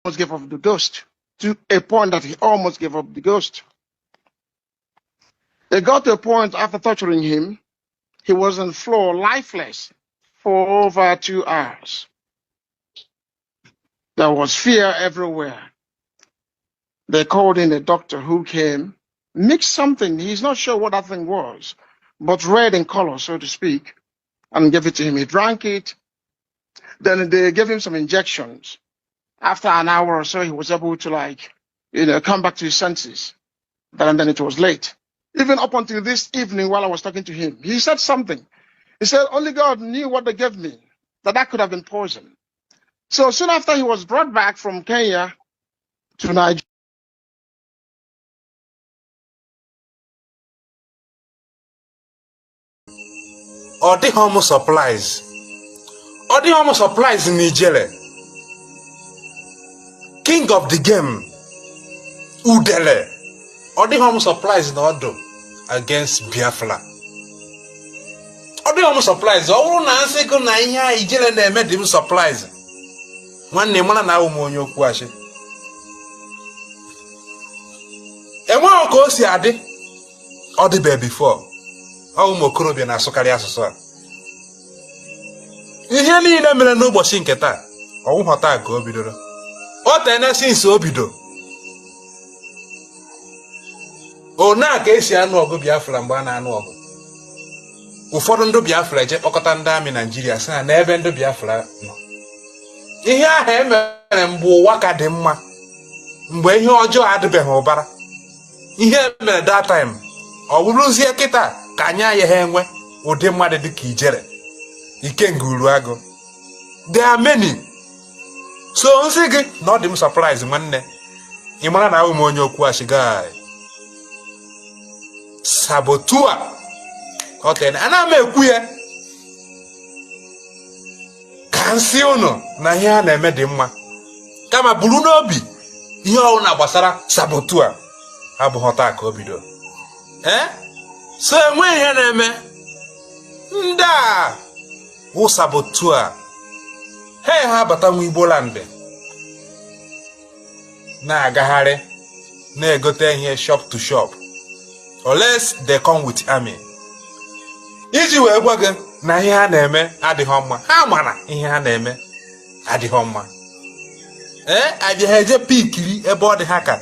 almost gave up the ghost, to a point that he almost gave up the ghost. It got to a point after torturing him, he was on the floor lifeless for over 2 hours. There was fear everywhere. They called in a doctor who came, mixed something, he's not sure what that thing was, but red in color, so to speak, and gave it to him. He drank it. Then they gave him some injections. After an hour or so, he was able to come back to his senses. And then it was late. Even up until this evening while I was talking to him, he said something. He said, only God knew what they gave me, that could have been poison. So soon after he was brought back from Kenya to Nigeria. Or the homo supplies. Or the homo supplies in Nigeria. King of the game. Udele. Or the homo supplies in Odo against Biafra. Or the homo supplies. All na anseko na iya Ijele na eme dim supplies. Nwanne mwana na umonyo kwashi. Enwa oko o si ade. Ọ dị before. Ụmụ okorobịa na-asụkarị asụsụ a. Ihe niile mere n'ụbọchị nke taa, ọwụghọ taa ka o bidoro. O tene since o bido. Ona ka esi anụ ọgụ Biafra mgbe a na-anụ ọgụ. Ụfọdụ ndị Biafra eje kpọkọta ndị amị Naịjirịa sị na ebe ndị Biafra nọ. Ihe ahụ emere mgbe ụwa ka dị mma. Mgbe ihe ọjọọ adịbeghị ụbara. Ihe mere that time. Ọ bụrụzie kịta ka anya ya ha enwe ụdị mmadụ dị ka Ijere Ikenga Uruagụ. There are many. So nsị gị na ọ dị m surprise nwanne. Ị mara na ahụ m onye okwu ashigai. Sabotua. Otene ana m ekwu ya. Ka nsị unu na ihe a na-eme dị mma. Kama buru n'obi ihe ọwụ na gbasara sabotua abụghị taa ka o bido. So enwe ihe na-eme ndị a sabotua ha bata nwa Igbo land na-agagharị na-egote ihe shop to shop unless they come with army. Iji wee gwa gị na ihe ha na-eme adịghị mma. Ha mara ihe ha na-eme adịghị mma. Abịa eje pikiri ebe ọ dị ha ka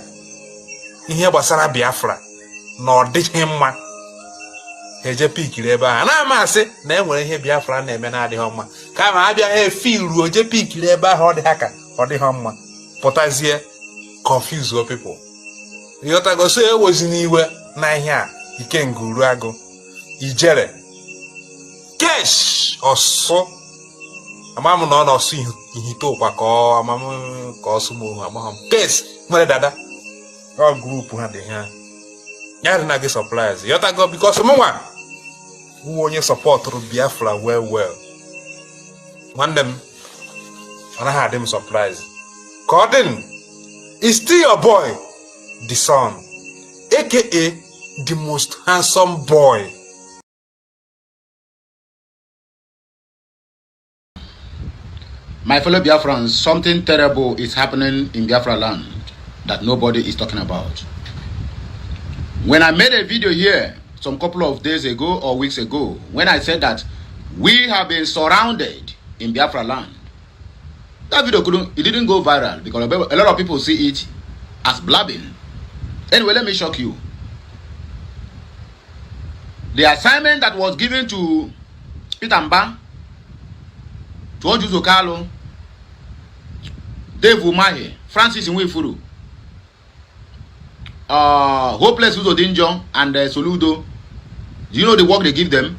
ihe gbasara Biafra na ọ dịghị mma. Eje pikiri ebe a na-amasị na enwere ihe Biafra na-eme na-adịghị mma. Kama abịa ha efiru oje pikiri ebe ahụ ọ dị ha ka ọ dịghị mma. Pụtazie confuse people. Ịghọtagoso ewozi n'iwe na ihe a Ikenga Uruagụ Ijere Kesh ọsụ amam na ọ na-ọsụ ihite ụkwa ka ọ amam ka ọsụ mụ amam Kesh nwere dada ọ group ha dị ha ya dị na gị surprise ịghọtago because mụnwa who onye support Biafra well. Nwanne m anaghị adị m surprise. Cordin is still your boy, the son, aka the most handsome boy. My fellow Biafrans, something terrible is happening in Biafra land that nobody is talking about. When I made a video here some couple of days ago or weeks ago, when I said that we have been surrounded in Biafra land, that video it didn't go viral because a lot of people see it as blabbing. Anyway, let me shock you. The assignment that was given to Peter Mba, to Ojuzo Carlo, Dave Umahi, Francis Nwifuru, Hopeless Uzodinjo, and Soludo. Do you know the work they give them?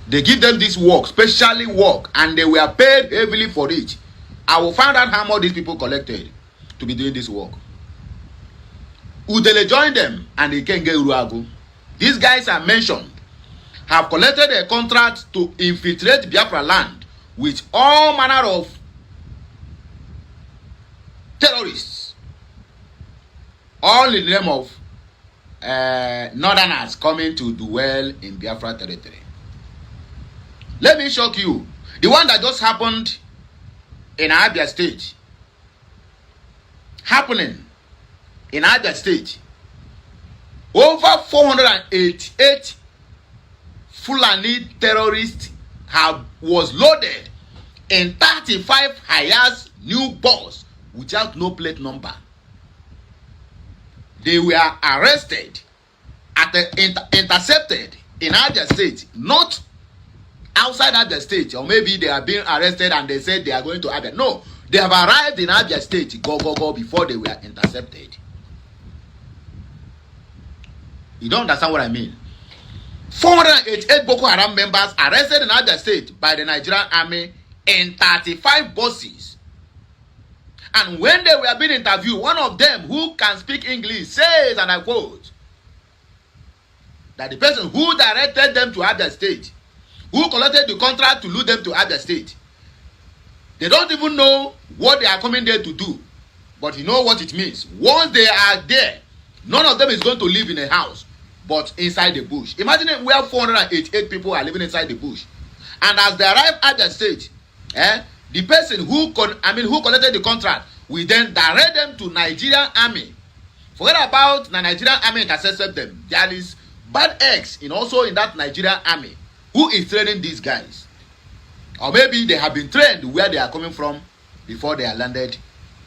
They give them this work, specially work, and they were paid heavily for it. I will find out how much these people collected to be doing this work. Udele joined them, and they can't get Uruagụ. These guys are mentioned, have collected a contract to infiltrate Biafra land with all manner of terrorists, all in the name of northerners coming to dwell in Biafra territory. Let me shock you. The one that just happened in Abia state, happening in Abia State. Over 488 Fulani terrorists was loaded in 35 Hiace new bus without no plate number. They were arrested intercepted in Abia State, not outside Abia State, or maybe they are being arrested and they said they are going to Abia. No, they have arrived in Abia State, go, before they were intercepted. You don't understand what I mean? 488 Boko Haram members arrested in Abia State by the Nigerian army in 35 buses. And when they were being interviewed, one of them who can speak English says, and I quote, that the person who directed them to Abia State, who collected the contract to loot them to Abia State, they don't even know what they are coming there to do. But you know what it means. Once they are there, none of them is going to live in a house, but inside the bush. Imagine where 488 people are living inside the bush. And as they arrive at the state, the person who collected the contract will then direct them to Nigerian army. Forget about the Nigerian army intercepted them. There is bad eggs in that Nigerian army who is training these guys. Or maybe they have been trained where they are coming from before they are landed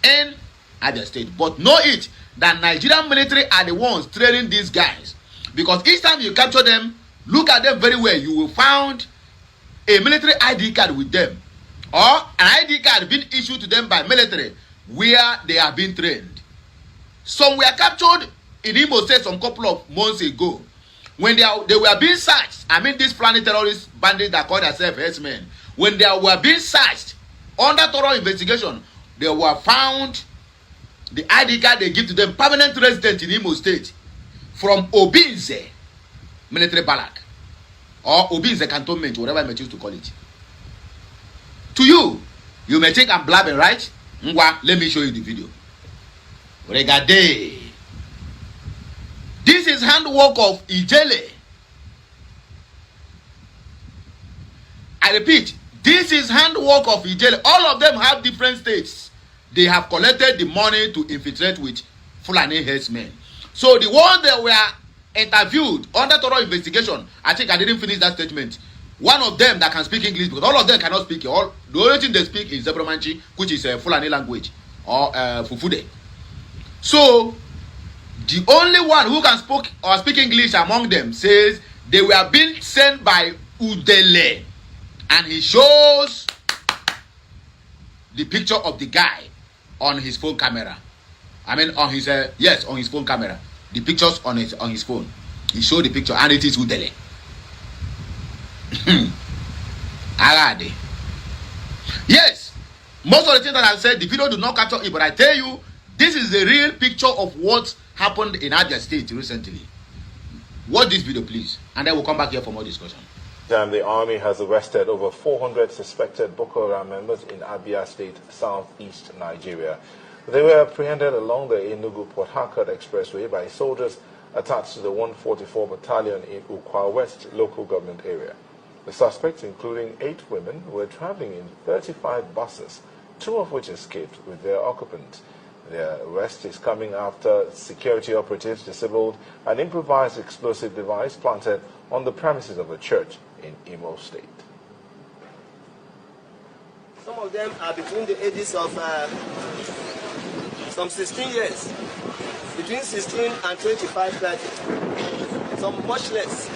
in Abia State. But know it that Nigerian military are the ones training these guys. Because each time you capture them, look at them very well, you will find a military ID card with them. Or an ID card being issued to them by military where they are being trained. Some were captured in Imo State some couple of months ago. When they were being searched, these Fulani terrorist bandits that call themselves herdsmen, when they were being searched under thorough investigation, they were found the ID card they give to them, permanent resident in Imo State, from Obinze military barrack, or Obinze cantonment, whatever I may choose to call it. To you, you may think I'm blabbing, right? Let me show you the video. Regardez. This is handwork of Ijele. I repeat, this is handwork of Ijele. All of them have different states. They have collected the money to infiltrate with Fulani herdsmen. So the ones that were interviewed under thorough investigation, I think I didn't finish that statement. One of them that can speak English, because all of them cannot speak. The only thing they speak is Zebromanchi, which is Fulani language, or Fufude. So the only one who can speak English among them says they were being sent by Udele, and he shows the picture of the guy on his phone camera. On his phone camera. The pictures on his phone. He showed the picture, and it is Udele. Alade. Yes, most of the things that I said, the video do not capture it, but I tell you, this is the real picture of what happened in Abia State recently. Watch this video, please, and then we'll come back here for more discussion. The army has arrested over 400 suspected Boko Haram members in Abia State, southeast Nigeria. They were apprehended along the Enugu-Port Harcourt Expressway by soldiers attached to the 144 Battalion in Ukwa West local government area. The suspects, including 8 women, were traveling in 35 buses, 2 of which escaped with their occupants. Their arrest is coming after security operatives disabled an improvised explosive device planted on the premises of a church in Imo State. Some of them are between the ages of some 16 years, between 16 and 25, 30, some much less.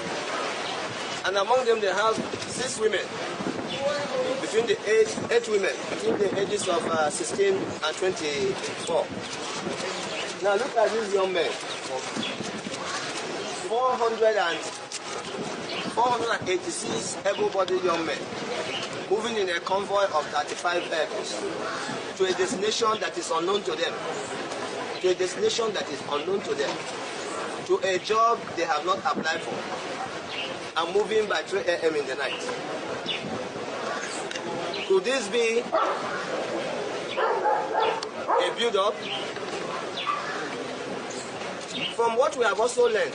And among them they have 6 women, between the 8 women, between the ages of 16 and 24. Now look at these young men, 486 able-bodied young men, moving in a convoy of 35 vehicles to a destination that is unknown to them, to a destination that is unknown to them, to a job they have not applied for, and moving by 3 a.m. in the night. Could this be a build-up? From what we have also learned,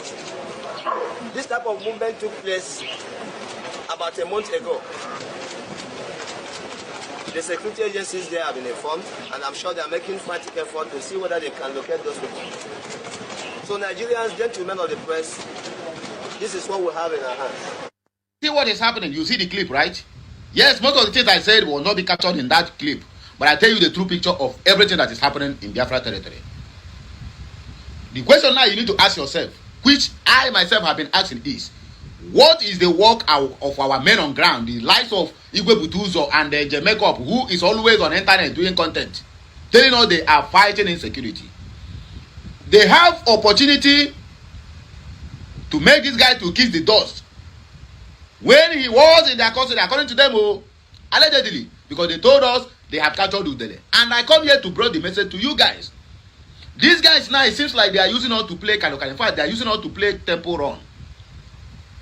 this type of movement took place about a month ago. The security agencies there have been informed, and I'm sure they are making frantic effort to see whether they can locate those people. So Nigerians, gentlemen of the press, this is what we have in our hands. See what is happening. You see the clip, right? Yes, most of the things I said will not be captured in that clip, but I tell you the true picture of everything that is happening in Biafra territory. The question now you need to ask yourself, which I myself have been asking, is what is the work of our men on ground, the likes of Igwe Butuzo and Jemekop, who is always on internet doing content, telling us they are fighting insecurity. They have opportunity to make this guy to kiss the dust when he was in their custody, according to them, allegedly, because they told us they have captured Udele. And I come here to bring the message to you guys. These guys now, it seems like they are using us to play Kalokan. In fact, they are using us to play Temple Run.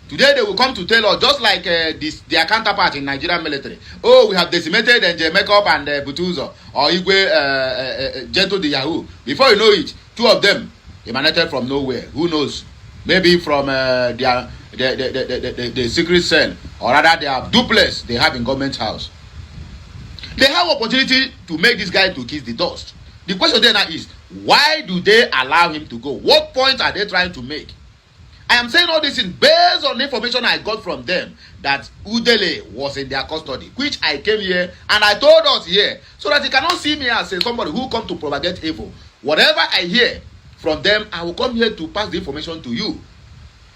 Today they will come to tell us, just like their counterpart in Nigerian military, oh, we have decimated Makeup and Butuzo or Igwe Gentle the Yahoo. Before you know it, two of them emanated from nowhere. Who knows? Maybe from the secret cell, or rather their duplex they have in government house. They have opportunity to make this guy to kiss the dust. The question then is, why do they allow him to go? What point are they trying to make? I am saying all this in based on the information I got from them that Udele was in their custody, which I came here and I told us here, so that you cannot see me as somebody who come to propagate evil. Whatever I hear from them, I will come here to pass the information to you.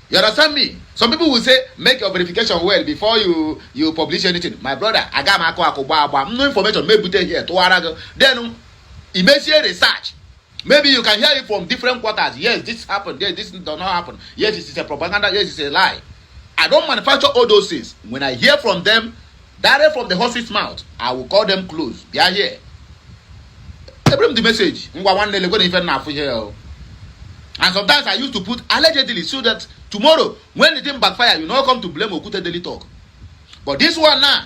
You understand me? Some people will say, make your verification well before you publish anything. My brother, I got my no information, maybe here to then immediate research. Maybe you can hear it from different quarters. Yes, this happened. Yes, this does not happen. Yes, this is a propaganda. Yes, it's a lie. I don't manufacture all those things. When I hear from them, direct from the horse's mouth, I will call them close. They are here. They bring the message. And sometimes I used to put allegedly so that tomorrow, when the thing backfire, you not come to blame Okute Daily Talk. But this one now,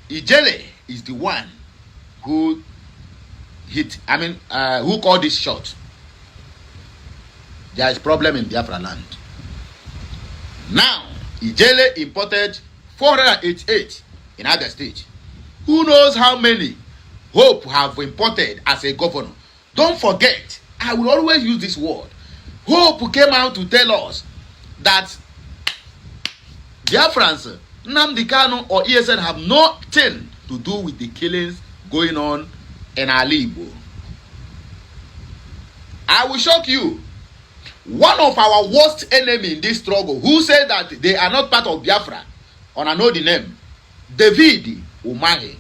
Ijele is the one who who called this shot. There is problem in Biafra land. Now, Ijele imported 488 in Abia State. Who knows how many Hope have imported as a governor? Don't forget, I will always use this word. Hope came out to tell us that Biafrans, Nnamdi Kanu or ESN have nothing to do with the killings going on in Alibo. I will shock you. One of our worst enemy in this struggle, who said that they are not part of Biafra, and I know the name, David Umahi,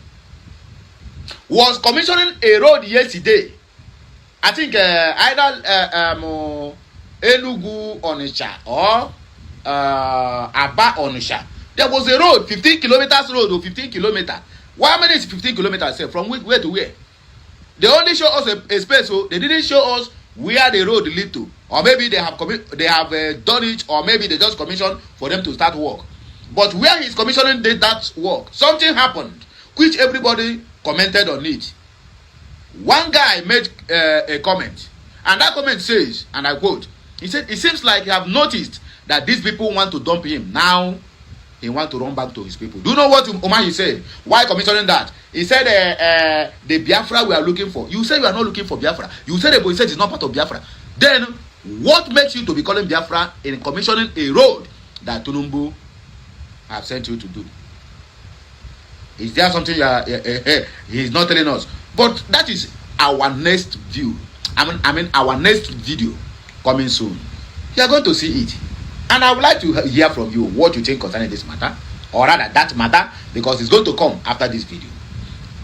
was commissioning a road yesterday. I think either Enugu Onitsha or Aba Onitsha. There was a road, 15 kilometers road or 15 kilometers. How many is 15 kilometers? From where to where? They only show us a space, so they didn't show us where the road lead to. Or maybe they have done it, or maybe they just commissioned for them to start work. But where his commissioning did that work, something happened, which everybody commented on it. One guy made a comment, and that comment says, and I quote, he said, it seems like you have noticed that these people want to dump him. Now, he want to run back to his people. Do you know what Omar said? Why commissioning that? He said, the Biafra we are looking for. You say you are not looking for Biafra. You said he said it's not part of Biafra. Then, what makes you to be calling Biafra in commissioning a road that Tunumbu have sent you to do? Is there something he's not telling us? But that is our next view. I mean our next video coming soon. You are going to see it. And I would like to hear from you what you think concerning this matter, or rather that matter, because it's going to come after this video.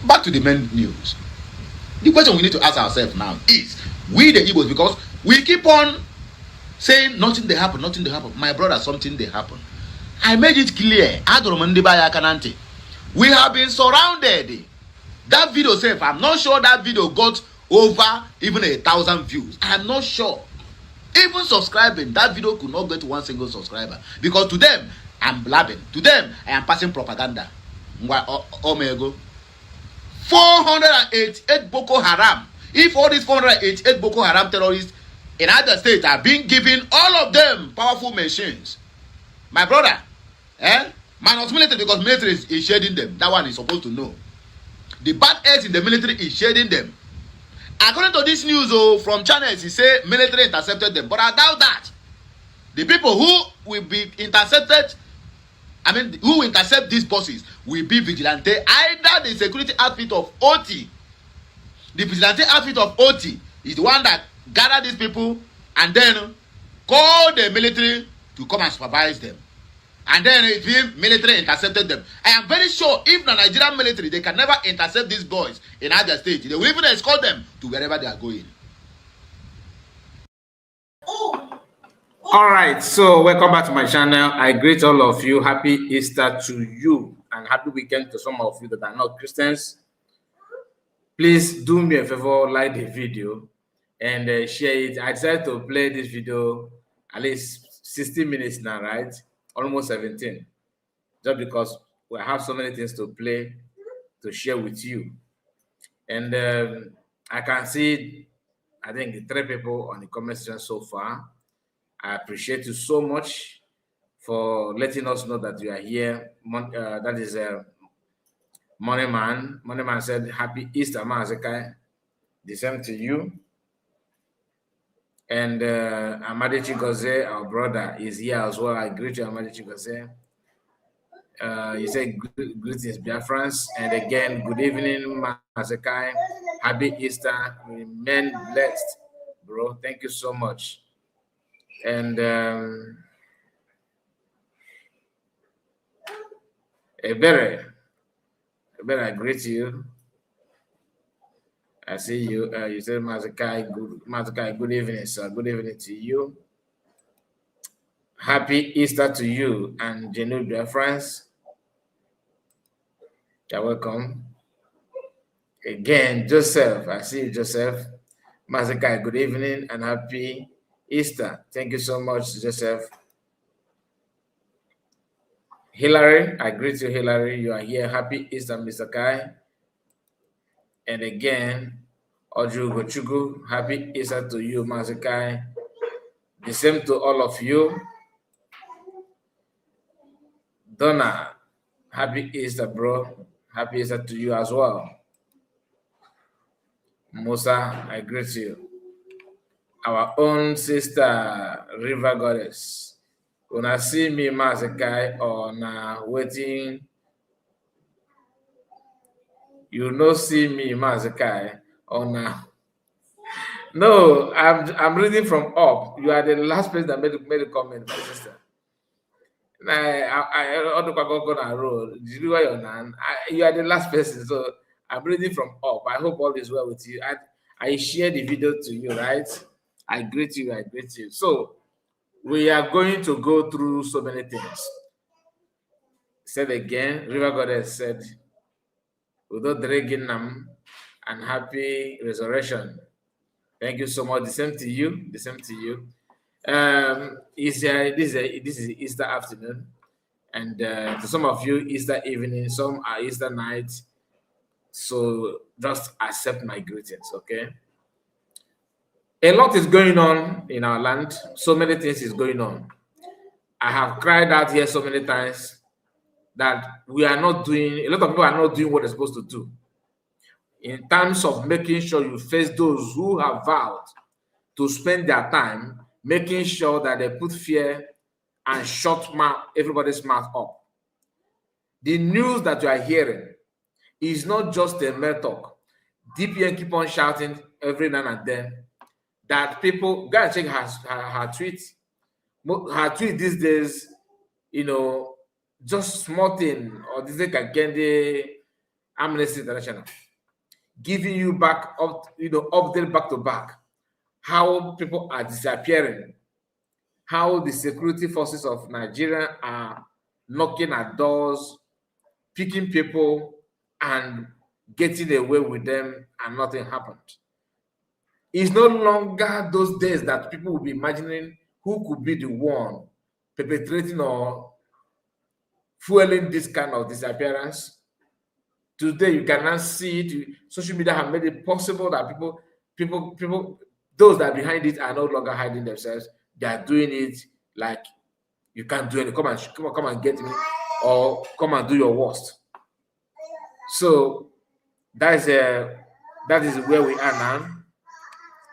Back to the main news. The question we need to ask ourselves now is, we the Igbos, because we keep on saying nothing they happen, nothing they happen. My brother, something they happen. I made it clear. We have been surrounded. That video safe, I'm not sure that video got over even 1,000 views. I'm not sure. Even subscribing, that video could not get one single subscriber. Because to them, I'm blabbing. To them, I am passing propaganda. 488 Boko Haram. If all these 488 Boko Haram terrorists in other states are being given, all of them, powerful machines. My brother, minus military, because military is shading them. That one is supposed to know. The bad eggs in the military is shading them. According to this news from channels, he say military intercepted them, but I doubt that. The people who will be intercepted, I mean, who will intercept these bosses will be vigilante, either the security outfit of OT. The vigilante outfit of OT is the one that gather these people and then call the military to come and supervise them. And then it will military intercepted them. I am very sure if the Nigerian military, they can never intercept these boys in Abia State. They will even escort them to wherever they are going. All right, so welcome back to my channel. I greet all of you. Happy Easter to you and happy weekend to some of you that are not Christians. Please do me a favor, like the video and share it. I decided to play this video at least 60 minutes now, right? Almost 17, just because we have so many things to play, to share with you. And I can see, I think, 3 people on the comment section so far. I appreciate you so much for letting us know that you are here. That is Money Man. Money Man said, Happy Easter, Mazekai. The same to you. And Amadi Chigoze, our brother, is here as well. I greet you, Amadi Chigoze. You say greetings, Biafrans. And again, good evening, Mazekai. Happy Easter. Remain blessed, bro. Thank you so much. And Ebere, I greet you. I see you. You said Mazekai, good evening, sir. Good evening to you. Happy Easter to you and Genubia, France. You're welcome. Again, Joseph. I see you, Joseph. Mazekai, good evening and happy Easter. Thank you so much, Joseph. Hillary, I greet you, Hillary. You are here. Happy Easter, Mr. Kai. And again, Oju Gochugu, happy Easter to you, Mazekai. The same to all of you. Donna, happy Easter, bro. Happy Easter to you as well. Musa, I greet you. Our own sister, River Goddess. When I see me, Mazekai, on waiting, you no see me, Mazekai, on no, I'm reading from up. You are the last person that made a comment, my sister. You are the last person, so I'm reading from up. I hope all is well with you. I share the video to you, right? I greet you. So we are going to go through so many things. Said again, River Goddess said, Udo Dreginam and happy resurrection. Thank you so much. The same to you. This is Easter afternoon, and to some of you, Easter evening, some are Easter night. So just accept my greetings, okay? A lot is going on in our land. So many things is going on. I have cried out here so many times that we are not doing, a lot of people are not doing what they're supposed to do in terms of making sure you face those who have vowed to spend their time making sure that they put fear and shut everybody's mouth up. The news that you are hearing is not just a mere talk. DPN keep on shouting every now and then that people, go and check her tweet. Her tweet these days, just small thing, or this like Kende Amnesty International, giving you back up, update back to back, how people are disappearing, how the security forces of Nigeria are knocking at doors, picking people and getting away with them, and nothing happened. It's no longer those days that people will be imagining who could be the one perpetrating or fueling this kind of disappearance. Today, you cannot see it. Social media have made it possible that people, those that are behind it are no longer hiding themselves. They are doing it like you can't do it. Come and get me, or come and do your worst. So That is where we are now.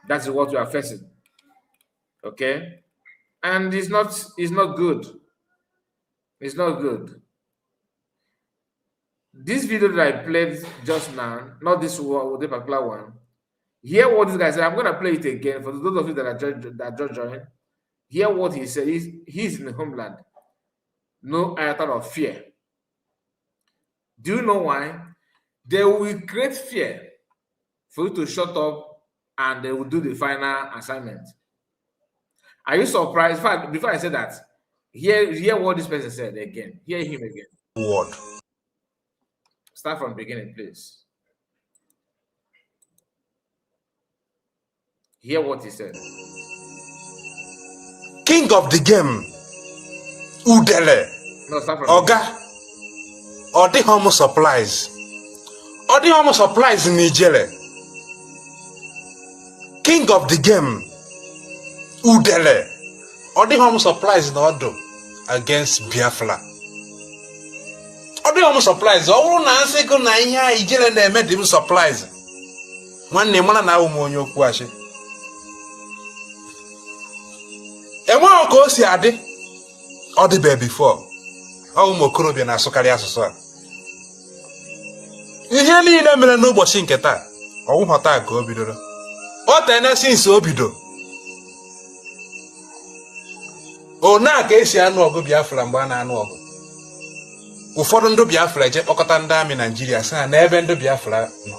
That is what we are facing. Okay, and it's not good. It's not good. This video that I played just now, not this one, the particular one. Hear what this guy said. I'm gonna play it again for those of you that just joined. Hear what he said. He's in the homeland. No iota of fear. Do you know why? They will create fear for you to shut up, and they will do the final assignment. Are you surprised? Before I say that, hear what this person said again. Hear him again. Word. Start from the beginning, please. Hear what he said. King of the game. Udele. No, start from Oga. Odi Homo supplies. Odi Homo supplies in Nigeria. King of the game. Udele. Odi Homo supplies in order against Biafra. Odi Homo supplies. All Nancy go na ihe Ijele na-eme dim supplies. Nwanne mana na ụmụ onye okwu ashi. Enwe ka o si adị. Ọ dịbe before. Ụmụ okorobịa na-asụkarị asụsụ a. Ihe niile mere n'ụbọchị nke taa, ọwụghọta ka o bidoro. O tene since o bido. Ona ka esi anụ ọgụ Biafra mgbe a na-anụ ọgụ. Ụfọdụ ndị Biafra eje kpọkọta ndị amị Naịjirịa sị na ebe ndị Biafra nọ.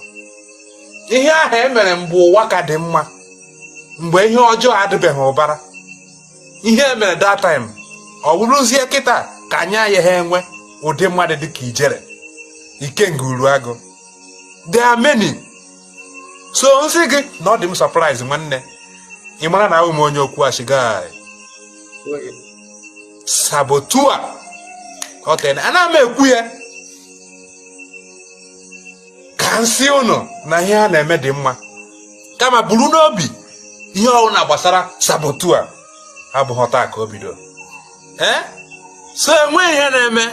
Ihe ahụ emere mgbe ụwa ka dị mma. Mgbe ihe ọjọọ adịbeghị ụbara. Ihe emere that time, ọ bụrụzie kịta ka anya ya ha enwe ụdị mmadụ dị ka Ijere. Ikenga Uruagụ. There are many. So nsị gị na ọ dị m surprise nwanne. Ị mara na ụmụ onye okwu ashiga. Sabotua. Otene ana m ekwu ya. Ka nsị unu na ihe a na-eme dị mma. Kama buru n'obi ihe ọwụ na gbasara sabotua abụghị taa ka o bido. So enwe ihe na-eme.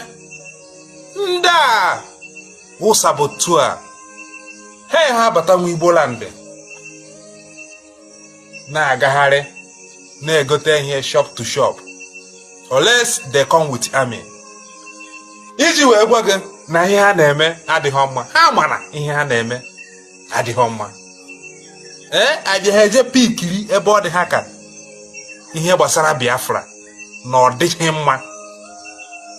Ndị a wụ sabotua. Ha bata nwa Igbo land. Na-agagharị na-egote ihe shop to shop. Unless they come with army. Iji wee gwa gị na ihe ha na-eme adịghị mma. Ha mara ihe ha na-eme adịghị mma. Abịa ha eje pikiri ebe ọ dị ha ka ihe gbasara Biafra na ọ dịghị mma.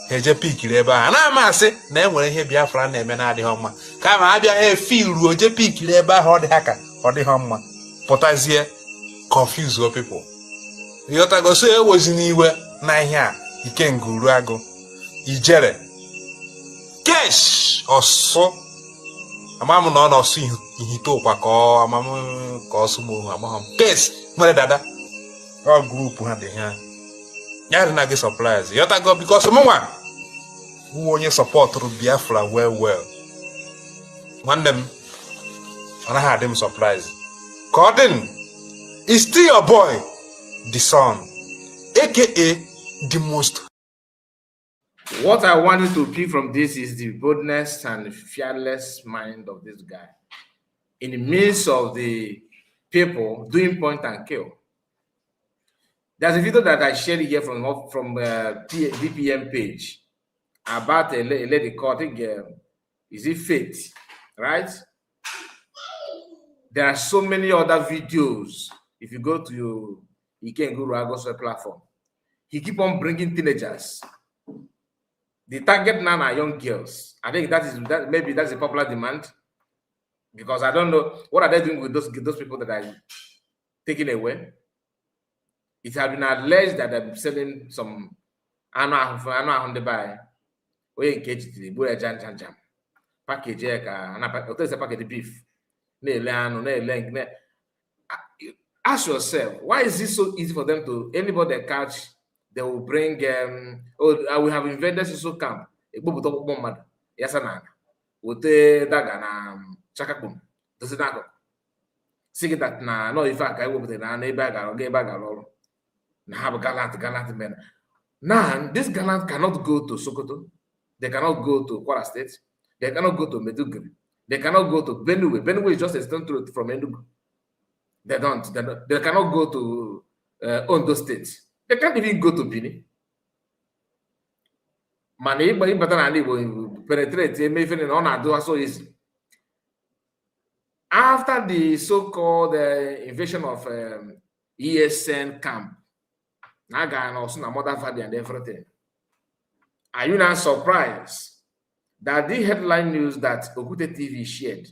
Ha eje pikiri ebe ahụ. Na-amasị na enwere ihe Biafra na-eme na-adịghị mma. Kama abịa ha efiru oje pikiri ebe ahụ ọ dị ha ka ọ dịghị mma. Pụtazie confuse people. Ịghọtagosi ewozi n'iwe na ihe a Ikenga Uruagụ Ijere Kesh ọsụ amam na ọ na-ọsụ ihite ụkwa ka ọ amam ka ọsụ mụ amaham Kesh nwere dada ọ grupu ha dị ha ya dị na gị surprise ịghọtago because mụnwa wụ onye sọpọtụrụ Biafra well nwanne m ọ naghị adị m surprise ka ọ dị is still your boy the son aka the most. What I wanted to pick from this is the boldness and fearless mind of this guy in the midst of the people doing point and kill. There's a video that I shared here from DPM page about a lady called, I think, is it Faith, right? There are so many other videos. If you go to Ikenga Uruagụ's platform, he keep on bringing teenagers. The target now are young girls. I think maybe that's a popular demand, because I don't know what are they doing with those people that are taken away. It has been alleged that they're selling some package package beef. Ask yourself, why is this so easy for them to anybody they catch? They will bring we have invented social camp. Yes, and with the daga chakapum. Does it not? See that now? No, in fact, I will be the neighbor or gay bag or now have a gallant men. Now, this gallant cannot go to Sokoto. They cannot go to Kwara State. They cannot go to Meduguri. They cannot go to Benue. Benue is just a stone throw from Enugu. They don't. They cannot go to Ondo State. They can't even go to Benin. Money, but will penetrate. Even on so easy. After the so-called invasion of ESN camp, Naga and also Mother Valley and everything, are you not surprised that the headline news that Okute TV shared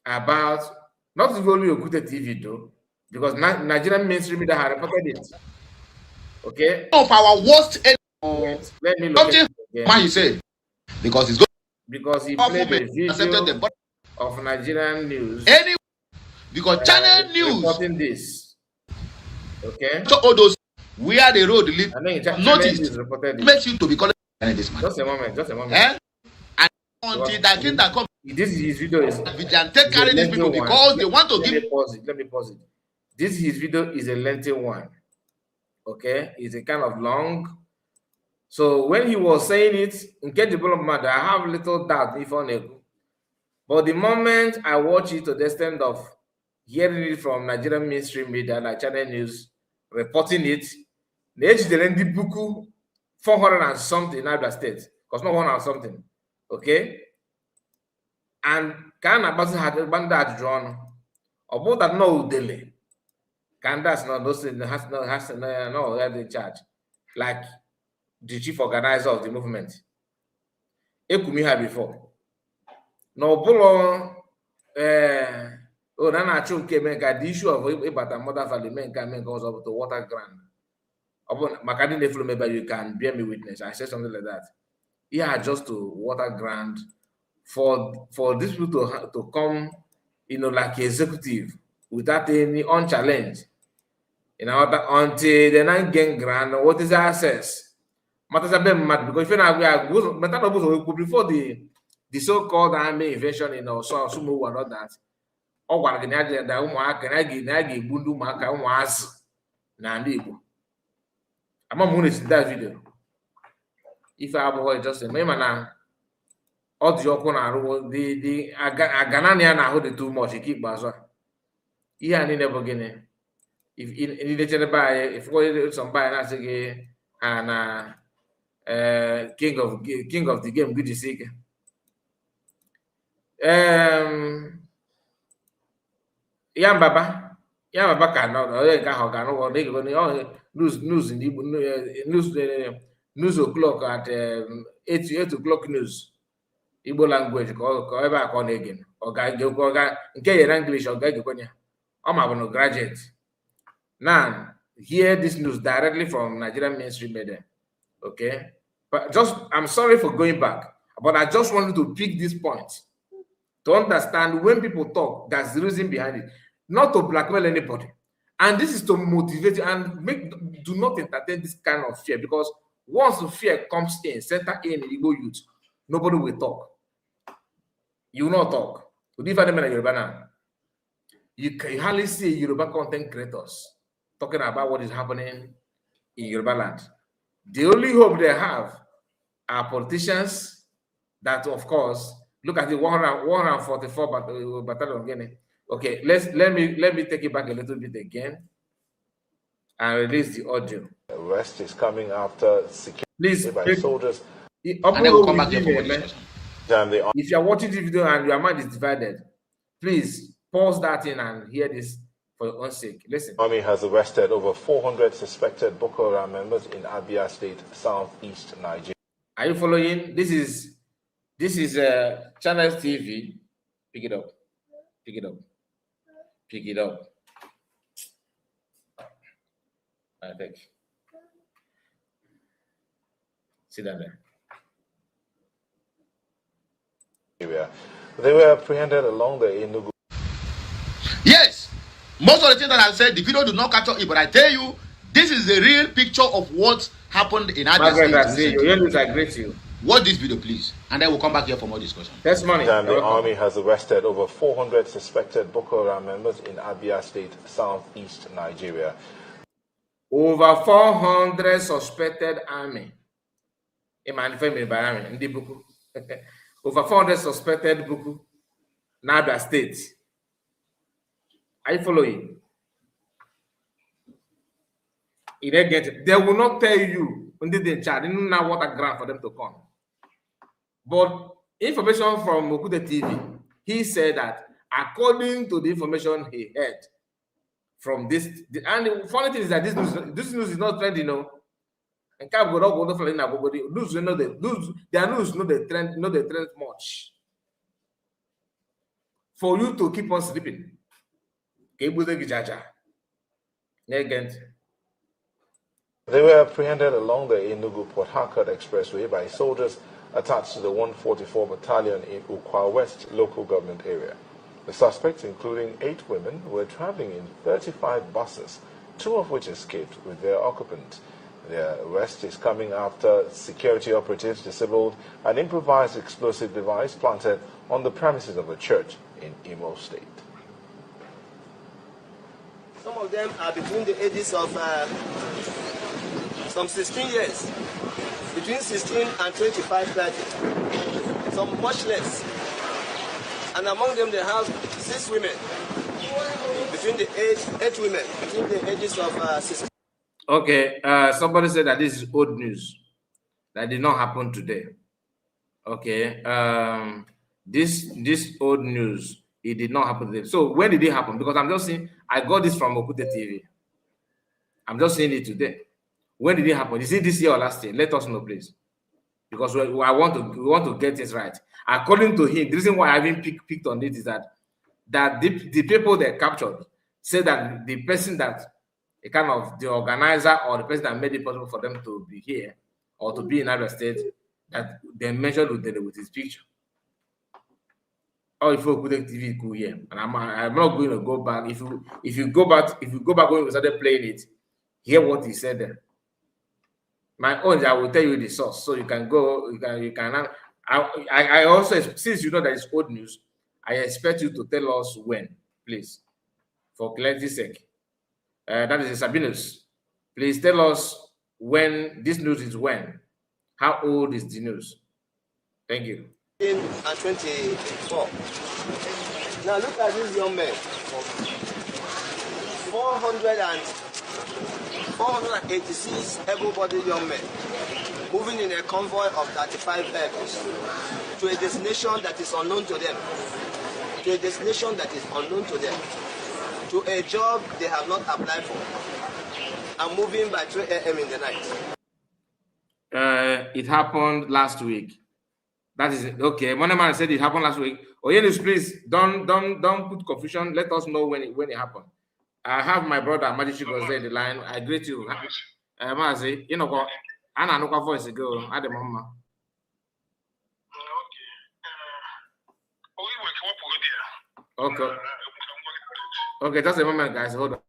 about not only Okute TV though, because Nigerian mainstream media had reported it. Okay. Of our worst let me look at it again. Why you say? Because it's good. Because he played a video of Nigerian news. Anyway, because channel news reporting this. Okay. So all those where the road lead noticed makes you to be calling this man. Just a moment. And until that thing that comes, this is his video. Vigilante carry these people because they want to give. Let me pause it. This his video is a lengthy one. Okay, it's a kind of long. So when he was saying it, in case development, I have little doubt if on it. But the moment I watch it to the extent of hearing it from Nigerian mainstream media like Channel News reporting it, the HDLND Buku 400 and something in Abia State, because not 100 and something. Okay, and can about had that drawn about that no delay. Can that's not those has no in charge, like the chief organizer of the movement. Ekumi had before. No bull oh na the issue of about Mother Valley men can goes up to water grant. Upon Macadine flow maybe you can bear me witness. I said something like that. Yeah, just to water grant for these people to come, like executive without any unchallenged. Until they not gain grant, what is access? Matters are mad because if you know before the so-called army invasion in so Sumu and all that. Or what can I get that Umaka Bundu Maka was Nandibu. I'm in that video. If I have just a man, all the Yokona, the Aganania now hold it too much, he keep Bazwa. He had never getting if in the buy, if somebody that's again and king of the game, good to see. Yambaba cannot news o'clock at 8 o'clock news. Igbo language ebe a call again. Nke English or I'm a graduate. Now hear this news directly from Nigerian mainstream media. Okay, but I'm sorry for going back, but I just wanted to pick this point to understand when people talk, that's the reason behind it. Not to blackmail anybody. And this is to motivate you and do not entertain this kind of fear, because once the fear comes in, center in Igbo youth, nobody will talk. You will not talk. You can hardly see Yoruba content creators talking about what is happening in Yoruba land. The only hope they have are politicians that, of course, look at the 144 battalion again. Okay, let me take it back a little bit again and release the audio. The arrest is coming after security by soldiers. And then we'll come back here for discussion. If you're watching the video and your mind is divided, please pause that in and hear this for your own sake. Listen. Army has arrested over 400 suspected Boko Haram members in Abia State, southeast Nigeria. Are you following? This is Channels TV. Pick it up. Pick it up. Pick it up. I think. Sit down there. They were apprehended along the Enugu. Yes, most of the things that I said, the video do not capture it, but I tell you, this is the real picture of what happened in Abia State. I agree with you. Watch this video, please, and then we'll come back here for more discussion. That's money. The army has arrested over 400 suspected Boko Haram members in Abia State, southeast Nigeria. Over 400 suspected army. Over 400 suspected Buku in Abia State. Are you following? They will not tell you until they charge. They don't know what a grant for them to come. But information from Okute TV, he said that according to the information he heard from this, and the funny thing is that this news is not trending, you know. And can't go up news, you know, their news, no they trend much. For you to keep on sleeping. They were apprehended along the Enugu-Port Harcourt Expressway by soldiers attached to the 144 Battalion in Ukwa West local government area. The suspects, including 8 women, were traveling in 35 buses, 2 of which escaped with their occupants. Their arrest is coming after security operatives disabled an improvised explosive device planted on the premises of a church in Imo State. Some of them are between the ages of some 16 years, between 16 and 25, 30, some much less. And among them they have 6 women, between the age, 8 women, between the ages of 16. Okay, somebody said that this is old news. That did not happen today. Okay, this old news, it did not happen today. So when did it happen? Because I'm just saying, I got this from Okute TV. I'm just saying it today. When did it happen? Is it this year or last year? Let us know, please. Because we want to get this right. According to him, the reason why I haven't picked on it is that the people that captured said that the person that a kind of the organizer or the person that made it possible for them to be here or to be in Abia State, that they mentioned with his picture. Or if you put TV cool here, and I'm not going to go back. If you go back when we started playing it, hear what he said there. My own, I will tell you the source, so you can go. You can. I also, since you know that it's old news, I expect you to tell us when, please, for clarity's sake. That is Sabinus. Please tell us when this news is when. How old is the news? Thank you. And 24. Now look at these young men. 486 able-bodied young men moving in a convoy of 35 vehicles to a destination that is unknown to them. To a destination that is unknown to them. To a job they have not applied for. And moving by 3 a.m. in the night. It happened last week. That is okay. Moneman said it happened last week. Oyenis, please don't put confusion. Let us know when it happened. I have my brother Magic was there in the line. I greet you. Mazi, you know what? I know what voice ago. At the mama. Okay. Okay, just a moment, guys. Hold on.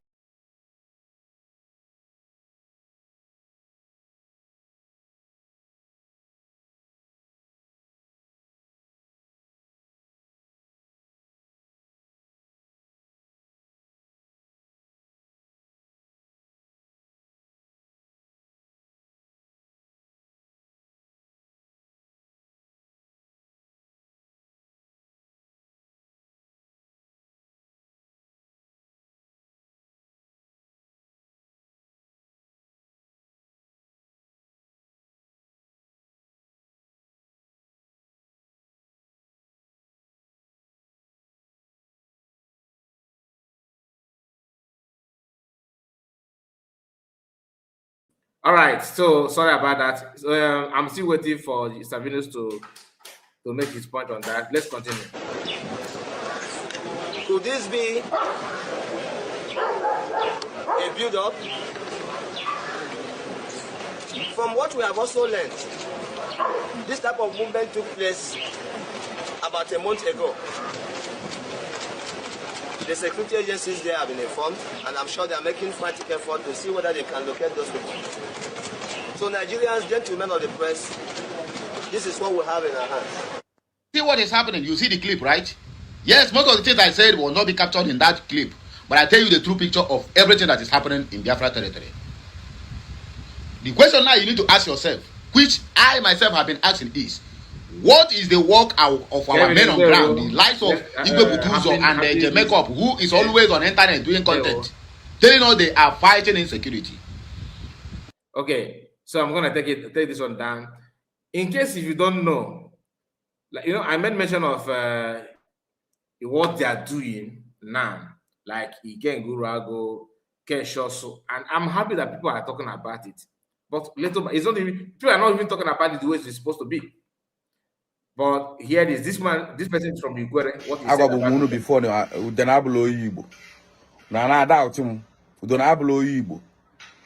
All right, so sorry about that. So, I'm still waiting for Savinus to make his point on that. Let's continue. Could this be a build-up? From what we have also learned, this type of movement took place about a month ago. The security agencies there have been informed, and I'm sure they are making frantic effort to see whether they can locate those people. So Nigerians, gentlemen of the press, this is what we have in our hands. See what is happening? You see the clip, right? Yes, most of the things I said will not be captured in that clip, but I tell you the true picture of everything that is happening in Biafra territory. The question now you need to ask yourself, which I myself have been asking, is What is the work of our men on ground, the likes of Igwe Butuzo and Jemekop, who is always on internet doing content, telling us they are fighting insecurity? Okay, so I'm gonna take this one down. In case if you don't know, like I made mention of what they are doing now, like Igen Gurago, Keshoso, and I'm happy that people are talking about it. But little, it's not even people are not even talking about it the way it's supposed to be. But here it is. This person is from Iguere. What he said about before Igbo. Na doubt him. Igbo.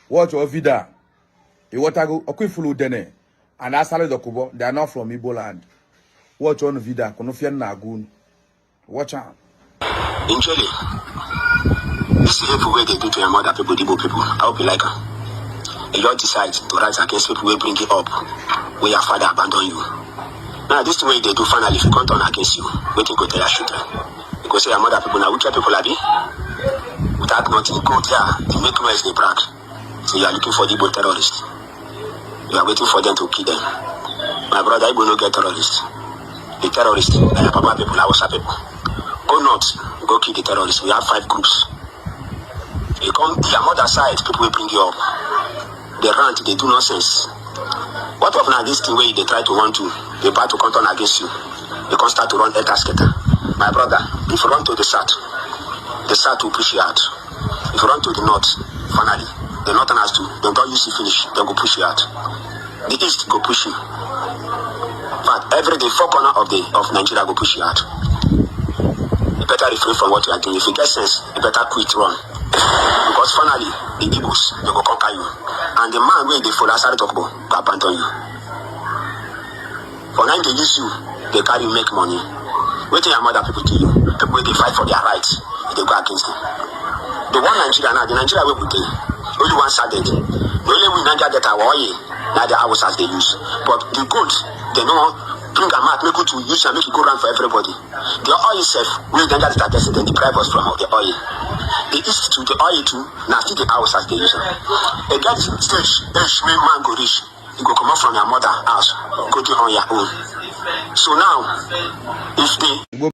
Watch your video. You want to go Okifulu Dene. And that's how they are not from Igbo land. Watch on video. Konofian Nagun. Watch out. In Chile, this is the way they do to your mother people, Igbo people. I hope you like her. You don't decide to rise against people who bring you up, where your father abandoned you. Now, this way they do finally, if you come turn against you, wait till you go tell your shooter. You go say your mother people, now wicked people are be. Without nothing, go there, they make noise, they brag. So you are looking for the Igbo terrorists. You are waiting for them to kill them. My brother, Igbo no get terrorists. The terrorists, they are Papa people, Hausa people. Go north, go kill the terrorists. We have 5 groups. You come to your mother side, people will bring you up. They rant, they do nonsense. What of now this thing where they try to want to, they try to counter against you. They can start to run elder skater. My brother, if you run to the south will push you out. If you run to the north, finally, the northerners too, they don't use you finish, they go push you out. The east go push you. But every day, 4 corners of Nigeria go push you out. You better refrain from what you are doing. If you get sense, you better quit, run. Because finally, the Igbos, they go conquer you. And the man where they follow Asari Tokbo, go abandon you. For now, they use you, they carry you, make money. Waiting your mother people kill you. People they fight for their rights, they go against them. The one Nigeria now, the Nigeria way we do, only one side dead. The only way Nigeria get our oil, now the hours as they use. But the gold, they know, bring a mat, make it to use and make it go around for everybody. The oil itself, we Nigeria that get then deprive us from the oil. The east to the oil too, now still the hours as they use. A guy stage, when man go rich, you go come out from your mother house, go to on your own. So now, if they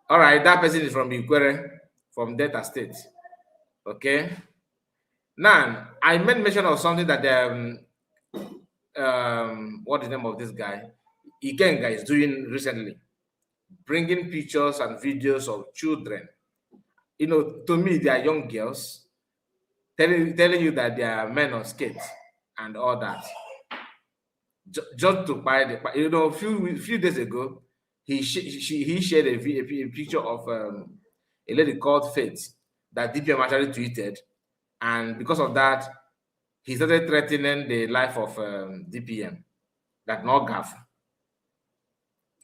all right, that person is from Iguere, from Delta State. Okay. Now, I made mention of something that what is the name of this guy? Ikenga is doing recently, bringing pictures and videos of children. To me, they are young girls telling you that they are men on skates and all that. Just to buy a few days ago, he shared a picture of a lady called Faith that DPM actually tweeted, and because of that, he started threatening the life of DPM, that no gaff.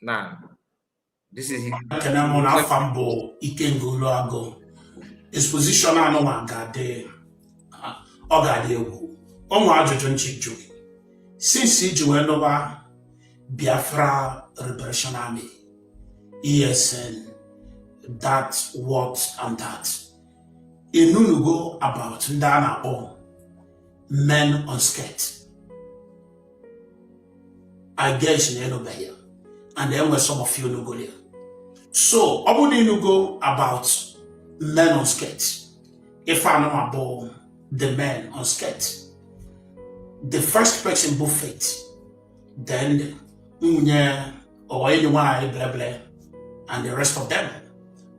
Now, this is his position. I know I got there. Since he joined over Biafra Liberation Army, ESN, that, what, and that. He knew go about Ndana or men on skate. I guess in Enobaya. And then were some of you no go there. So, Obuni no go about men on skate. If I know about the men on skate, the first person buffet, then or anyone blah blah, and the rest of them.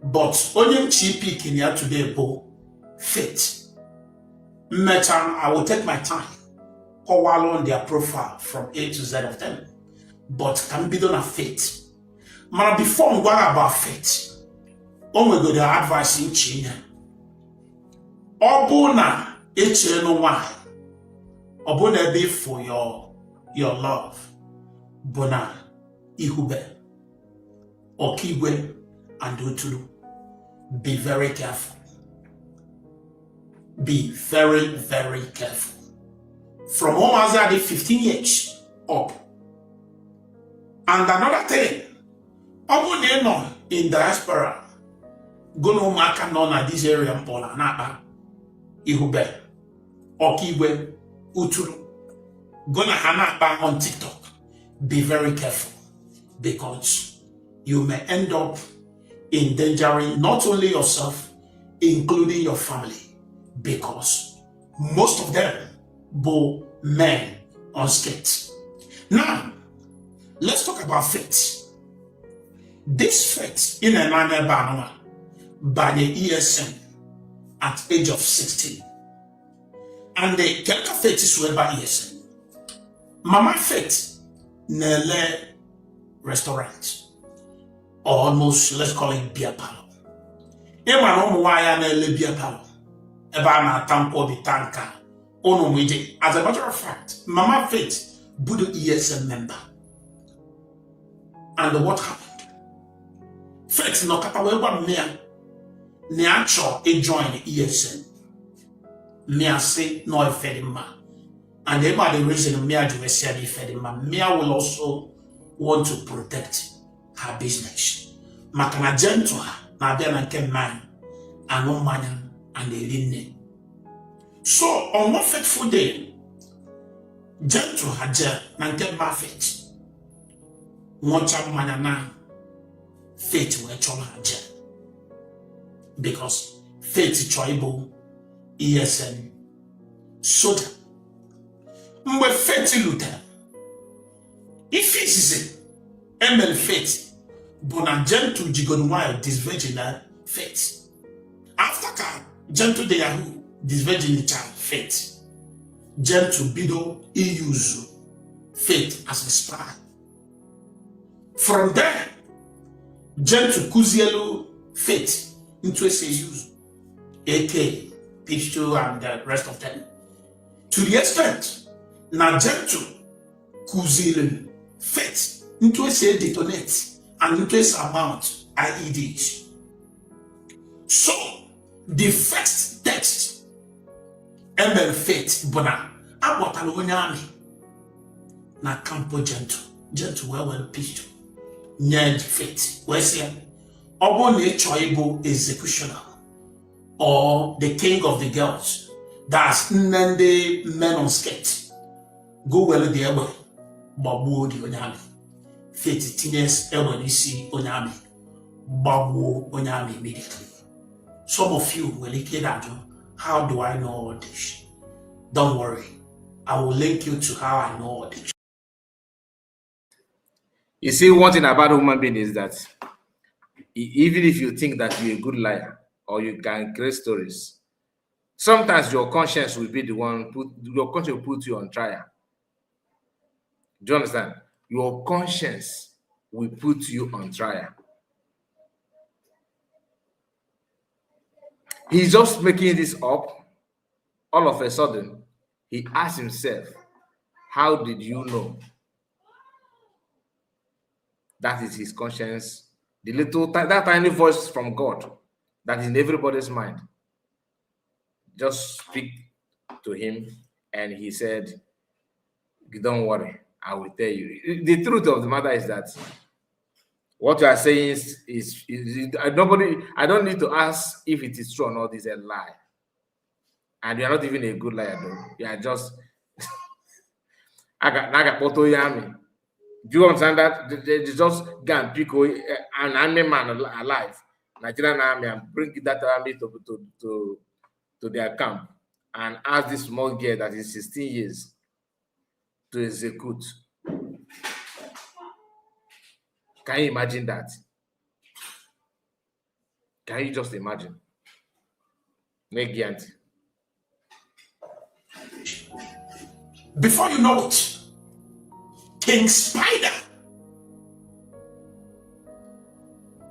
But only cheap in here today, bo fit. Metan, I will take my time, call on their profile from A to Z of them. But can be done a fit. Man, before we go about fit, only go the advice in China. Obuna no why. Obuna be for your love. Bona ihube okigwe and utulu. Be very careful. Be very, very careful. From home as I did 15 years up. And another thing, Obuna in diaspora, go no maka none at this area in Pola, Napa, Ihube, Okigwe, Uturu. Gonna hana back on TikTok. Be very careful, because you may end up endangering not only yourself, including your family, because most of them were men on skates. Now, let's talk about faith. This faith in a manner by the ESN at age of 16. And the Kelka faith is where by ESN. Mama faith nele restaurant. Or almost, let's call it beer parlor. Ema no mwaya nele beer parlor. Eba na tampo bitanka. Ono mwije. As a matter of fact, Mama faith Budo ESN member. And what happened? Faith no kapa wewa mea. Ne actual e join ESN. Mea say no e fedima. And the reason Mea do say e fedima. Mea will also want to protect her business. Makana gentle her. Na bia na ke man. And no man and the line. So on one faithful day, gentle her gel na ke ma faith. Mocha manana faith will choma her gel. Because faith tribal ESN soda. Mwe faith luta. If it is ML faith, bona gentle jigonwa this virginal faith. After ka gentle de yahu this virginal child faith. Gentle bido use faith as a spy. From there, gentle kuzielo faith into a use AK, P2 and the rest of them. To the extent, now gentle kuzielo faith into a say detonate and into a amount IEDs. So the first text ML faith bona abotalo na campo gentle well P2 nyed faith where's here Obon choible executioner or the king of the girls. That's Nande men on skate. Go well the ewe Babu the Onyami. Faith teenage ewe you see Onyami. Babu Onyami immediately. Some of you will like that. How do I know all this? Don't worry. I will link you to how I know all this. You see, one thing about a human being is that even if you think that you're a good liar or you can create stories, sometimes your conscience will be the one your conscience will put you on trial. Do you understand? Your conscience will put you on trial. He's just making this up. All of a sudden, he asked himself, how did you know? That is his conscience. The little, that tiny voice from God that is in everybody's mind just speak to him, and he said, don't worry, I will tell you. The truth of the matter is that what you are saying is nobody, I don't need to ask if it is true or not, it's a lie. And you are not even a good liar though. You are just I got photo yami. Do you understand that? They just go and pick an army man alive, Nigerian army, and bring that army to their camp and ask this small girl that is 16 years to execute. Can you imagine that? Can you just imagine? Negiant. Before you know it, King Spider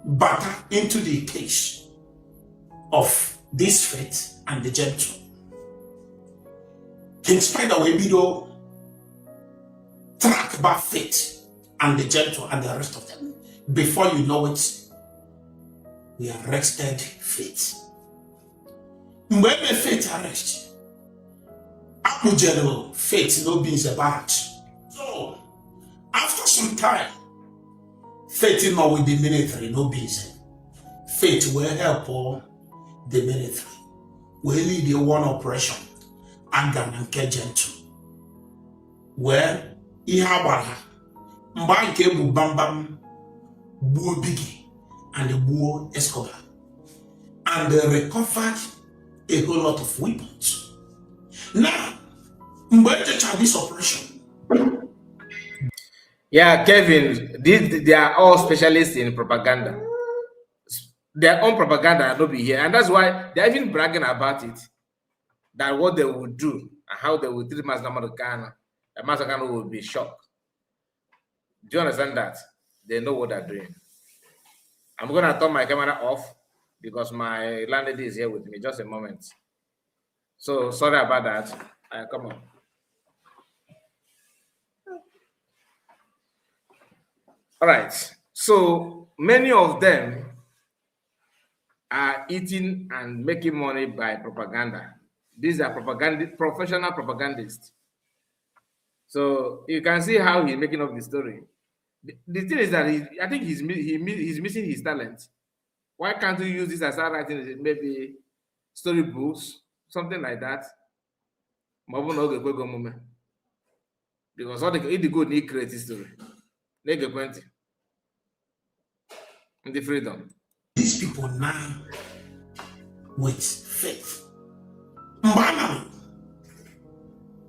butter into the case of this faith and the gentle. King Spider will be the track about faith and the gentle and the rest of them. Before you know it, we arrested faith. When the faith arrest, Abu General faith no beans about. So after some time, faith in with the military no beans. Faith will help all the military. We lead the one operation, Agan and Gentle. where ihe agbara ha mgbe nke bụ Bambam gbuo Biggie and gbuo Escobar, and they recovered a whole lot of weapons. Now, this operation. Yeah, Kevin, they are all specialists in propaganda. Their own propaganda will be here, and that's why they're even bragging about it. That what they will do and how they will treat Mazda will be shocked. Do you understand that? They know what they're doing. I'm gonna turn my camera off because my landlady is here with me. Just a moment. So sorry about that. Come on. All right. So many of them are eating and making money by propaganda. These are professional propagandists. So you can see how he's making up the story. The thing is that I think he's missing his talent. Why can't you use this as writing maybe storybooks, something like that? Because all the good need creative story. The freedom. These people now with faith. Mbana,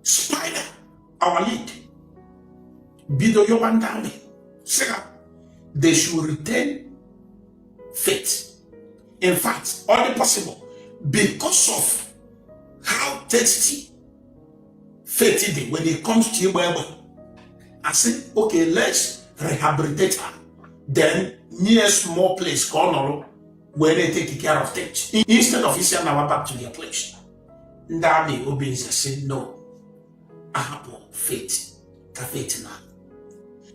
Spider, our lead, Bido Yobandami, Sega, they should retain faith. In fact, all the possible, because of how tasty faith is when it comes to you, I said, okay, let's rehabilitate her. Then near small place called where they take care of things. Instead of sending our back to their place. Ndami Obinza said, no, I have faith. Faith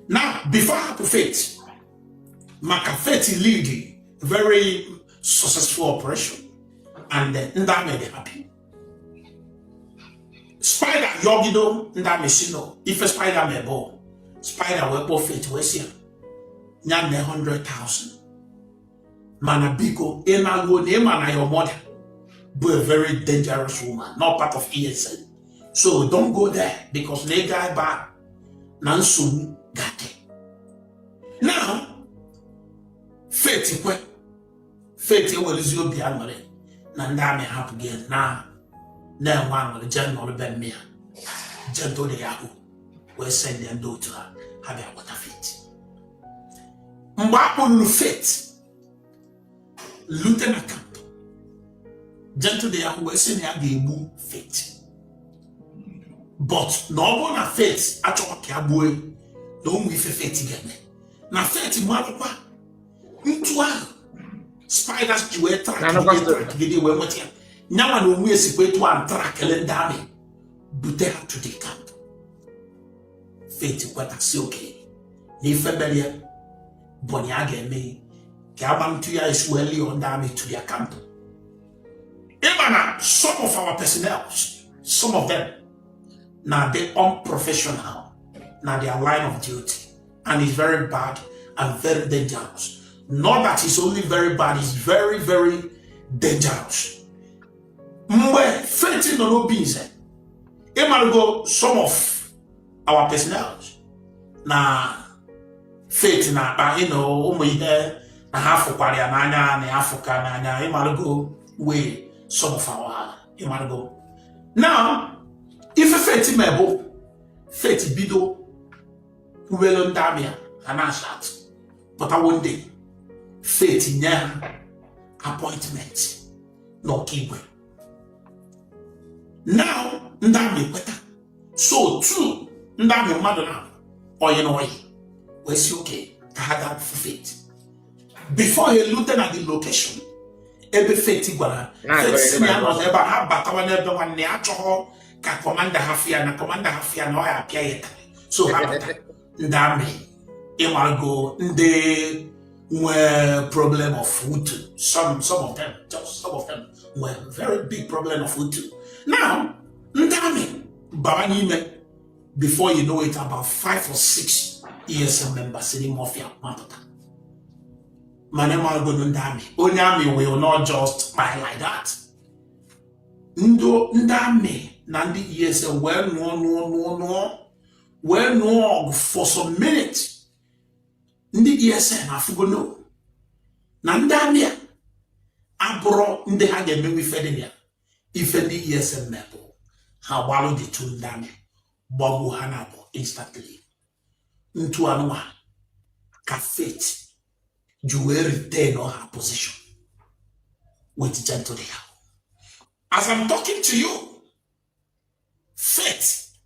now, before I have faith, Maka faith lead a very successful operation. And then Ndami they happy. Spider Yogido Ndami Sino. If a spider may bo, spider will faith was here. Nyame 100,000. Manabiko, Enago, Nemana, your mother, be a very dangerous woman, not part of ESN. So don't go there because they guy bad. Nansun got it. Now, faith, will is your biamare. Nandame happen again now. Now one will general ben me. Gentle the Yahoo. We'll send them do to her. Have a water feet. Mbapon faith. Lieutenant camp. Gentle the Yahoo will send her faith. But no one faith at all cabway. Don't we faith again. Now faith Marapa. Into spiders to a track to get away with him. Now when we separate one track and damage. But they have to the camp. Faith what I say okay. Ni February. Bonyage me, Kabam to ya is well on damage to their camp. Even some of our personnel, some of them, now they unprofessional, now their line of duty, and it's very bad and very dangerous. Not that it's only very bad, it's very, very dangerous. Mwe faith no beans. Go some of our personnel, now. Faith na you know umu ihe na half kwari ananya na Africa nanya imarugo way some of our imarugo. Now if faith mebo faith bido well ndamia anashat but one day faith nya appointment no kigwe. Now ndami kweta so too ndami mmadụ na oyi no oyi. Was okay to have that faith. Before he looked at the location, every faith senior was ever have Batawa never one near commander Hafia and commander Hafia no appear. So Ndame, Imargo, the were problem of food. Some of them, just some of them were very big problem of food too. Now, Ndame, Babanime, before you know it, about 5 or 6 ESM members in Mafia Mapata. Manema Gondami. Onyami will not just buy like that. Ndo Ndame Nandi ESM well no. where no for some minutes. Ndi ESN afugo no. Nandamia abro ndi hage mewi fedenia. Ifendi ESN mepo. Hawalo di two ndame. Bobu hanabo instantly. Ntu anwa. Ka faith. You will retain on her position with gentle help. As I'm talking to you, faith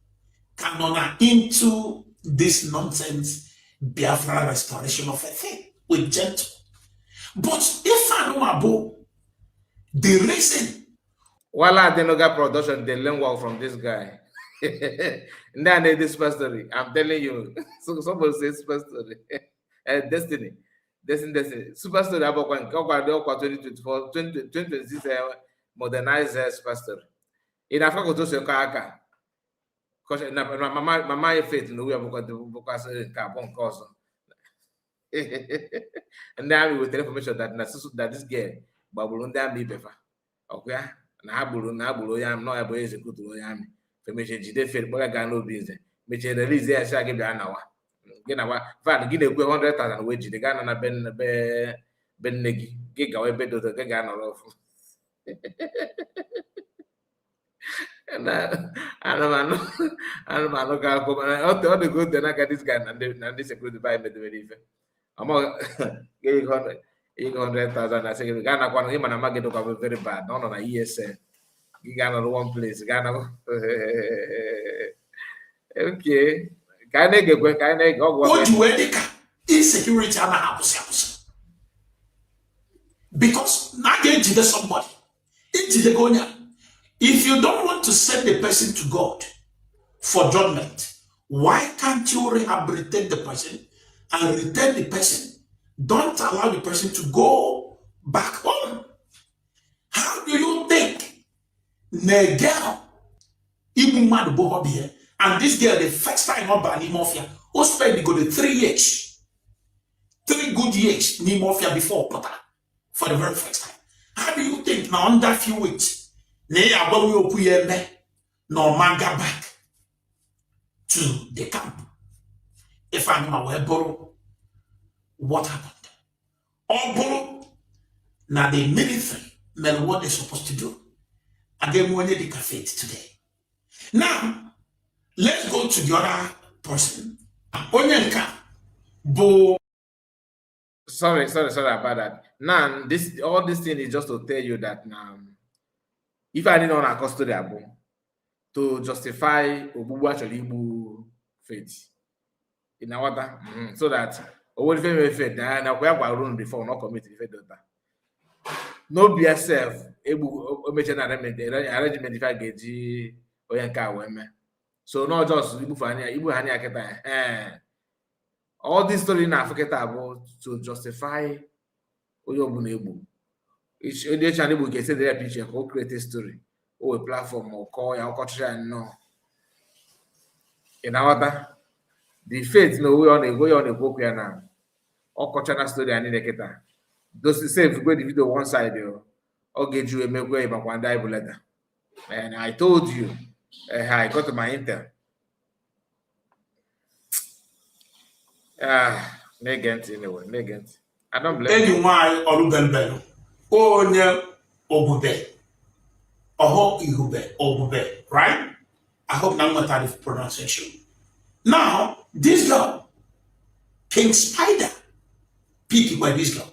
can honor into this nonsense Biafra restoration of a thing with gentle. But if I know about the reason. Wala Denoga production, they learn well from this guy. And then this story. I'm telling you. So somebody says story. Destiny. Destiny. Super story about 2024, 2026 modernized super story. In Africa, to say kaka. Because my faith in the way of because carbon cause. And now we will tell information that this girl, Babulunda me befa. Okay, na bulu yam no able execute yam. Femeche jide faith, but I got no business. Meche release there, shall give an hour. Van gine gwe 100,000 weji de gana na ben negi giga we bedo de gana rof na ana mano ka ko na o de go de na ka this guy na this security by me de verife amo ge 100,000 na say gana kwa him na magedo ka very bad no na ESN gana no one place gana okay. Insecurity because now get somebody. If you don't want to send the person to God for judgment, why can't you rehabilitate the person and return the person? Don't allow the person to go back home. How do you think the girl even mad about here? And this girl, the first time on Bani Mafia, who spent go to 3 years, 3 good years, ni Mafia before Potter, for the very first time. How do you think now under few weeks, ne abawu opuyeme, no manga back to the camp? If I'm not borrow, what happened? All borrow, now the military, men what they're supposed to do. Again, when they faith today. Now, let's go to the other person. Onyenka. Sorry about that. Now, all this thing is just to tell you that now, if I didn't want to custody to justify Obubu actually faith in our water, so that over the faith now we have our room before not commit the faith daughter. No BSF able mention arrangement if I get Onyenka women. So not just all this story in Africa about to justify Oyobunebu. Each channel can say their picture or create a story or a platform or call your culture and no. In our the faith no way on a book now. Or cultural story and indicator. Those the same if you go the video one side or get you a make way back one die letter. And I told you. I got to my intel. Negent anyway, negent. I don't blame you. Anyway, Olubembelo. Onye Obube. Oho Ihube. Obube. Right? I hope now I'm not the pronunciation. Now, this girl, King Spider, picked by this girl.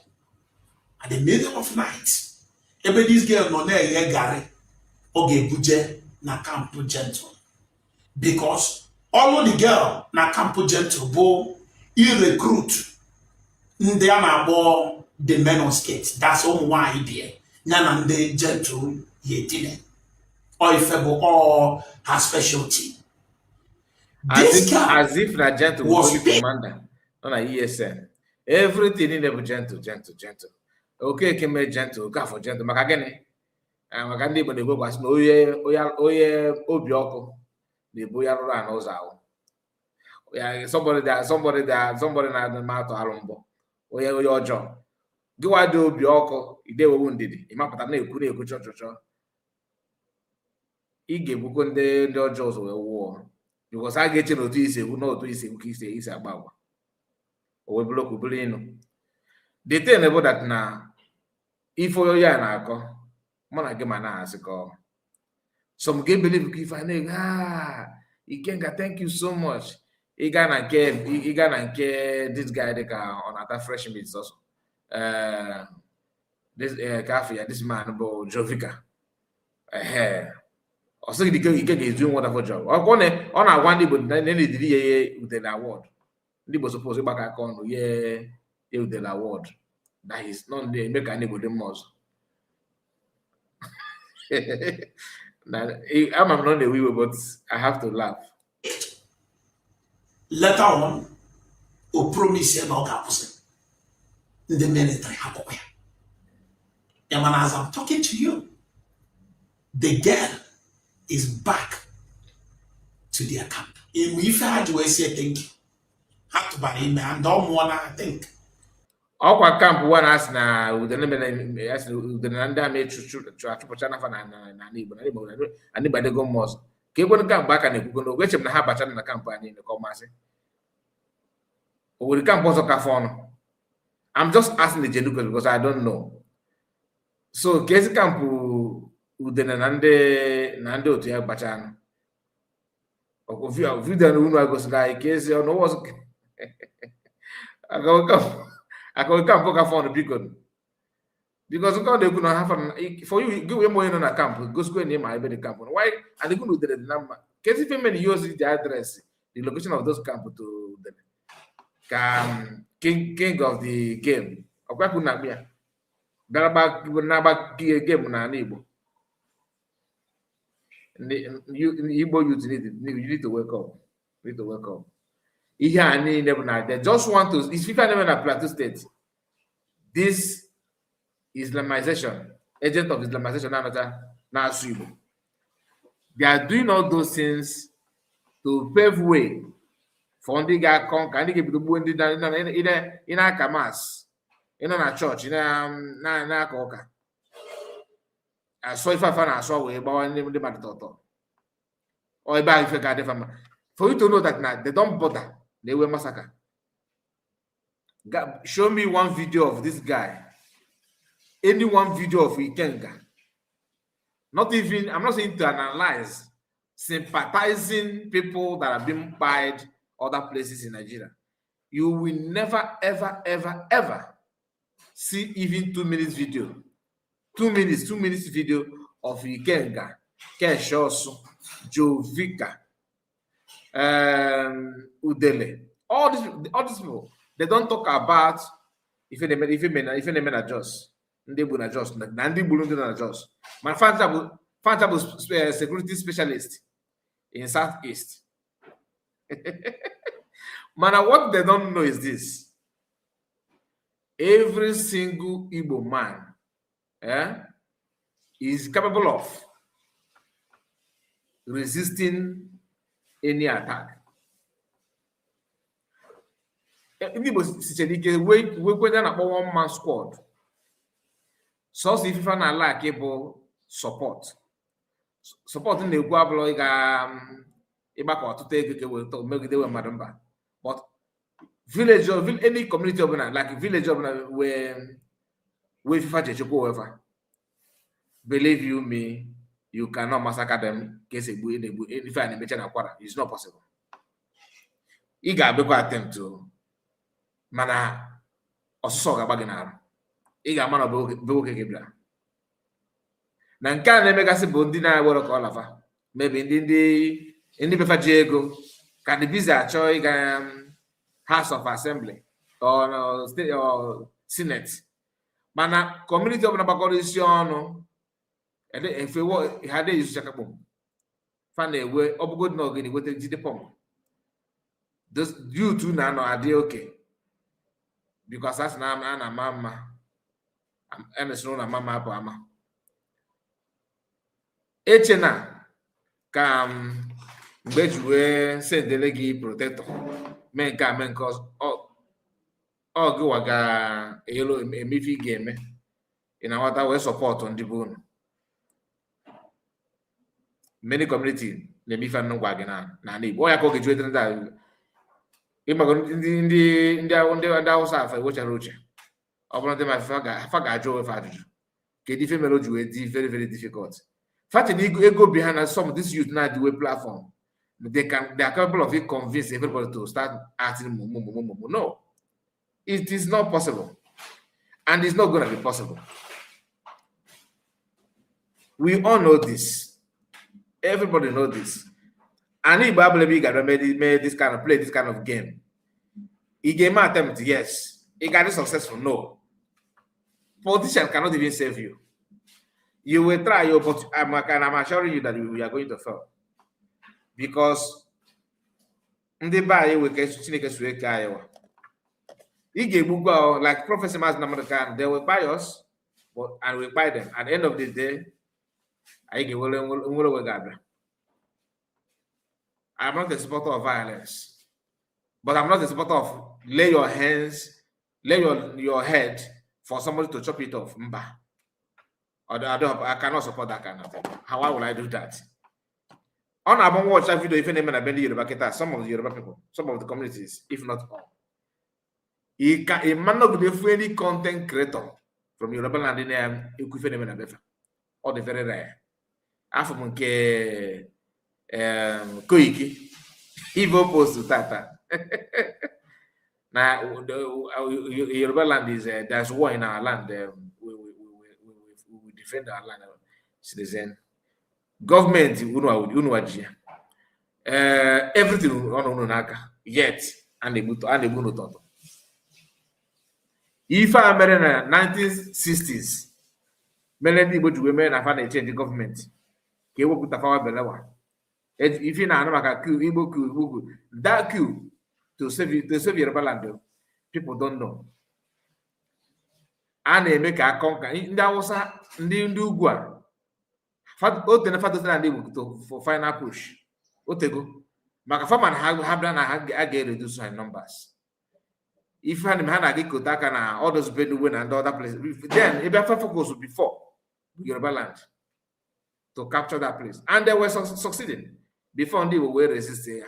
At the middle of night, every this girl no ne gare oge buje na camp gentle. Because all the girl na camp gentle bo recruit ndị a na-akpọ the men on skate. That's all why idea. Nyana ndị gentle yetine. Or if or her specialty. As if na gentle was commander, not a ESN. Everything in there gentle. Okay, can make gentle, go for gentle. Makagene. And Makandi, but they go was no obioko. The boya run knows out. Yeah, somebody na the mouth to Alumbo. Oya your job. Go out do obioko, they were wounded. Imapata ne kune church. Ige bukunde the jaws were war. because I get to isi egwu na otu isi egwu ka isi agba agwa o wee bụrụ okwu ịnụ the thing about that na ife onye ya na-akọ mụ na gị ma na-asịkọ some gay believe ka ife a na-ege Ikenga thank you so much ịga na nke this guy dị ka ọ na-ata fresh meat also this cafe ya this man bụ Jovica ọ sịghị dike Ike ga-ezu wonderful job ọ na-agwa ndị Igbo na-ediri ya udele award ndị Igbo suppose ịgbakọ aka ọnụ ye udele award that is not the eme ka ndị Igbo dị mma ọzọ ama m nọ na-ewe iwe but I have to laugh. Later on, o promise ya na ọ ga-akwụsị ndị military hapụkwa ya. Yamana, as I'm talking to you, the girl is back to their camp. If I had to say thank you, had to buy him and don't want to think. Ọkwa camp one as na udene na ndị amị chụpụcha nafa na Igbo na Igbo adịgo mma ọzọ ka egwere kamp aka na-ekwugo n'ogwe echem na ha bachara na kampụ anyị ka ọ masị o nwere kampụ ọzọ ka afọ ọnụ. I'm just asking the genuine because I don't know. So ka ezi kampụ udene na ndị otu ya gbachara vidio na unu agosiri anyị ka ezi ọnụ ọzọ akọrọ kampụ ka fọnụ biko because nke ọ na-ekwu na ha for you gị wee onye nọ na kampụ gosikwe na ịma ebe dị kampụ why adịgụ na udere dị na mma kezi ife mere use the address the location of those camp to udere ka king of the game ọkwakwu na akpị ya na-agba game na ala Igbo Igbo youth need to wake up. Ihe a niile bụ na they just want to is FIFA never na Plateau State this Islamization agent of Islamization na-asụ Igbo they are doing all those things to pave way for ndị ga-akọ ka ndị ga-ebido gbuo ndị ị na-aka mas ịnọ na chọọchị na-aka ụka asọ ife afa na-asọ wee gbawa ndị mmadụ tọtọ ọ ebe ahụ ife ga-adị fa mma for you to know that now they don't bother. They were massacred. Show me one video of this guy. Any one video of Ikenga. Not even, I'm not saying to analyze, sympathizing people that have been by other places in Nigeria. You will never, ever, ever, ever see even 2 minutes video. 2 minutes video of Ikenga, Keshosu, Jovica, Udele, all these people, they don't talk about if they men adjust, they will adjust. Nandi Bulundu adjust. My father was security specialist in Southeast. Man, what they don't know is this: every single Igbo man, is capable of resisting any attack. Igbo sitere ike we kweda na akpọ one man squad. So if you na like bụ support na-ekwu abụrụ ịgbakọ ọtụtụ ego ka wee megide we mmadụ mba. But village or any community ọbụla like village ọbụla wee FIFA jechekwa weva. Believe you me, you cannot massacre them. Case if I na-emecha na kwara, it's not possible. Ị ga-abịakwa attempt to mana ọsụsọ ga-agba gị n'arụ. Ị ga-ama na bụ oge gị bịara. Na nke a na-emegasị bụ ndị na-ewere ka ọ lafa. Maybe ndị befa ji ego ka the visa achọ ịga House of Assembly or state or Senate. Mana community ọbụla gbakọrọ isi ọnụ efe ha dị izu chakakpọ fa na-ewe ọbụgodị na ogene weta jide pọmpụ due to na anọ adị oke because as na a na-ama mma emesịrị na mama apụ ama eche na ka mgbe ji wee sendele gị protector mee nke a mee nke ọ gịwa ga-elo emefe ị ga-eme ị na-aghọta wee sọpọtụ ndị bụ unu. Many community na-eme ife nnụ gwa gị na Igbo ya ka oge juetere ndị ịmago ndị Hausa afọ ewechara uche ọ bụrụ ndị ma fa ga-ajụ onwe fa ajụjụ kedu ife mere o ji wee dị very very difficult fatin ego bi ha na some of this youth na the way platform they are capable of it convince everybody to start acting no, it is not possible and it's not going to be possible. We all know this. Everybody know this. And if Bible got made this kind of play, this kind of game. He gave an attempt, yes. He got it successful, no. Politician cannot even save you. You will try, but I'm assuring you that you are going to fail. Because ndị be anyị weke Chineke sue ka anyị wa. Ị ga-egbu like Prophet Mas Namarakan, they will buy us, and we buy them. At the end of the day, I get I'm not a supporter of violence, but I'm not a supporter of lay your head for somebody to chop it off. I cannot support that kind of thing. How will I do that? On I watch that video, even some of the Yoruba people, some of the communities, if not all. He might not be any content creator from Yoruba land in there, or the very rare. After Monke Koiki, Evo post to Tata. Now, Yoruba land is there's war in our land. We defend our land, citizen. Government, everything on Naka yet, and they move if I am in the 1960s, many people to women have had a change in government. If you know that queue to save your land, people don't know. And they make a conquer in that was the Gua. For final push. Otego. Makafaman have done a get reduce my numbers. If I had Kotaka all those Bedouin and other places, then if I focus before Yoruba land to capture that place, and they were succeeding before they were resisting.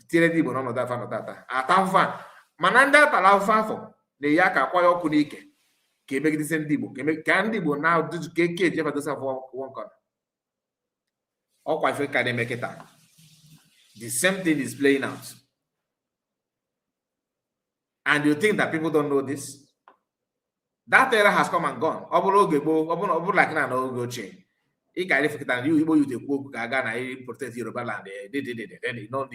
Tiredi bono no da fa no data. Atafa mananda talafa for the yaka kwayo kunike. Ke make the same dibo. Ke make candibo now do ke jefa do for one corner. All quite can they make it out. The same thing is playing out. And you think that people don't know this? That era has come and gone. Like now, no go change. You protect Yoruba land. They know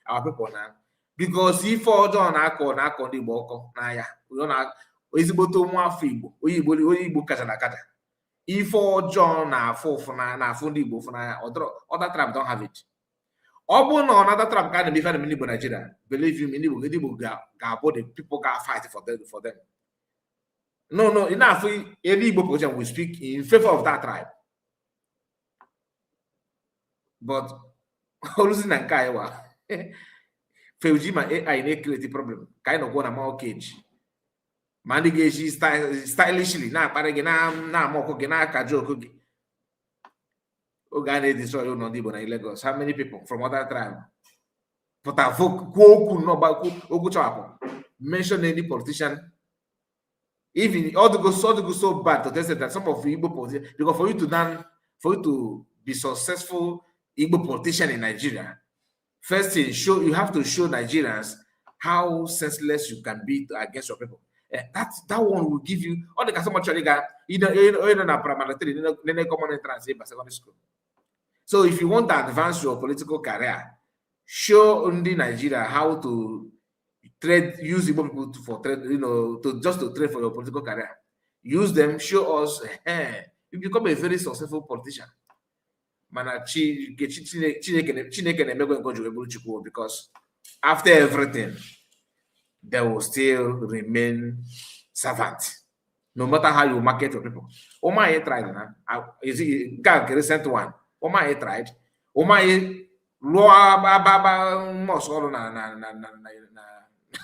our people now. Because if all John Akon the Boko, Naya, we don't have Isiboto Mwafibo, Oyibo Kazanakata. If all John are for na Fundi Bofana, other tribe don't have it. Obo no another tribe can be found in Nigeria. Believe me, the people got fight for them. No, enough. Any Igbo position will speak in favor of that tribe. But losing and Kaiwa, Feujima AI create the problem. Kind of one amount cage. Mandigeshi stylishly now, now more kajo. Ogane destroy Nondibo in Lagos. How many people from other tribe? But I mention any politician. Even all to go so bad to test that some of the Igbo politicians, because for you to be successful Igbo politician in Nigeria, first thing you have to show Nigerians how senseless you can be against your people. That one will give you all the customer common entrance in secondary school. So if you want to advance your political career, show only Nigeria how to use Igbo people for trade, to trade for your political career. Use them, show us, you become a very successful politician. Because after everything, they will still remain servant. No matter how you market your people. Oma tried now. Is it a recent one? Oma tried. Oma Loa Moscow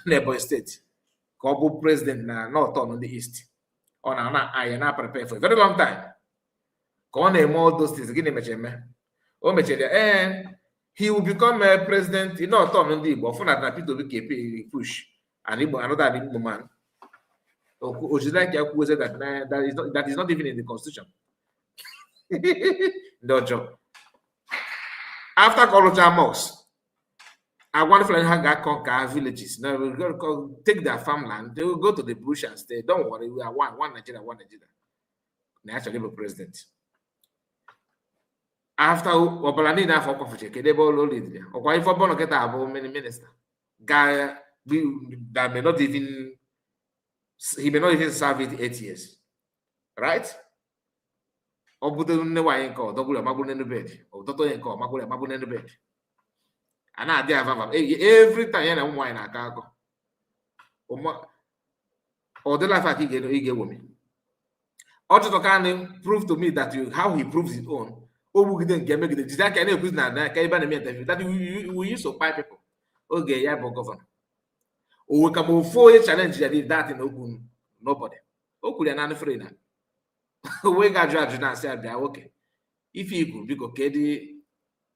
neighbor state. Kobu president na north on the east. On I prepare for a very long time. All those things again. O mechere he will become a president. You know, Tom Ndi Igbo, for that Peter Obi push and Igbo, another Igbo man. Like that is not even in the constitution. No job. After Kolocha Mosque, I want to conquer villages. Now we're going to take their farmland. They will go to the bush and stay. Don't worry, we are one Nigeria, one Nigeria. They actually be president. After Obalani na for coffee, they all lead there. Or why for Bono get about many minister? Guy that may not even serve it 8 years, right? Or put the way call double magun in the bed, or Toto call magun in the bed. And I have every time I'm wine a cargo. Or the life I get woman. Otto can prove to me that how he proves his own. Oh, we didn't get make it. That can prove that we use to buy people. Okay, yeah, but governor. Oh, we come for a challenge that is that in Ogun. Nobody. Oh, could an afraid now. We got judge now say okay. If you could because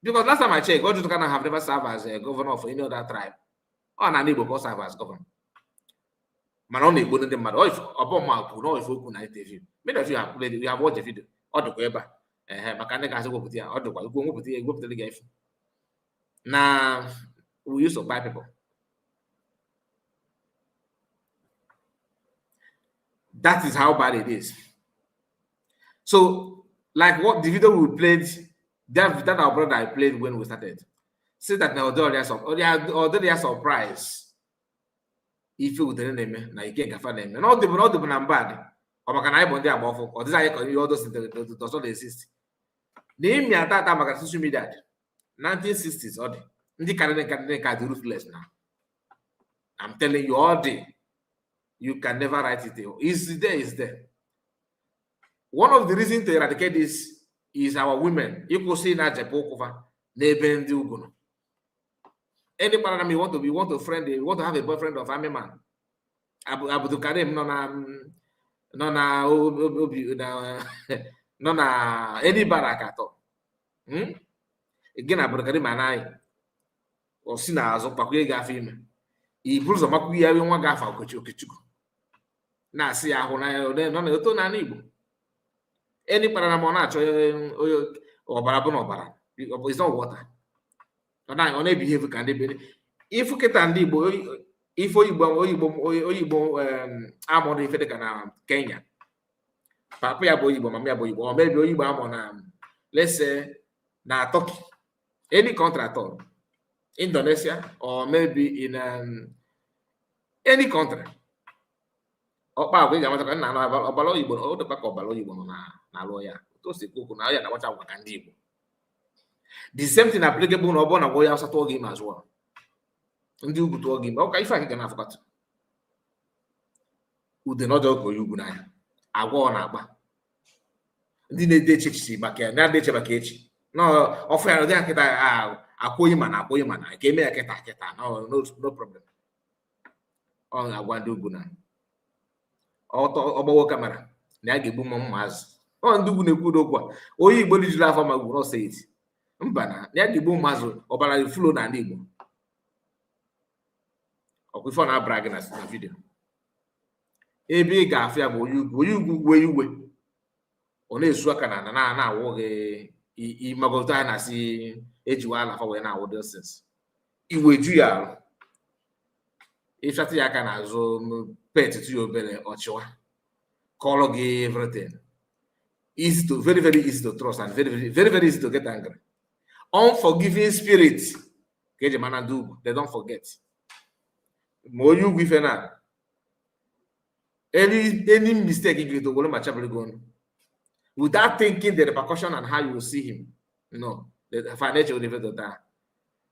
because last time I checked, God can have never served as a governor for any other tribe. Or an able to serve as governor. Man only go to the matter. If upon my no if you could interview. Many of you have played, you have watched the video. Or the web. Mechanic has to go put here, or the go put here, go to the game. Now we used to buy people. That is how bad it is. So, like what the video we played, that our brother I played when we started. Say that now they are surprised. If you didn't name now you can't find them. Not the bad. Or can I bond there about or this all those does not exist. Name me at that time I social media. 1960s or the Canadian can ruthless now. I'm telling you all day. You can never write it there. Is there. One of the reasons to eradicate this is our women. You could see now Japokova, Neben Duguno. Any paradigm you want to have a boyfriend of army man. Abu Karim, any barakato. Again, Abu Karim and I, or Sinas or Pakuya Gafim. He proves a Makuya one Gafa Kochuku. Now, see, I want to know. Any paramona or barabon it's not water. On a behavior can be if you get an if you armor if can Kenya. Papa boy, mamma boy, or maybe you on let's say now Turkey. Any country at all. Indonesia or maybe in any country. The same thing applicable no born away outside to game as well. And you go to game. Okay, if I can have got who do not go you go I go on Abba. Didn't they check back here? Now they check back here. No, offer there I call him and I came here no problem. Oh, I want to do good now. Ọgbọwọ kamera na ya ga-egbu maazị ọ ndugwu na-ekwu okwu onye Igbo lijiri afọ ma gwuru ọsọ eti mba na ya ga-egbu maazị ọbara flo na ndị Igbo ọkwa ife ọ na-abara gị na vidio ebe ị ga-afụ ya bụ onye ugwu iwe ọ na-esu aka na na-awụ gị ịmagoto a na-asị ejiwa ala fa wee na-awụ doses iwe ju ya arụ ịchata ya aka n'azụ pet to your belly or chua. Call everything. Easy to very easy to trust and very easy to get angry. Unforgiving spirit. They don't forget. More you with any mistake you do go without thinking the repercussion and how you will see him. No, the financial dividend.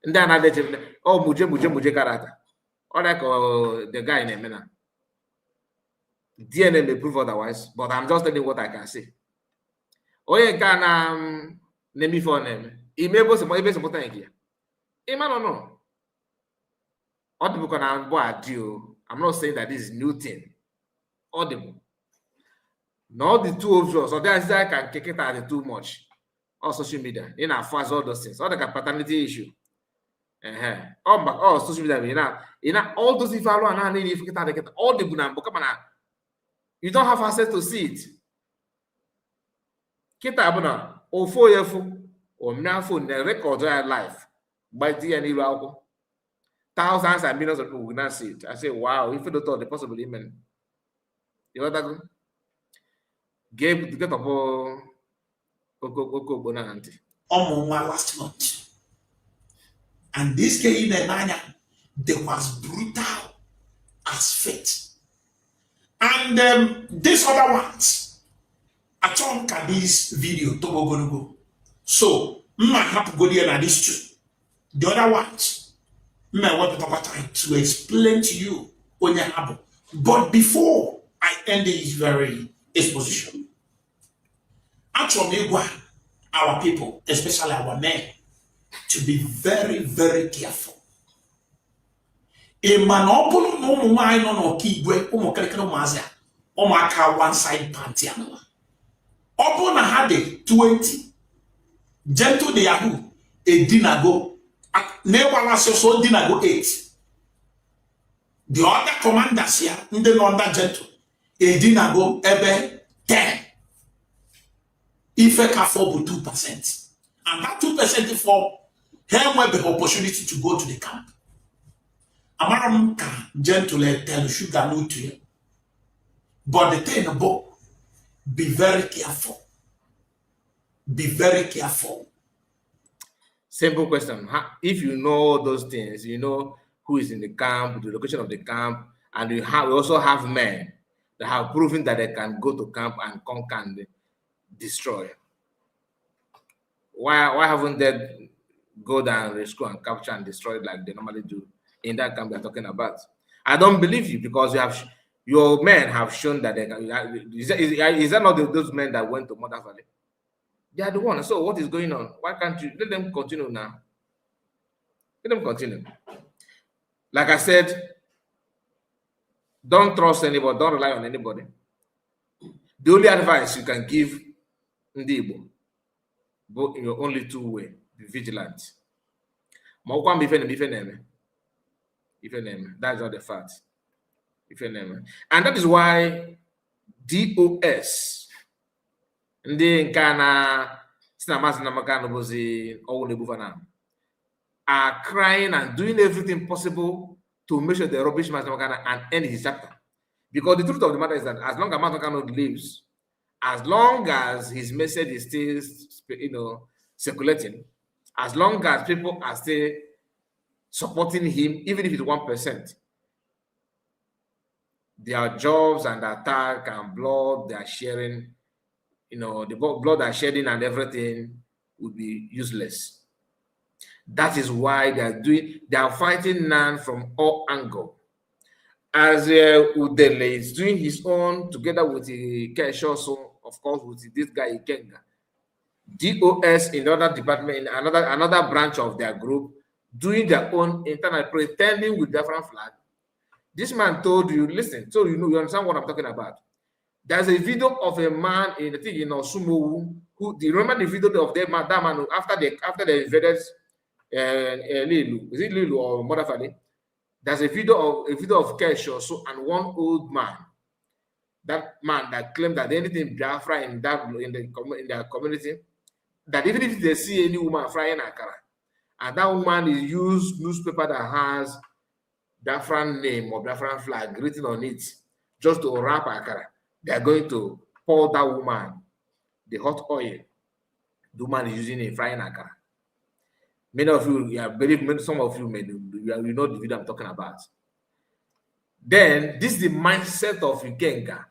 And then I muje karata. Or like the guy in a minute. DNA may prove otherwise, but I'm just telling what I can see. Oye can name me for name. He may be some important here. No. Audible can board you. I'm not saying that this is new thing. Audible. Not the two of you, so that's that can kick it out too much. all social media, in our fast, all those things, all the paternity issue. All social media, all those if all the bunam, you don't have access to see it. Kita abuna, or 4 years or now for the record of life by the end of thousands and millions of people will not see it. I say, wow, if you don't thought the possible amen. You know that Gabe to get up bonanti. Last month. And this guy in Nanya, they was brutal as fate. And this other ones, I chunk at this video to go. So, I have to go there and these two. The other ones, I want to talk time to explain to you on your habit. But before I end this very exposition, actually, our people, especially our men, to be very, very careful. A monopoly no mine on Kigwe, Mazia, Omaka one side pantiano. Open a had 20. Gentle de Yahoo, a dinago, never so dinago 8. The other commanders here, in the London gentle, a dinago ebe 10. If a car for 2%. And that 2% for him will be opportunity to go to the camp. Amaram can gently tell sugar no to you. But the thing about be very careful. Be very careful. Simple question. If you know those things, you know who is in the camp, the location of the camp, and we also have men that have proven that they can go to camp and conquer and destroy. Why haven't they go down, rescue and capture and destroy it like they normally do in that camp they're talking about? I don't believe you because your men have shown that they can. Is that not those men that went to Mother Valley? They are the ones. So what is going on? Why can't you let them continue now? Let them continue. Like I said, don't trust anybody, don't rely on anybody. The only advice you can give Ndibo, but in your only two way, be vigilant. That's all the fact. And that is why DOS ndị nke na sinamasi na maka bozi are crying and doing everything possible to make sure the rubbish man and end his chapter. Because the truth of the matter is that as long as Makano lives, as long as his message is still circulating, as long as people are still supporting him, even if it's 1%, their jobs and attack and blood they are sharing, the blood they're shedding and everything would be useless. That is why they are fighting now from all angles. As Udele is doing his own together with the Kesho, so of course with this guy Ikenga. DOS in another department, in another branch of their group, doing their own internal, pretending with different flag. This man told you, listen, so you understand what I'm talking about. There's a video of a man in Sumo who, do you remember the video of that man after they invaded Lilu? Is it Lilu or Modafali? There's a video of Kesh also and one old man. That man that claimed that anything Biafra in their community, that even if they see any woman frying akara, and that woman is used newspaper that has Biafran name or Biafran flag written on it just to wrap akara, they are going to pour that woman the hot oil the woman is using in frying akara. Many of you, some of you may you know the video I'm talking about. Then this is the mindset of Ikenga,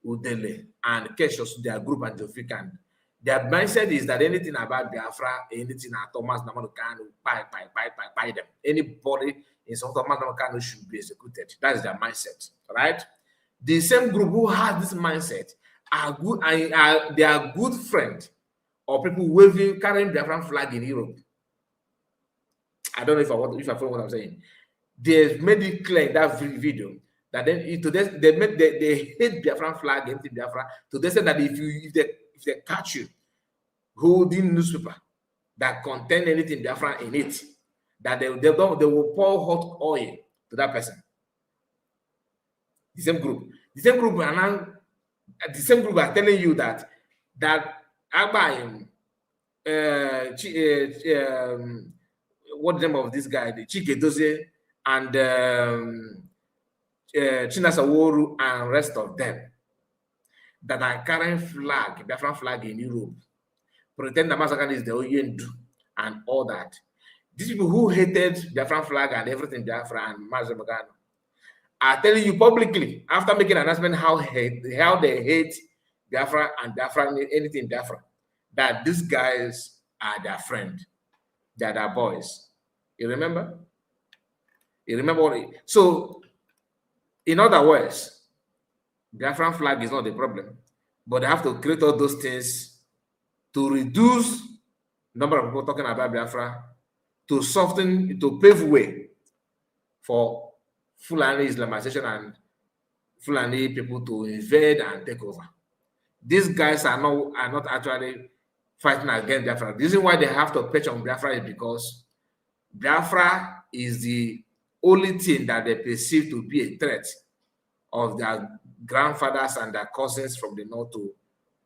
Udele, and Keshos, their group and Jofikan. Their mindset is that anything about Biafra, anything at Thomas Namanukano, buy them. Anybody in some Thomas Namanukano should be executed. That is their mindset, right? The same group who has this mindset are good, they are good friends or people carrying Biafran flag in Europe. I don't know if I follow what I'm saying. They made it clear in that video that then they hate Biafran flag, empty Biafra. So they said that if they catch you holding newspaper that contain anything Biafra in it, that they will pour hot oil to that person. The same group are telling you that Abia, what's the name of this guy, the Chike Dozie and Chinasaworu and rest of them that are carrying flag, Biafran flag in Europe, pretend the massacre is the Oyendu and all that. These people who hated Biafran flag and everything Biafra and Mazabagano are telling you publicly after making an announcement how they hate Biafra and Biafra, anything Biafra, that these guys are their friend, they are their boys. You remember? You remember what so in other words, Biafran flag is not the problem, but they have to create all those things to reduce the number of people talking about Biafra, to soften, to pave way for Fulani Islamization and Fulani people to invade and take over. These guys are not actually fighting against Biafra. The reason why they have to pitch on Biafra is because Biafra is the only thing that they perceive to be a threat of their grandfathers and their cousins from the north to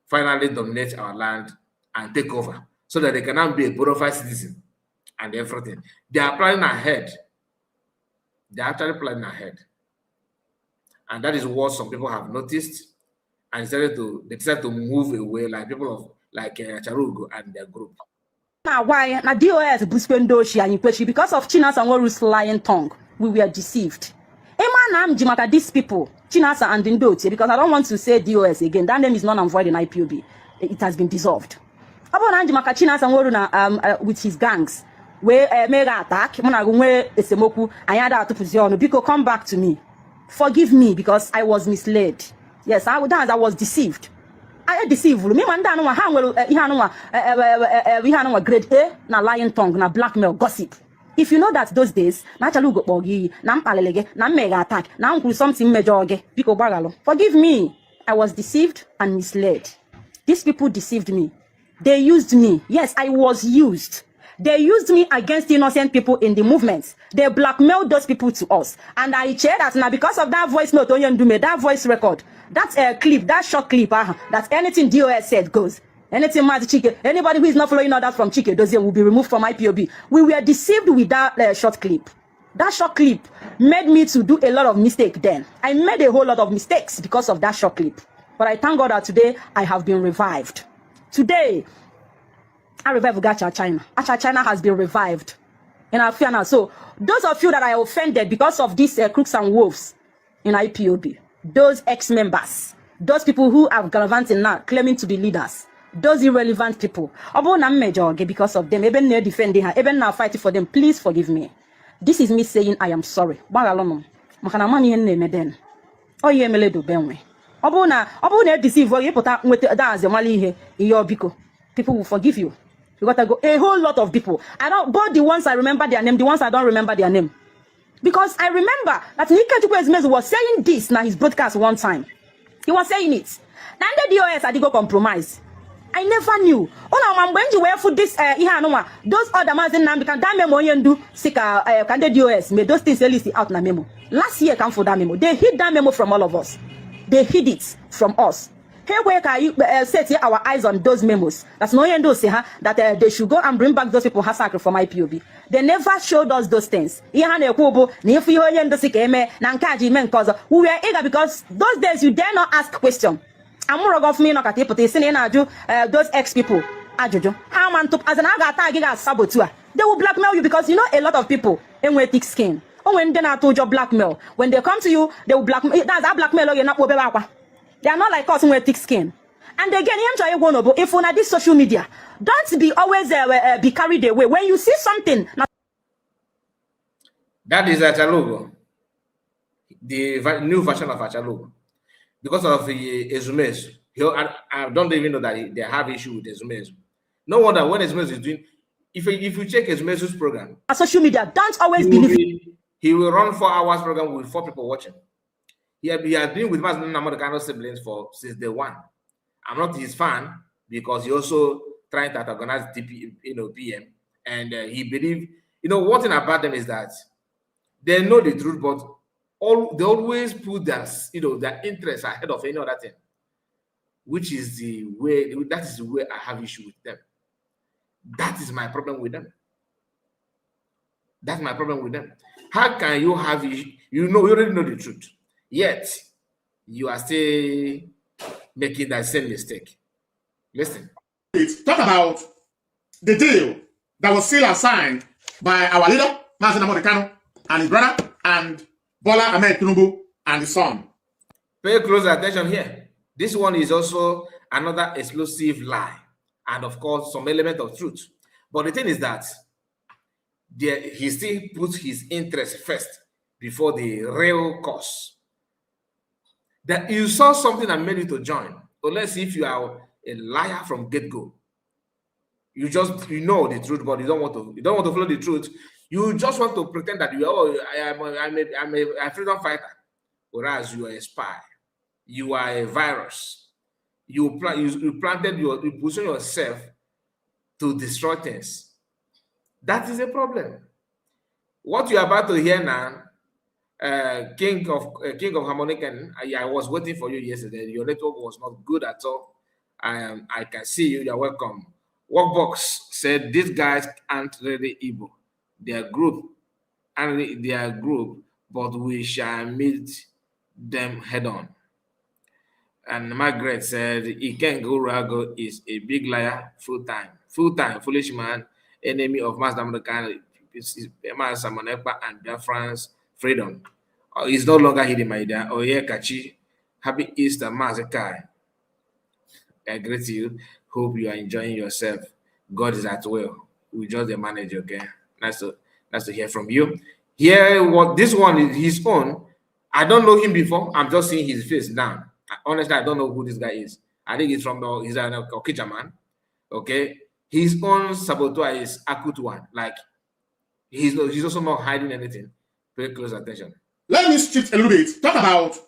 finally dominate our land and take over, so that they can now be a bona fide citizen and everything. They are planning ahead. They are actually planning ahead. And that is what some people have noticed and they decided to move away, like people like Charugo and their group. Now why na DOS buspendoshi and Ipechi, because of Chinas and Waru's lying tongue, we were deceived. Emanam Jimaka, these people, Chinasa and Indoti, because I don't want to say DOS again. That name is non and void in IPOB. It has been dissolved. About Jimaka Chinas and Waruna with his gangs, where mega attack, Monagunwe Esemoku, Ayada to position, Biko, come back to me. Forgive me because I was misled. Yes, I was deceived. I deceived. Me man da no ha grade A na lying tongue na blackmail gossip. If you know that those days na chalu go bogi na mpalelege na mega attack na nkuru something major oge biko bagalo. Forgive me. I was deceived and misled. These people deceived me. They used me. Yes, I was used. They used me against innocent people in the movements. They blackmailed those people to us. And I share that now because of that voice note, that voice record, that clip, that short clip, that anything DOS said goes. Anything Chike, anybody who is not following orders from Chike Dozie will be removed from IPOB. We were deceived with that short clip. That short clip made me to do a lot of mistakes then. I made a whole lot of mistakes because of that short clip. But I thank God that today I have been revived. Today, I revive Gacha China. Gacha China has been revived. And I fear now. So, those of you that I offended because of these crooks and wolves in IPOB, those ex-members, those people who are gallivanting now, claiming to be leaders, those irrelevant people, because of them, even now defending her, even now fighting for them, please forgive me. This is me saying I am sorry. People will forgive you. You gotta go. A whole lot of people. I don't, both the ones I remember their name, the ones I don't remember their name. Because I remember that Nika was saying this now his broadcast one time. He was saying it. Now the DOS I did go compromise. I never knew. Oh now when you were for this those other ones in Nambikan that memo you do sika can the DOS made those things list out na memo. Last year come for that memo. They hid that memo from all of us. They hid it from us. Here where can you set our eyes on those memos? That's no end say that they should go and bring back those people who sacred from IPOB. They never showed us those things. We were eager because those days you dare not ask question. I'm of me not those ex people. How man took as an aga saboteur. They will blackmail you because you know a lot of people in with thick skin. Oh, when they not told you blackmail. When they come to you, they will blackmail. That's a blackmail you're not. They are not like us with thick skin. And again, if on this social media, don't be always be carried away. When you see something. That is Achalogo. The new version of Achalogo. Because of the Ezumezu. I don't even know that they have issue with Ezumezu. No wonder when Ezumezu is doing, if you check Ezumezu's program. Social media, don't always believe. He will run 4 hours program with 4 people watching. He has been with Mazda Namor siblings since day one. I'm not his fan because he also trying to antagonize DP, PM, and he believed, one thing about them is that they know the truth, but they always put their interests ahead of any other thing, which is the way I have issue with them. That is my problem with them. That's my problem with them. How can you have you already know the truth, yet you are still making that same mistake? Listen. Talk about the deal that was still assigned by our leader, Mazen Amorikano, and his brother, and Bola Ahmed Tinubu and his son. Pay close attention here. This one is also another explosive lie, and of course, some element of truth. But the thing is that he still puts his interest first before the real cause. That you saw something that made you to join, unless if you are a liar from get-go. You know the truth, but you don't want to follow the truth. You just want to pretend that I'm a freedom fighter, whereas you are a spy. You are a virus. You position yourself to destroy things. That is a problem. What you are about to hear now, King of Harmonican, I was waiting for you yesterday. Your network was not good at all. I can see you. You're welcome. Workbox said these guys aren't really evil. Their group, but we shall meet them head on. And Margaret said Iken Gurago is a big liar, full-time, foolish man, enemy of mass American Samonepa and Biafran's freedom. He's no longer hidden, my dear. Oh yeah, Kachi. Happy Easter, Mazakai. I greet you. Hope you are enjoying yourself. God is at will. We just the manager, okay? Nice to hear from you. Here, what this one is his own. I don't know him before. I'm just seeing his face now. Honestly, I don't know who this guy is. I think he's he's an Okija man. Okay. His own saboteur is akut one. Like he's also not hiding anything. Pay close attention. Let me shift a little bit. Talk about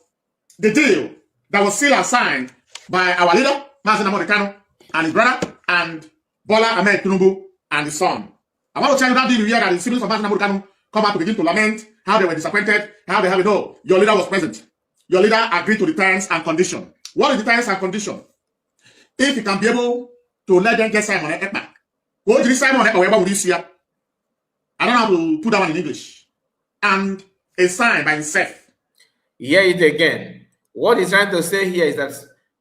the deal that was still assigned by our leader, Mazen Amorikano, and his brother, and Bola Ahmed Tinubu and his son. I want to tell you that deal here that the siblings of Mazen Amorikano come out to begin to lament how they were disappointed, how they have it all. Your leader was present. Your leader agreed to the terms and conditions. What is the terms and conditions? If you can be able to let them get Simon Ekpa. What did Simon Ekpa wherever would you see? I don't know how to put that one in English. And a sign by himself. Hear it again. What he's trying to say here is that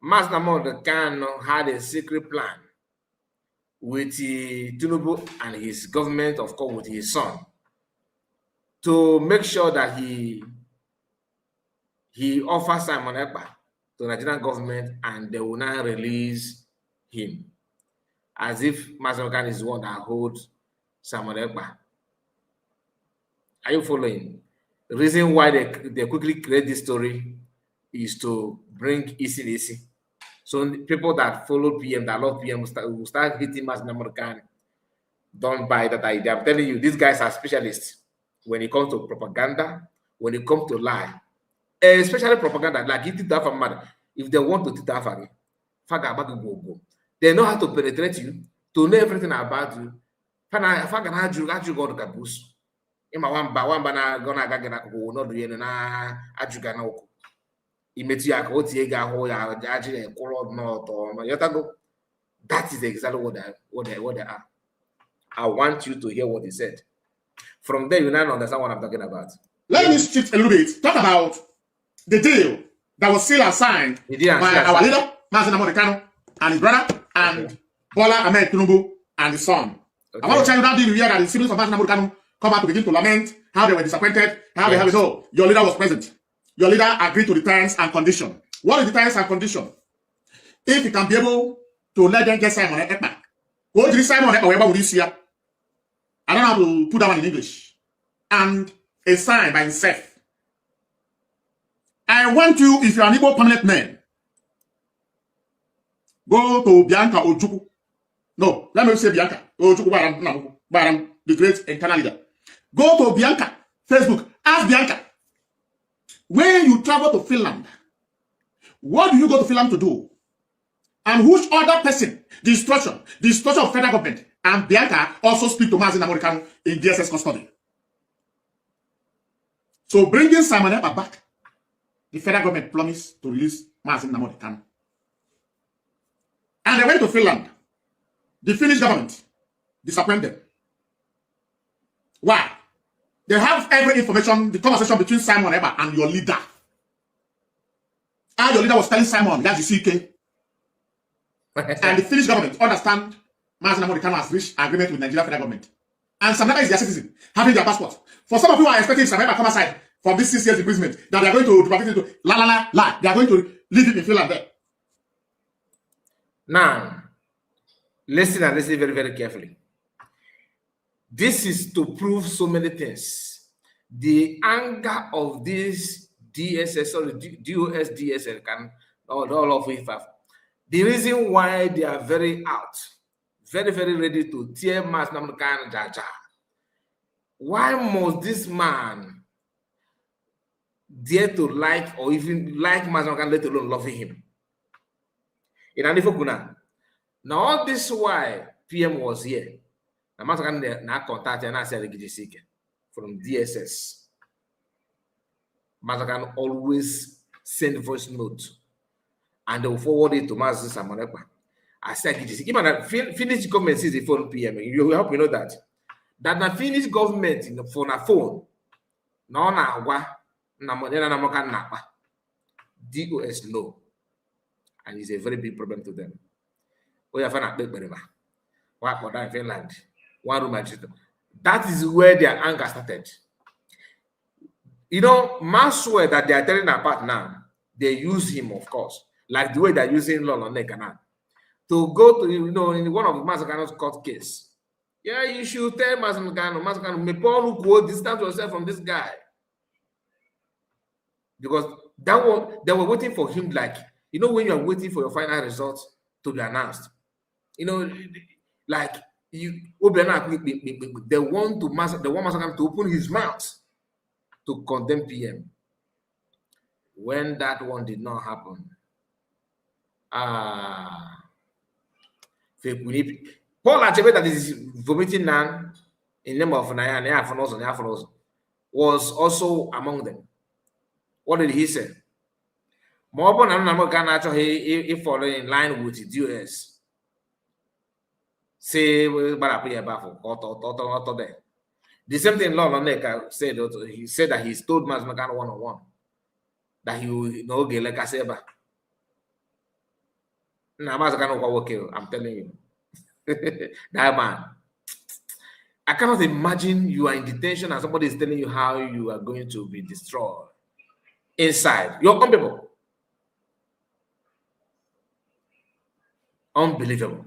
Master Khan had a secret plan with Tinubu and his government, of course, with his son, to make sure that he offers Simon Ekpa to the Nigerian government and they will now release him. As if Master Khan is the one that holds Simon Ekpa. Are you following? The reason why they quickly create this story is to bring easy. So people that follow PM, that love PM, will start hitting Master Khan. Don't buy that idea. I'm telling you, these guys are specialists when it comes to propaganda, when it comes to lie. Especially propaganda, like you did that for mother. If they want to tell you, they know how to penetrate you, to know everything about you. Ima wamba na gona agaga na kuku no do yenu na ajuga na oku imetu ya ka otie ga ho ya aji na ekoro no to no yotago. That is exactly what they are. I want you to hear what he said. From there, you now understand what I'm talking about. Let me shift a little bit. Talk about the deal that was still assigned by our leader, Mazen Amorikano, and his brother, and Bola Ahmed Tinubu and his son. I want to tell you that deal here that the siblings of Mazen Amorikano come out to begin to lament how they were disappointed, how they have it all. Your leader was present. Your leader agreed to the terms and conditions. What is the terms and conditions? If you can be able to let them get Simon Ekpa. What did Simon Ekpa wherever would you see? I don't know how to put that one in English. And a sign by himself. I want you, if you're an Igbo permanent man, go to Bianca Ojukwu. No, let me say Bianca. Ojukwu Baram, the great internal leader. Go to Bianca, Facebook, ask Bianca. When you travel to Finland, what do you go to Finland to do? And which other person the instruction of federal government, and Bianca also speak to Mazi Nnamdi in DSS custody. So bringing Simon Ekpa back, the federal government promised to release Mazi Nnamdi. And they went to Finland. The Finnish government disappointed them. Why? They have every information, the conversation between Simon Ekpa and your leader. And your leader was telling Simon, that's the CK. And the Finnish government understand Mazi Nnamdi has reached agreement with Nigeria federal government. And Sam Ekpa is their citizen, having their passport. For some of you who are expecting Sam Ekpa come aside from this 6 years imprisonment, that they are going to deportate him to la. They are going to leave him in Finland there. Now, listen and listen very, very carefully. This is to prove so many things. The anger of this DSS or DOS DSL can all of it. The reason why they are very out, very, very ready to tear Mazi Nnamdi Jaja. Why must this man dare to like or even like Mazi Nnamdi, let alone loving him? In Anifokuna. Now all this why PM was here. Now Mazi Nnamdi now contact and I said from DSS. Mazi Nnamdi always send voice note and they will forward it to Mazi Nnamdi. I said even the Finnish government sees the phone PM. You will help me know that. That the Finnish government in the phone no DOS no. And it's a very big problem to them. We have a big berima. What in Finland? One room and that is where their anger started. You know, mass swear that they are tearing apart now, they use him, of course, like the way they're using Lolo Nekana. To go to, you know, in one of Mazi Nnamdi's court case. Yeah, you should tell Mazi Nnamdi, me Paul quote, distance yourself from this guy. Because that one, they were waiting for him, like, you know, when you are waiting for your final results to be announced, you know, like they want Mazi Nnamdi to open his mouth to condemn PM. When that one did not happen, Paul Achebe that is vomiting now in the name of Naya was also among them. What did he say? More than he follow in line with the US. Say, the same thing Lord Neka said. He said that he's told Mazi Nnamdi one-on-one that he will know like I said. Now Mazi Nnamdi, I'm telling you. That man, I cannot imagine you are in detention and somebody is telling you how you are going to be destroyed inside your own people. Unbelievable.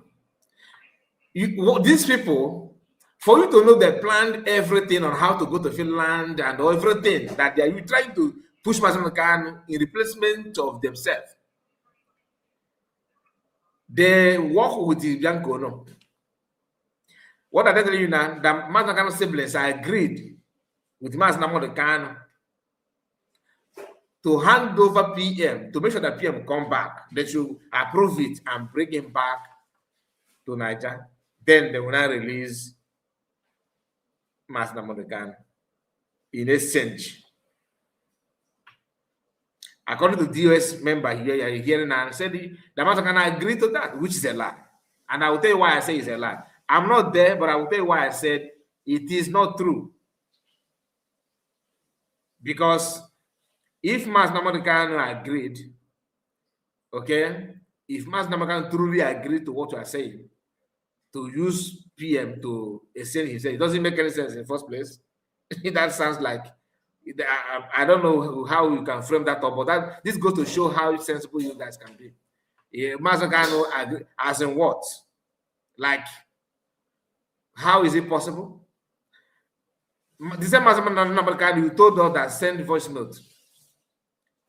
These people, for you to know they planned everything on how to go to Finland and everything that they are trying to push Mazi Nnamdi in replacement of themselves. They work with the Bianco, no. What are they telling you now? That Mazi Nnamdi siblings are agreed with Mazi Nnamdi to hand over PM to make sure that PM come back. They should approve it and bring him back to Niger. Then they will not release Mazi Nnamdi in exchange. According to the DOS member here, you're hearing and said that Mazi Nnamdi agree to that, which is a lie. And I will tell you why I say it's a lie. I'm not there, but I will tell you why I said it is not true. Because if Mazi Nnamdi agreed, okay, if Mazi Nnamdi truly agreed to what you are saying, to use PM to exchange himself, it doesn't make any sense in the first place. That sounds like, I don't know how you can frame that up, but this goes to show how sensible you guys can be. Mazi Nnamdi agree, as in what? Like, how is it possible? The same Mazi Nnamdi, you told us that send voice note.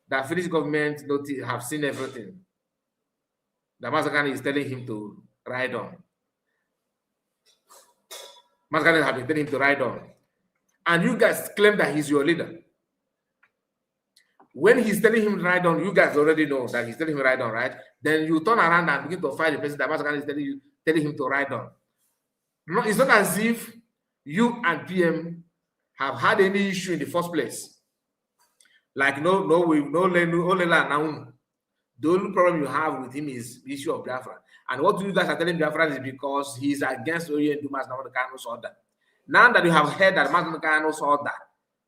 That Finnish government have seen everything. The Mazi Nnamdi is telling him to ride on. Mazi Nnamdi have been telling him to ride on. And you guys claim that he's your leader. When he's telling him right on, you guys already know that he's telling him right on, right? Then you turn around and begin to fight the person that Master is telling him to write on. No, it's not as if you and PM have had any issue in the first place. Like the only problem you have with him is the issue of Biafra. And what you guys are telling Biafra is because he's against Oye Dumas Namakano's order. Now that you have heard that Namakano's order,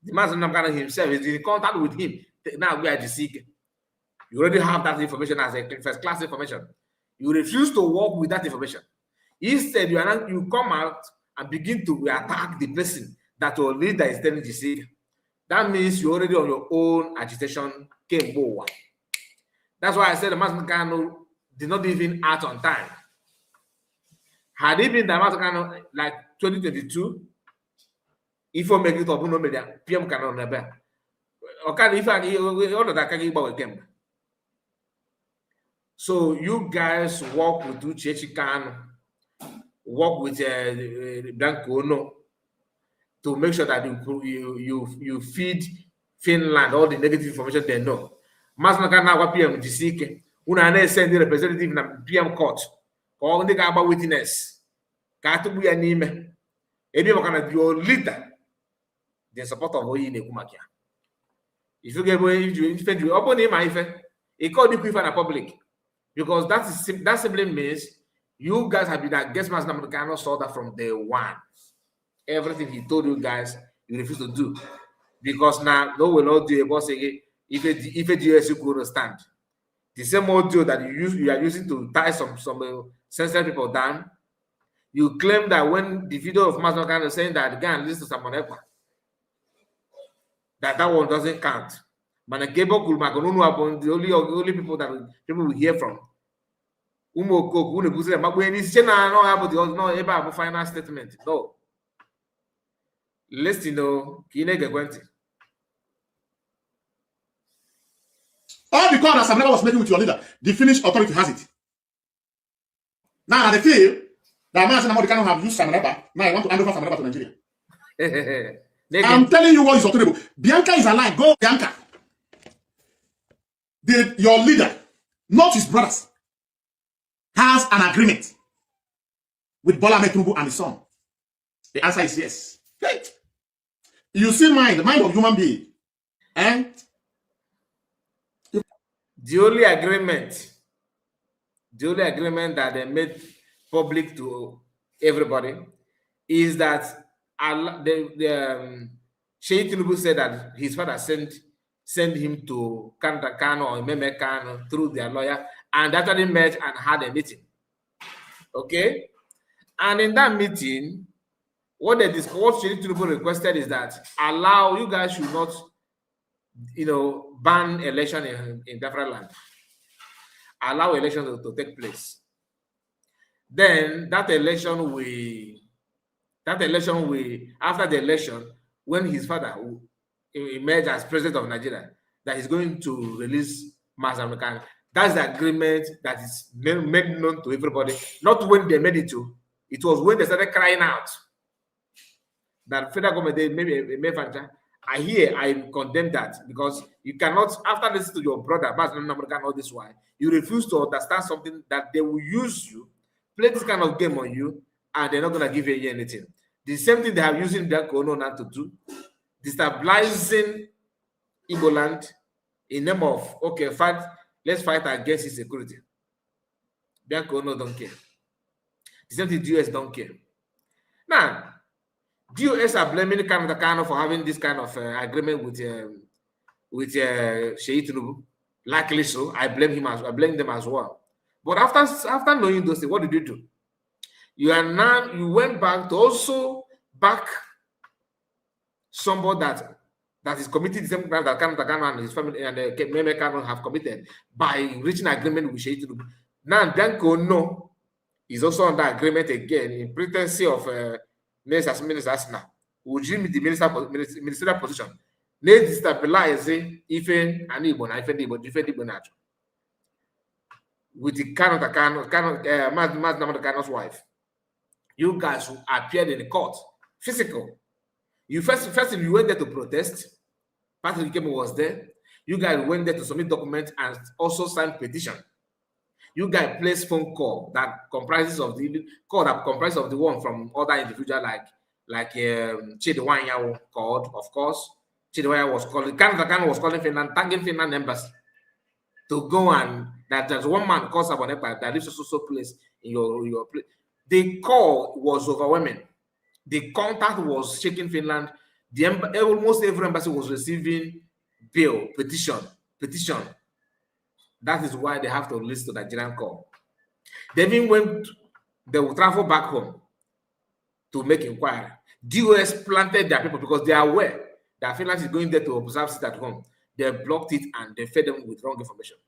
the Master Namakano himself is in contact with him. Now we are the seeker. You already have that information as a first class information. You refuse to work with that information. Instead, you come out and begin to attack the person that your leader is telling the seeker. That means you're already on your own agitation came forward. That's why I said the Master Namakano did not even act on time. Had it been the Master Namakano like 2022, if you make it up, no media, PM cannot never. Okay, if I order that can go again. So you guys work with Uchechi Kanu, work with Blanco no, to make sure that you feed Finland all the negative information they know. Master Namakano PM GCK, una send the representative na PM court, or the gaba witness. Katubu ya nime. Ebi wakana your leader, the support of Oyi Nekumakia. If you get if you open him, he called you in the public because that simply means you guys have been against Master Namakano saw that from day one. Everything he told you guys, you refuse to do because now no will not do a boss again. If a GS you could understand the same audio that you are using to tie some sensitive people down, you claim that when the video of Master Namakano saying that the guy listens to someone else. That one doesn't count. The only people that people will hear from. Final statement. No. Listen, All the call that Sam was making with your leader, the Finnish authority has it. Now they feel that Master Namakano have used Sam now I want to hand over Sam to Nigeria. I'm telling you what is authorable. Bianca is alive. Go, Bianca. Your leader, not his brothers, has an agreement with Bola Tinubu and his son. The answer is yes. Right. You see the mind of human being. And the only agreement that they made public to everybody is that Sheikh Tinubu said that his father sent him to Kano or Meme Kano through their lawyer, and actually met and had a meeting. Okay, and in that meeting, what Sheikh Tinubu requested is that allow you guys should not, ban election in Biafra land. Allow election to take place. Then that election will, after the election, when his father will emerge as president of Nigeria, that he's going to release Master Namakano. That's the agreement that is made known to everybody. Not when they made it to. It was when they started crying out that federal government may I condemn that because you cannot, after listening to your brother, Master Namakano, all this while, you refuse to understand something that they will use you, play this kind of game on you, and they're not going to give you anything. The same thing they have using Bianco now to do, destabilizing Igbo land in name of, okay, let's fight against insecurity. Bianco don't care. The same thing the US don't care. Now, DOS are blaming Kano for having this kind of agreement with Sheikh Tinubu. Likely so. I blame them as well. But after knowing those things, what did you do? You went back to also back somebody that is committing the same crime that Kano and his family and Meme Kano have committed by reaching an agreement with Sheikh Tinubu. Now Bianco is also under agreement again in pretense of Minister Asna, who dream the ministerial position. They destabilize Ife and Igbo with the Kano's wife. You guys who appeared in the court, physical. You first you went there to protest. Patrick Kemo was there. You guys went there to submit documents and also signed petition. You guys placed phone call that comprises of the one from other individual like Chidewanya called, of course. Chidewanya was calling, Canada was calling Finland, tagging Finland embassy to go and that there's one man called Sabonepa that lives also place in your place. The call was overwhelming. The contact was shaking Finland. Almost every embassy was receiving bill, petition. That is why they have to list the Nigerian call. They will travel back home to make inquiry. DOS planted their people because they are aware that Finland is going there to observe sit at home. They blocked it and they fed them with wrong information.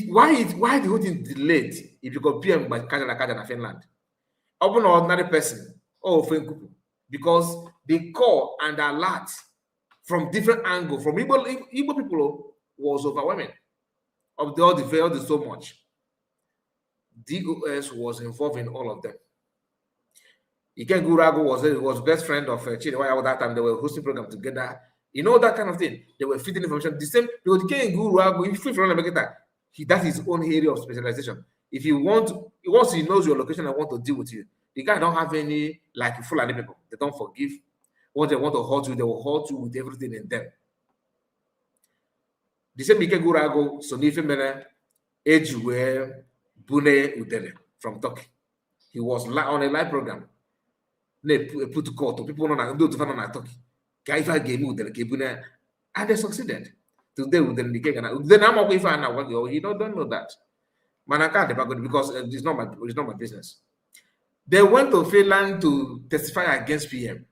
Why the whole thing delayed? If you compare by Kajana Finland, open ordinary person, because the call and the alert from different angles from Igbo people was overwhelming. Of all the so much, DOS was involved in all of them. Iken Gurago was best friend of Chidewaya at that time. They were hosting program together. You know, that kind of thing. They were feeding information. The same, because Iken Gurago, if that's his own area of specialization. If you want, once he knows your location and want to deal with you, the guy don't have any, like Fulani people. They don't forgive. Once they want to hurt you, they will hurt you with everything in them. The same Iken Gurago, Sonife Mene, Ejue, Bune Udele from Turkey. He was on a live program. They put to court to people on Turkey. And they succeeded. Today with the then I'm away for now. You don't know that. Manaka because it's not my business. They went to Finland to testify against PM.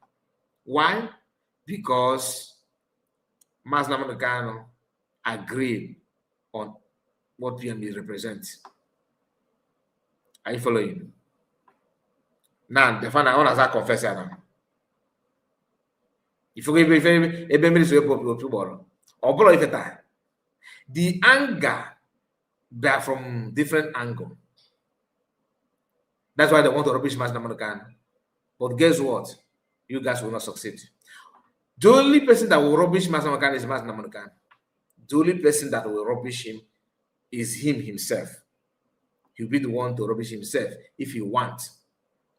Why? Because Masna Manakano agreed on what PM represents. Are you following? Now, the final one as I confess now. If you give the anger, they are from different angles. That's why they want to rubbish Mas Namanukan. But guess what? You guys will not succeed. The only person that will rubbish Mas Namanukan is Mas Namanukan. The only person that will rubbish him is him himself. He'll be the one to rubbish himself if he wants.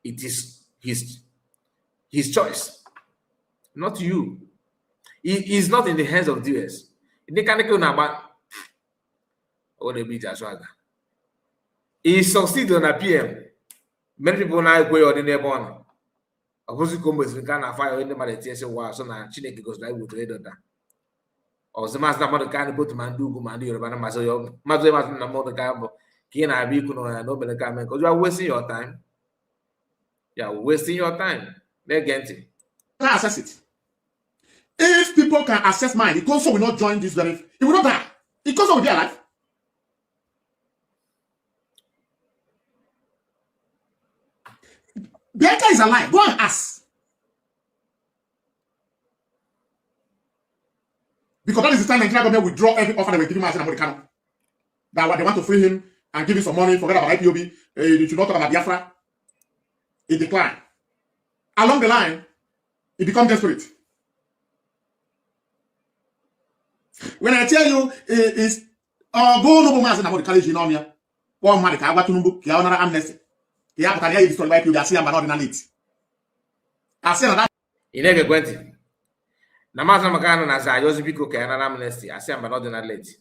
It is his choice, not you. He is not in the hands of the US. He succeeded on a PM. Many people now go on in their born. Opposite commerce can fire in the meditation was so now Chineke goes like with the or the master mother can go to Mandu, Mandu, Urbana Mazo, Mazo, Mother Gambo, Kina Bikuno, and Nobel Kamen, because you are wasting your time. You are wasting your time. They're getting. Assess it. If people can assess mine, it also will not join this very. It will not die. It also will be alive. Bianca is alive. Go and ask. Because that is the time Nigeria government withdraw every offer they were giving Mazen Americano. That they want to free him and give him some money, forget about IPOB. You should not talk about Biafra. It declined. Along the line, it becomes desperate. When I tell you, it's go no more than the college in Omia. One man, I got to know, you are amnesty. You have to carry this to like you, I see, I'm not in a late. I say that. You never went in. Namasa Makano as I was big okay and an amnesty. I say I'm not in a late.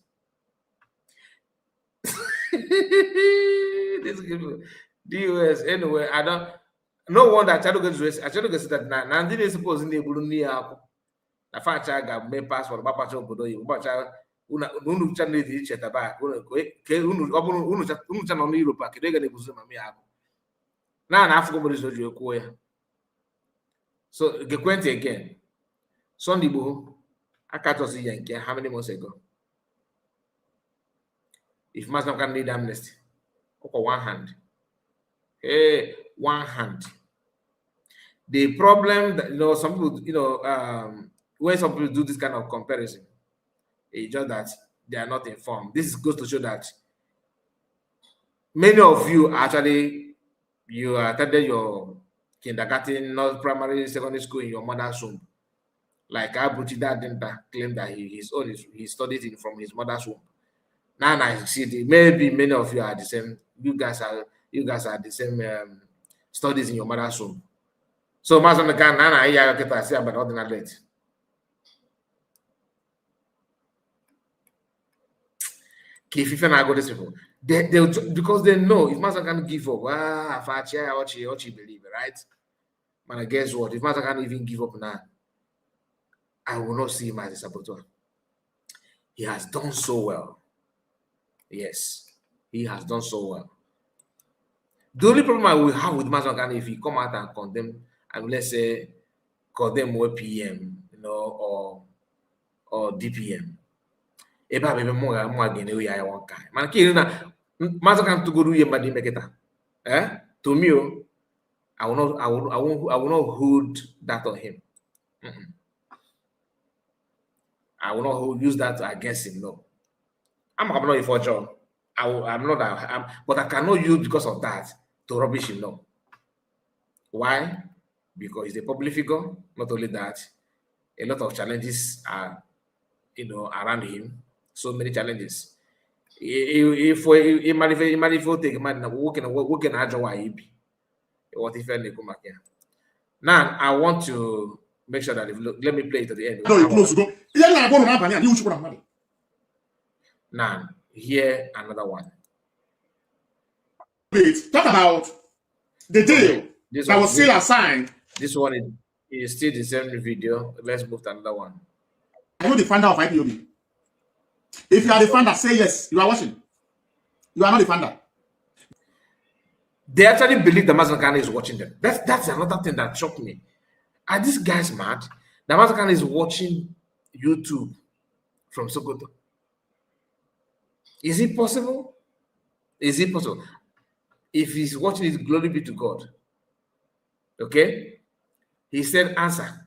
This DOS anyway, I don't. No wonder I try to get that now. Now, didn't suppose in the Burundi. I find I got my passport, my passport, but I unu channel the chat back. Unu channel Europe, they get a bosom of me. Now, Africa is your queer. So, get 20 again. Sunday, I can't see Yankee how many months ago. If Muslim can need amnesty, okay, one hand. Hey, one hand. The problem that some people, when some people do this kind of comparison, it's just that they are not informed. This goes to show that many of you actually you attended your kindergarten, not primary, secondary school in your mother's home. Like Abuchida Dinta claimed that he studied it from his mother's womb. Now I see maybe many of you are the same. You guys are the same studies in your mother's womb. So Mazanakan Nana iya kita say about ordinary late. If you go these people, they because they know if Mazanakan give up, Ochi believe, right? Man, guess what? If Mazanakan even give up now, I will not see him as a saboteur. He has done so well. Yes, he has done so well. The only problem I will have with Mazanakan if he come out and condemn, and let's say condemn PM, you know, or DPM. Eba bebe mo again we I want guy. Man na Mazanakan to go do yemadi meketa. To me, I will not hold that on him. I will not use that against him. No, I'm not for John. I'm not. But I cannot use because of that to rubbish him. No. Why? Because he's a public figure. Not only that, a lot of challenges are, around him. So many challenges. If we take working hard, what if any come here? Now I want to make sure that let me play it to the end. Now, here another one. Wait, talk about the deal that was still assigned. This one is still the same video. Let's move to another one. Are you the founder of IPOB? If you are the founder, say yes. You are watching. You are not the founder. They actually believe the Mazanakan is watching them. That's another thing that shocked me. Are these guys mad? The Mazanakan is watching YouTube from Sokoto. Is it possible? Is it possible? If he's watching it, glory be to God. Okay? He said, answer.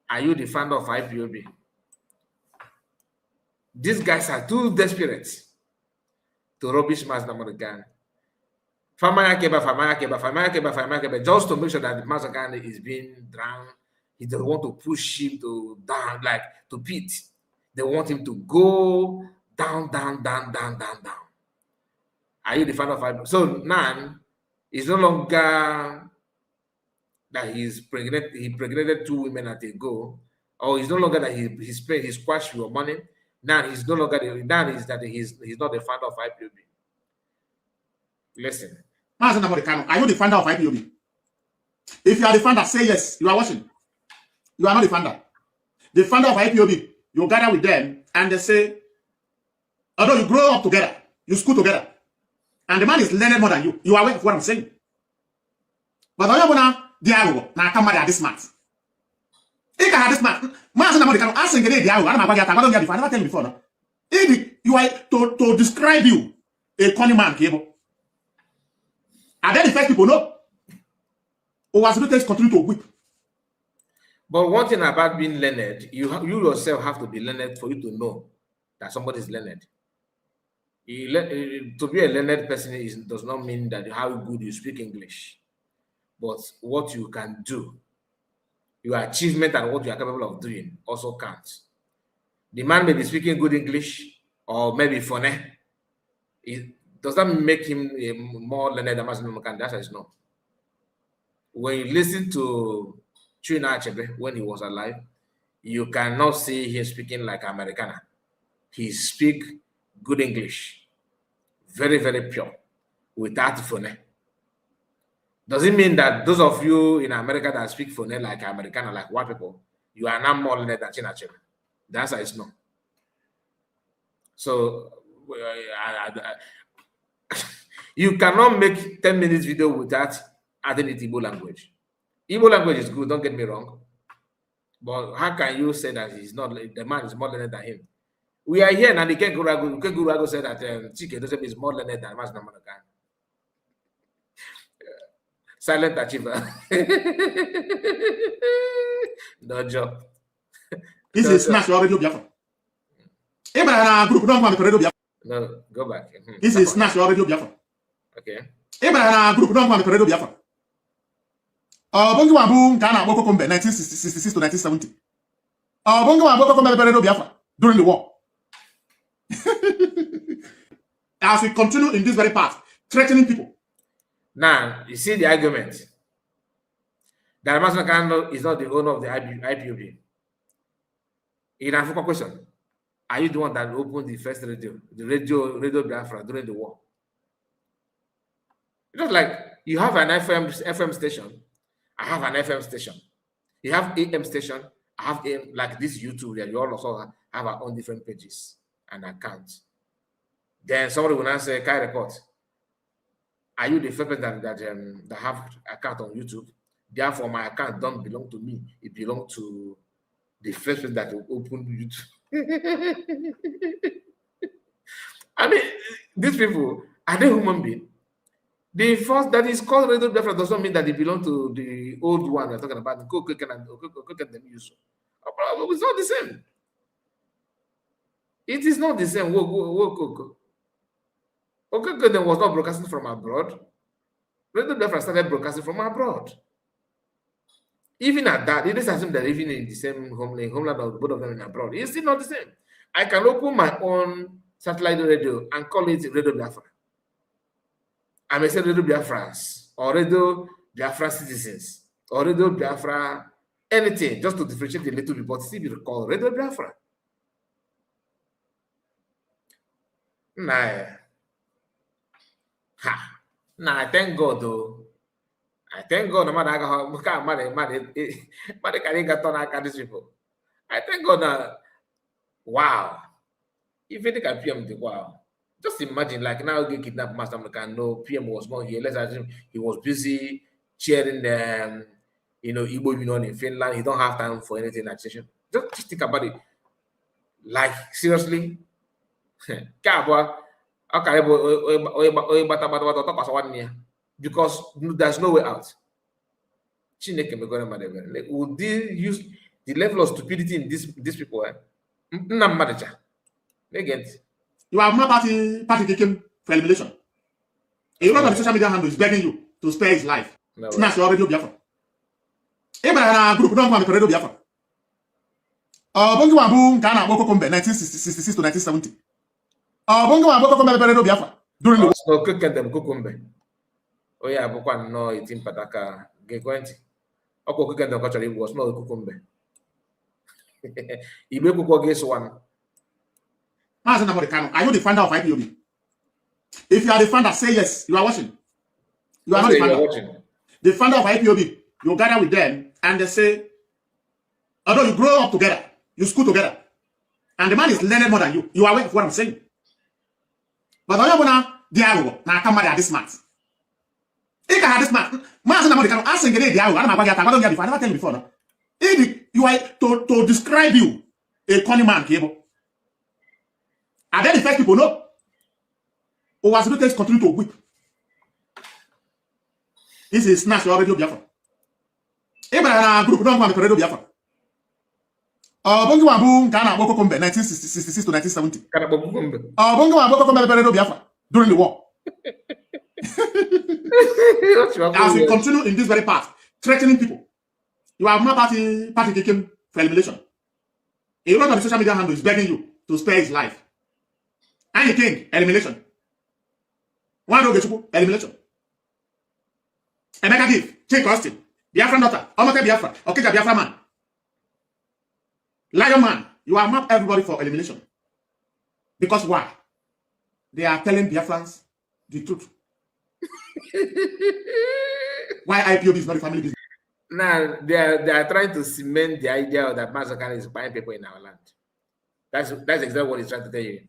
Are you the founder of IPOB? These guys are too desperate to rubbish Mazanakan. Just to make sure that Mazanakan is being drowned. He doesn't want to push him to down, like to pit. They want him to go down. Are you the founder of IPOB? So now it's no longer that he's pregnant. He impregnated 2 women at a go, or it's no longer that he's paying his squash your money. Now he's no longer that he's not the founder of IPOB. Listen. Are you the founder of IPOB? If you are the founder, say yes. You are watching. You are not the founder. The founder of IPOB, you gather with them and they say, although you grow up together, you school together, and the man is learning more than you. You are aware of what I'm saying. But I want to now come at this smart. If I had this smart, man, I'm not asking the idea. I never tell you before. If you are to describe you a corny man, cable. And then the first people know. Or was it continue to whip? But one thing about being learned, you yourself have to be learned for you to know that somebody is learned. To be a learned person does not mean that how good you speak English, but what you can do, your achievement and what you are capable of doing also counts. The man may be speaking good English or maybe funny. Does that make him more learned than Mazanakan? The answer is no. When you listen to Chuna Achebe when he was alive, you cannot see him speaking like Americana. He speak good English, very, very pure, without phone. Does it mean that those of you in America that speak phone like Americana, like white people, you are not more learned than Chuna Achebe? The answer is no. So, you cannot make 10 minutes video without adding it Igbo language. Igbo language is good, don't get me wrong. But how can you say that the man is more learned than him? We are here now. The Kegurago said that Chike doesn't is more learned than Mazanakan. Silent achiever. No job. This is smash already Biafra. Group don't want to No, go back. This is smash already Biafra. Okay. Group don't want to Biafra. Bongi Wabu Ghana Boko Kombe 1966 to 1970. during the war. As we continue in this very path, threatening people. Now, you see the argument that Masanakano is not the owner of the IPOB. In a question, are you the one that opened the first radio Biafra during the war? It's just like you have an FM station, I have an FM station. You have AM station, I have AM, like this YouTube that you all also have our own different pages and accounts. Then somebody will now say, Kai report. Are you the first person that have account on YouTube? Therefore, my account don't belong to me. It belongs to the first person that will open YouTube. I mean, these people, are they human beings? The first that is called Radio Biafra doesn't mean that it belongs to the old one we're talking about, the Koken and them use. It's not the same. It is not the same. Then was not broadcasting from abroad. Radio Biafra started broadcasting from abroad. Even at that, it is assumed that even in the same homeland of both of them in abroad, it's still not the same. I can open my own satellite radio and call it Radio Biafra. I may say Radio Biafras or Radio Biafra citizens or Radio Biafra anything just to differentiate a little bit, but still be called Radio Biafra. Nah, I thank God though. I thank God no matter how these people. I thank God that wow. If you think I PM the wow. Just imagine, like now get kidnapped Master American. No, PM was not here. Let's assume he was busy cheering the Igbo Union in Finland. He don't have time for anything like session. Just think about it. Like seriously, because there's no way out. Would they use the level of stupidity in these people? You are not party taken for elimination. A lot of the social media handle is begging you to spare his life. No It's not your Radio Biafra. Abraham group don't want to Radio Biafra. Bongo Wabu Ghana Boko Kombe 1966 to 1970. Bongo Wabu Kombe Radio Biafra during the war. So them Kukumbe. Oh yeah, Bokwan no itim pataka Gekwenti. Oko them actually was not Kukumbe. Ibe Kuko guess one. Are you the founder of IPOB? If you are the founder, say yes. You are watching. You are not the founder. The founder of IPOB, you gather with them and they say, although you grow up together, you school together, and the man is learning more than you. You are aware of what I'm saying. But when you're dialogue, now come at this smart. If I had this smart, man, asking the dialogue, I never tell you before. If you are to describe you, a corny man, cable. And then the first people know. Or was the continue to whip. This is snatch your Radio Biafra. Abraham group don't want to Radio Biafra. Bongo Wabu Ghana Boko Kombe 1966 to 1970. Bongo Wabu Kombe Radio Biafra during the war. As we continue in this very path, threatening people, you are not party taken for elimination. A lot of the social media handle is begging you to spare his life. And you think elimination. One row elimination. Emeka give, take Austin, Biafran daughter, Omoke Biafra, Okija Biafra man. Lion man, you are not everybody for elimination. Because why? They are telling Biafrans the truth. Why IPOB is not a family business? Now they are trying to cement the idea that Massacre is buying people in our land. That's exactly what he's trying to tell you.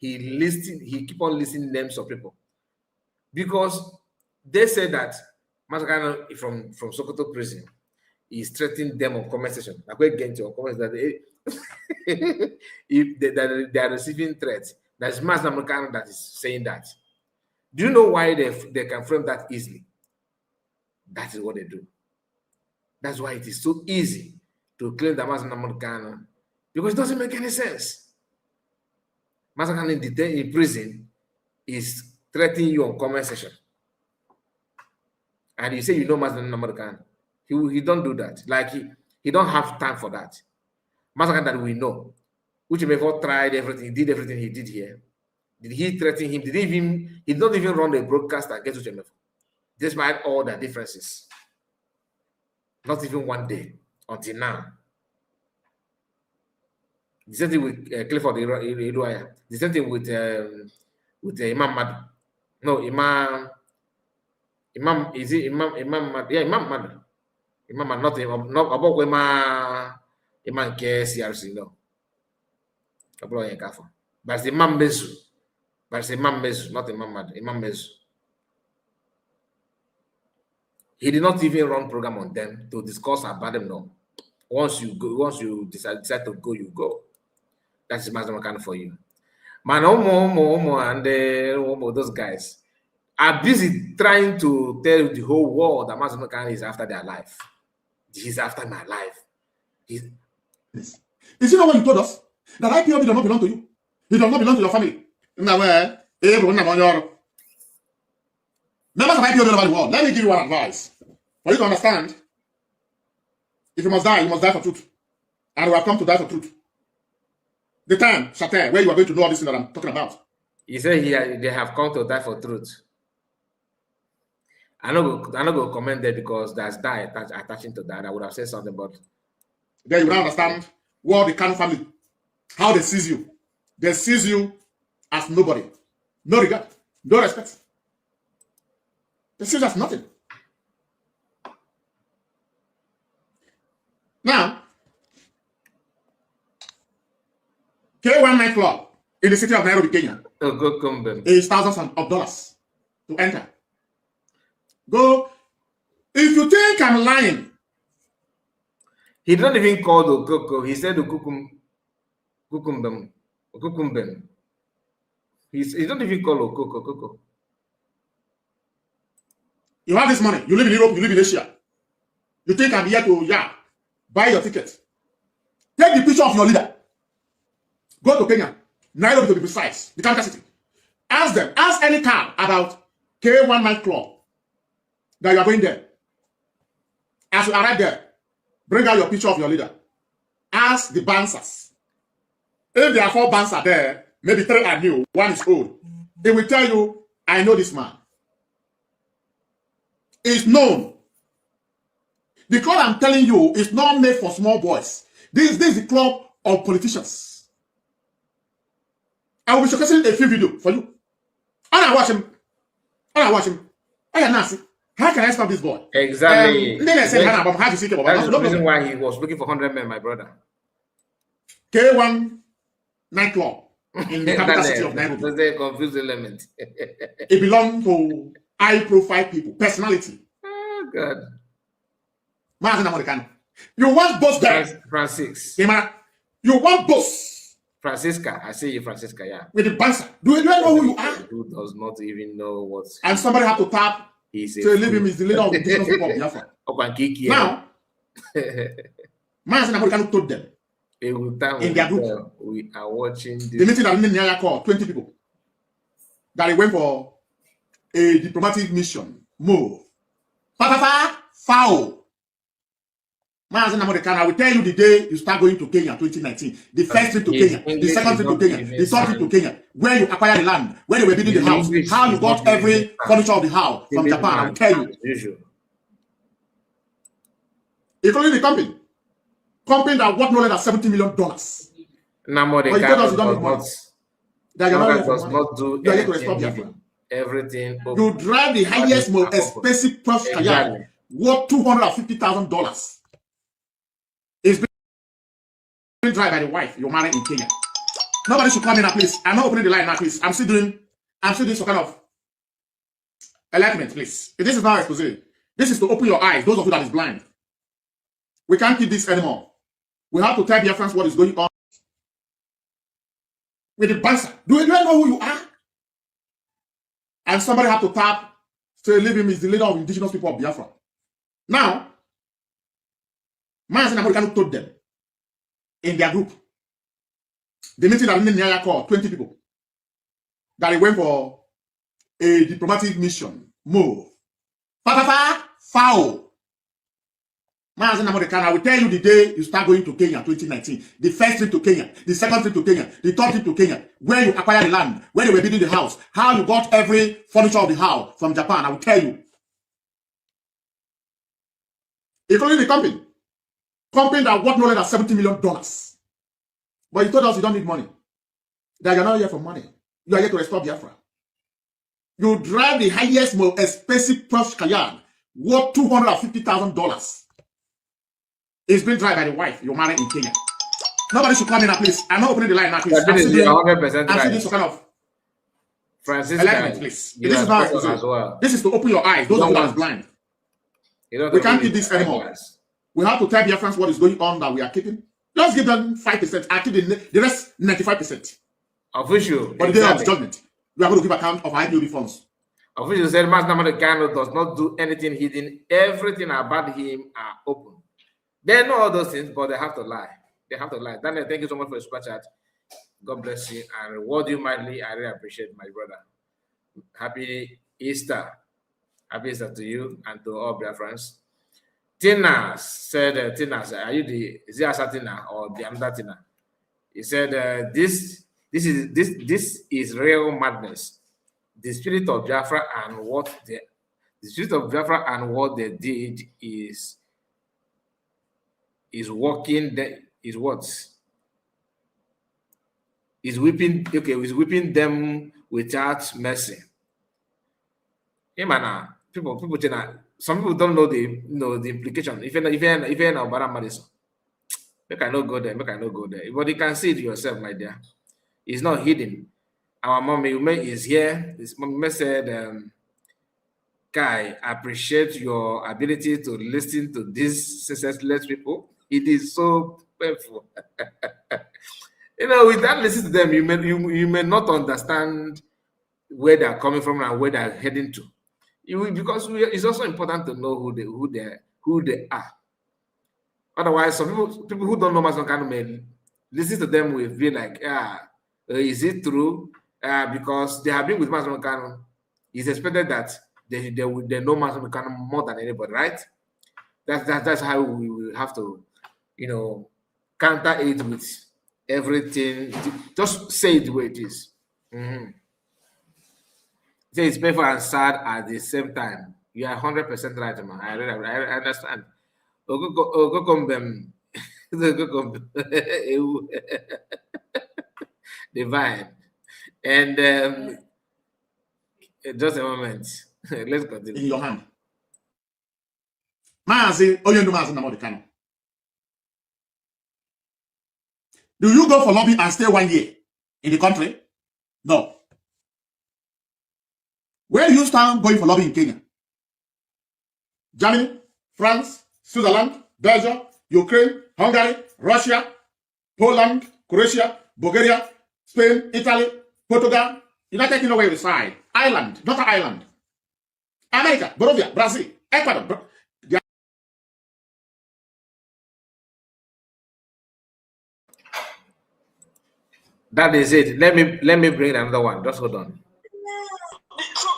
He keep on listing names of people because they say that Massacre from Sokoto prison is threatening them on comment section. Like we're getting to on comments that if they are receiving threats, that's Massacre that is saying that. Do you know why they can frame that easily? That is what they do. That's why it is so easy to claim that Massacre because it doesn't make any sense. Massacre in prison is threatening you on comment section. And you say you know Massacre American. He don't do that. Like he don't have time for that. Massacre that we know. Which before tried everything, he did everything he did here. Did he threaten him? He did not even run a broadcast against Uchemefo, despite all the differences. Not even one day until now. The same thing with Clifford Iruaya. The same thing with Imam Madu. No, Imam. Is it Imam Madu? Yeah, Imam Madu. Imam Madu, not about Imam CRC, no. But it's Imam Mezu. But it's Imam Mezu, not Imam Madu. Imam Mezu. He did not even run program on them to discuss about them. No. Once you decide to go, you go. That's the maximum kind for you. Man, and those guys are busy trying to tell the whole world that Mazimakan is after their life. He's after my life. Is it not what you told us? That IPOB does not belong to you. It does not belong to your family. Members of IPOB all over the world, let me give you one advice. For you to understand, if you must die for truth. And we have come to die for truth. The time, Shatter, where you are going to know all this thing that I'm talking about. You say they have come to die for truth. I'm not going to comment there because that's die attaching to that. I would have said something, but then you will understand what the Khan family, how they seize you. They seize you as nobody. No regard, no respect. They seize you as nothing. Now, K1 nightclub in the city of Nairobi, Kenya, is thousands of dollars to enter. Go. If you think I'm lying, he did not even call the Okoko. He said the Kukumbem. He don't even call Okoko. You have this money. You live in Europe. You live in Asia. You think I'm here to buy your ticket? Take the picture of your leader. Go to Kenya, Nairobi to be precise, the capital city. Ask them. Ask any car about K1 nightclub that you are going there. As you arrive there, bring out your picture of your leader. Ask the bouncers. If there are 4 bouncers there, maybe 3 are new, 1 is old. They will tell you, I know this man. It's known. The club I'm telling you is not made for small boys. This is the club of politicians. I will be showcasing a few videos for you. And I watch him. I am nasty. How can I stop this boy? Exactly. That's the reason why he was looking for 100 men, my brother. K1 nightclub in the capital city of Nairobi. That's the confused element. It belongs to high-profile people, personality. Oh, God. You want boss there? Francis. You want boss? Francisca. I see you, Francisca, yeah. With the bouncer. Do you know who you are? Who does not even know what... And somebody have to tap to leave him as the leader of the indigenous people of Biafra. Now, Mazen told them in their group, we are watching this. The meeting that Nyaya called 20 people. That he went for a diplomatic mission. Move. Foul. Mazen I will tell you the day you start going to Kenya 2019. The first trip to Kenya, the second trip to Kenya, the third trip to Kenya, where you acquire the land, where they were building the house, how you got every furniture of the house from Japan. I will tell you. Including the company. Company that worth no less than $70 million. Does not do everything. You drive the highest, most expensive Porsche Cayenne worth $250,000. It's been driven by the wife you're married in Kenya. Nobody should come in now, please. I'm not opening the line now, please. I'm still doing some kind of enlightenment, please. This is not exposé. This is to open your eyes, those of you that is blind. We can't keep this anymore. We have to tell Biafrans what is going on with the bouncer. Do you know who you are? And somebody have to tap to leave him as the leader of indigenous people of Biafra. Now, Mazen American told them in their group, the meeting that Nyaya called 20 people, that he went for a diplomatic mission. Move. Foul. I will tell you the day you start going to Kenya 2019. The first trip to Kenya, the second trip to Kenya, the third trip to Kenya, where you acquired the land, where they were building the house, how you got every furniture of the house from Japan. I will tell you. Including the company. Company that worth no less than $70 million. But you told us you don't need money. That you're not here for money. You are here to restore Biafra. You drive the highest, most expensive Porsche Cayenne worth $250,000. It's been driven by the wife you're married in Kenya. Nobody should come in, please. I'm not opening the line now, please. I'm still doing some kind of alignment, please. This is not easy. Well. This is to open your eyes. Those of you that are blind. We can't keep this anymore. We have to tell Biafrans what is going on that we are keeping. Let's give them 5%. I keep the rest 95%. Official. But the day of judgment, we are going to give account of IPOB funds. Official said Master Namadekano does not do anything hidden. Everything about him are open. They know all those things, but they have to lie. They have to lie. Daniel, thank you so much for your super chat. God bless you and reward you mightily. I really appreciate my brother. Happy Easter. Happy Easter to you and to all their friends. Tina said, Tina, are you the Ziasa Tina or the Amda Tina? He said, this is real madness. The spirit of Biafra and what they did is working. Is what is whipping. Okay, is whipping them without mercy. People. Some people don't know the implication. If you're not Bara Madison, make I not go there. But you can see it yourself, my dear. It's not hidden. Our mommy is here. His mommy said, Kai, I appreciate your ability to listen to these senseless people. It is so painful. Without listening to them, you may not understand where they're coming from and where they're heading to. Because it's also important to know who they are. Otherwise, some people who don't know Master Kano may listen to them will be like, is it true? Because they have been with Master Kano, it's expected that they know Master Kano more than anybody, right? That's how we will have to, counter it with everything. Just say it the way it is. Say it's painful and sad at the same time. You are 100% right, man. I understand. Divine. And just a moment. Let's continue. In your hand. Mazi, Oyendo Mazi Namadekano. Do you go for lobbying and stay 1 year in the country? No. Where do you stand going for lobbying in Kenya? Germany, France, Switzerland, Belgium, Ukraine, Hungary, Russia, Poland, Croatia, Bulgaria, Spain, Italy, Portugal, United Kingdom where you reside, Ireland, not Ireland, America, Bolivia, Brazil, Ecuador. That is it. Let me bring another one. Just hold on.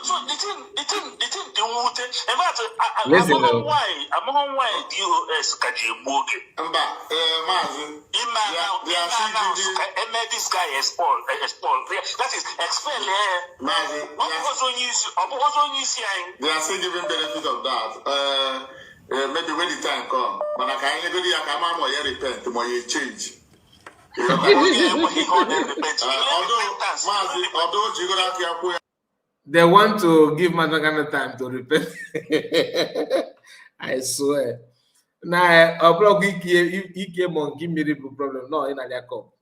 So the thing, Listen, why DOS this guy expelled. That is expelled. They are still giving benefit of that. Maybe when the time comes, but I can't go repent to change. They want to give Madagana time to repent. I swear. Now, a blog he came on give me the problem. No, in a cup.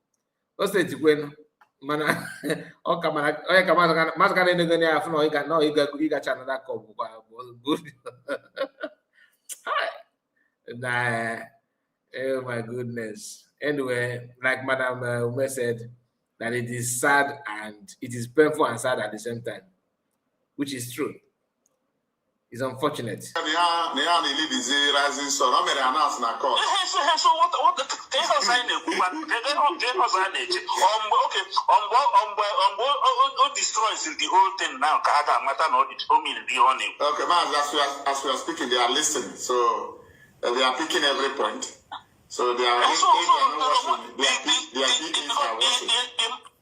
What's the when Mana? Oh, come on, Mascana in the near no, he got another cup. Good. Nah, oh my goodness. Anyway, like Madam Ume said, that it is sad and it is painful and sad at the same time, which is true. It's unfortunate. So what destroys the whole thing now? Okay, man, as we are speaking, they are listening. So They are picking every point. So they are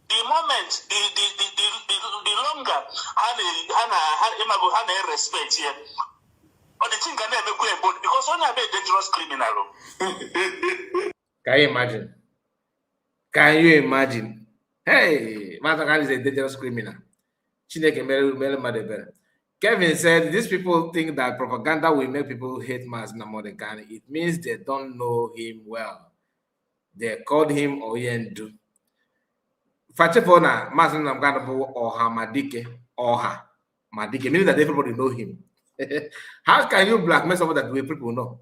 the moment, the longer and respect here. But the thing can never go about because only a dangerous criminal. Can you imagine? Can you imagine? Hey, Masakan is a dangerous criminal. Kevin said these people think that propaganda will make people hate Mas Namodekan. It means they don't know him well. They called him Oyendu. Fachepona, Mas Namodekan Oha Madike, Oha Madike, meaning that everybody know him. How can you blackmail someone that we people know?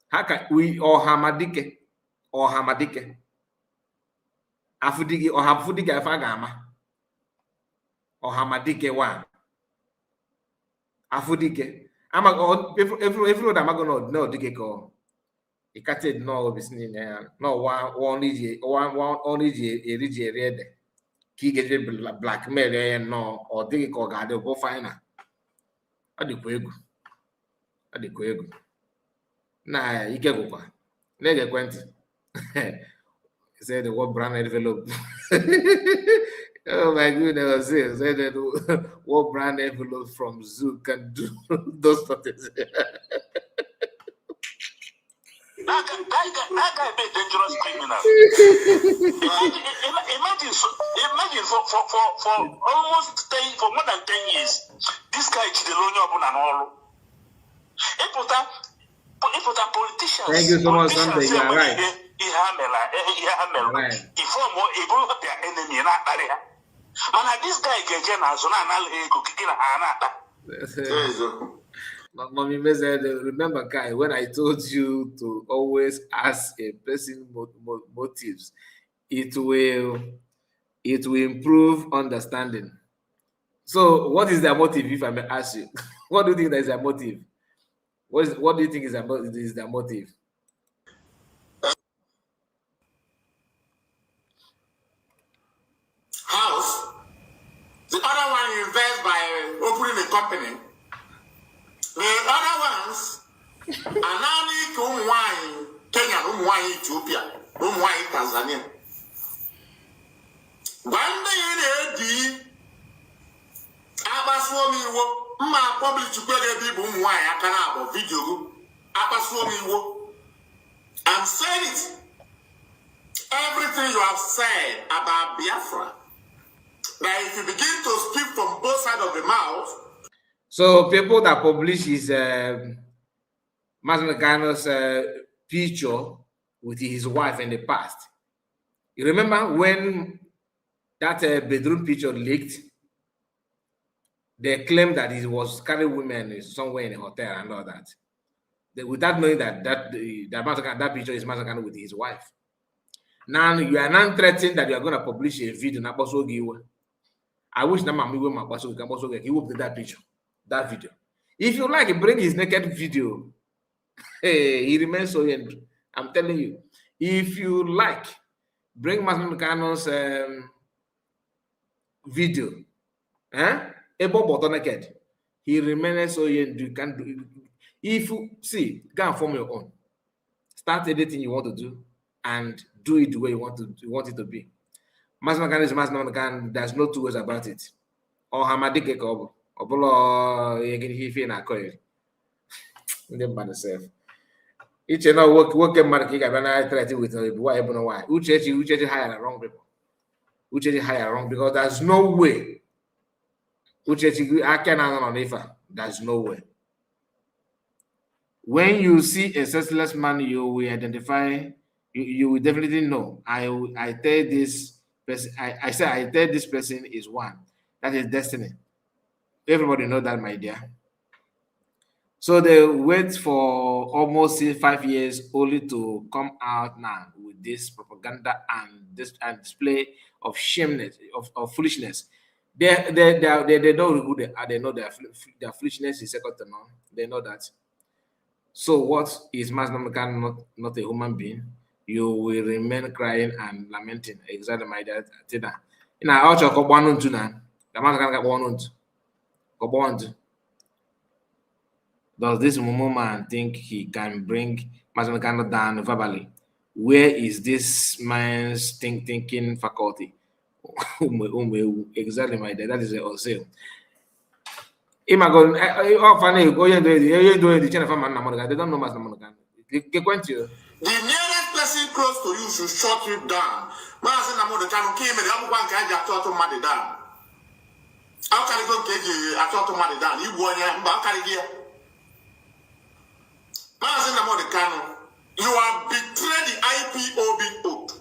How can we Oha Madike? Oha Madike? Afudigi Oha Fudigi Afagama. Oha Madike one. Afudike. I'm a everyone I'm gonna know Dike call. He can't no business no one only a read he get blackmail no or Dike call God go find her. Adequegu. Nah, you get go. Nigga went. Said the word brand envelope. Oh my goodness, say that what brand envelope from Zoo can do those things. That guy be a dangerous criminal. Imagine for almost 10, for more than 10 years, this guy is the lonely upon and all. If politicians, thank you so much, Sunday. You are right. Right. If more able to their enemy in that area. Man, this guy gets Mommy said, remember, Kai, when I told you to always ask a person motives, it will improve understanding. So, what is their motive, if I may ask you? What do you think that is their motive? What do you think is their motive? House. The other one invests by opening a company. The other ones are now need to Kenya, Ethiopia, Tanzania. One day in the Abaswomi wo public to go there people video Abaswomi wo. I'm saying it. Everything you have said about Biafra. Now, if you begin to speak from both sides of the mouth. So people that publish his Masnagano's picture with his wife in the past. You remember when that bedroom picture leaked? They claimed that he was carrying women somewhere in a hotel and all that. Without knowing that picture is Masnagano with his wife. Now you are not threatening that you are going to publish a video. I wish that he will put that picture, that video. If you like, bring his naked video. Hey, he remains so young. I'm telling you. If you like, bring Masnagano's video. About naked. He remains so young. You can do. If you see, go and form your own. Start anything you want to do and do it the way you want it to be. Masnagan is Masnagan. There's no two ways about it. Or Hamadike Kobo. Or Bolo Yegi na Koy. Them by themselves. Each and all work a market. I try to with why Uche hire wrong people. Uche hire wrong because there's no way. Uche I cannot on Ifa. There's no way. When you see a senseless man, you will identify. You will definitely know. I tell this person. I tell this person is one. That is destiny. Everybody know that, my dear. So they wait for almost 5 years only to come out now with this propaganda and display of shameness, of foolishness. They know who they are. They know their foolishness is second to none. They know that. So what is Masnamakan not a human being? You will remain crying and lamenting. Exactly, my dad. In our outer Kobano Tuna, the man can get one on. Does this Momo man think he can bring Mazamekano down verbally? Where is this man's thinking faculty? Exactly, my dad. That is a sale. They don't know Mazamekano. The nearest person close to you should shut you down. Mazi na mo de kanu ki me de amu kwan ka ja to ma de down. How can you go get a ma de down? You go nya mba ka de here. Mazi na mo de kanu, you have betrayed the IPOB oath.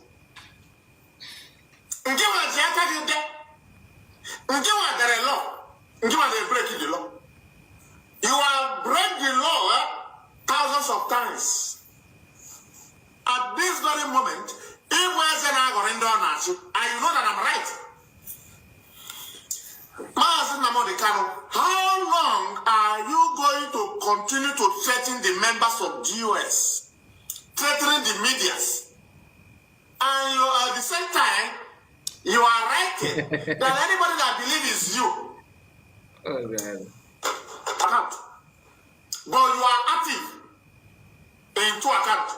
Nje wa je aka de de. Nje wa dere law. Nje wa dey break the law. You have break the law thousands of times. At this very moment, if we're saying I got in down, and you know that I'm right. How long are you going to continue to threaten the members of GOS, threatening the medias, and you at the same time you are writing that anybody that believes is you? Oh God. Account. But you are active in two accounts.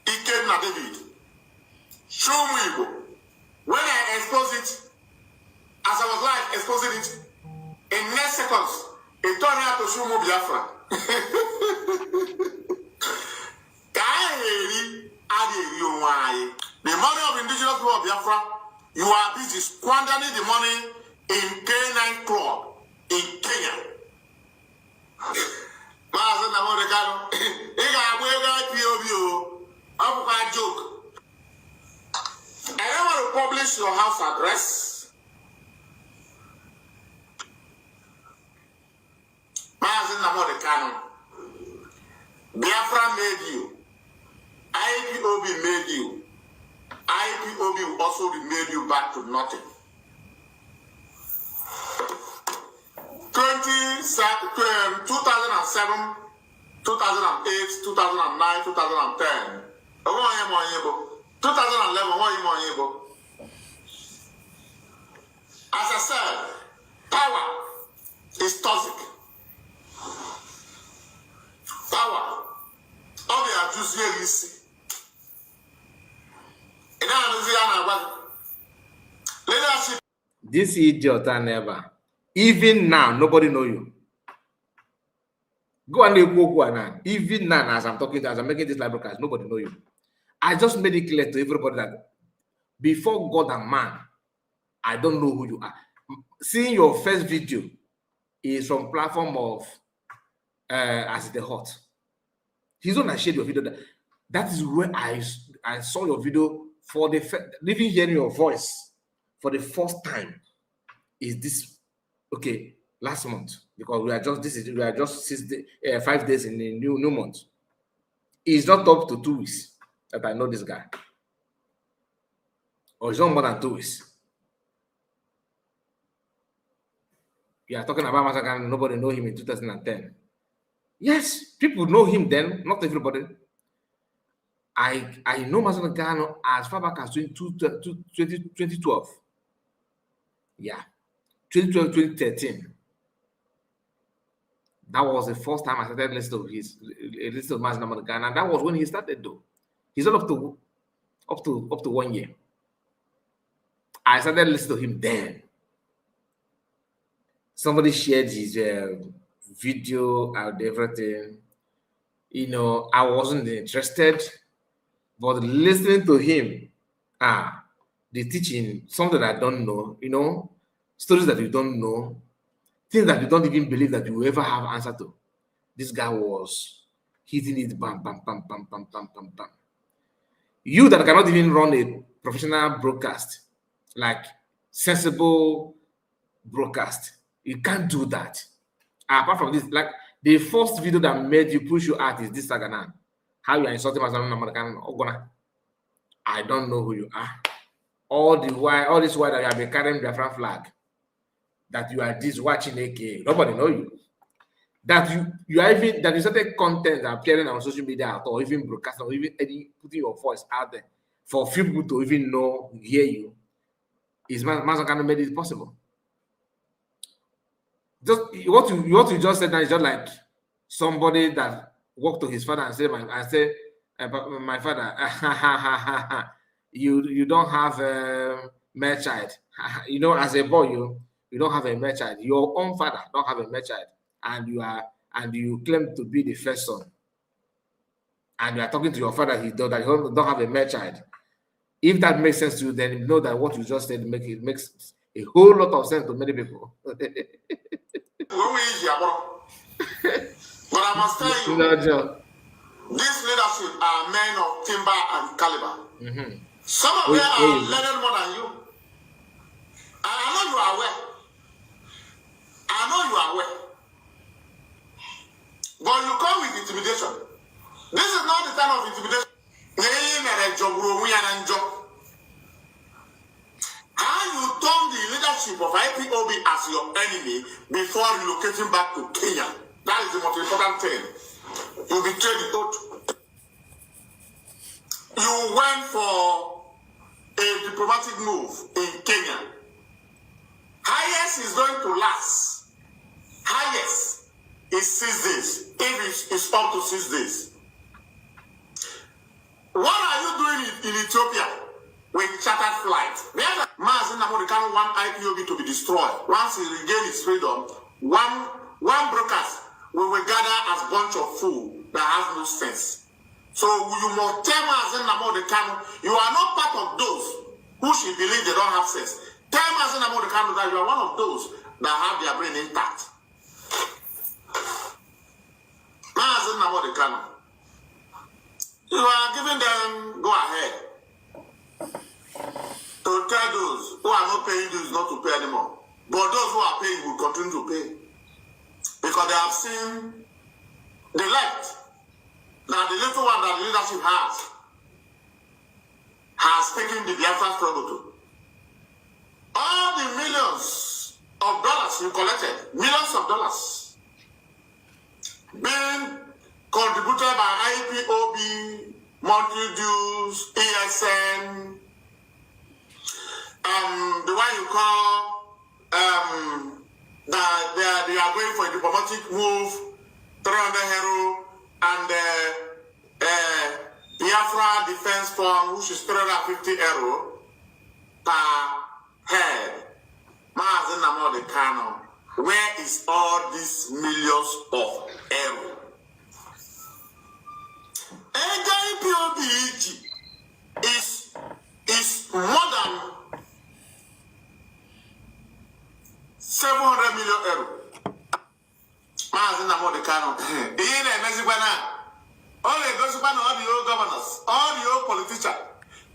Ike na David. Show me. When I expose it, as I was live exposing it, in next seconds, it turned out to show me Biafra. The money of indigenous people of Biafra, you are busy squandering the money in K9 Club in Kenya. Joke. I don't want to publish your house address. Biafra made you. IPOB made you. IPOB will also made you back to nothing. 2007, 2008, 2009, 2010. 2011, as I said, power is toxic. Power. All they are just here is leadership. This idiot never. Even now, nobody know you. Go and now. Even now, as I'm talking, as I'm making this live broadcast, nobody know you. I just made it clear to everybody that before God and man, I don't know who you are. Seeing your first video is from platform of As the Hot. He's not shared your video. That is where I saw your video for the even hearing your voice for the first time. Is this okay? Last month, because we are just 5 days in the new month. It's not up to 2 weeks that I know this guy, or it's not more than 2 weeks. You are talking about Massacre, nobody know him in 2010. Yes, people know him then, not everybody. I know Massacre as far back as 2012. Yeah, 2012, 2013. That was the first time I started listening to his list of Massacre, and that was when he started though. He's not up to 1 year. I started listening to him then. Somebody shared his video and everything. You know, I wasn't interested, but listening to him, the teaching, something I don't know, you know, stories that you don't know, things that you don't even believe that you will ever have answer to. This guy was hitting it, bam, bam, bam, bam, bam, bam, bam, bam. You that cannot even run a professional broadcast, like sensible broadcast, you can't do that. Apart from this, like the first video that made you push you out is this Sagana. How you are insulting American Ogona. I don't know who you are. All this while that you have been carrying the flag, that you are this watching AK, nobody know you. That you started content appearing on social media or even broadcasting or even putting your voice out there for few people to even know, hear you, is Mazakano made it possible. Just what you just said now is just like somebody that walked to his father and said, my father, you don't have a male child. You know, as a boy, you don't have a male child. Your own father don't have a male child, and you claim to be the first son. And you are talking to your father, he don't have a male child. If that makes sense to you, then you know that what you just said makes a whole lot of sense to many people. But I must tell you, these leadership are men of timber and caliber. Some of them are learned more than you. And I know you are aware. But you come with intimidation. This is not the time of intimidation. How you turn the leadership of IPOB as your enemy before relocating back to Kenya. That is the most important thing. You betrayed the oath. You went for a diplomatic move in Kenya. Highest is going to last. Highest is 6 days. If it's up to 6 days. What are you doing in Ethiopia with chartered flight? Mazin Namorikano want IPOB to be destroyed. Once he regains his freedom, one broadcast will gather as a bunch of fools that has no sense. So you must tell Mazin Namorikano, you are not part of those who should believe they don't have sense. Tell Mazin Namorikano that you are one of those that have their brain intact. Mazin Namorikano, you are giving them go ahead to tell those who are not paying dues not to pay anymore. But those who are paying will continue to pay. Because they have seen the light. Now the little one that the leadership has taken the Biafra struggle to. All the millions of dollars you collected, millions of dollars, being contributed by IPOB, monthly dues, ESN, the one you call that they are going for a diplomatic move, 300 euro, and Biafra Defense Fund, which is 350 euro per head. Mazen Namode Kano, where is all these millions of euro? IPOB is more than 700 million euro. Mazen Namode Kano, all the old governors, all the old politicians,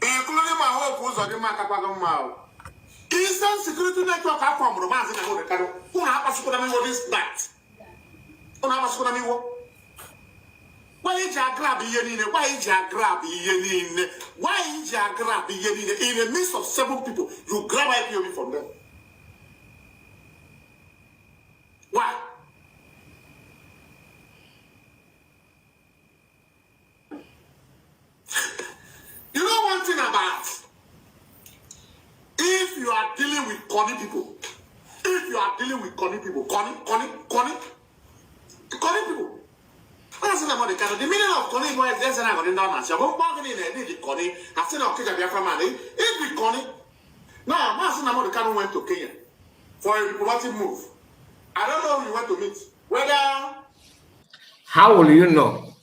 including my whole fools of the Makapagamau. Eastern Security Network are from Romance in the Kano. Who have a Sudanese what is that? Who have a Sudanese what? Why is your grab in? Why is your grab in? Why is your grab in the midst of 7 people? You grab IPOB from them. Why? You know one thing about if you are dealing with corny people, the meaning of corny is just an agony down as you're bargaining in the corny. I said, okay, Biafra man, it be corny. Now, Master Namorikano went to Kenya for a diplomatic move. I don't know who you went to meet. Whether. How will you know?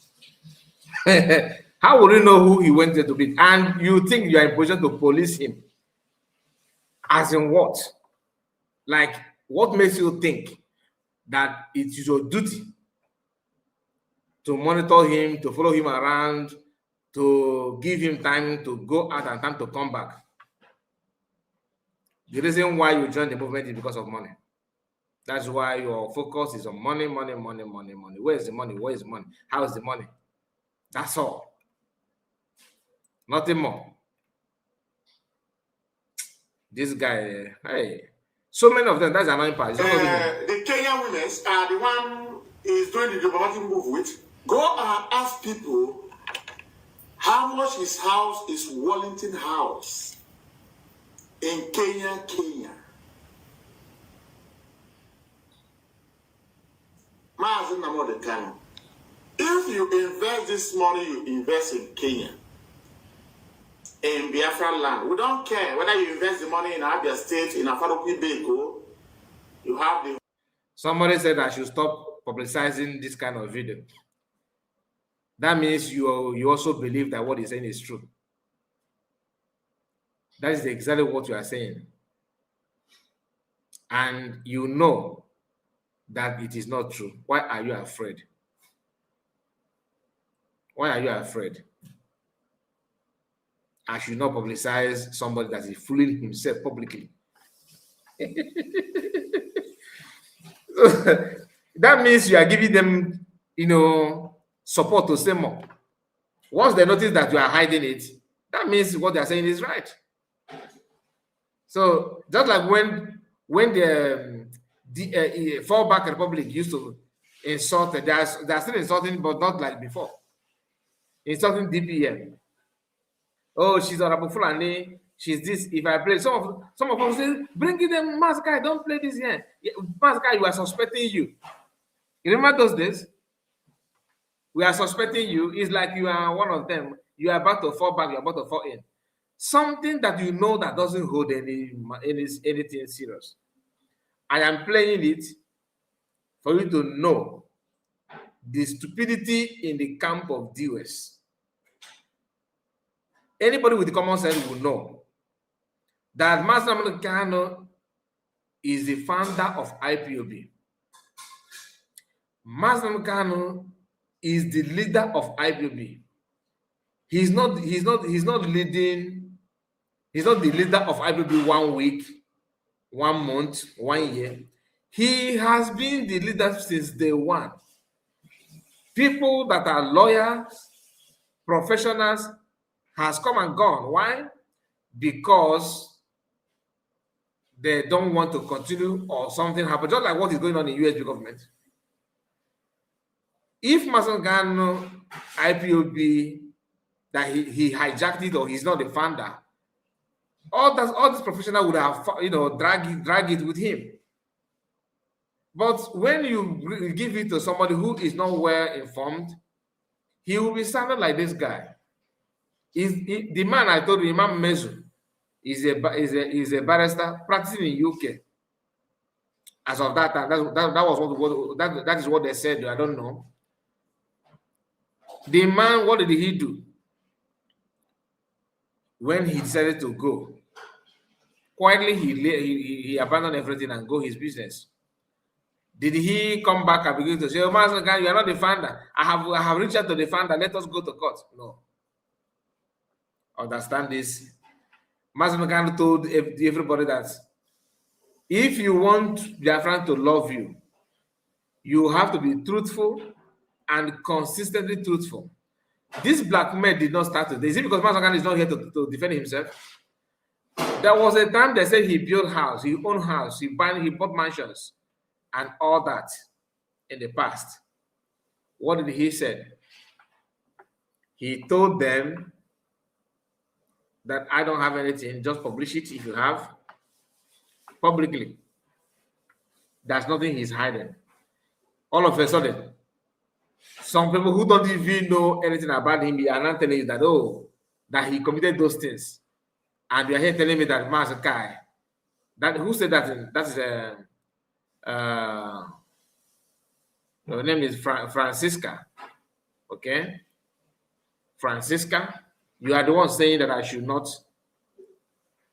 How will you know who he went there to meet? And you think you are in position to police him? As in what? Like, what makes you think that it is your duty to monitor him, to follow him around, to give him time to go out and time to come back? The reason why you join the movement is because of money. That's why your focus is on money, money, money, money, money. Where is the money? Where is the money? How is the money? That's all. Nothing more. This guy, hey, so many of them, that's another part. The Kenyan women are the one is doing the diplomatic move with. Go and ask people how much his house is Wellington House in Kenya. Mazen Namode Kano. you invest this money, you invest in Kenya, in Biafra land. We don't care whether you invest the money in Abia State, in Afaroki Beko, you have the... Somebody said I should stop publicizing this kind of video. That means you also believe that what he's saying is true. That is exactly what you are saying. And you know that it is not true. Why are you afraid? Why are you afraid? I should not publicize somebody that is fooling himself publicly. That means you are giving them, support to say more. Once they notice that you are hiding it, that means what they are saying is right. So just like when the fallback republic used to insult, they are still insulting, but not like before. Insulting DPM. Oh, she's Honorable Fulani. She's this. If I play, some of us say, bring them, Master, don't play this here. Master, you are suspecting you. You remember those days? We are suspecting you. It's like you are one of them. You are about to fall back. You are about to fall in. Something that you know that doesn't hold anything serious. I am playing it for you to know the stupidity in the camp of DOS. Anybody with common sense will know that Master Kano is the founder of IPOB. Master Kano is the leader of IPOB. He's not the leader of IPOB 1 week, 1 month, 1 year. He has been the leader since day one. People that are lawyers, professionals, has come and gone. Why? Because they don't want to continue or something happened, just like what is going on in US government. If Masangano IPOB, that he hijacked it or he's not the founder, all this professional would have drag it with him. But when you give it to somebody who is not well informed, he will be sounding like this guy. The man I told you, Imam Mezu, is a barrister practicing in UK. As of that time, that is what they said. I don't know. The man, what did he do when he decided to go? Quietly, he abandoned everything and go his business. Did he come back and begin to say, "Oh, Master God, you are not the founder. I have reached out to the founder. Let us go to court"? No. Understand this. Master Mekan told everybody that if you want your friend to love you, you have to be truthful and consistently truthful. This blackmail did not start today. Is it because Master Mekan is not here to defend himself? There was a time they said he built house, he owned house, he bought mansions and all that in the past. What did he say? He told them that I don't have anything, just publish it if you have, publicly. There's nothing he's hiding. All of a sudden, some people who don't even know anything about him are not telling you that, that he committed those things. And you are here telling me that Master Kai, who said that? That is her name is Francisca. Okay? Francisca, you are the one saying that I should not.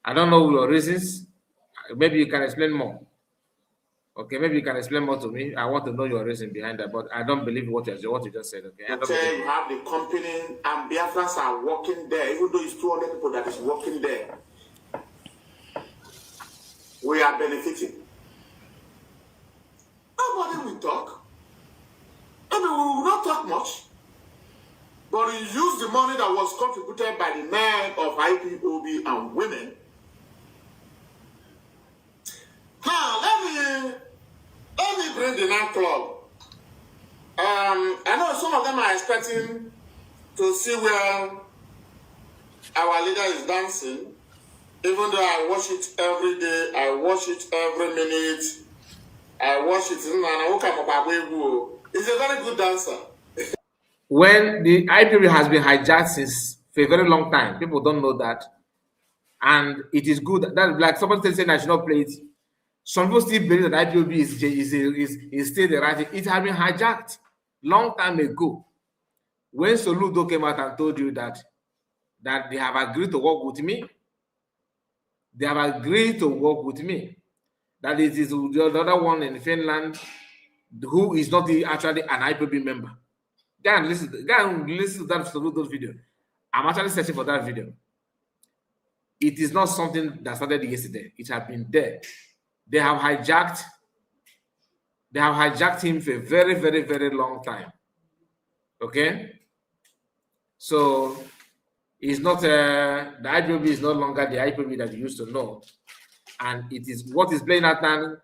I don't know your reasons. Maybe you can explain more. Okay, maybe you can explain more to me. I want to know your reason behind that, but I don't believe what you just said. Okay, you have the company and Biafrans are working there, even though it's 200 people that is working there. We are benefiting. Nobody will talk. Maybe we will not talk much. But we use the money that was contributed by the men of IPOB and women. Now, let me bring the nightclub. I know some of them are expecting to see where our leader is dancing. Even though I watch it every day, I watch it every minute, I watch it. He's a very good dancer. when the IPOB has been hijacked since for a very long time. People don't know that. And it is good that, like somebody saying I should not play it. Some people still believe that IPOB is still the right thing. It has been hijacked long time ago. When Soludo came out and told you that they have agreed to work with me, they have agreed to work with me. That it is the other one in Finland who is not actually an IPOB member. Go and listen to that Soludo's video. I'm actually searching for that video. It is not something that started yesterday. It has been there. They have hijacked him for a very, very, very long time. Okay? So it's not the IPOB is no longer the IPOB that you used to know. And it is what is playing out now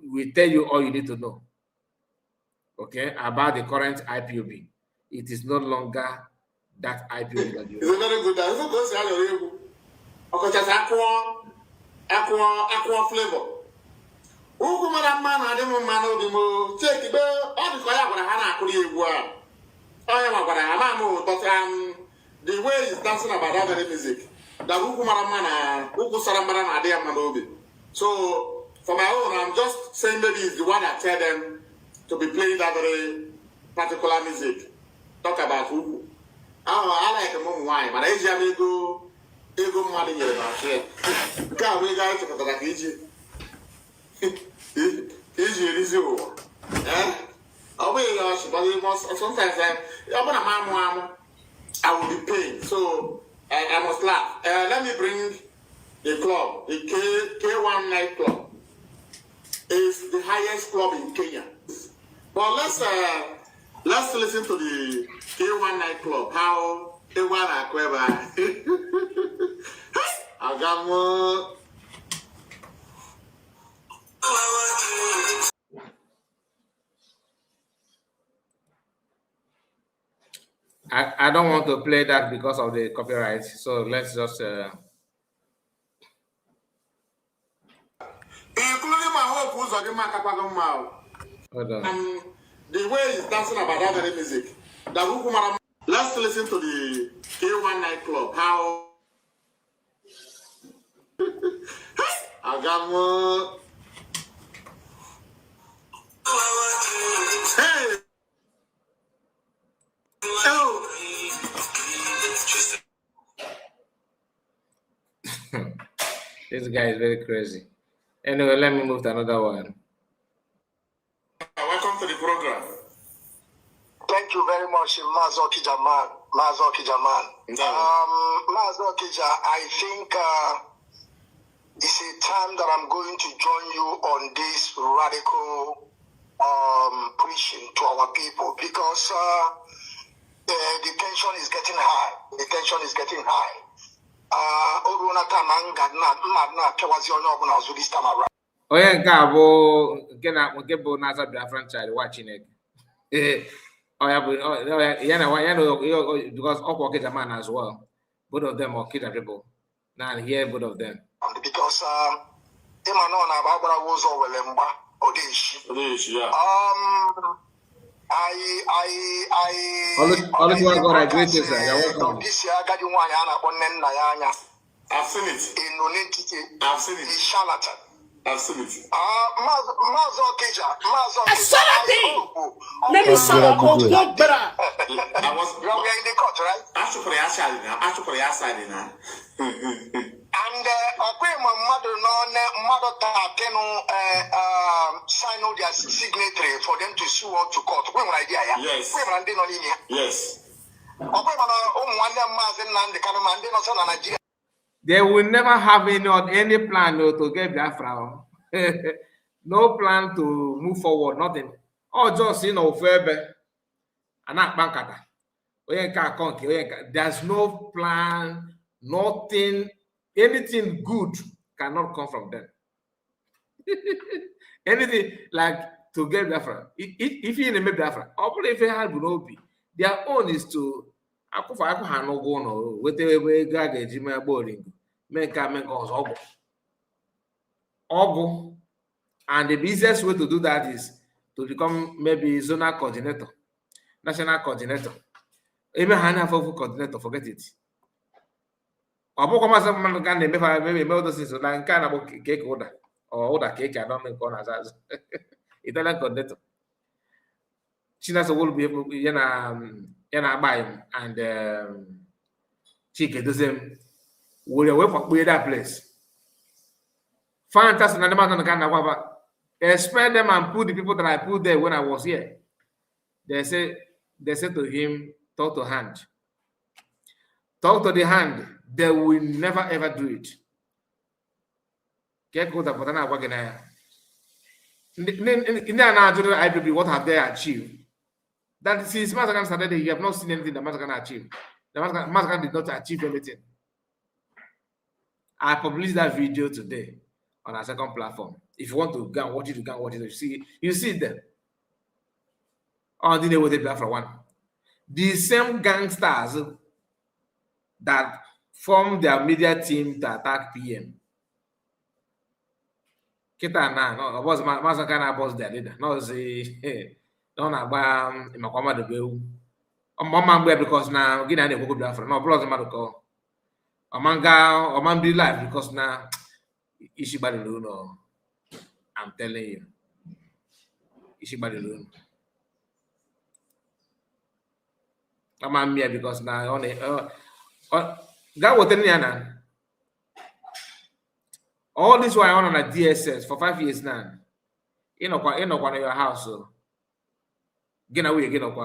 will tell you all you need to know. Okay, about the current IPOB. It is no longer that IPOB that you know. It's very good. That's what goes on. Okay, just aqua flavor. Who man na dem man obi mo take be all the koya gwara ha na akuri egwu a. Oya ma gwara ha ma mo but the way he's dancing about that very music. That who man na who sarambara na dey man obi. So for my own, I'm just saying maybe it's the one that tell them to be playing that very particular music. Talk about who. I like a mom wine, but I usually go money here about here. Can't we guys talk about easy? Easy is you. Eh? I'll be lost, but it must sometimes I will be paying. So I must laugh. Let me bring the club, the K1 night club. Is the highest club in Kenya. But let's listen to the K1 nightclub. How K1 Akweba. Agamo. I don't want to play that because of the copyright. So let's just. Including my hope who's on the Makapago Mao. Hold on. And the way he's dancing about that very music. Let's listen to the K1 nightclub. How Agamo. Hey. Oh. This guy is very crazy. Anyway, let me move to another one. Welcome to the program. Thank you very much, Mazo Kijaman. Mazo Kija, I think it's a time that I'm going to join you on this radical preaching to our people because the tension is getting high. The tension is getting high. Onye nke a bụ nke bụ na-aza Biafran child wa Chineke. Because all Okija man as well. Both of them are Okija people. Now hear both of them. Because Always God, I greet you, sir. You're welcome. This year, I've seen it. I've seen it. Charlatan. I've seen it. Mazo Okija. Let me see I was. We are in the court, right? Actually, outside now. And mother sign all their signatory for them to sue out to court. Yes. Yes. They will never have any plan to get Biafra. No plan to move forward, nothing. Oh, just forever. There's no plan, nothing, anything good cannot come from them. Anything like to get Biafra. If you name Biafra, if you have Bunobi, their own is to and the easiest way to do that is to become maybe zonal coordinator national coordinator. Even Hannah for coordinator, forget it. Ọbụkwa masị mmadụ ka na-emefe eme all those things na nke a na-abụ cake order or order cake I don't know nke ọ na-aza azụ. Italian coordinator. Chinasa will be yana Abia and Chike Dozem will away for that place. Fantastic, and the man can expect them and put the people that I put there when I was here. They said to him, talk to hand. Talk to the hand. They will never ever do it. What have they achieved? That since Masakan started, you have not seen anything that Masakan achieved. The Masakan did not achieve anything. I published that video today on our second platform. If you want to go and watch it, you can watch it. You see it there. On the day with the Biafra one. The same gangsters that formed their media team to attack PM. Kita na no boss Masakan na boss their leader. No say no na gba Imakoma de Bewu. Mama gbe because na gina na ekoko Biafra. No plus Maduko. Oman be live because now Ishibadi no. I'm telling you. Ishibadi Lune. Oman me because now on that was telling you all this while on a DSS for 5 years now. You know one of your house so get away again of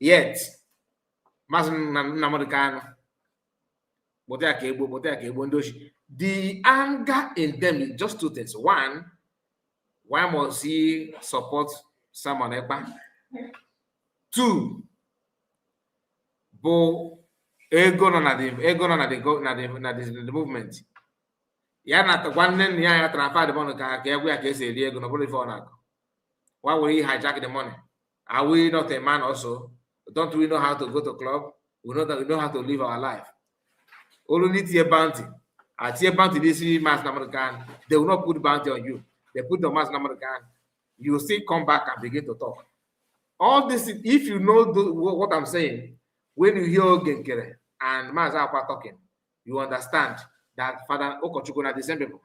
yet the anger in them is just two things. One, why must he support someone else? Two, bo ego na the movement. Ya na one ya transfer the money ka egwu ya ka esi eri ego no body for na. Why will he hijack the money? Are we not a man also? Don't we know how to go to club? We know that we know how to live our life. Only tier bounty. A tier bounty this mass number can. They will not put bounty on you. They put the mass number can. You will still come back and begin to talk. All this, if you know what I'm saying, when you hear Genkere and Mazapa talking, you understand that Father Okochukwu are the same people.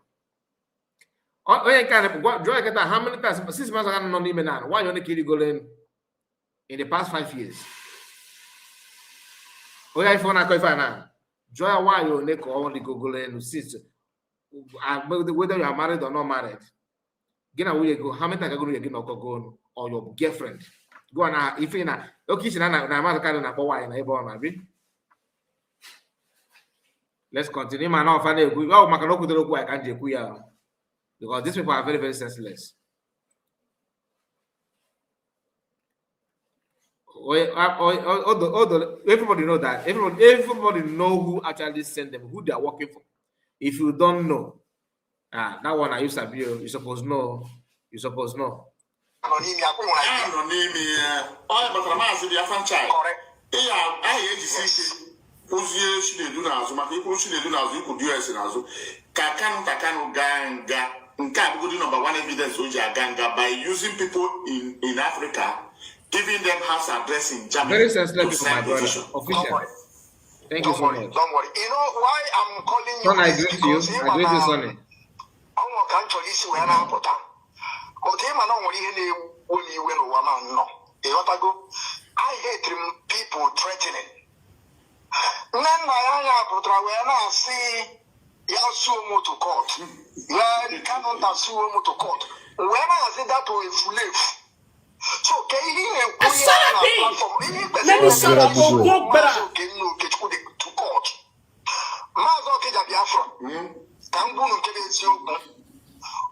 How many times? 6 months ago, not even now. Why you only kill Golen in the past 5 years? If you want to now, Joy, why you only only Golen since whether you are married or not married? Get away go. How many times are you going to go or your girlfriend? Go on if you na okay, let's continue. Man, now find I can't because these people are very, very senseless. Everybody know that. Everybody know who actually sent them, who they are working for. If you don't know, that one I used to be. You supposed know. You supposed know. Number one evidence by using people in Africa, giving them house address in Germany. Very sensitive to my brother. Official. Thank you so much. Don't worry. You know why I'm calling you? Son, I greet you. I greet you, Sonny. I hate people threatening. When I see you to court, you cannot sue to court. When I say that to a slave, so can you let me shut up to court? Mazo Biafra, Tambunu Kebesio,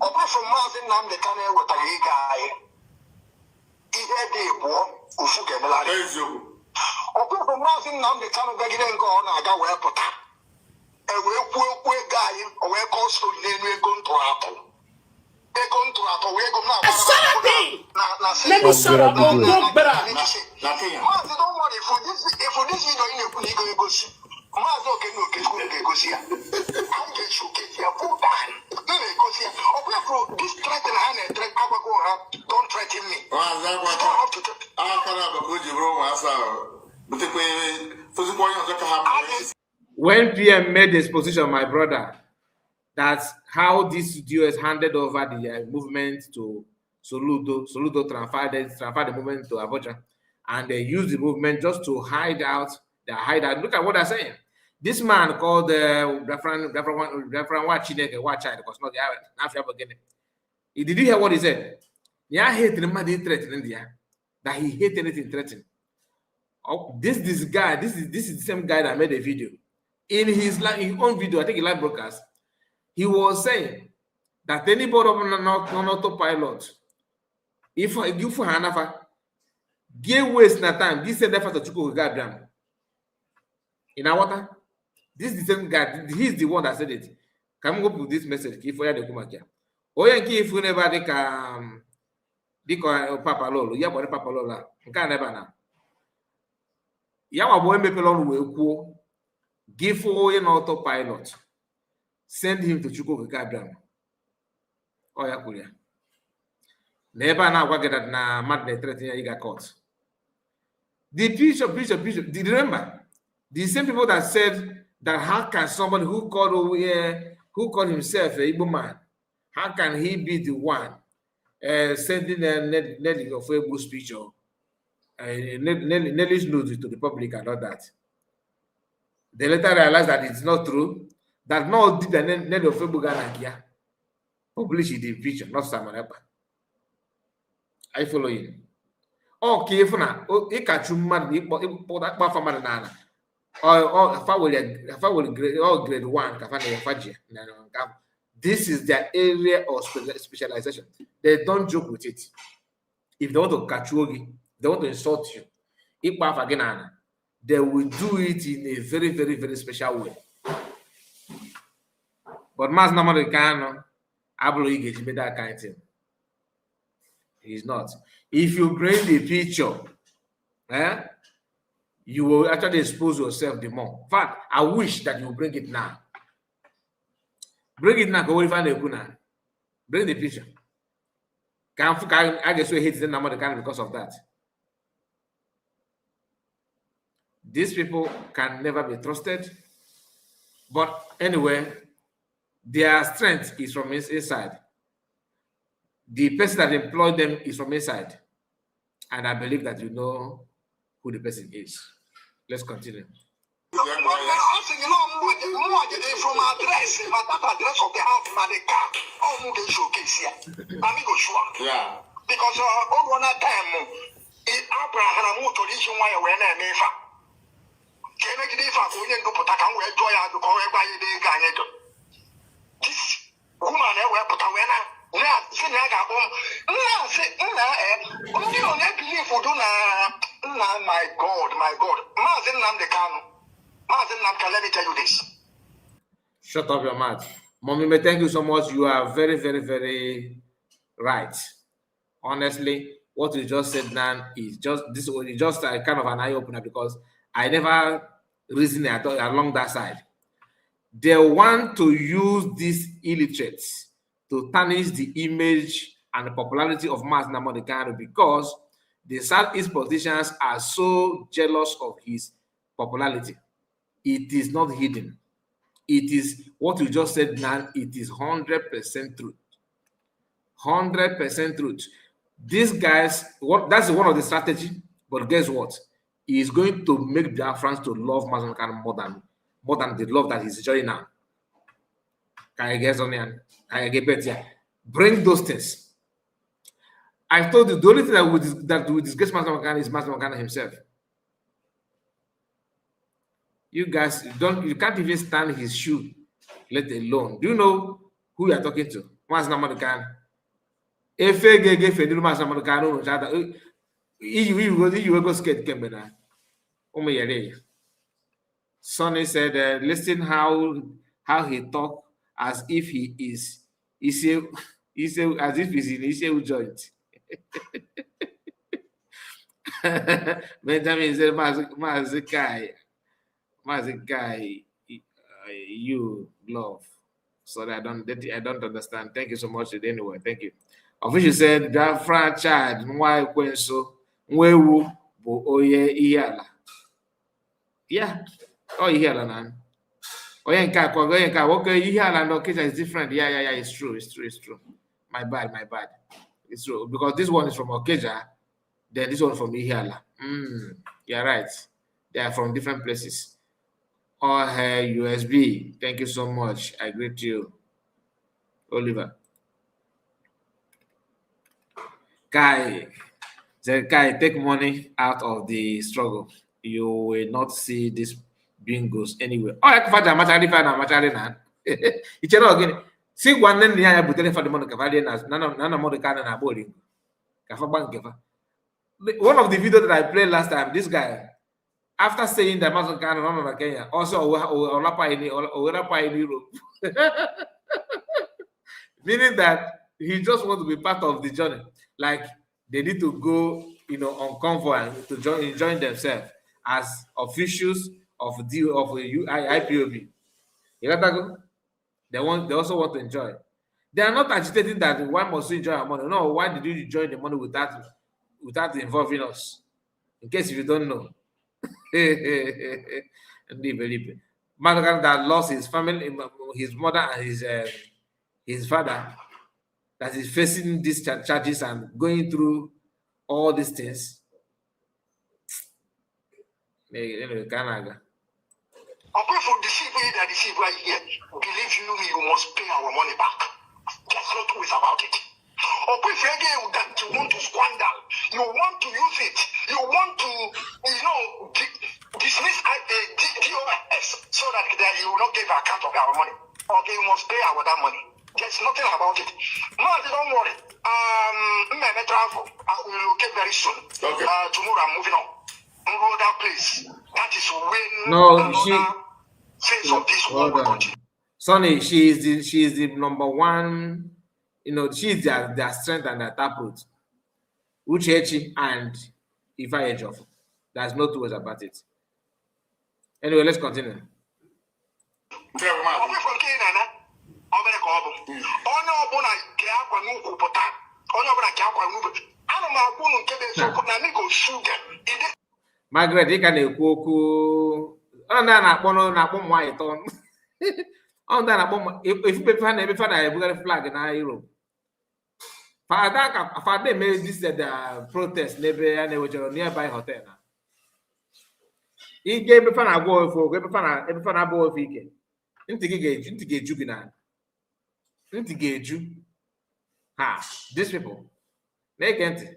apart from Mazin Nam the Cane with a guy, he had a war, Ufuka. Apart from Mazin Nam the Cane Gagan go on, I got where put up. A well guy, or where cost to Lene Gontorato. A contract, or where go now. Let me shut up, don't worry for this video in a go. Mazo can no Kegosia. I'm just showcase your full time. This threaten hand and threat don't threaten me. When PM made this position, my brother, that's how this US handed over the movement to Soludo. Soludo transferred the movement to Abuja, and they used the movement just to hide out. They hide out. Look at what they're saying. This man called Reverend Wachineke, because not the did you hear what he said? Yeah, hate the man threatening India. That he hate anything threatening. Oh, this guy, this is the same guy that made a video. In his own video, I think he live broadcast, he was saying that anybody on autopilot, if I give for Hanafa, give waste na time, this send effort to Chuko Gabriel. In our water, this is the same guy, he's the one that said it. Come up with this message, if we are the Kumakia. Oyanki, if we never Papa Lolo, yeah, but Papa Lola, can't never now. Yawa boy Mepelon will go give for an autopilot, send him to Chuko Gabriel. Oh, yeah, Kuya. Never now get that na madness threatening you got caught. The bishop, did you remember? The same people that said that how can somebody who called himself a Igbo man, how can he be the one sending a Nelly of a speech or Nelly's news to the public and all that? They later realized that it's not true, that no did the Nelly of a publish the picture, not Samanapa. I follow you. Okay, if na it catch you mad, that for man or if I will grade 1, this is their area of specialization. They don't joke with it. If they want to catch you, they want to insult you. They will do it in a very, very, very special way. But Mas Namaricano, I believe he made that kind of thing. He's not. If you bring the picture, you will actually expose yourself the more. In fact, I wish that you bring it now. Bring it now. Go find the Bring the picture. I guess we hate the number because of that. These people can never be trusted. But anyway, their strength is from inside. The person that employed them is from inside. And I believe that you know who the person is. Let's continue. From address, my address of the house, my car, all the showcase here. I'm go sure. Yeah. Because all one time, Abraham to this one when I may fa. Can I get if I go in to put a can wear joy out to call everybody the guy. This woman will put a winner. My God. Let me tell you this. Shut up your mouth. Mommy, thank you so much. You are very, very, very right. Honestly, what you just said now is just kind of an eye-opener because I never reasoned along that side. They want to use these illiterates to tarnish the image and the popularity of Mas Namaricano because the Southeast politicians are so jealous of his popularity. It is not hidden. It is what you just said now. It is 100% truth. 100% truth. These guys, that's one of the strategy. But guess what? He is going to make their friends to love Mas Namaricano more than the love that he's enjoying now. Can I guess on here? Can I get better? Bring those things. I told you the only thing that will disgrace Mas Namaricano is Mas Namaricano himself. You guys you can't even stand his shoe, let alone. Do you know who you are talking to? Mas Namaricano. If you Mas Namaricano, you go skate Kembena. Sonny said, listen how he talk as if he is as if he's in Iseu joint. Benjamin said, Mazikai. Mazi guy, you love. So that I don't understand. Thank you so much. Anyway, thank you. Official said Biafra child nwa ekwenso nwa ewu bụ onye ihe ala. Yeah. Oh, ihe ala na. Onye nke akwa onye nke nwoke ihe ala na Okija is different. Yeah. It's true. My bad. It's true because this one is from Okija, then this one from Ihiala. You're right. They are from different places. Oh, hey, USB. Thank you so much. I greet you, Oliver. Kai, take money out of the struggle. You will not see these bingos anywhere. Oh, I can find a material na. It's not again. See one then the eye butere for the money cavalier as none more the can and boarding. One of the videos that I played last time, this guy, after saying that Amazon can remember Kenya, also in Europe. Meaning that he just wants to be part of the journey. Like they need to go, on convoy to join themselves as officials of IPOB. You got that go? They also want to enjoy. They are not agitating that why must we enjoy our money? No, why did you join the money without involving us? In case if you don't know. Man that lost his family, his mother and his father, that is facing these charges and going through all these things. Anyway, Canada. Apart from deceive right here, believe you must pay our money back. There's no two ways about it. Or if again that you want to squander, you want to use it, you want to, dismiss DOS so that you will not give account of our money. Okay, you must pay that money. There's nothing about it. No, don't worry. I travel. I will locate very soon. Okay. Tomorrow I'm moving on. Go that place. That is when phase of this war will continue. Sonny, she is the number one. She is their strength and their taproot. Uchechi and Ifa Ejof. There's no two ways about it. Anyway, let's continue. Margaret, ị ka na-ekwu okwu ọ na-akpọ nwaanyị tọn ọ na-akpọ ifupepe ha na-ebefe na-ebugharị flag na Europe. Fada mere this protest n'ebe a na-ewechara nearby hotel na ige ebefe na-agwa ofe ebefe na-abụ ofe ike ntị ga-eju gị na ntị ga-eju ha these people na-ege ntị.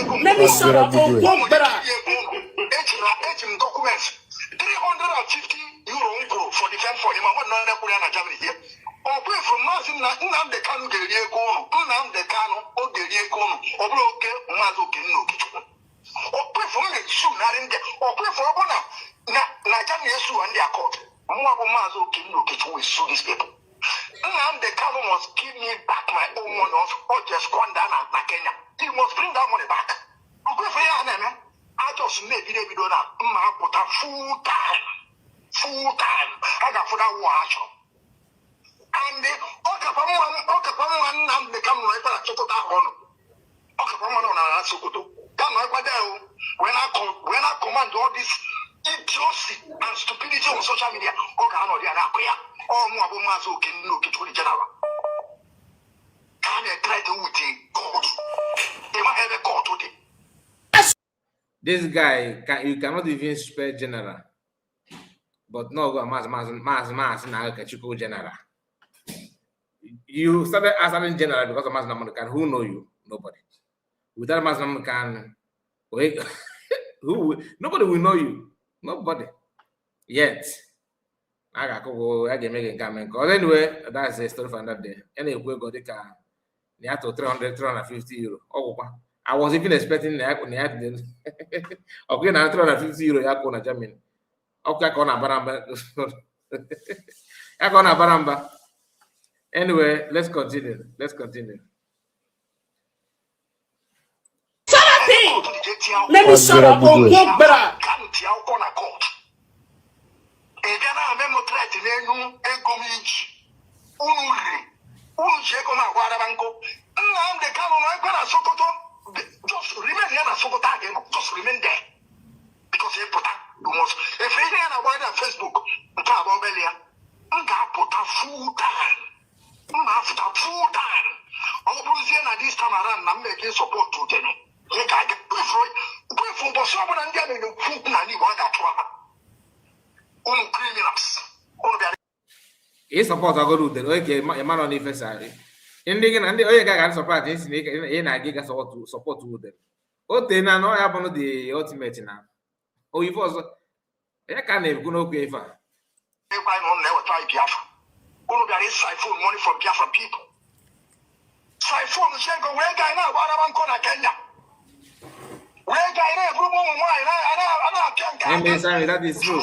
Let me shut up. 350 euro for the for him. I'm not Germany here. Away from Mazin, the Kanu Geriaco, the Kanu, or Geriaco, or Broke, Mazuki, no kitchen. Or pray for me, soon, not in there, or pray for Bona, Najami Yesu and their court. Mazuki, no kitchen will sue these people. The Kanu must give me back my own money or just Kwandana, Kenya. He must bring that money back. I'm going for you, I just made it every dollar. I put a full time. I got for that watch. And the Okapaman become right at Chocotahono. Okapaman on Sokoto. When I command all this idiocy and stupidity on social media, Okano, the Anakia, or Muabumazo can look at the general. Can I try to with the court? They might have a court today. This guy, you cannot even spell general. But no, mass now Kachuko general. You started asking general because of mass Naman. Who know you? Nobody. Without mass Naman, nobody will know you. Nobody. Yet. I can make a comment. Anyway, that's a story for another day. Anyway, we got the car. They had to 350 euro. Oh, I was even expecting the okay, now 350 euro. Yakona Germany. Okay, baramba. Anyway, let's continue. Let me shut up on what better. Just remain here and Sokoto again. Just remain there. Because you put up, you must. If you hear about on Facebook, you talk about Belia. You got put up full time. You have to full time. All Brazilian at this time around, I'm making support to them. You got to pray for the someone and get in the food and you want that one. Criminals. He support I go do the okay, man on the first side. Ndị na ndị onye ga support isi na na-aga ga support with them. O te na no ya bụ the ultimate na. O ife ọzọ. Ya ka na-ekwu n'okwu ife a. Everybody on there will try Biafra. Gonna be a siphon money from Biafra people. Siphon shego we guy na wa na Kona Kenya. We guy na group mo why na Kenya. Sorry, that is true.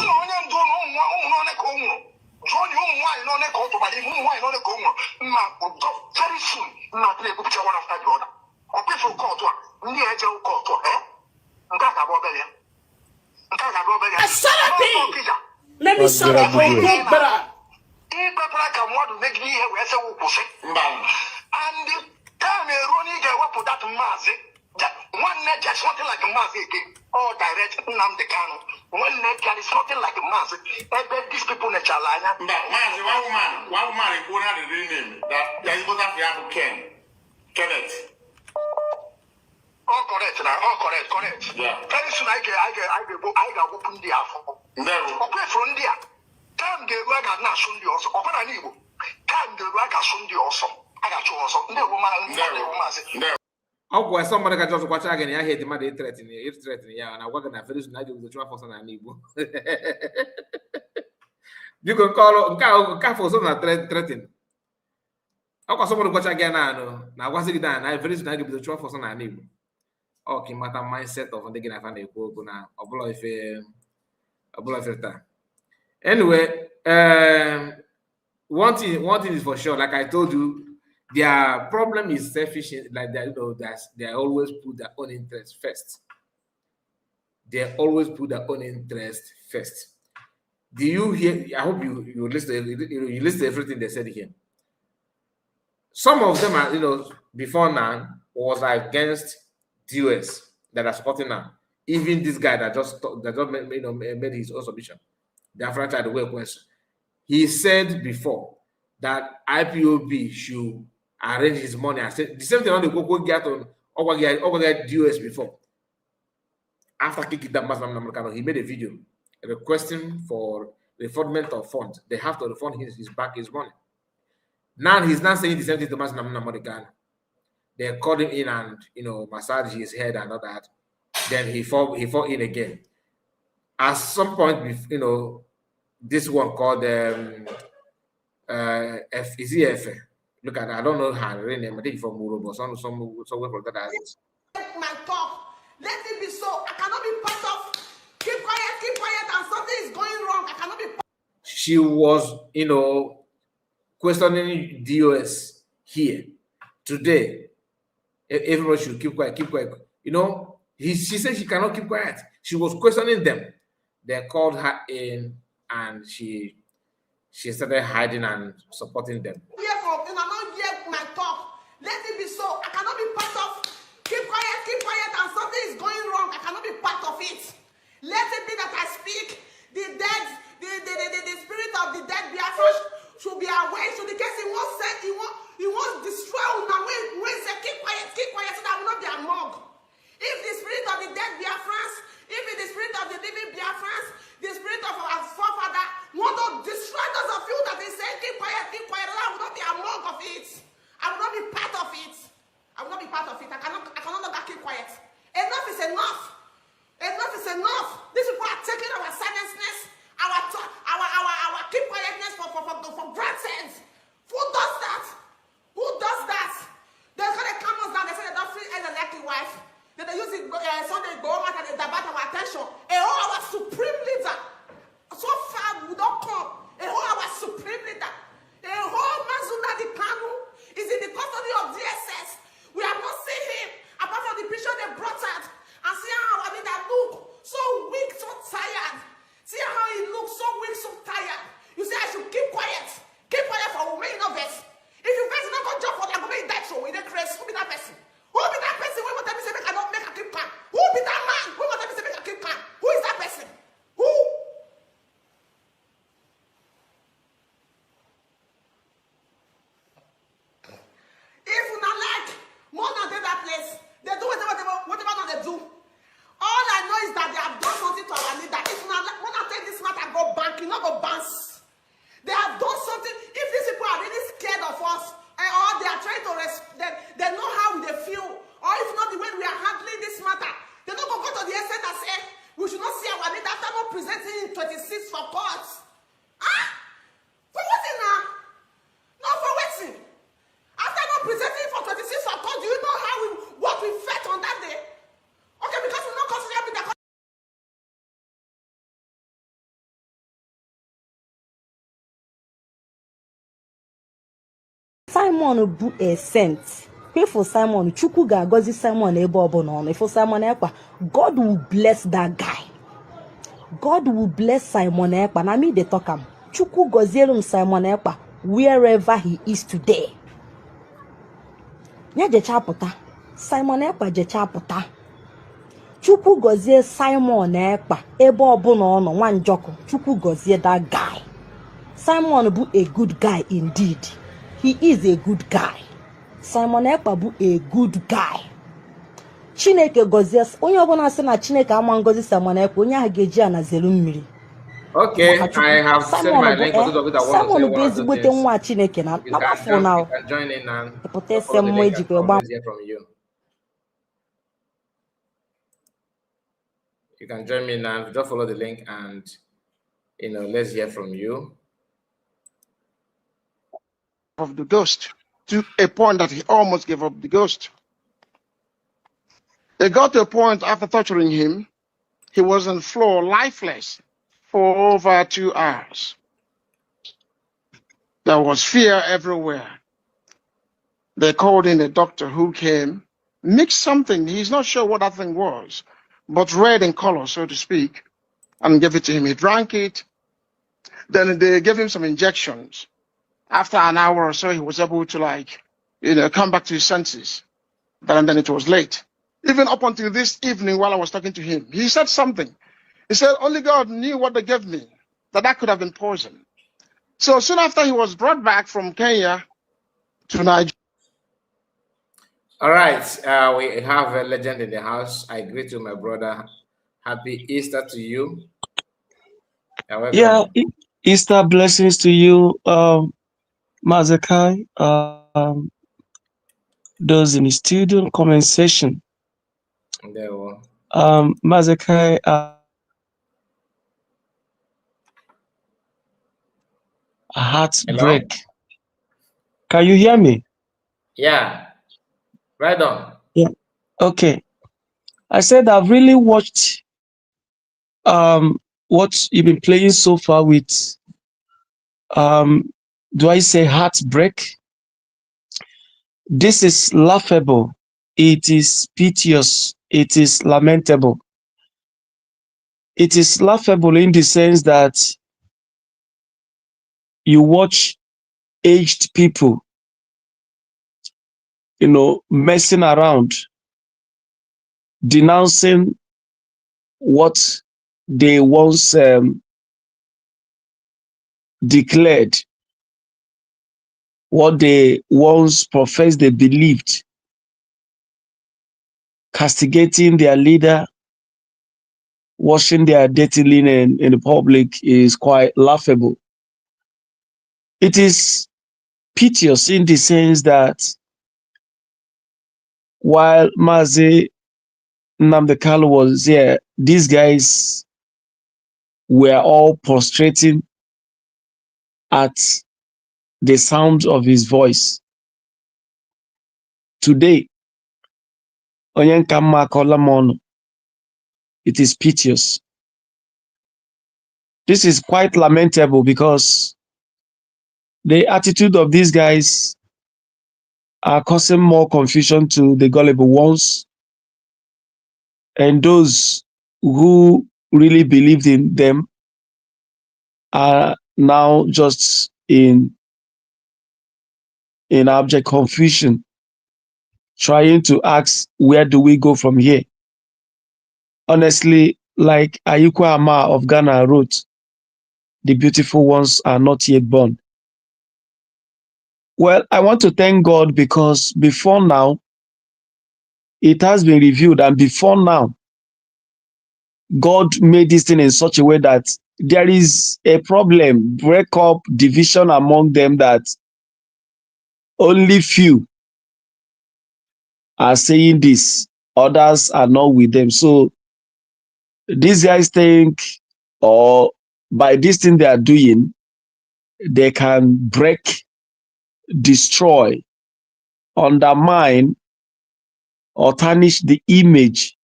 Very soon, not play picture one after the other. Or people call to near Joe call to her. Shut up, let me shut up. Better. Make me here where and the time Ronnie get what put that mask. One net is something like a mask again. All direct Namdekano. One net is something like a mask. These people in Chalana. One woman, who had the real name that is going to have Kenneth. All correct now, all correct. Yeah. Very soon I got open the alpha. Okay, from there. Time the work at Nasundi also. Open an evil. Time the work at Sundi also. I got you also. No woman. Oh, somebody can just watch again. I hate the mother threatening, yeah, and I work on a very soon. I do the 12 and Igbo. You can call for some threatening. How can somebody watch again? Now, what's it done? I very soon I give the 12 and Igbo. Okay, matter mindset of the game. I find a quote now. A blow if anyway, one thing is for sure. Like I told you. Their problem is selfish, like that, they always put their own interest first. They always put their own interest first. Do you hear? I hope you listen. You listen to everything they said here. Some of them are, before now was against DOS that are supporting now. Even this guy that just made his own submission. The franchise the way question. He said before that IPOB should arrange his money. I said the same thing on the go get on over DOS before. After kicking that Muslim, he made a video requesting for refundment of funds. They have to refund his money. Now he's not saying the same thing to Muslim American. They called him in and massage his head and all that. Then he fought in again. At some point, this one called F. Is he F? Look at, I don't know her real name. I think from Murobo, somewhere from that. My talk. Let it be so. I cannot be part of. Keep quiet, and something is going wrong. I cannot be part. She was, questioning DOS here today. Everyone should keep quiet. She said she cannot keep quiet. She was questioning them. They called her in, and she started hiding and supporting them. My talk. Let it be so. I cannot be part of. Keep quiet, and something is going wrong. I cannot be part of it. Let it be that I speak. The dead, the spirit of the dead Biafra should be away. So the case he won't destroy. Now when say keep quiet, so that will not be among. If the spirit of the dead Biafrans, if the spirit of the living Biafrans, the spirit of our forefather want to destroy those of you that is saying keep quiet, I will not be among of it. I will not be part of it. I will not be part of it. I cannot longer keep quiet. Enough is enough. Enough is enough. These people are taking our silenceness, our keep quietness for granted. Who does that? Who does that? They're gonna come us down. They say they don't feel any lucky wife. Then they use it Sunday go out and they divert our attention. Our supreme leader. So far we don't come. Our supreme leader. Mazuna the Kanu is in the custody of DSS. We have not seen him apart from the picture they brought out. Simon bu a sent. Pray for Simon. Chukwu ga-agọzi Simon ebe ọbụla ọ nọ. For Simon Ekpa, God will bless that guy. God will bless Simon Ekpa. Na me dey talk am. Chukwu gọziere Simon Ekpa wherever he is today. Nya jecha pụta. Simon Ekpa jecha pụta. Chukwu gọzie Simon Ekpa ebe ọbụla ọ nọ nwa njọkụ. Chukwu gọzie that guy. Simon bụ a good guy indeed. He is a good guy. Simon Ekpa bụ a good guy. Chineke gọzie onye ọbụla sị na Chineke ama ngọzi Simon Ekpa onye ahụ ga-eji ya na zelu mmiri. Okay, I have sent my link for those of you that want to say Simon bụ one or two ezigbote things. nwa Chineke na afọ na You can join in and pụta ese mmụọ ejikwa gba. let's hear from you. You can join me now. Just follow the link and let's hear from you. Of the ghost to a point that he almost gave up the ghost. It got to a point after torturing him, he was on the floor lifeless for over 2 hours. There was fear everywhere. They called in a doctor who came, mixed something, he's not sure what that thing was, but red in color, so to speak, and gave it to him. He drank it. Then they gave him some injections. After an hour or so, he was able to come back to his senses. And then it was late. Even up until this evening while I was talking to him, he said something. He said, only God knew what they gave me, that could have been poison. So soon after he was brought back from Kenya to Nigeria. All right, we have a legend in the house. I greet you, my brother. Happy Easter to you. Yeah, Easter blessings to you, Mazakai, those in the studio, comment section. Mazakai, heartbreak. Hello? Can you hear me? Yeah, right on. Yeah, okay. I said I've really watched what you've been playing so far with, do I say heartbreak? This is laughable. It is piteous. It is lamentable. It is laughable in the sense that you watch aged people, messing around, denouncing what they once declared, what they once professed they believed, castigating their leader, washing their dirty linen in the public is quite laughable. It is piteous in the sense that while Mazi Nnamdi Kanu was there, these guys were all prostrating at the sound of his voice. Today, it is piteous. This is quite lamentable because the attitude of these guys are causing more confusion to the gullible ones, and those who really believed in them are now just in abject confusion, trying to ask, where do we go from here? Honestly, like Ayikwa Ama of Ghana wrote, the beautiful ones are not yet born. Well, I want to thank God because before now, it has been revealed, and before now, God made this thing in such a way that there is a problem, breakup, division among them, that only few are saying this, others are not with them. So these guys think, or by this thing they are doing, they can break, destroy, undermine, or tarnish the image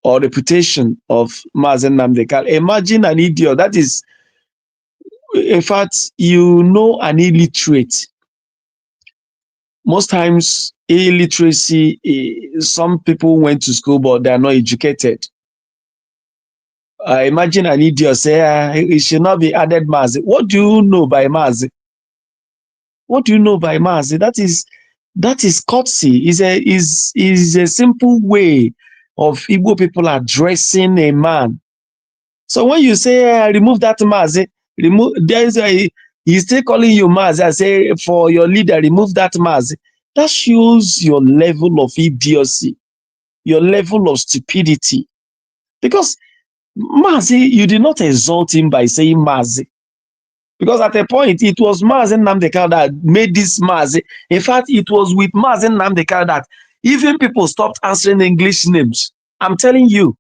or reputation of Mazi Nnamdi Kanu. Imagine an idiot. That is, in fact, an illiterate most times illiteracy, some people went to school, but they are not educated. Imagine an idiot say, it should not be added mazi. What do you know by mazi? What do you know by mazi? That is courtesy. Is a simple way of Igbo people addressing a man. So when you say remove that mazi, he's still calling you mazi. I say for your leader, remove that mazi. That shows your level of idiocy, your level of stupidity. Because Mazi, you did not exalt him by saying Mazi. Because at a point, it was Mazi Nnamdi that made this Mazi. In fact, it was with Mazi Nnamdi that even people stopped answering English names. I'm telling you.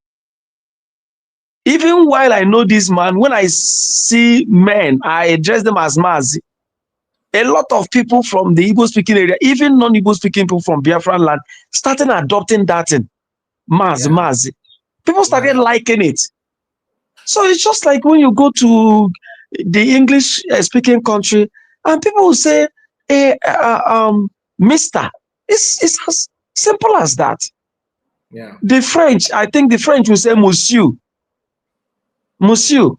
Even while I know this man, when I see men, I address them as Mazi. A lot of people from the Igbo-speaking area, even non-Igbo-speaking people from Biafran land, started adopting that in Mazi, Mazi. People started liking it. So it's just like when you go to the English speaking country and people will say, Mr. It's as simple as that. Yeah. The French, I think the French will say Monsieur. Monsieur.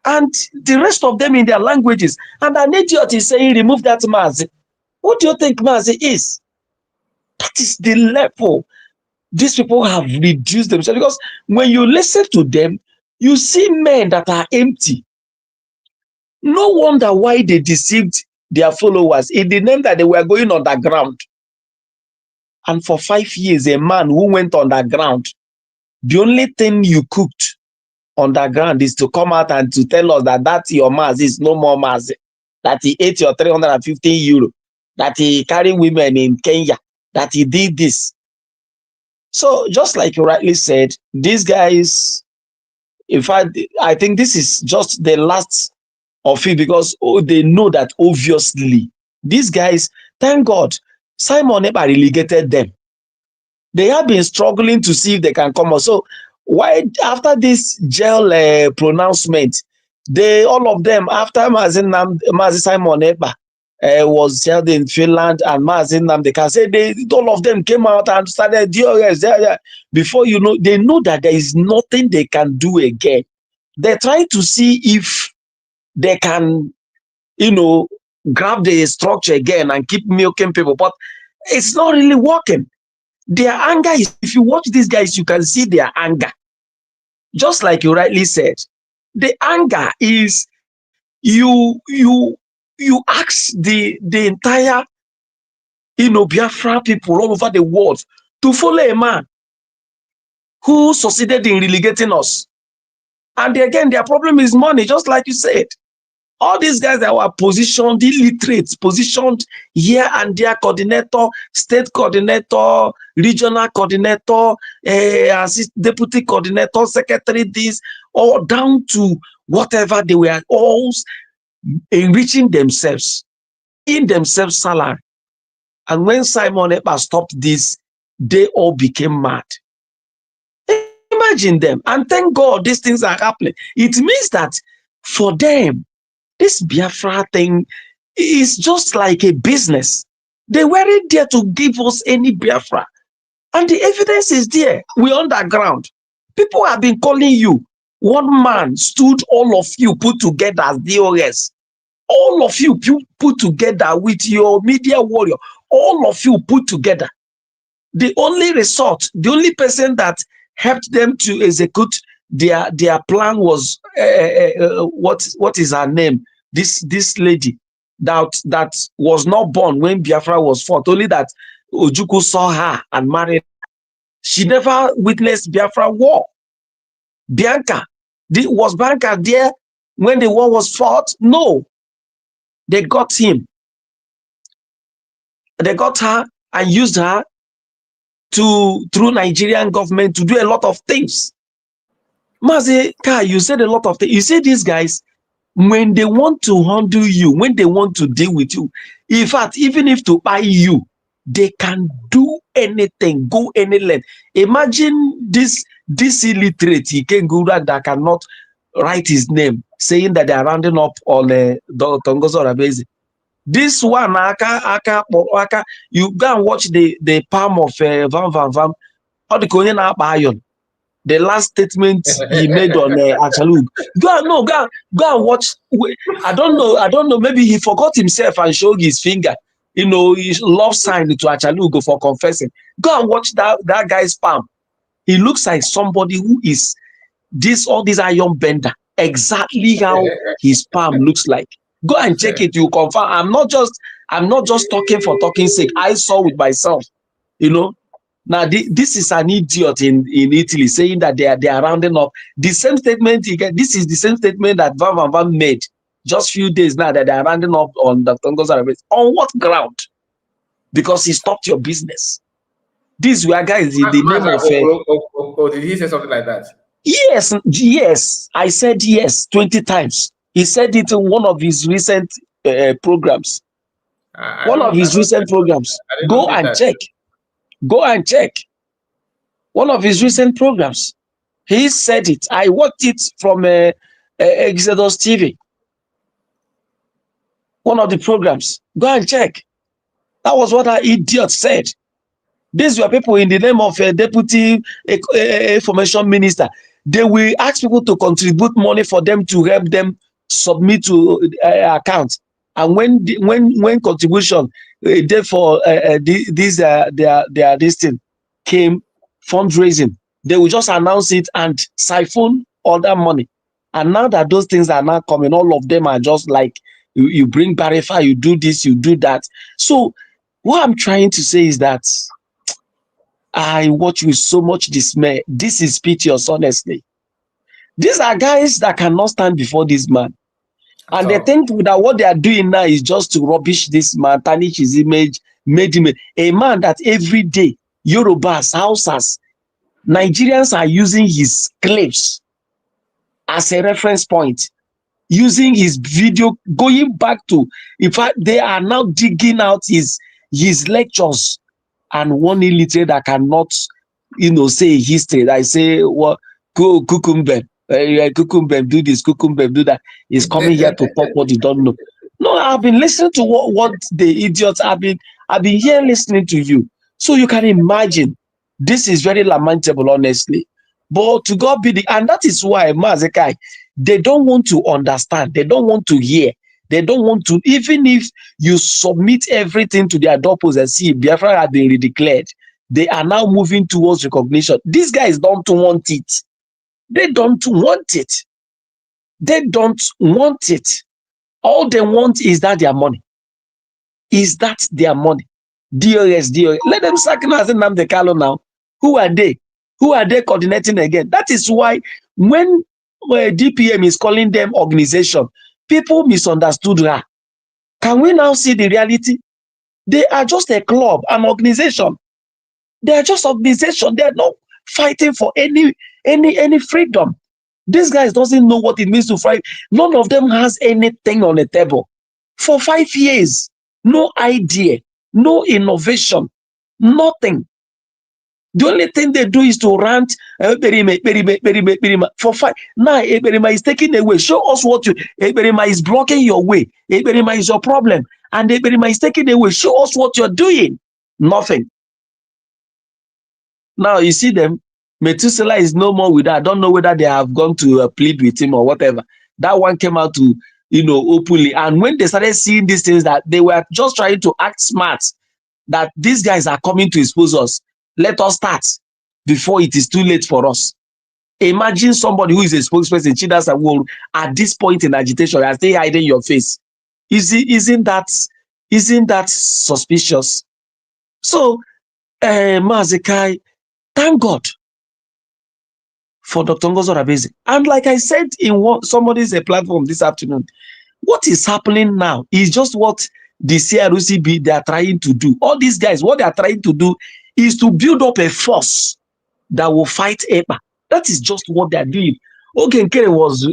And the rest of them in their languages. And an idiot is saying, remove that Mazi. What do you think Mazi is? That is the level these people have reduced themselves. Because when you listen to them, you see men that are empty. No wonder why they deceived their followers in the name that they were going underground. And for 5 years, a man who went underground, the only thing you cooked underground is to come out and to tell us that your Maz is no more Maz, that he ate your 350 euro, that he carried women in Kenya, that he did this. So just like you rightly said, these guys, in fact, I think this is just the last of it because they know that obviously these guys, thank God, Simon Ekpa relegated them. They have been struggling to see if they can come out. So why after this jail pronouncement, all of them after Mazi Simon Ekpa was jailed in Finland and Mazi Nnamdi can say all of them came out and started DOS before you know they know that there is nothing they can do again. They're trying to see if they can, grab the structure again and keep milking people, but it's not really working. Their anger is, if you watch these guys, you can see their anger. Just like you rightly said, the anger is you ask the entire, Biafra people all over the world to follow a man who succeeded in relegating us. And again, their problem is money, just like you said. All these guys that were positioned, illiterates, positioned here and there, coordinator, state coordinator, regional coordinator, deputy coordinator, secretary, this, or down to whatever, they were all enriching themselves, in themselves salary. And when Simon Ekpa stopped this, they all became mad. Imagine them. And thank God these things are happening. It means that for them, this Biafra thing is just like a business. They weren't there to give us any Biafra. And the evidence is there. We're underground. People have been calling you. One man stood all of you put together as DOS. All of you put together with your media warrior. All of you put together. The only resort, the only person that helped them to execute their plan was what is her name? This lady that was not born when Biafra was fought. Only that Ojukwu saw her and married. She never witnessed Biafra war. Bianca, was Bianca there when the war was fought? No. They got him. They got her and used her through Nigerian government to do a lot of things. Mazi Kai, you said a lot of things. You see these guys, when they want to handle you, when they want to deal with you, in fact, even if to buy you, they can do anything, go any length. Imagine this illiterate Ikengura that cannot write his name, saying that they are rounding up on Tongozo Rabezi. This one, you go and watch the palm of Van Van Van, or the Korean Iron. The last statement he made on Achalug. Go and watch. I don't know. Maybe he forgot himself and showed his finger. You know, his love sign to Achalug for confessing. Go and watch that guy's palm. He looks like somebody who is all these iron bender. Exactly how his palm looks like. Go and check it. You confirm. I'm not just talking for talking sake. I saw with myself. You know. Now, this is an idiot in Italy saying that they are rounding up. The same statement this is the same statement that Van Van Van made just few days now, that they are rounding up on Dr. Ngozi. On what ground? Because he stopped your business. This guy is the name of... did he say something like that? Yes. I said yes 20 times. He said it in one of his recent programs. Go and check. Go and check. One of his recent programs. He said it. I watched it from Exodus TV. One of the programs. Go and check. That was what that idiot said. These were people in the name of a deputy information minister. They will ask people to contribute money for them to help them submit to accounts. And when contribution therefore this thing came, fundraising, they will just announce it and siphon all that money. And now that those things are now coming, all of them are just like, you bring Barify, you do this, you do that. So what I'm trying to say is that I watch with so much dismay. This is piteous, honestly. These are guys that cannot stand before this man. And they think that what they are doing now is just to rubbish this man, tarnish his image, made him a man that every day, Yorubas, Hausas, Nigerians are using his clips as a reference point, using his video, going back to, in fact, they are now digging out his lectures. And one illiterate that cannot, say history, that I say, well, go Kukumbem, Kukumbem do this, Kukumbem do that, is coming here to talk what you don't know. No, I've been listening to what the idiots I've been here listening to you. So you can imagine, this is very lamentable, honestly. But to God be and that is why Mazekai, they don't want to understand, they don't want to hear. They don't want to, even if you submit everything to their doorpost and see Biafra had been redeclared, they are now moving towards recognition. These guys don't want it. They don't want it. They don't want it. All they want is that their money. Is that their money? DOS. Let them sack Nnamdi Kanu now. Who are they? Who are they coordinating again? That is why when DPM is calling them organization, people misunderstood her. Can we now see the reality? They are just a club, an organization. They are just organization. They are not fighting for any freedom. These guys doesn't know what it means to fight. None of them has anything on the table. For 5 years, no idea, no innovation, nothing. The only thing they do is to rant. For 5. Now, Eberima is taking away. Show us what you. Eberima is blocking your way. Eberima is your problem. And Eberima is taking away. Show us what you're doing. Nothing. Now, you see them. Methuselah is no more with that. I don't know whether they have gone to plead with him or whatever. That one came out to, openly. And when they started seeing these things, that they were just trying to act smart, that these guys are coming to expose us. Let us start before it is too late for us. Imagine somebody who is a spokesperson, Chidas Awolu, at this point in agitation, and still hiding your face. Isn't that suspicious? So, Mazekai, thank God for Dr. Ngozi Oraveze. And like I said in somebody's platform this afternoon, what is happening now is just what the CRUCB, they are trying to do. All these guys, what they are trying to do is to build up a force that will fight EPA. That is just what they are doing. Okenkere was,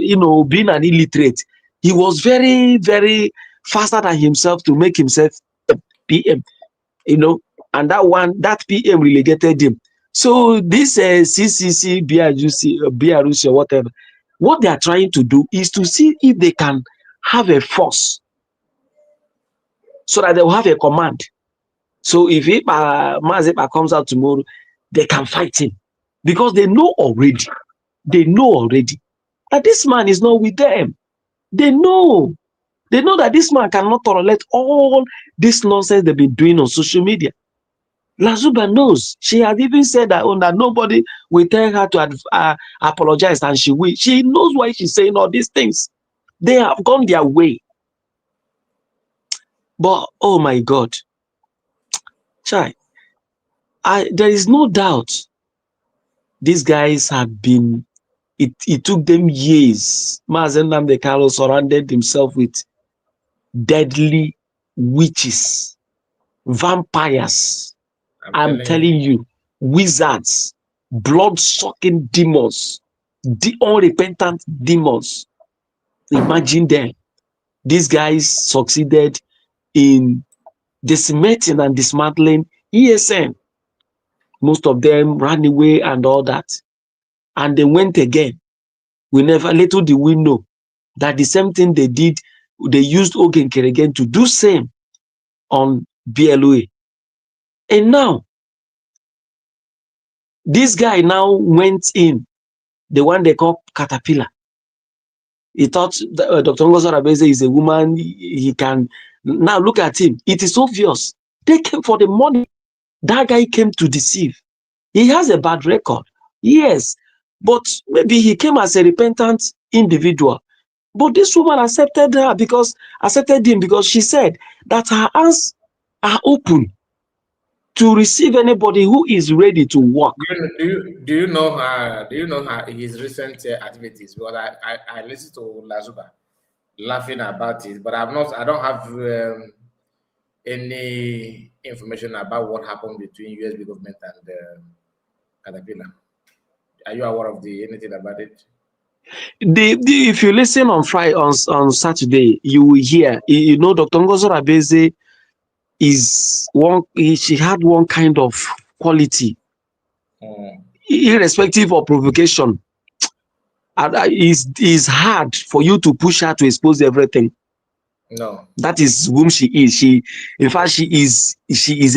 being an illiterate. He was very, very faster than himself to make himself PM, and that PM relegated him. So this CCC, BRUC, or whatever, what they are trying to do is to see if they can have a force so that they will have a command. So if Mazepa comes out tomorrow, they can fight him because they know already. They know already that this man is not with them. They know. They know that this man cannot tolerate all this nonsense they've been doing on social media. Lazuba knows. She had even said that, that nobody will tell her to apologize, and she will. She knows why she's saying all these things. They have gone their way. But oh my God, Chai, there is no doubt these guys have been. It took them years. Mazen Nnamdi Kanu surrounded himself with deadly witches, vampires. I'm telling you, wizards, blood-sucking demons, the unrepentant demons. Imagine them. These guys succeeded in decimating and dismantling ESN. Most of them ran away and all that. And they went again. Little did we know that the same thing they did, they used Ogenkere again to do same on BLOA. And now, this guy now went in, the one they call Caterpillar. He thought Dr. Ngozi Arabeze is a woman, he can. Now look at him. It is obvious. They came for the money. That guy came to deceive. He has a bad record. Yes. But maybe he came as a repentant individual. But this woman accepted him because she said that her hands are open to receive anybody who is ready to work. Do you know his recent activities? Because I listened to Lazuba laughing about it, but I don't have any information about what happened between USB government and Caterpillar. Are you aware of anything about it? If you listen on Friday, on Saturday, you will hear. You know, Dr. Ngozi Arabeze she had one kind of quality, irrespective of provocation. It's hard for you to push her to expose everything. No, that is whom she is. In fact, she is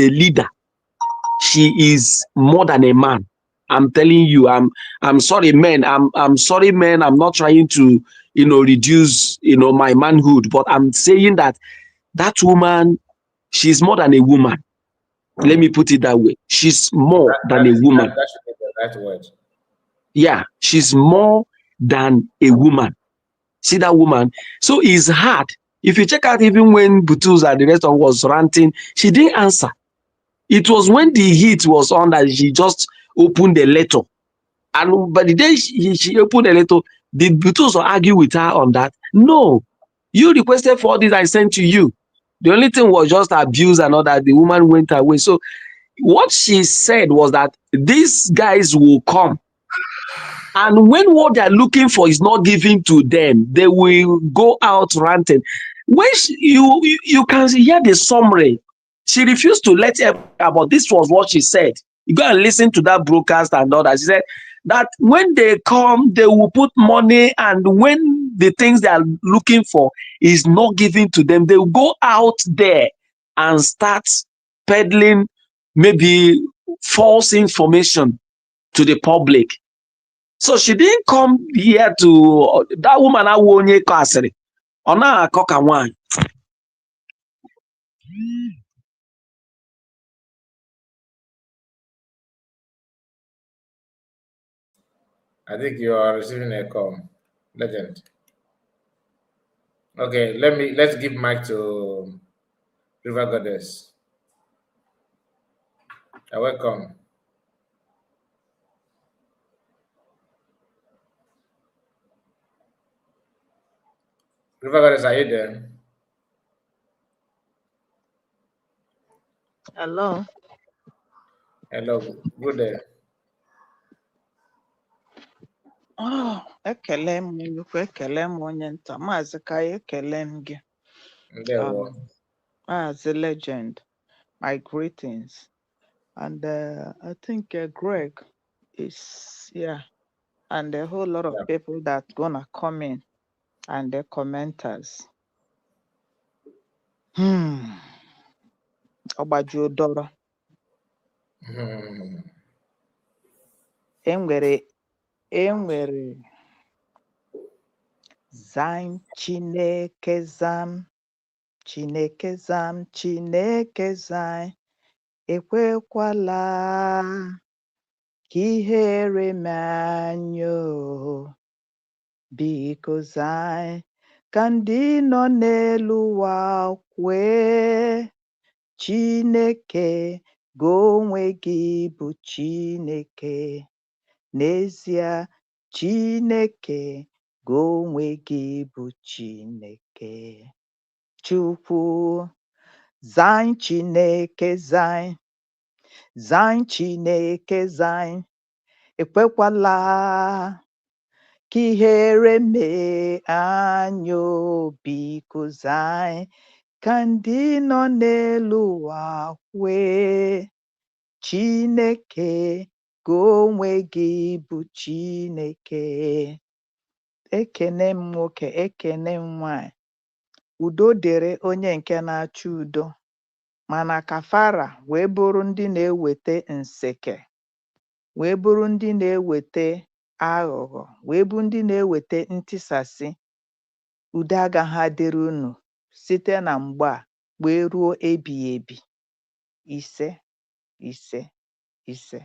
a leader. She is more than a man. I'm telling you. I'm sorry, men. I'm sorry, men. I'm not trying to reduce my manhood, but I'm saying that woman, she's more than a woman. Let me put it that way. She's more than a woman. That should be the right word. Yeah, she's more than a woman. See that woman? So it's hard. If you check out, even when Butus and the rest of was ranting, she didn't answer. It was when the heat was on that she just opened the letter. And by the day she opened the letter, did Butus argue with her on that? No. You requested for this, I sent to you. The only thing was just abuse and all that. The woman went away. So what she said was that these guys will come. And when what they're looking for is not given to them, they will go out ranting. When you can hear the summary. She refused to let about this was what she said. You go and listen to that broadcast and all that. She said that when they come, they will put money, and when the things they are looking for is not given to them, they will go out there and start peddling maybe false information to the public. So she didn't come here to that woman. I onye kasiri. Ona akoka one. I think you are receiving a call, legend. Okay, let's give mic to River Goddess. Welcome. River Goddess, are you there? Hello. Hello, good day. Oh, ekele m nnukwu, ekele m onye nta. Maazị ka ekele m gị. Maazị Legend, my greetings. And I think Greg is here, and a whole lot of people that gonna come in, and the commenters. Ogbajudoro. Hmm. Enwere Zam Chineke Zam Chineke Zam Chineke Zam ekwekwala ka ihere mee anyị o. Biko zaa ka ndị nọ n'elu ụwa kwee Chineke gị onwe gị bụ Chineke. N'ezie, Chineke gị onwe gị bụ Chineke. Chukwu zaa Chineke zaa Chineke zaa ekwekwala ka ihere mee anyị o. Biko zaa ka ndị nọ n'elu ụwa kwee Chineke gị onwe gị bụ Chineke. Ekene m nwoke, ekene m nwanyị. Udo dịrị onye nke na-achọ udo, mana kafara wee bụrụ ndị na-eweta nseke, wee bụrụ ndị na-eweta aghụghọ, wee bụ ndị na-eweta ntisasị. Udo agaghị adịrị unu site na mgbe a wee ruo ebighị ebi. Ise ise ise.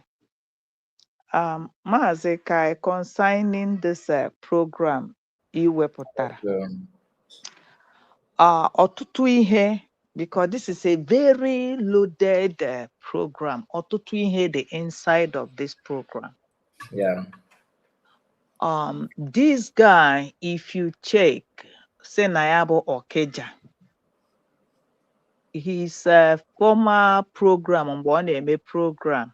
Maazị Kai, concerning this program iwepụtara, ọtụtụ ihe, because this is a very loaded program. Ọtụtụ ihe dị inside of this program. Yeah. This guy, if you check, say na ya bụ Okija, his former program, mgbe ọ na-eme program,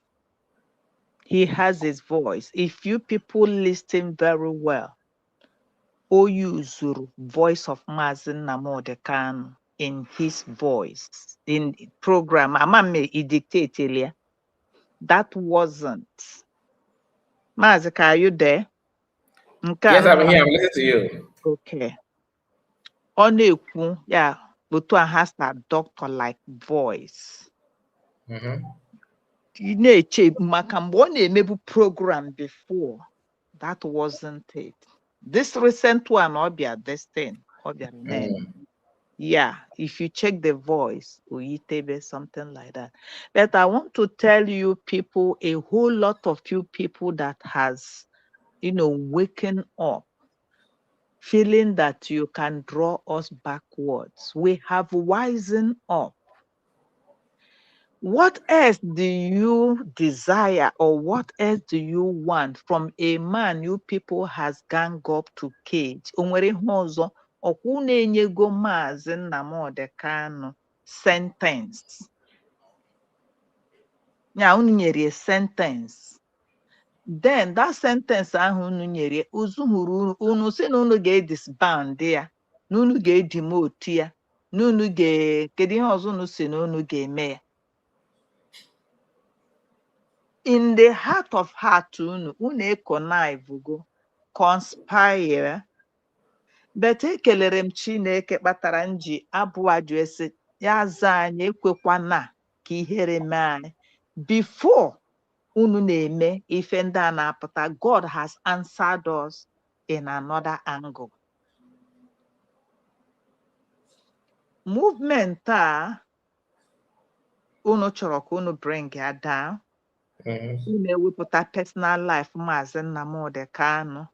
he has his voice. If you people listen very well, o usuru voice of Maazị Nnamdi Kanu in his voice in program. Amame he dictated ya. That wasn't. Maazị, are you there? Yes, I'm here. I'm listening to you. Okay. Ọ na-ekwu ya otu a has a doctor-like voice. Ị na-eche maka mgbe ọ na-emebu program before, that wasn't it. This recent one, Abia, this thing, Abia, yeah, if you check the voice, Uyitebe, something like that. But I want to tell you people, a whole lot of you people that has, waken up, feeling that you can draw us backwards. We have wisen up. What else do you desire, or what else do you want from a man you people has gang up to cage? Onwere ihe ọzọ, ọkwa na-enyego Maazị Nnamdi Kanu sentence. Ya unu nyere sentence. Then that sentence ahụ unu nyere, uzuhuru unu si na unu ga-disband ya, na unu ga-demote ya, na unu kedu ihe ọzọ unu si na unu ga-eme ya. In the heart of heart, unu connive go, conspire. But ekelere m Chineke kpatara nji abụ ajụ esi ya zaa anyị ekwekwana ka ihere mee anyị. Before unu na-eme ife ndị a na-apụta, God has answered us in another angle. Movement a unu chọrọ ka unu bring ya down. Ị na-ewepụta personal life Maazị Nnamdi Kanu.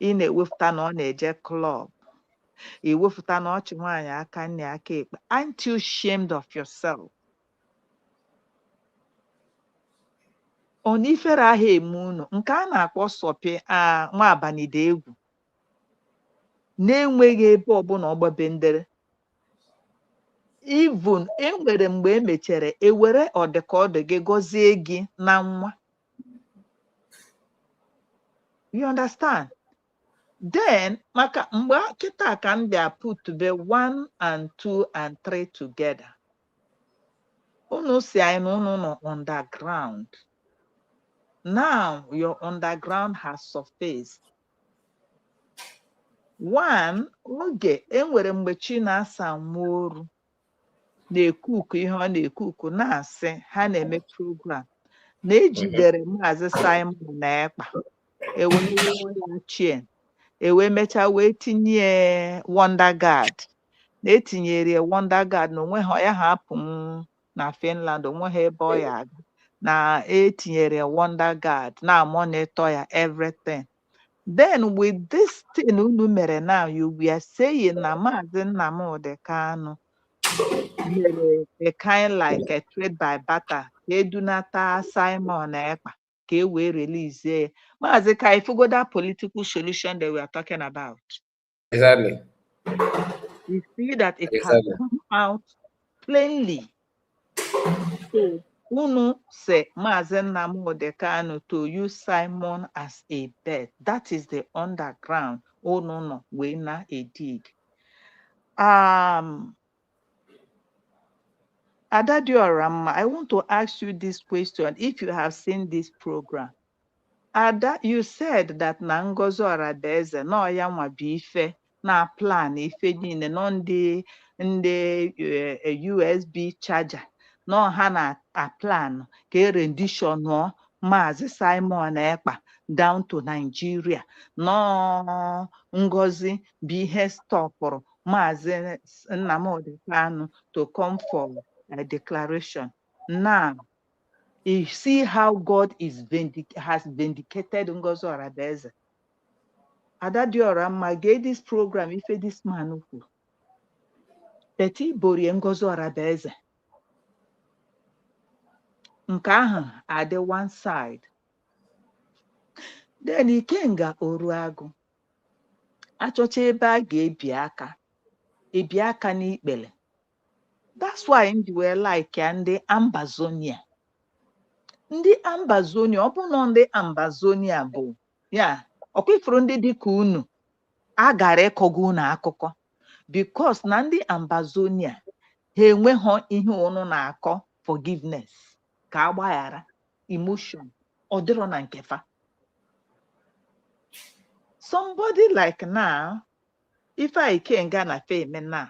Ị na-ewepụta na ọ na-eje club. Ị wepụta na ọchị nwaanyị aka nne aka ekpe. Aren't you ashamed of yourself? Onifere ahụ eme unu nke a na-akpọ sọpe nwa abanide egwu na-enweghị ebe ọbụla ọgbabe ndere. Even enwere mgbe emechere ewere ọdịka gị gọzie gị na nwa. You understand? Then maka mgbe kịta ka m bịa put be 1 and 2 and 3 together. Unu si anyị na unu nọ underground. Now your underground has surfaced. One, oge enwere mgbe chi na-asa nworu na-ekuku ihe ọ na-ekuku na-asị ha na-eme program na ejidere Maazị Simon na Ekpa ewee wụọ ya chien ewee mechaa wee tinye Wonder Guard na-etinyere Wonder Guard na onweghị ya hapụ na Finland onweghị ebe ọ ya aga na etinyere Wonder Guard na monitor ya everything. Then with this thing unu mere now you were saying na Maazị Nnamdi Kanu mere a kind like a trade by barter ka edunata Simon Ekpa ka e wee release ya. Maazị ka ifugo that political solution that we are talking about. Exactly. You see that it has come out plainly. So unu say Maazị Nnamdi Kanu to use Simon as a bed. That is the underground. Oh no, we na a dig. Adadioramma, I want to ask you this question. If you have seen this program, Ada, you said that na Ngozi Oradeze no ya nwa bụ ife na plan ife niile no ndị USB charger no ha na a plan ka rendition no Maazị Simon Ekpa down to Nigeria no Ngozi bụ ihe stọpụrụ Maazị Nnamdi Kanu to come for a declaration. Now, you see how God has vindicated Ngozi Oradeze. Adadioramma gave this program if this man who Betty Bori Ngozi Oradeze. Nke ahụ ade one side. Then Ikenga Oruagu. Achọcha ebe a ga-ebi aka n'ikpere. That's why I'm like ndị Ambazonia. Ndị Ambazonia, ọ bụ na ndị Ambazonia bụ ya ọkwifuru ndị dịka unu a gara ịkọgo unu akụkọ because na ndị Ambazonia ha enweghị ihe unu na-akọ forgiveness ka agbaghara emotion ọ dịrọ na nkefa. Somebody like now, if I can ga na fame now,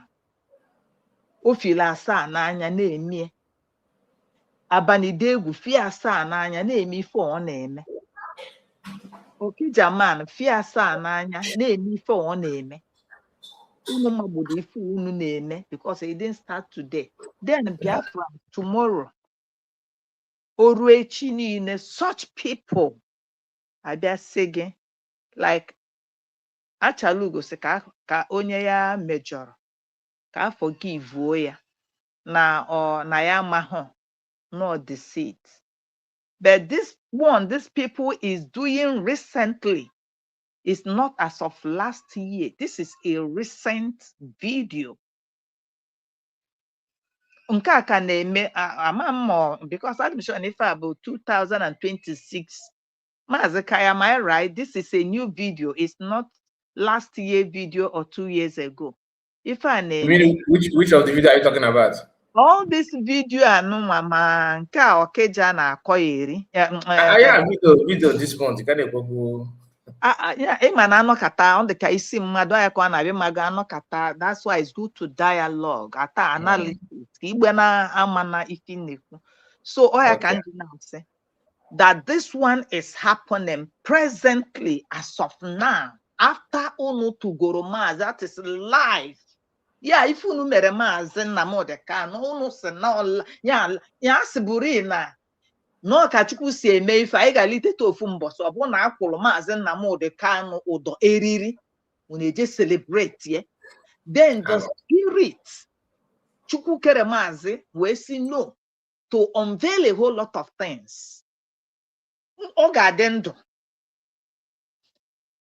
o fila asaa n'anya na-eme abanide egwu fie asaa n'anya na-eme ife ọ na-eme. Okijaman fie asaa n'anya na-eme ife ọ na-eme. Unu magbodo ife unu na-eme because it didn't start today. Then Biafra tomorrow. Oru echi niile such people abịa sị gị like Achalugo sị ka onye ya mejọrọ ka forgive ya na ya amahụ not deceit. But this people is doing recently is not as of last year. This is a recent video. Nke a ka na-eme ama because admission if about 2026. Maazị Kaya, am I right? This is a new video. It's not last year video or 2 years ago. If I name which of the video are you talking about? All this video mama nke a Okeja na-akọ eri. Yeah, video this month. You can't go. Yeah, ịma na anọkata ọ dị ka isi mmadụ ya ka ọ na-abịa mmadụ anọkata. That's why it's good to dialogue ata analysis ka igbe na ama na ife na-ekwu. So ọ ya ka ndị na-asị that this one is happening presently as of now after unu tugoro Maazị, that is live. Yeah, if unu mere Maazị Nnamdi Kanu unu si na ya siburi na no ka Chukwu si eme ife anyị ga-alitete ofu mbọsị ọ bụ na akwụrụ Maazị Nnamdi Kanu ụdọ eriri unu eje celebrate ye. Then the spirit Chukwu kere Maazị wee si no to unveil a whole lot of things. Ọ ga-adị ndụ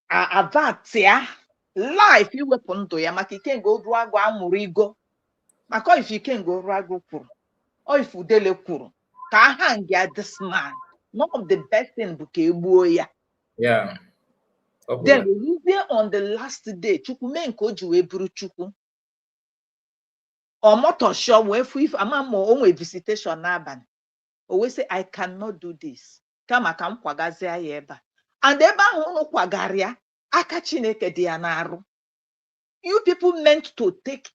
avatia life iwepụ ndụ ya maka Ikenga Oruagu amụrụ igo maka if Ikenga Oruagu kwuru or if Udele kwuru ka hang ya this man, one of the best thing bụ ka egbuo ya. Yeah. Then on the last day Chukwu mee nke o ji wee bụrụ Chukwu ọmọtọshọ wee fụ if ama ma o nwee visitation n'abalị o wee say I cannot do this kama ka m kwagazie ya ebe a. And ebe ahụ unu kwagara ya aka Chineke dị ya n'arụ. You people meant to take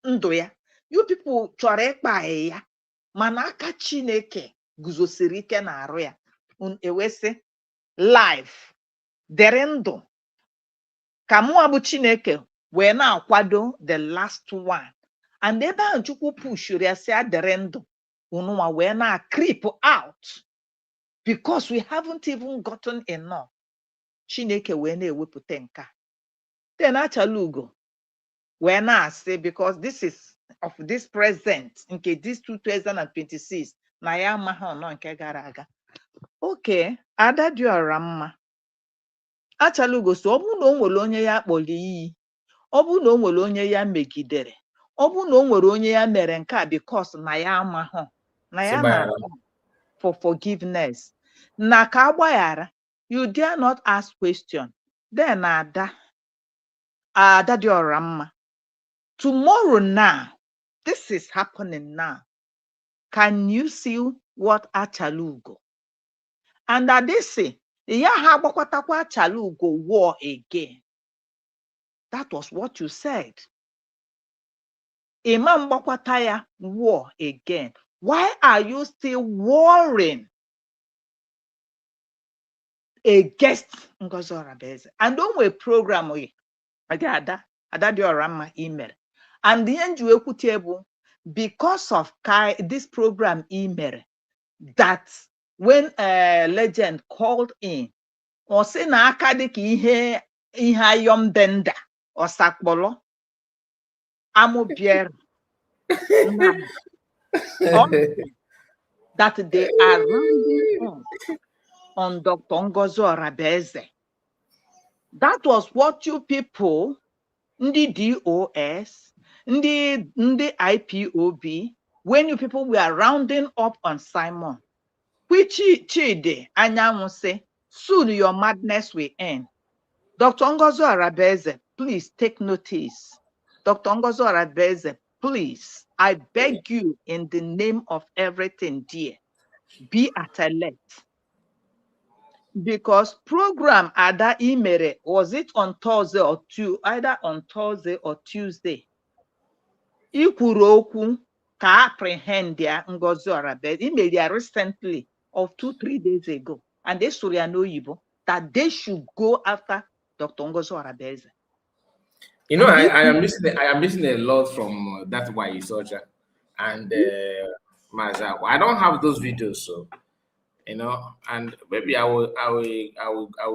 ndụ ya You people chọrọ ịkpa ya mana aka Chineke guzosiri ike na-arụ ya ewesị life dere ndụ ka mụa bụ Chineke wee na-akwado the last one and ebe ahụ Chukwu pushuru ya si adere ndụ unụnwa wee na creep out because we haven't even gotten enough. Chineke wee na-ewepụta nke a. Then achala ugo wee na-asị because this is of this present nke this 2026 na ya amaghị ọnọ nke gara aga. Okay, Ada Diora mma. Achala ugo so ọ bụrụ na o nwere onye ya kpọrọ iyi, ọ bụrụ na o nwere onye ya megidere, ọ bụrụ na o nwere onye ya mere nke a because na ya amaghị, na ya na for forgiveness, na ka agbaghara, you dare not ask question. Then Ada Diora mma. Tomorrow now, this is happening now. Can you see what Achalugo? And Adesi, ya ha gbakwatakwa Achalugo war again. That was what you said. Imam gbakwata war again. Why are you still warring against Ngozi Orabeze? And don't we program we Ada Diora mma email. And the end you equitable because of this program email that when a legend called in or say na aka dịka ihe ayọm benda or sakpolo amobier that they are rounding on Dr. Ngozi Orabeze. That was what you people, the DOS, the IPOB, when you people were rounding up on Simon, which Chide Anyanwu say, soon your madness will end. Dr. Ngozi Orabeze, please take notice. Dr. Ngozi Orabeze, please, I beg you in the name of everything dear, be at alert. Because program Ada Imere, was it on Thursday or Tuesday, either on Thursday or Tuesday? Ikwuru okwu ka apprehend ya Ngozi Orabeze. Imere recently of 2-3 days ago, and they saw no Igbo that they should go after Dr. Ngozi Orabeze. You know, I am listening a lot from that why soldier and Mazawa. I don't have those videos, so you know, and maybe I will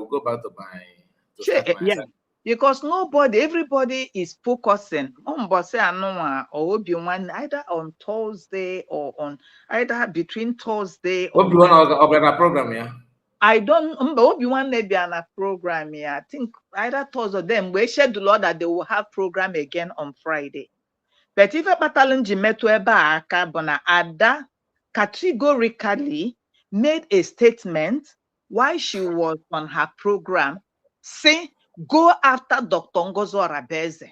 go back to my because everybody is focusing on Bose Anoa or Obi-Wan either on Thursday or on either between Thursday or Obi-Wan program, yeah. I don't Obi-Wan maybe on a program, yeah. I think either Thursday or them we schedule that they will have program again on Friday. But if a battalion Jimetu Eba Aka Bona Ada categorically made a statement while she was on her program, say go after Dr. Ngozi Orabeze.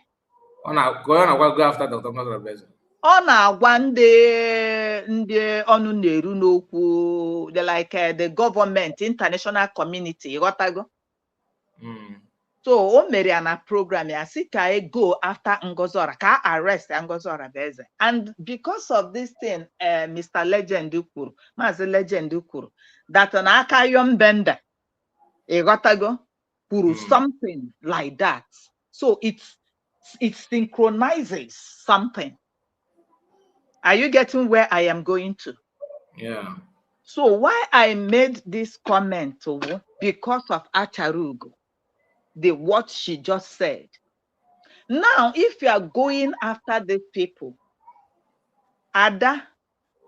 Go after Dr. Ngozi Orabeze. Ọ na-agwa ndị ọnụ na-eru n'okwu the government, international community, ghọtago? So o mere ya na program ya sị ka go after Ngozi Orabeze, ka arrest Ngozi Orabeze. And because of this thing, Mr. Legend kwuru, Maazị Legend kwuru, that na aka yom benda, ghọtago, kwuru something like that. So it synchronizes something. Are you getting where I am going to? Yeah. So why I made this comment because of Acharugo, what she just said. Now, if you are going after these people, Ada,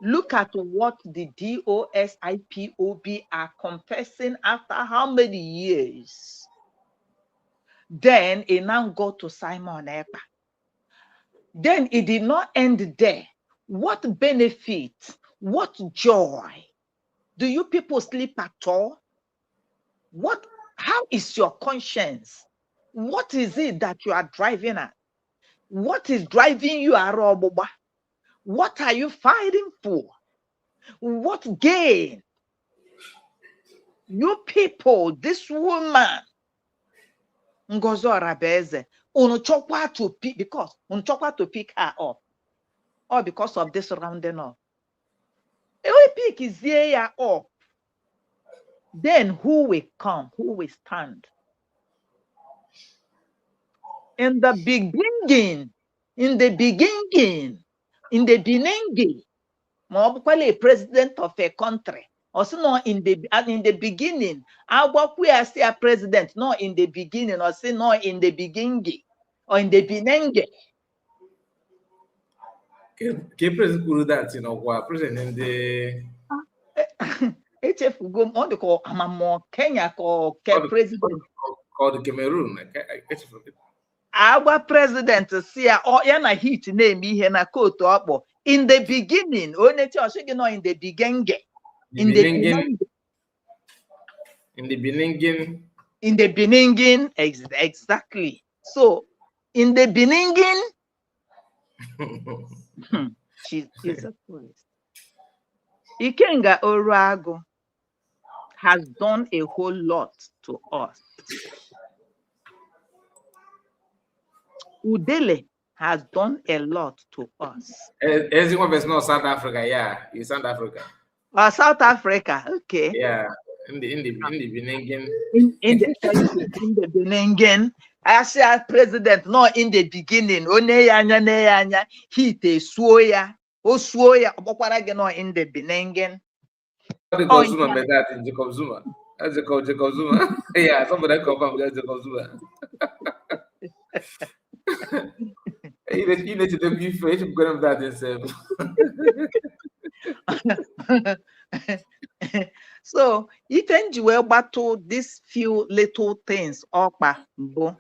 look at what the DOS IPOB are confessing after how many years? Then it now go to Simon Ekpa. Then it did not end there. What benefit, what joy do you people sleep at all? How is your conscience? What is it that you are driving at? What is driving you, Aroboba? What are you fighting for? What gain? You people, this woman, Ngozi Orabeze, unchokwa to pick because unchokwa to pick her up. or because of this rounding up. We pick is here up. Then who will come? Who will stand? In the beginning, a president of a country. Also, not in the beginning. We are still a president, not in the beginning, or say not in the beginning, or in the beginning. Can president that, you know, what president in the HF go on the call Amamo Kenya call president. Called Cameroon. Our president see or yana heat name ihe na coat up in the beginning. Only no in the beginning. In the beginning, exactly. So in the beginning, Jesus Christ. Ikenga Orago has done a whole lot to us. Udele has done a lot to us. Everyone is not South Africa, yeah. In South Africa. South Africa, okay. Yeah. In the beginning. In the beginning, as president, not in the beginning. Anya, he te suoya, o suoya, not in the beginning. Oh, Zuma made that in Jacob Zuma. That's Jacob Zuma. Yeah, somebody confirmed that's Jacob Zuma. You need to be afraid to go that himself. So, if you will battle these few little things, Okpa, Bo,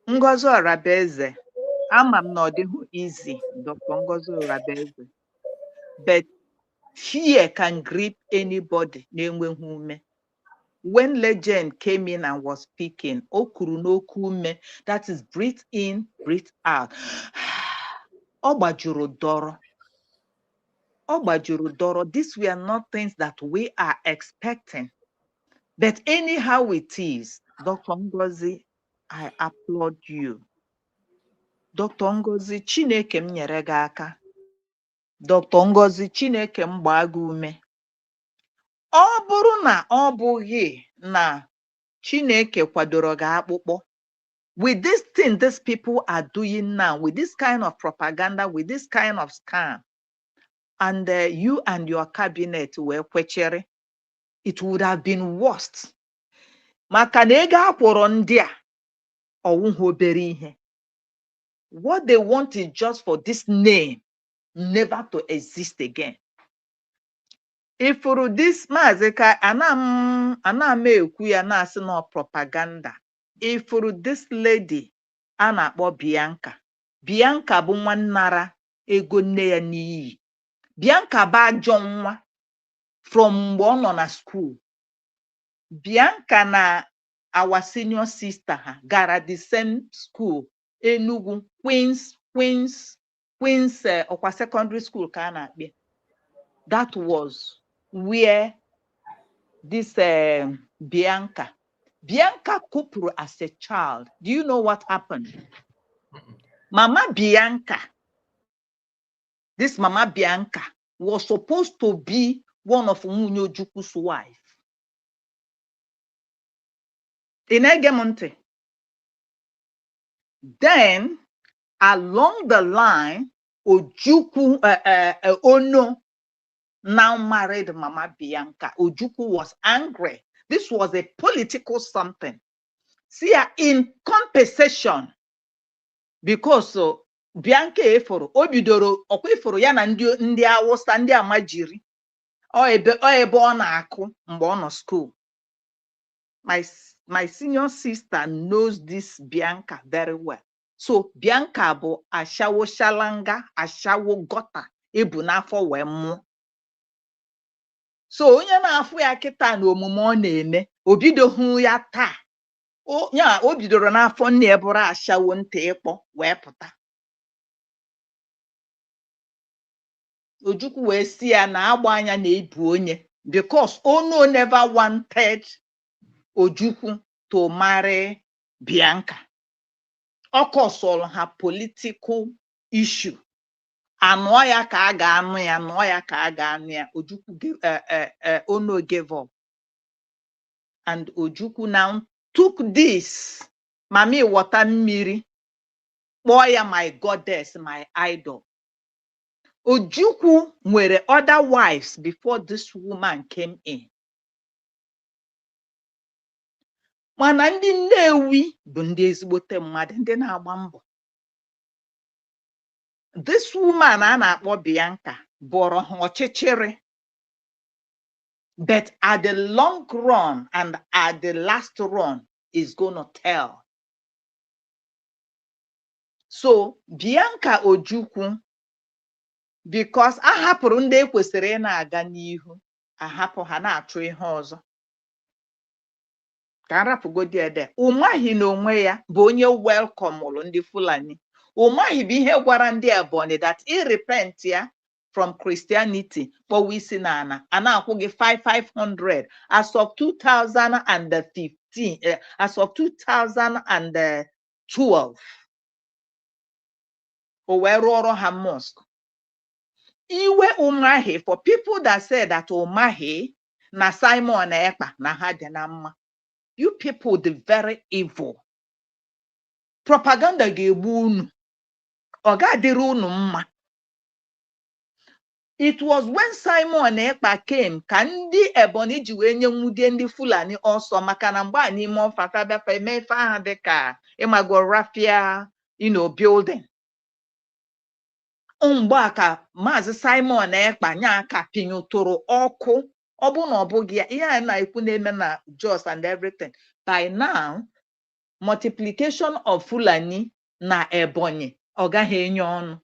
Ngozi Orabeze, I'm not easy, Dr. Ngozi Orabeze, but fear can grip anybody. When Legend came in and was speaking, Okuru no kume, that is breathe in, breathe out. Obajuru doro. These were not things that we are expecting. But anyhow it is, Dr. Ngozi, I applaud you. Dr. Ngozi, Chineke m nyere gị aka. Dr. Ngozi, Chineke m gbaa gị ume. Ọ bụrụ na ọ bụghị na Chineke kwadoro gị akpụkpọ, with this thing these people are doing now, with this kind of propaganda, with this kind of scam, and you and your cabinet were kwechere, it would have been worse. Maka na ego akwụrụ ndị a ọwụghị obere ihe. What they want is just for this name never to exist again. If for this mazika anam ekwu ya na asị no propaganda. If for this lady a na-akpọ Bianca bụ nwannara ego nne ya n'iyi. Bianca bụ ajọ nwa from mgbe ọ nọ na school. Bianca na our senior sister ha gara the same school, Enugu Queens Okwa secondary school ka a na-akpị. That was where this Bianca kupuru as a child. Do you know what happened? Mama Bianca was supposed to be one of Nwunye Ojukwu's wife. In Egemonte. Then, along the line, Ojukwu Ono now married Mama Bianca. Ojukwu was angry. This was a political something. See, in compensation, because Bianca eforo, obidoro, okweforo ya na ndị Awụsa, ndị Amajiri, o ebe ọ na-akụ mgbe ọ nọ school. My senior sister knows this Bianca very well. So Bianca bụ ashawo shalanga, ashawo gota, ebu n'afọ wee mụọ. So onye na-afụ ya kịta na omume ọ na-eme, obidohụ ya taa. Ya o bidoro n'afọ nne bụrụ ashawo nta ịkpọ wee pụta. Ojukwu wee si ya na agba anya na-ebu onye, because Ono never wanted Ojukwu to marry Bianca. Ọ caused her political issue. anụọ ya ka a ga-anụ ya, anụọ ya ka a ga-anụ ya. Ojukwu Ono gave up. And Ojukwu now took this mami water mmiri, kpọọ ya my goddess, my idol. Ojukwu nwere other wives before this woman came in. Mana ndị Nnewi bụ ndị ezigbote mmadụ, ndị na-agba mbọ. This woman a na-akpọ Bianca bụrụ ha ọchịchịrị. But at the long run and at the last run is gonna tell. So Bianca Ojukwu, because a hapụrụ ndị ekwesịrị ị na-aga n'ihu, ahapụ ha na-achụ ihe ọzọ. Ka arapụgodi ede, ụmaghị n'onwe ya bụ onye welcome ndị Fulani. Ụmaghị bụ ihe gwara ndị Ebonyi that he repent ya from Christianity, kpọwa isi na ana, a na-akwụ gị 500 as of 2015, as of 2012. O wee rụọrọ ha mosque. Iwe Umahi, for people that say that Umahi na Simon Ekpa na ha dị na mma. You people the very evil. Propaganda ga-egbu unu. Ọ ga-adịrị unu mma. It was when Simon Ekpa came ka ndị Ebonyi ji wee nye nwude ndị Fulani ọsọ, maka na mgbe a n'ime ọfa tabiafa eme ife aha dịka ịmago rafia, building. Mgbe a ka Maazị Simon Ekpa nya aka pinyụtụrụ ọkụ. Ọ bụ na ọ bụghị ya, ihe a na-ekwu na-eme na Jos and everything. By now, multiplication of Fulani na Ebonyi ọ gaghị enye ọnụ.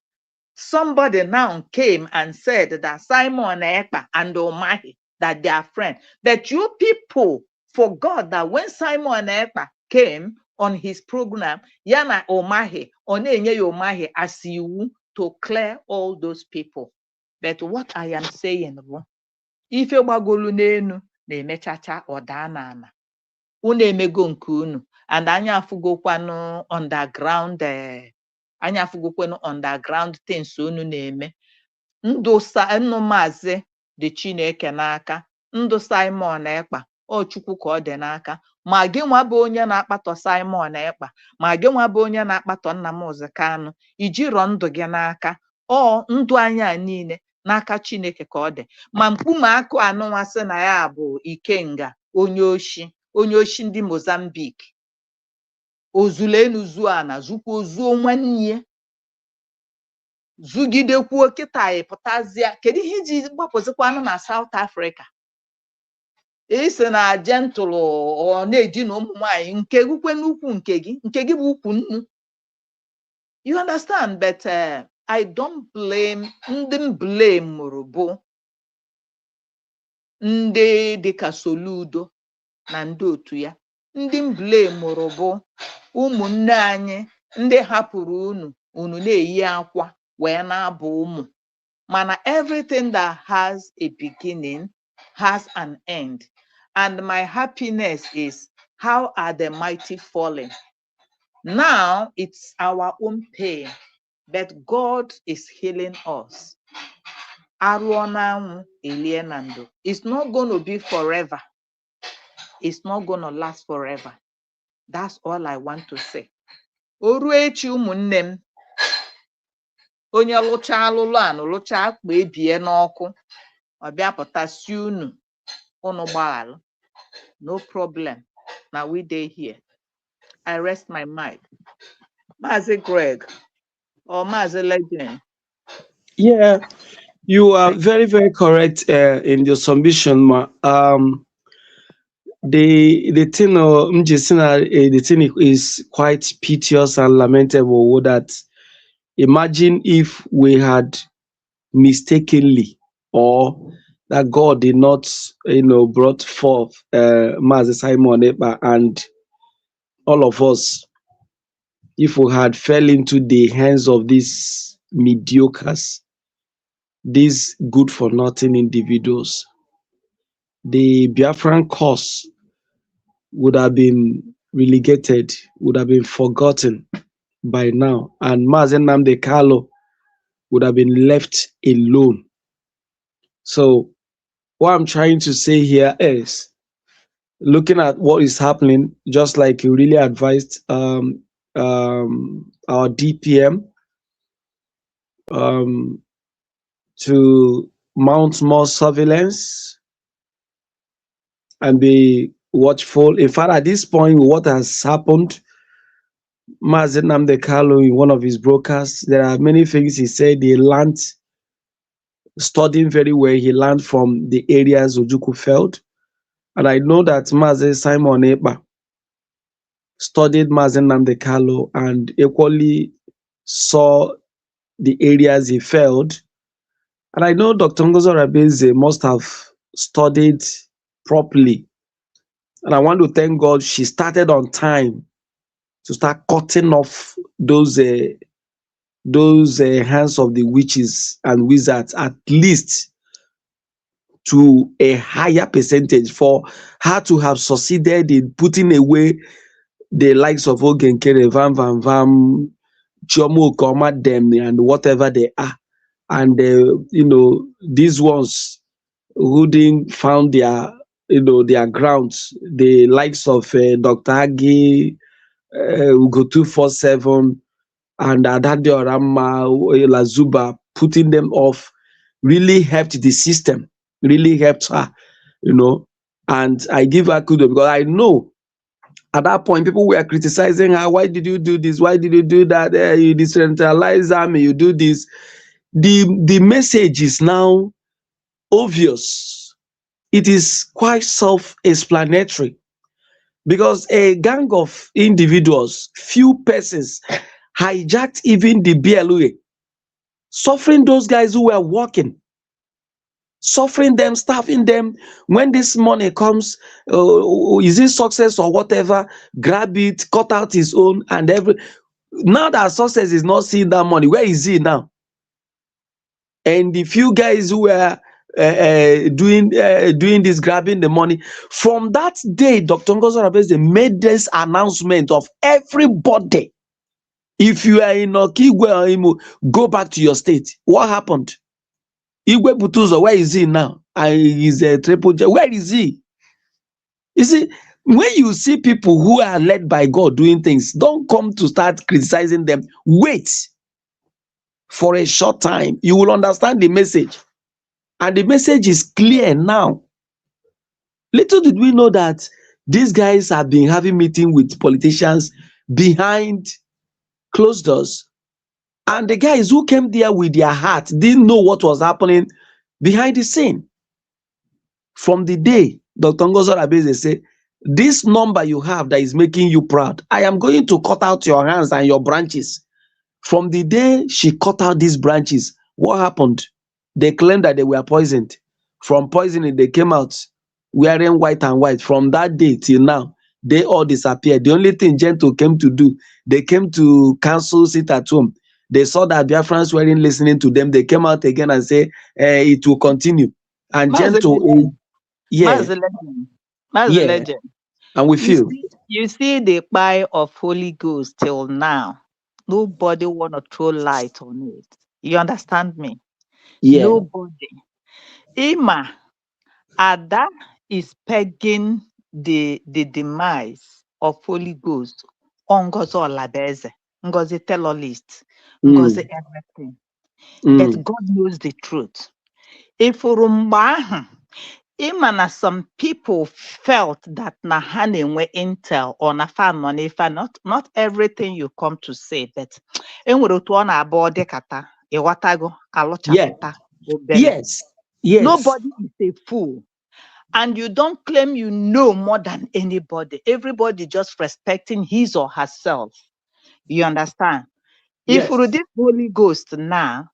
Somebody now came and said that Simon Ekpa and Umahi, that they are friends. But you people forgot that when Simon Ekpa came on his program, Yana Umahi, Onenye Umahi as you to clear all those people. But what I am saying, ife gbagolu n'enu na-emechacha ọda n'ala. Unu emego nke unu, and anya afụgokwanu underground things unu na-eme. Ndụ Maazị dị Chineke n'aka, ndụ Simon Ekpa ọ Chukwu ka ọ dị n'aka. Ma gị nwa bụ onye na-akpatọ Simon Ekpa, ma gị nwa bụ onye na-akpatọ Nnamdi Kanu, ijiro ndụ gị n'aka. Ọ ndụ anya niile n'aka Chineke ka ọ dị. Ma mkpume akụ anụnwa sị na ya bụ Ikenga, onye oshi ndị Mozambique. Ozulenu zuana zukwu ozuo nwanne, zugidekwuo kịta pụtazịa. Kedu ihe iji gbapụzikwanụ na South Africa? Isi na gentle ọ na-eji na ụmụ nwanyị nke gukwe n'ukwu nke gị bụ ukwu nnu. You understand? But I don't blame ndị blame bụ ndị dịka Soludo na ndị otu ya. Ndị blame bụ ụmụnne anyị ndị hapụrụ unu na-eyi akwa wee na-abụ ụmụ. Mana everything that has a beginning has an end. And my happiness is, how are the mighty falling? Now it's our own pain, but God is healing us. It's not going to be forever. It's not going to last forever. That's all I want to say. Oruechi ụmụnne m, onye lụcha alụlụ anụ lụcha akpa ebie n'ọkụ, ọ bịa pụtasị unu gbaghalụ. No problem. Now we dey here. I rest my mind. Maazị Greg or Maazị Legend. Yeah, you are very, very correct in your submission, ma. The thing, the thing is quite piteous and lamentable. That imagine if we had mistakenly, or that God did not, brought forth Maazị Simon Ekpa and all of us, if we had fell into the hands of these mediocres, these good-for-nothing individuals, the Biafran cause would have been relegated, would have been forgotten by now, and Maazị Nnamdi Kanu would have been left alone. So what I'm trying to say here is, looking at what is happening, just like you really advised our DPM to mount more surveillance and be watchful. In fact, at this point, what has happened, Mazen Namdekalo, in one of his broadcasts, there are many things he said he learned, studying very well. He learned from the areas Ojukwu felt. And I know that Mazen Simon Eba studied Mazen Namdekalo and equally saw the areas he failed. And I know Dr. Ngozo Rabeze must have studied properly. And I want to thank God she started on time to start cutting off those hands of the witches and wizards, at least to a higher percentage, for her to have succeeded in putting away the likes of Ogenkere, Van Van Vam, Chomo Koma, them, and whatever they are. And, these ones who didn't found their, their grounds, the likes of Dr. Agi, Ugo 247, and Adade Orama, Lazuba, putting them off, really helped the system, really helped her, and I give her kudos, because I know at that point people were criticizing her. Why did you do this? Why did you do that? You decentralize army, you do this. The message is now obvious. It is quite self-explanatory, because a gang of individuals, few persons, hijacked even the BLUA, suffering those guys who were working, suffering them, starving them. When this money comes, is it success or whatever, grab it, cut out his own, and now that success is not seeing that money, where is he now? And the few guys who were doing this, grabbing the money, from that day, Dr. Ngozo Rabeze made this announcement of everybody. If you are in Okigwe or Imo, go back to your state. What happened? Igwe Butuzo, where is he now? He's a triple J. Where is he? You see, when you see people who are led by God doing things, don't come to start criticizing them. Wait for a short time. You will understand the message. And the message is clear now. Little did we know that these guys have been having meetings with politicians behind closed doors. And the guys who came there with their heart didn't know what was happening behind the scene. From the day Dr. Ngozo Rabeze said, this number you have that is making you proud, I am going to cut out your hands and your branches. From the day she cut out these branches, what happened? They claimed that they were poisoned. From poisoning, they came out wearing white and white. From that day till now, they all disappeared. The only thing Gento came to do, they came to cancel sit at home. They saw that Biafrans weren't listening to them. They came out again and say it will continue. And Gento, yeah, Legend. And we feel. You see the fire of Holy Ghost till now. Nobody want to throw light on it. You understand me? Yeah. Nobody. Ima, Ada is pegging the demise of Holy Ghost on Ngozi Olabeze, Ngozi terrorist, Ngozi everything. But God knows the truth. If Ima, some people felt that na ha na-enwe intel or na fan money, not everything you come to say, but enwere otu ọ na-abụ ọ dịkata ịghọtago alụchapụta obere. Yes. Nobody is a fool. And you don't claim you know more than anybody. Everybody just respecting his or herself. You understand? Yes. If we this Holy Ghost now,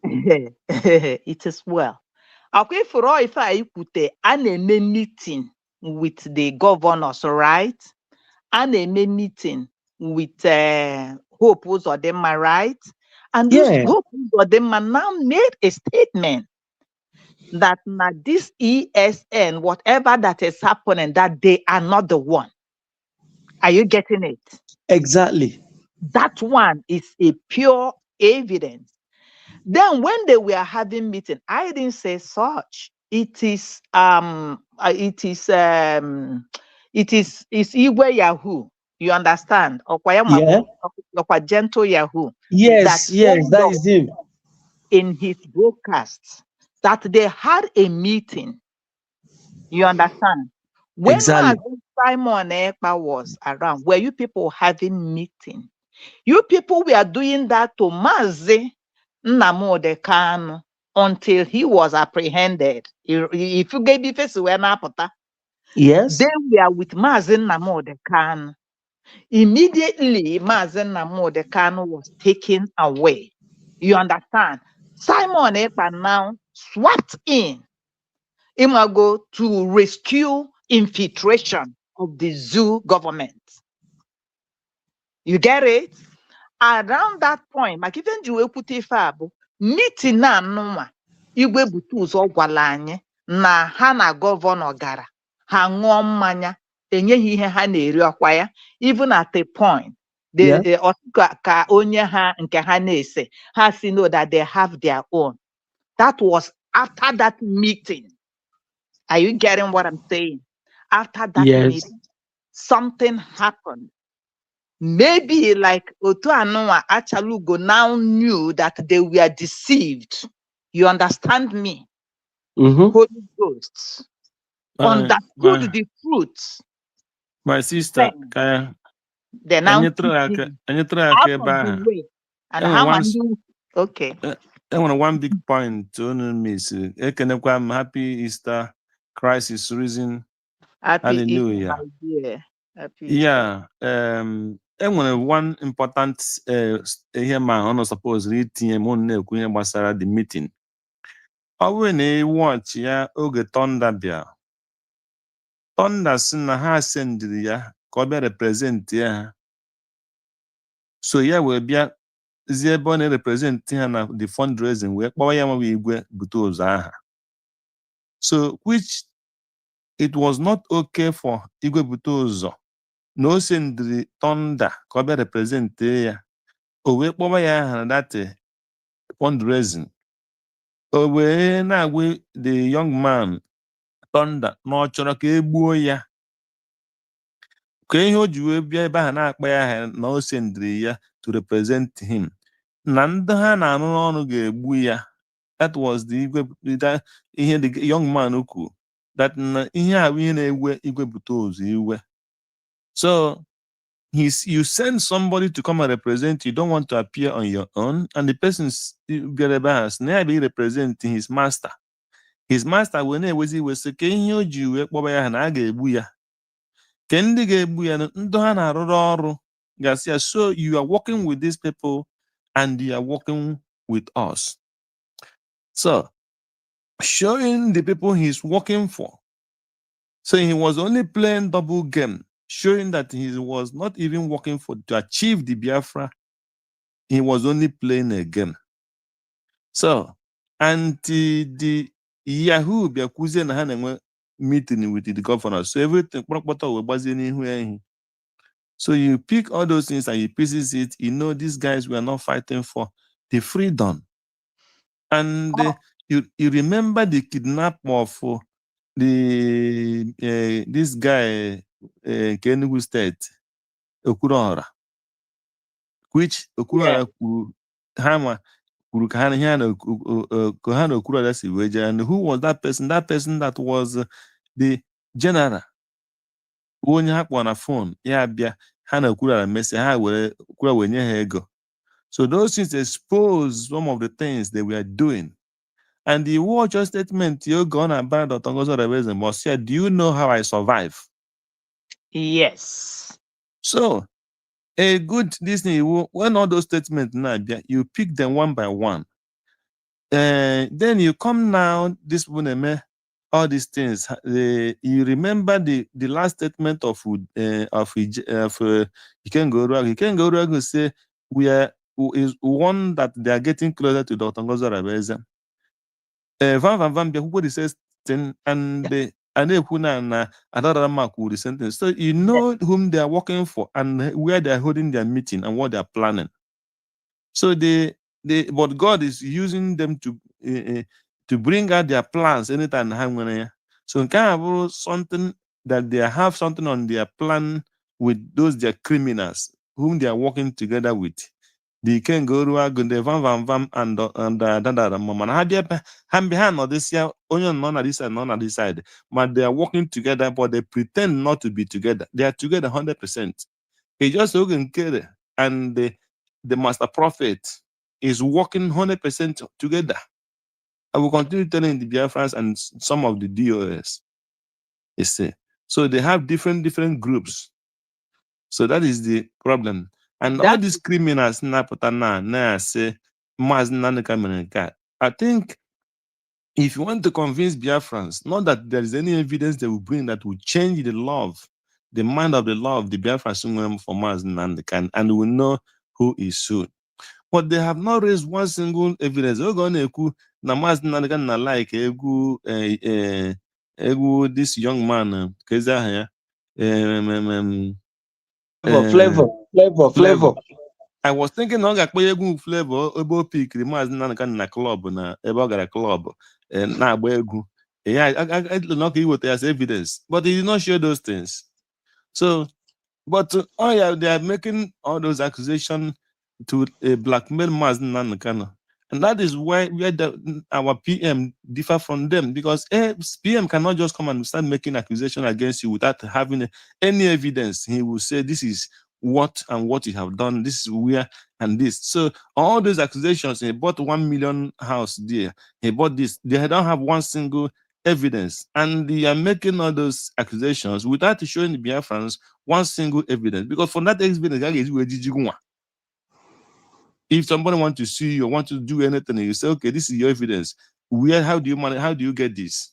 it is well. Okay, for all if I put an meeting with the governors, right? And a meeting with Hope Uzodinma, right? And this Hope Uzodinma now made a statement that now this ESN, whatever that is happening, that they are not the one. Are you getting it? Exactly. That one is a pure evidence. Then when they were having meeting, I didn't say such. It's Igwe Yahoo. You understand? Yeah. Okwa gentle Yahoo that Yes, yes, told that us is him. in his broadcast that they had a meeting. You understand? When Exactly. Simon Ekpa was around, were you people having meeting? You people were doing that to Mazi Nnamdi Kanu until he was apprehended. If you gave me face when Yes. they were with Mazi Nnamdi Kanu. Immediately, Mazi Nnamdi Kanu was taken away. You understand? Simon Ekpa now swept in Imago to rescue infiltration of the zoo government. You get it? Around that point, maka ife nji wee kwute ife a bụ meeting na anụnwa Igwe bute ụzọ gwara anyị na ha na gọvanọ gara ha ṅụọ mmanya enyeghị ihe ha na-eri ọkwa ya, even at a point Yeah. ka onye ha nke ha na-ese ha si know that they have their own. That was after that meeting. Are you getting what I'm saying? After that Yes. meeting, something happened. Maybe like Otu Anua Achalugo now knew that they were deceived. You understand me? Mm-hmm. Holy Ghost understood the truth. My sister, Then they now anyị took tụrụ him aka out ebe of the ahụ. way. And Enwere how one, man okay. enwere one big point unu miss. Ekenekwa m happy Easter, Christ is risen. Happy Easter, Hallelujah. my dear. Happy Easter. Yeah, enwere one important ihe ma ọ nọ suppose itinye m na-ekwu ihe gbasara the meeting. Ọ bụrụ na ị watch ya oge Thunder bịa, Thunder si na ha sendiri ya ka ọ bịa represent ya ha. So ya wee bịa zie ebe ọ na-represent ha na the fundraising wee kpọwa ya nwa Igwe bute ụzọ aha. So which it was not okay for Igwe bute ụzọ na o sendiri Thunder ka ọ bịa represent ya. O wee kpọwa ya aha na that fundraising. O wee na-agwa the young man Thunder na ọ chọrọ ka e gbuo ya. Ka ihe o ji wee bịa ebe ahụ na-akpa ya aha na o sendiri ya to represent him. Na ndị ha na-arụ ọrụ ga-egbu ya. That was the ihe the young man kwuru. That na ihe a ihe na-ewe Igwe bute ụzọ iwe. So you send somebody to come and represent you, don't want to appear on your own, and the person bịara ebe ahụ sị na ya bụ represent his master. His master wee na-ewezi iwe sị ka ihe o ji wee kpọba ya ha na a ga-egbu ya. Ke ndị ga-egbu ya ndị ha na-arụrụ ọrụ gasị ya. So you are working with these people and you are working with us. So showing the people he's working for. So he was only playing double game, showing that he was not even working to achieve the Biafra. He was only playing a game. So, and the Yahoo Biakuze na ha na-enwe meeting with the governor. So everything, so you pick all those things and you pieces it. You know these guys were not fighting for the freedom. And you remember the kidnap of this guy Enugu State, Okurora, which Okurora Hama Kurukhana Okurora Siweja. And who was that person? That person that was the general. When you have on a phone, yeah, Abia, Hana Okurora Messi, Okura wenye ha ego. So those things expose some of the things they were doing. And the watch your statement, you're gonna ban the Tongozo Rebellion, must say, do you know how I survive? Yes. So a good Disney, when all those statements now, you pick them one by one. Then you come now, this one, all these things. You remember the last statement of Ikengo who say is one that they are getting closer to Dr. Ngozo Rebellion. Van who says and another mark would sentence. So you know whom they are working for and where they are holding their meeting and what they are planning. So but God is using them to bring out their plans anytime. So something that they have something on their plan with those their criminals whom they are working together with. They can go to a good vam and mama hand behind or this year only none of this and none of this side. But they are working together, but they pretend not to be together. They are together 100%. He just looking kidding, and the master prophet is working 100% together. I will continue telling the Biafrans and some of the DOS. You see, so they have different groups. So that is the problem. And all these criminals now say, I think if you want to convince Biafrans, not that there is any evidence they will bring that will change the mind of the law of the Biafrans for Maz Nandekan, and we will know who is who. But they have not raised one single evidence. We're going to na Maz Nandekan na like this young man, Flavor. I was thinking na ọ ga-akpọ egwu Flavor ebe o pikiri Maazị Nnamdi na club na ebe ọ gara club na-agba egwu. I don't know what as evidence, but he did not show those things. So, but they are making all those accusations to blackmail Maazị Nnamdi. And that is why our PM differ from them, because PM cannot just come and start making accusations against you without having any evidence. He will say, this is what you have done, this is where and this. So all those accusations, he bought 1 million house there, he bought this, they don't have one single evidence. And they are making all those accusations without showing the Biafrans one single evidence. Because from that evidence, if somebody wants to sue you or want to do anything, you say, okay, this is your evidence. How do you get this?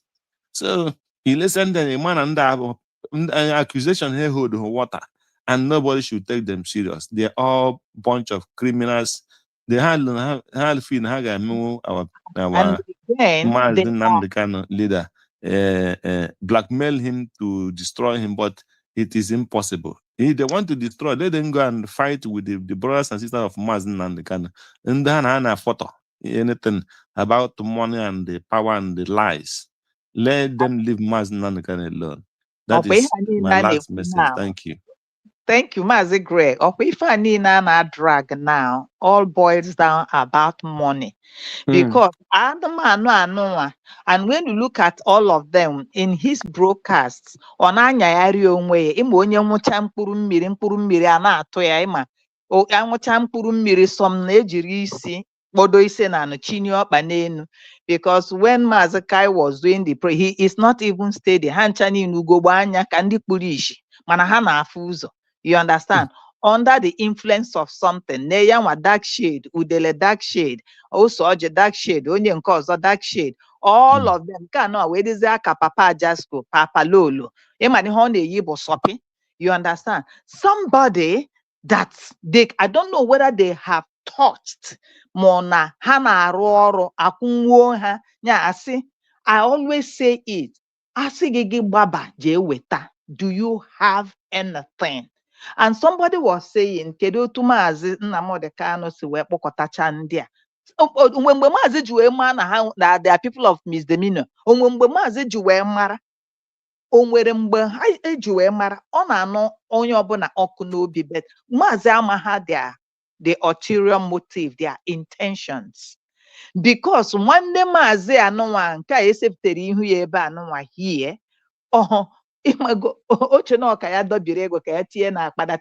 So he listened to a man under an accusation here hold water, and nobody should take them serious. They're all bunch of criminals. They had our leader blackmail him to destroy him, but it is impossible. If they want to destroy, let them go and fight with the brothers and sisters of Mazin and the Kana. And then I photo anything about the money and the power and the lies. Let them leave Mazin and the Kana alone. That is my last message. Thank you. Thank you, Mazi Greg. Na drag now all boils down about money. Because and when you look at all of them in his broadcasts, on anyagharị onwe ya, ịma onye nwụcha mkpụrụ mmiri a na-atụ ya, ịma anwụcha mkpụrụ mmiri som na-ejiri isi kpodo ise na anụchini ọkpa n'enu. Because when Mazi Kai was doing the prayer, he is not even steady. Ha ncha niile ugogbe anya ka ndị kpuru ishi mana ha na-afụ ụzọ. You understand? Under the influence of something, Neyanwa dark shade, Udele dark shade, also Oje dark shade, onye nke ọzọ dark shade, all of them can know where is aka Papa Jasco, Papa Lolo, Emani Hone Yibo Sopi. You understand? Somebody that I don't know whether they have touched Mona Hana Roro Akunwo ha nya asi. I always say it. Asigigi Baba Jeweta. Do you have anything? And somebody was saying, kedu otu Maazị Nnamdi Kanu si wee kpọkọtacha ndị a. Onwe mgbe Maazị ji wee mara na they are people of misdemeanor. Onwe mgbe Maazị ji wee mara. Onwere mgbe ha eji wee mara. Ọ na-anụ onye ọbụla ọkụ n'obi, bet Maazị amaha the ulterior motive, their intentions. Because nwanne Maazị anụnwa nke a esepụtara ihu ya ebe anụnwa here. That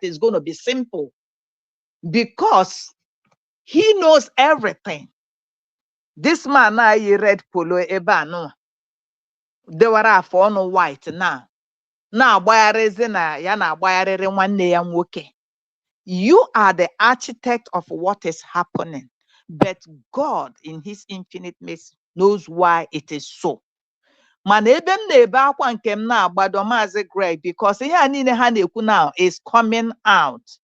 is going to be simple because he knows everything. This man now he red polo ebano. They were for no white now. Now you are the architect of what is happening, but God in his infinite mercy knows why it is so. Mana ebe m na-ebe akwa nke m na-agbado Maazị Greg, because ihe a niile ha na-ekwu now is coming out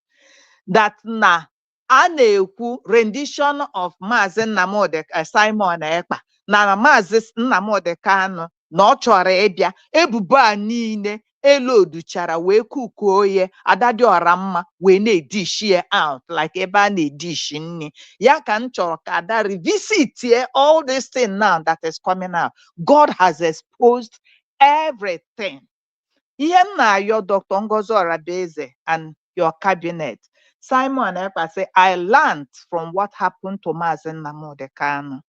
that na a na-ekwu rendition of Maazị Nnamdi Simon Ekpa na Maazị Nnamdi Kanu na ọ chọrọ ịbịa ebubo a niile eloduchara wee kukuo ye Adadiora mma wee na-edish ye out like ebe a na-edish nni. Ya ka m chọrọ ka Ada revisit here all this thing now that is coming out. God has exposed everything. Ihe m na-ayọ Dr. Ngozi Orabieze and your cabinet. Simon Ekpa say, I learned from what happened to Mazi Nnamdi Kanu.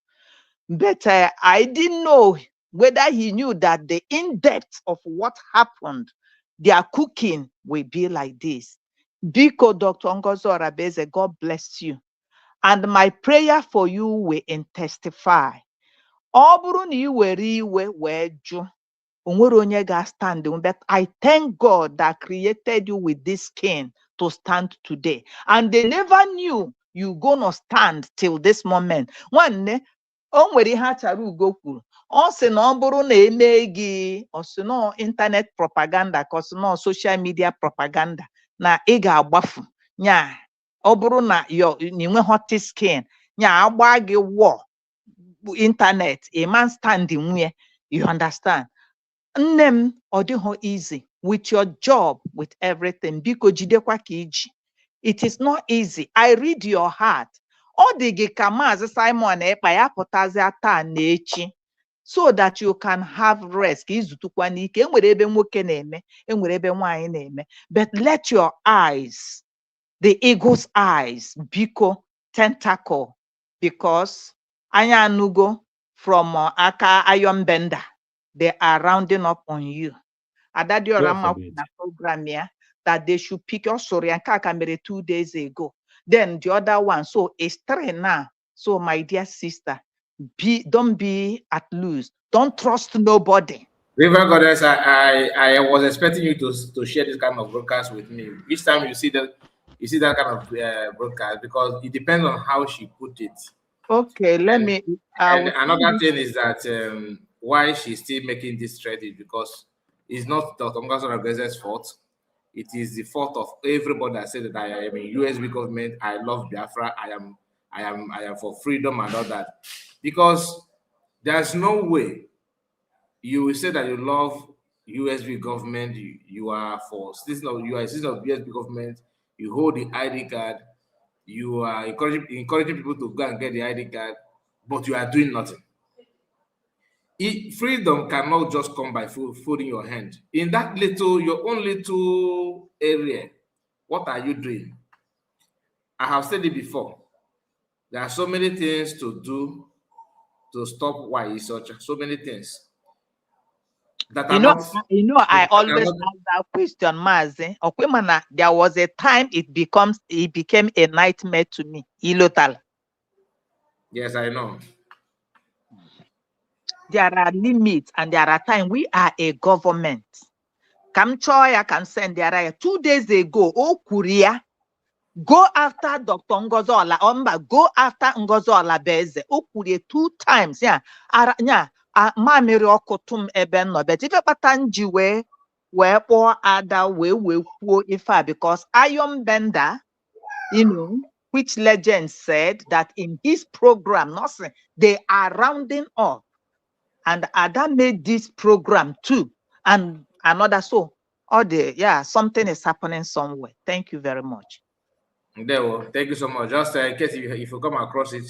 But I didn't know whether he knew that the in-depth of what happened, their cooking will be like this. Biko Dr. Ngozi Orabieze, God bless you. And my prayer for you will intensify. Ọ bụrụ na ị were iwe wee jụ, onwere onye ga-stand. But I thank God that created you with this skin to stand today. And they never knew you gonna stand till this moment. Nwanne, o nwere ihe achara ugo kwuru. Ọ sị na ọ bụrụ na eme gị, ọ sị na internet propaganda ka ọ sị na social media propaganda na ị ga-agbafu. Nya, ọ bụrụ na inwe hot skin, nya agba gị war internet, a man stand nwunye. You understand? Nne m ọ dịghị easy with your job, with everything. Biko jidekwa ka iji. It is not easy. I read your heart. Ọ dị gị ka Maazị Simon Ekpa ya pụtazịa taa na echi, so that you can have rest. Ka izutukwa n'ike. Enwere ebe nwoke na-eme, enwere ebe nwaanyị na-eme. But let your eyes, the eagle's eyes, biko tentacle, because anya anugo from aka iron bender, they are rounding up on you. Adadiora ma na program here that they should pick your story and kakamere 2 days ago. Then the other one, so it's 3 now. So my dear sister, don't be at loose. Don't trust nobody. River Goddess, I was expecting you to share this kind of broadcast with me. Each time you see that kind of broadcast, because it depends on how she put it. Okay, let me. And another thing is that why she's still making this threat is because it's not Dr. Ngozi Orabiaze's fault. It is the fault of everybody that said that I am in USB government. I love Biafra. I am for freedom and all that. Because there's no way you will say that you love USB government. You are for citizen of USB government. You hold the ID card. You are encouraging people to go and get the ID card, but you are doing nothing. Freedom cannot just come by folding your hand. In that your own little area, what are you doing? I have said it before. There are so many things to do to stop why such so many things. That I always ask that question, Mazi. There was a time it became a nightmare to me. Ilotal. Yes, I know. There are limits and there are times we are a government. Kamchoya can send there 2 days ago. Oh, Korea, go after Dr. Ngozi Olabieze. Go after Ngozi Olabieze. Oh, Korea 2 times. Yeah. Mamiri okotum ebe no. But if a patanji wee poor Ada we poor ifa, because Iron Bender, which legend said that in his program, nothing, they are rounding up. And Ada made this program too. And another something is happening somewhere. Thank you very much. Thank you so much. Just in case if you come across it,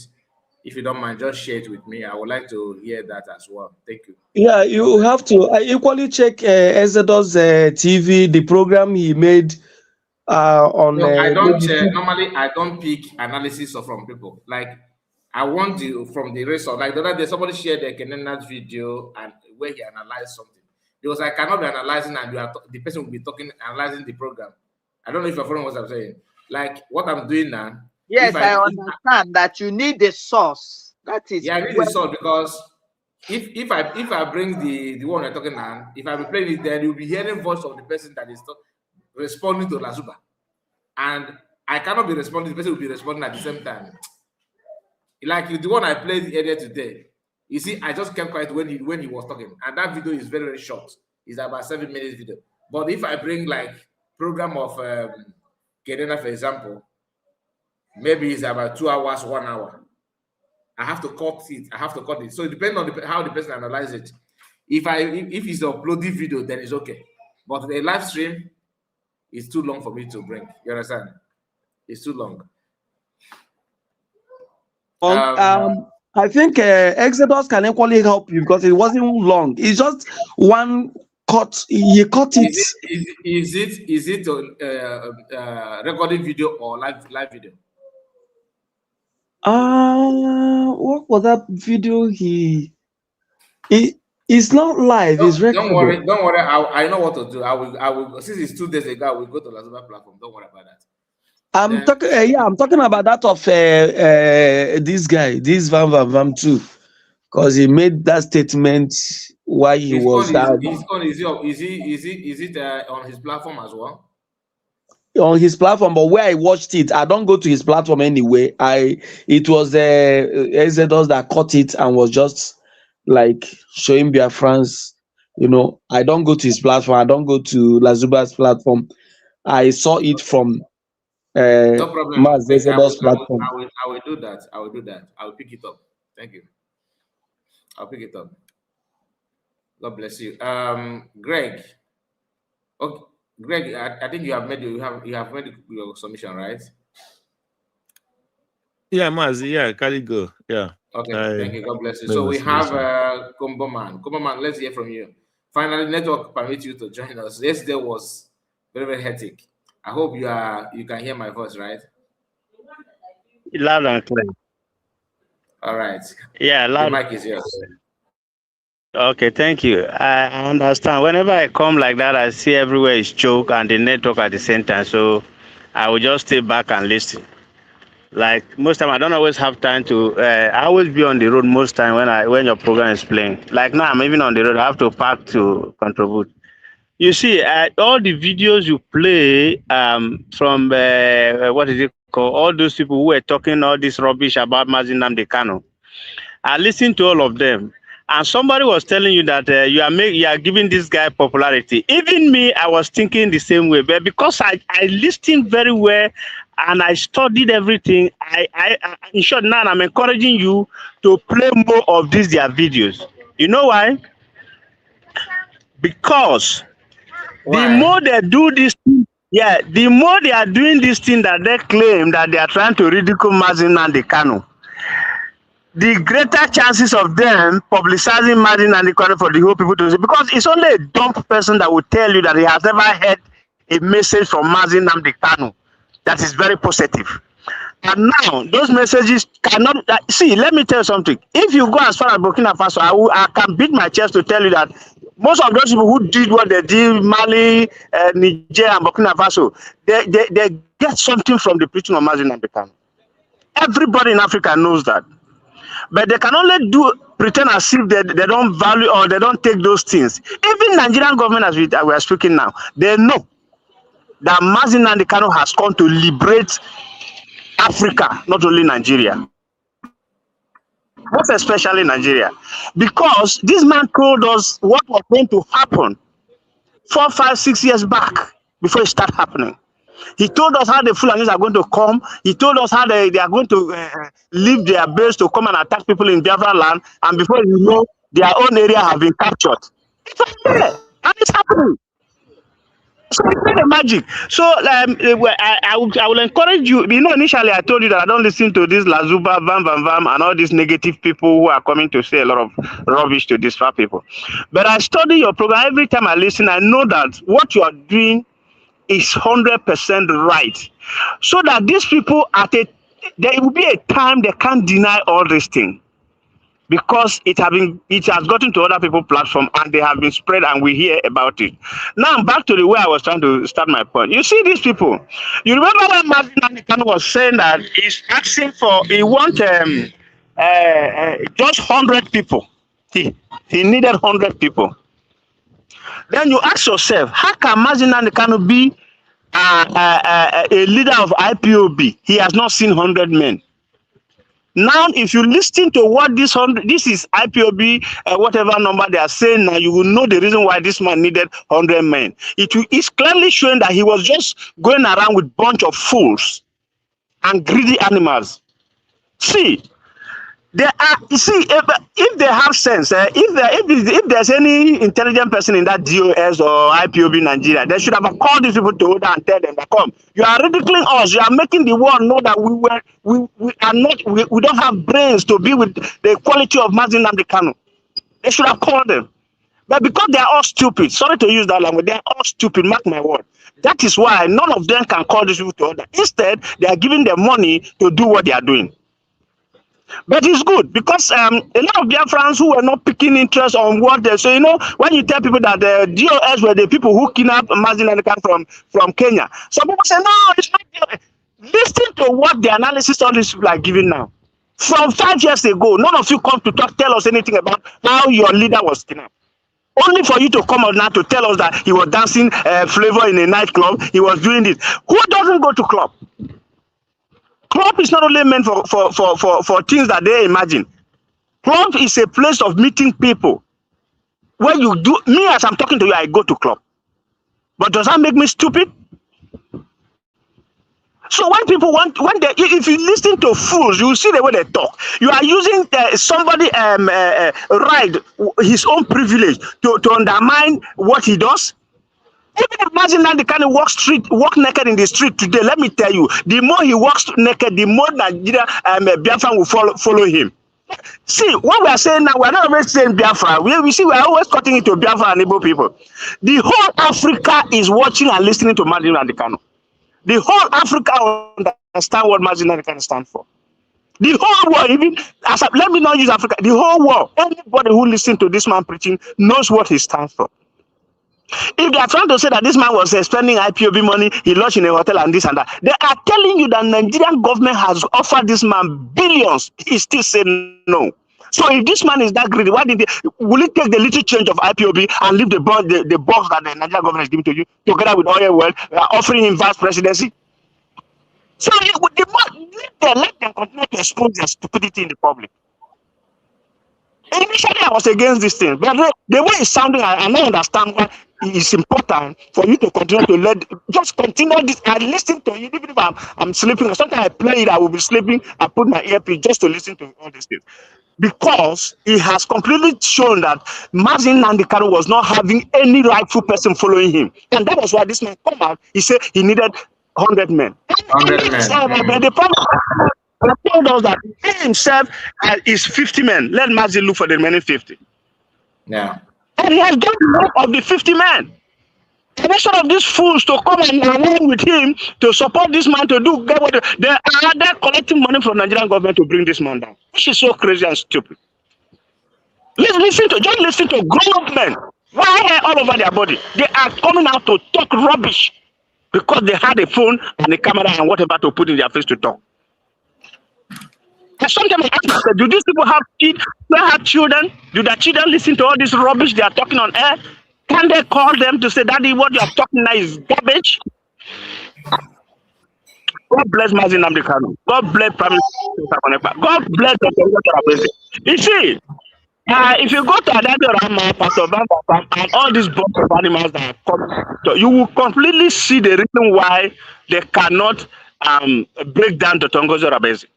if you don't mind, just share it with me. I would like to hear that as well. Thank you. Yeah, you have to. I equally check Exodus TV, the program he made on. No, I don't. Normally, I don't pick analysis from people. Like, I want you from the rest of, like the other day, somebody shared a Kenena's video and where he analyzed something. Because I cannot be analyzing and the person will be analyzing the program. I don't know if you're following what I'm saying. Like what I'm doing now. Yes, I understand that you need the source. That is. Yeah, I need the source, because if I bring the one I'm talking now, if I be playing it, then you'll be hearing voice of the person that is responding to Lazuba, and I cannot be responding. The person will be responding at the same time. Like the one I played earlier today. You see, I just kept quiet when he was talking, and that video is very, very short. It's about 7 minutes video. But if I bring like program of Kedena, for example, maybe it's about 2 hours, 1 hour. I have to cut it. So it depends on how the person analyzes it. If it's an uploaded video, then it's okay. But the live stream is too long for me to bring. You understand? It's too long. I think Exodus can equally help you because it wasn't long. It's just one cut. He cut it. Is it recording video or live video? What was that video? It's not live. It's recorded. Don't worry. I know what to do. I will. Since it's 2 days ago, I will go to Lazarus platform. Don't worry about that. I'm talking about that of this guy, this Vam too, because he made that statement while he was is it on his platform as well? On his platform, but where I watched it, I don't go to his platform anyway. It was Exodus that caught it and was just like showing Biafrans. I don't go to his platform. I don't go to Lazuba's platform. I saw it from no problem. Exodus platform. I will do that. I will do that. I will pick it up. Thank you. I'll pick it up. God bless you. Greg. Okay, Greg, I think you have made your submission, right? Yeah, Mazi. Yeah, carry go. Yeah. Okay, thank you. God bless you. So we have Combo Man. Combo Man, let's hear from you. Finally, network permits you to join us. Yesterday was very, very hectic. I hope you can hear my voice, right? Loud and clear. All right. Yeah, loud. The mic is yours. Okay, thank you. I understand. Whenever I come like that, I see everywhere is choke and the network at the same time. So I will just stay back and listen. Like most time, I don't always have time to. I always be on the road most time when your program is playing. Like now, I'm even on the road. I have to park to contribute. You see, all the videos you play from what is it called? All those people who were talking all this rubbish about Mazi Nnamdi Kanu. I listened to all of them, and somebody was telling you that you are giving this guy popularity. Even me, I was thinking the same way, but because I listened very well and I studied everything, I in short now I'm encouraging you to play more of their videos. You know why? Because the more they do this thing, the more they are doing this thing that they claim that they are trying to ridicule Mazi Nnamdi Kanu, the greater chances of them publicizing Mazi Nnamdi Kanu for the whole people to see, because it's only a dumb person that will tell you that he has never heard a message from Mazi Nnamdi Kanu that is very positive. And now those messages cannot see. Let me tell you something. If you go as far as Burkina Faso, I can beat my chest to tell you that most of those people who did what they did, Mali, Niger, and Burkina Faso, they get something from the preaching of Mazi Nnamdi Kanu. Everybody in Africa knows that. But they can only pretend as if they don't value or they don't take those things. Even Nigerian government, as we are speaking now, they know that Mazi Nnamdi Kanu has come to liberate Africa, not only Nigeria. Most especially Nigeria. Because this man told us what was going to happen 4, 5, 6 years back before it started happening. He told us how the Fulanis are going to come. He told us how they are going to leave their base to come and attack people in Biafra land. And before you know, their own area have been captured. It's here, and it's happening. So it's not a magic. So I will encourage you. You know, initially I told you that I don't listen to this Lazuba, Vam, and all these negative people who are coming to say a lot of rubbish to these far people. But I study your program. Every time I listen, I know that what you are doing is 100% right. So that these people there will be a time they can't deny all these things. Because it has gotten to other people's platform and they have been spread and we hear about it. Now back to the way I was trying to start my point. You see these people. You remember when Mazi Nnamdi Kanu was saying that he's asking for he wants just 100 people. He needed 100 people. Then you ask yourself, how can Mazi Nnamdi Kanu be a leader of IPOB? He has not seen 100 men. Now, if you listen to what this is IPOB, whatever number they are saying now, you will know the reason why this man needed 100 men. It's clearly showing that he was just going around with a bunch of fools and greedy animals. See, There are, you see, if they have sense, if there's any intelligent person in that DOS or IPOB Nigeria, they should have called these people to order and tell them that, come, you are ridiculing us, you are making the world know that we don't have brains to be with the quality of Mazin Nnamdi Kanu. They should have called them. But because they are all stupid, sorry to use that language, they are all stupid, mark my word. That is why none of them can call these people to order. Instead, they are giving them money to do what they are doing. But it's good because a lot of Biafrans who were not picking interest on what they say, when you tell people that the DOS were the people who kidnapped Mazin Nnamdi Kanu from Kenya, some people say, no, it's not DOS. Listen to what the analysis all these people are giving now. From 5 years ago, none of you come to tell us anything about how your leader was kidnapped. Only for you to come out now to tell us that he was dancing flavor in a nightclub, he was doing this. Who doesn't go to club? Club is not only meant for things that they imagine. Club is a place of meeting people. Where you do, me as I'm talking to you, I go to club. But does that make me stupid? So when people if you listen to fools, you see the way they talk. You are using somebody right, his own privilege to undermine what he does. Even if Mazin Nnamdi Kanu walk naked in the street today, let me tell you, the more he walks naked, the more Nigeria Biafra will follow him. See, what we are saying now, we are not always saying Biafra. We are always cutting it to Biafra and Igbo people. The whole Africa is watching and listening to Mazin Nnamdi Kanu. The whole Africa understand what Mazin Nnamdi Kanu stands for. The whole world, even let me not use Africa, the whole world, anybody who listens to this man preaching knows what he stands for. If they are trying to say that this man was spending IPOB money, he lodged in a hotel and this and that, they are telling you that Nigerian government has offered this man billions. He still saying no. So if this man is that greedy, will he take the little change of IPOB and leave the box that the Nigerian government is giving to you, together with Oil World, offering him vice presidency? So let them continue to expose their stupidity in the public. Initially, I was against this thing, but the way it's sounding, I now understand why it's important for you to continue to just continue this. I listen to you, even if I'm sleeping. Sometimes I play it, I will be sleeping. I put my earpiece just to listen to all these things. Because it has completely shown that Mazin Nnamdi Kanu was not having any rightful person following him. And that was why this man come out. He said he needed 100 men. 100 men. But the problem told us that he himself is 50 men. Let Mazin look for the remaining 50. Yeah. And he has done the work of the 50 men. And instead of these fools to come and align with him to support this man to get what they're collecting money from the Nigerian government to bring this man down. Which is so crazy and stupid. Listen to grown-up men. Why hair all over their body? They are coming out to talk rubbish because they had a phone and a camera and whatever to put in their face to talk. And sometimes I ask myself, do these people have kids? Do they have children? Do their children listen to all this rubbish they are talking on air? Can they call them to say, Daddy, what you are talking now is garbage? God bless Mazin Nnamdi Kanu. God bless Prime Minister. God bless Dr. You see, if you go to Adadorama, Pastor Bamba, and all these bunch of animals that are coming, you will completely see the reason why they cannot break down to Tongozo Rabezi.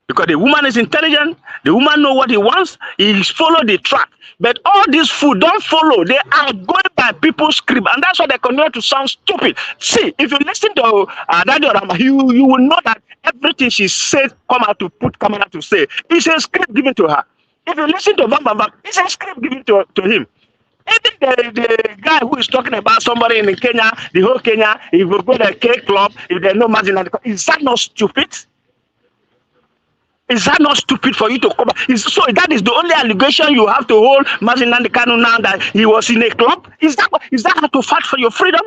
Because the woman is intelligent, the woman knows what he wants, he follow the track. But all these food don't follow. They are going by people's script, and that's why they continue to sound stupid. See, if you listen to Daddy Orama, you will know that everything she said come out to put camera to say. It's a script given to her. If you listen to Bamba, it's a script given to him. Even the guy who is talking about somebody in Kenya, the whole Kenya, if you go to a K club, if there's no margin, is that not stupid? Is that not stupid for you to come? So that is the only allegation you have to hold Mazin Nnamdi Kanu now, that he was in a club? Is that how to fight for your freedom?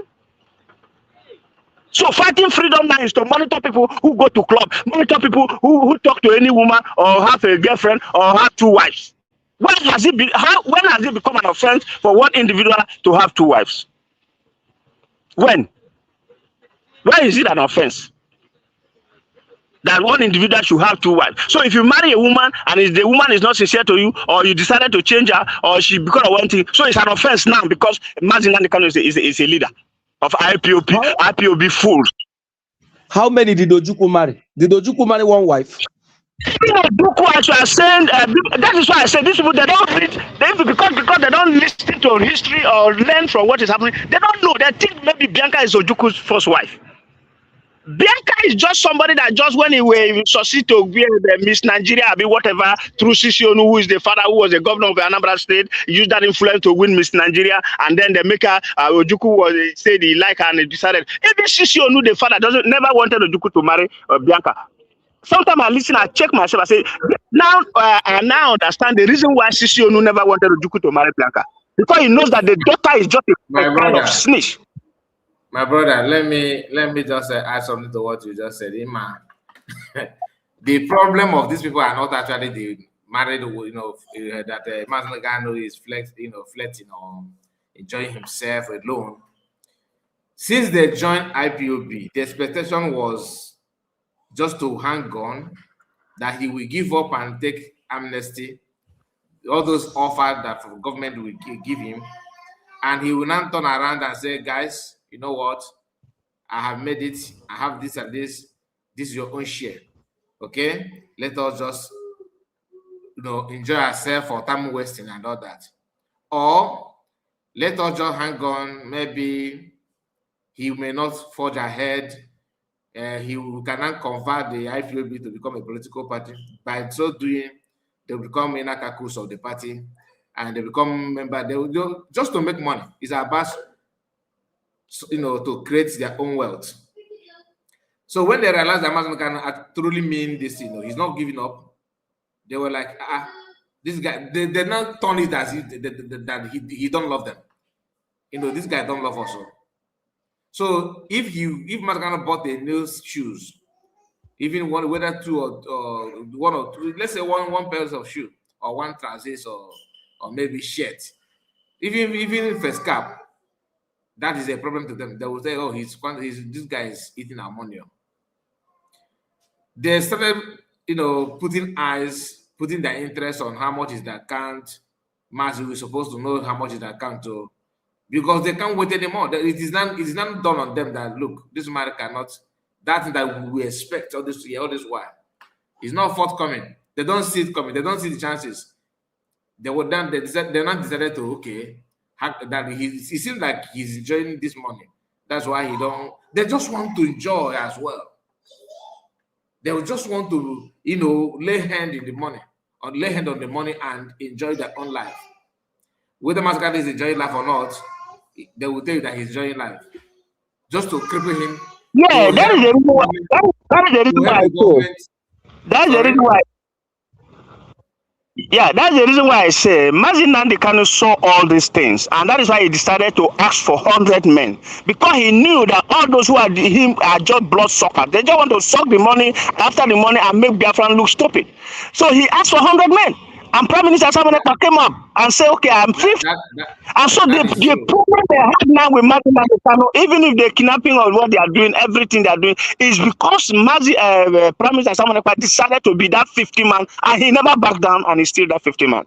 So fighting freedom now is to monitor people who go to club, monitor people who talk to any woman or have a girlfriend or have two wives. When has it become an offense for one individual to have two wives? When? Why is it an offense that one individual should have two wives? So if you marry a woman and if the woman is not sincere to you, or you decided to change her, or she because of one thing, so it's an offense now because Mazin Nnamdi Kanu is a leader of IPOB fools. How many did Ojukwu marry? Did Ojukwu marry one wife? As you are saying, that is why I said these people they don't read because they don't listen to history or learn from what is happening. They don't know. They think maybe Bianca is Ojuku's first wife. Bianca is just somebody that just when he will succeed to be the Miss Nigeria, be whatever, through Sisionu, who is the father, who was the governor of Anambra State, used that influence to win Miss Nigeria, and then the maker Ojuku was said he liked her and he decided. Even Sisionu, the father, never wanted Ojuku to marry Bianca. Sometimes I listen, I check myself, I say, now I now understand the reason why Sisionu never wanted Ojuku to marry Bianca. Because he knows that the daughter is just a kind of snitch. My brother, let me just add something to what you just said. The problem of these people are not actually the married, that Mazangano is flirting or enjoying himself alone. Since they joined IPOB, the expectation was just to hang on, that he will give up and take amnesty, all those offers that the government will give him, and he will now turn around and say, guys, you know what? I have made it. I have this and this. This is your own share. Okay? Let us just, enjoy ourselves for time wasting and all that. Or let us just hang on. Maybe he may not forge ahead. He cannot convert the IPOB to become a political party. By so doing, they will become inakakus of the party, and they become member. They will just to make money. It's about, to create their own wealth. So when they realized that Mazen can truly mean this, he's not giving up, they were like, this guy, they not turn it as that he don't love them. This guy don't love us. So if Mazen bought the new shoes, even whether two or one or two, let's say one pair of shoe or one trousers or maybe shirt, even first cap, that is a problem to them. They will say, oh, this guy is eating our money. They started, putting their interest on how much is the account. We're supposed to know how much is the account to, because they can't wait anymore. It is not done on them that look, this man cannot, that thing that we expect all this while, it's not forthcoming. They don't see it coming. They don't see the chances. They're not decided to that it seems like he's enjoying this money. That's why they just want to enjoy as well. They will just want to, lay hand in the money, or lay hand on the money and enjoy their own life. Whether Mascot is enjoying life or not, they will tell you that he's enjoying life. Just to cripple him. Yeah, that is the reason why. That is the reason why. That's the reason why. Yeah, that's the reason why I say Mazi Nnamdi Kanu saw all these things, and that is why he decided to ask for 100 men, because he knew that all those who are him are just blood suckers. They just want to suck the money after the money and make Biafran look stupid. So he asked for 100 men, and Prime Minister Samaneka came up and said, "Okay, I'm 50." And so the problem they have now with Mazi Nnamdi Kanu, even if they're kidnapping or what they are doing, everything they are doing, is because Prime Minister Samaneka decided to be that 50 man, and he never backed down, and he's still that 50 man.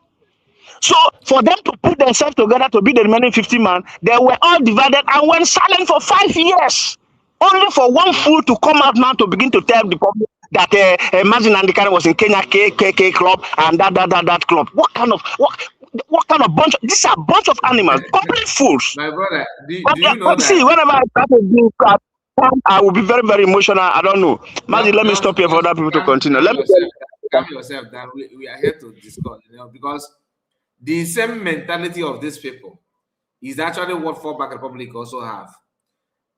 So for them to put themselves together to be the remaining 50 man, they were all divided and went silent for 5 years, only for one fool to come out now to begin to tell the public that Mazi Nnamdi Kanu was in Kenya KKK club and that club. What kind of bunch? These are a bunch of animals, complete fools. My brother, do you know that? See, whenever I start to do crap, I will be very, very emotional. I don't know. Mazi, let me stop here for other people to continue. Let me calm yourself that we are here to discuss, because the same mentality of these people is actually what Fallback Republic also have.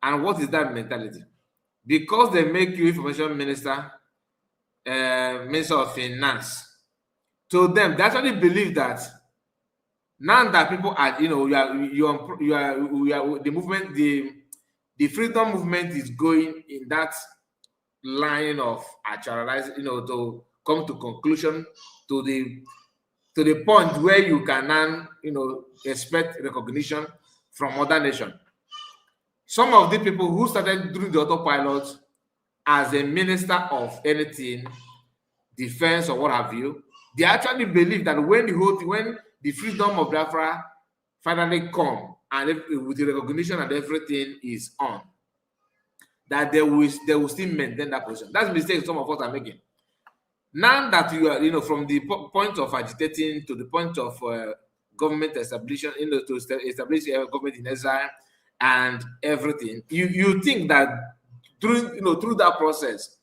And what is that mentality? Because they make you information minister, minister of finance, to them, they actually believe that now that people are, you are the movement, the freedom movement is going in that line of actualizing, to come to conclusion, to the point where you can now, expect recognition from other nations. Some of the people who started doing the autopilot as a minister of anything, defense or what have you, they actually believe that when the freedom of Biafra finally come and with the recognition and everything is on, that they will still maintain that position. That's the mistake some of us are making. Now that you are, from the point of agitating to the point of government establishing, to establish government in exile and everything, you think that through that process,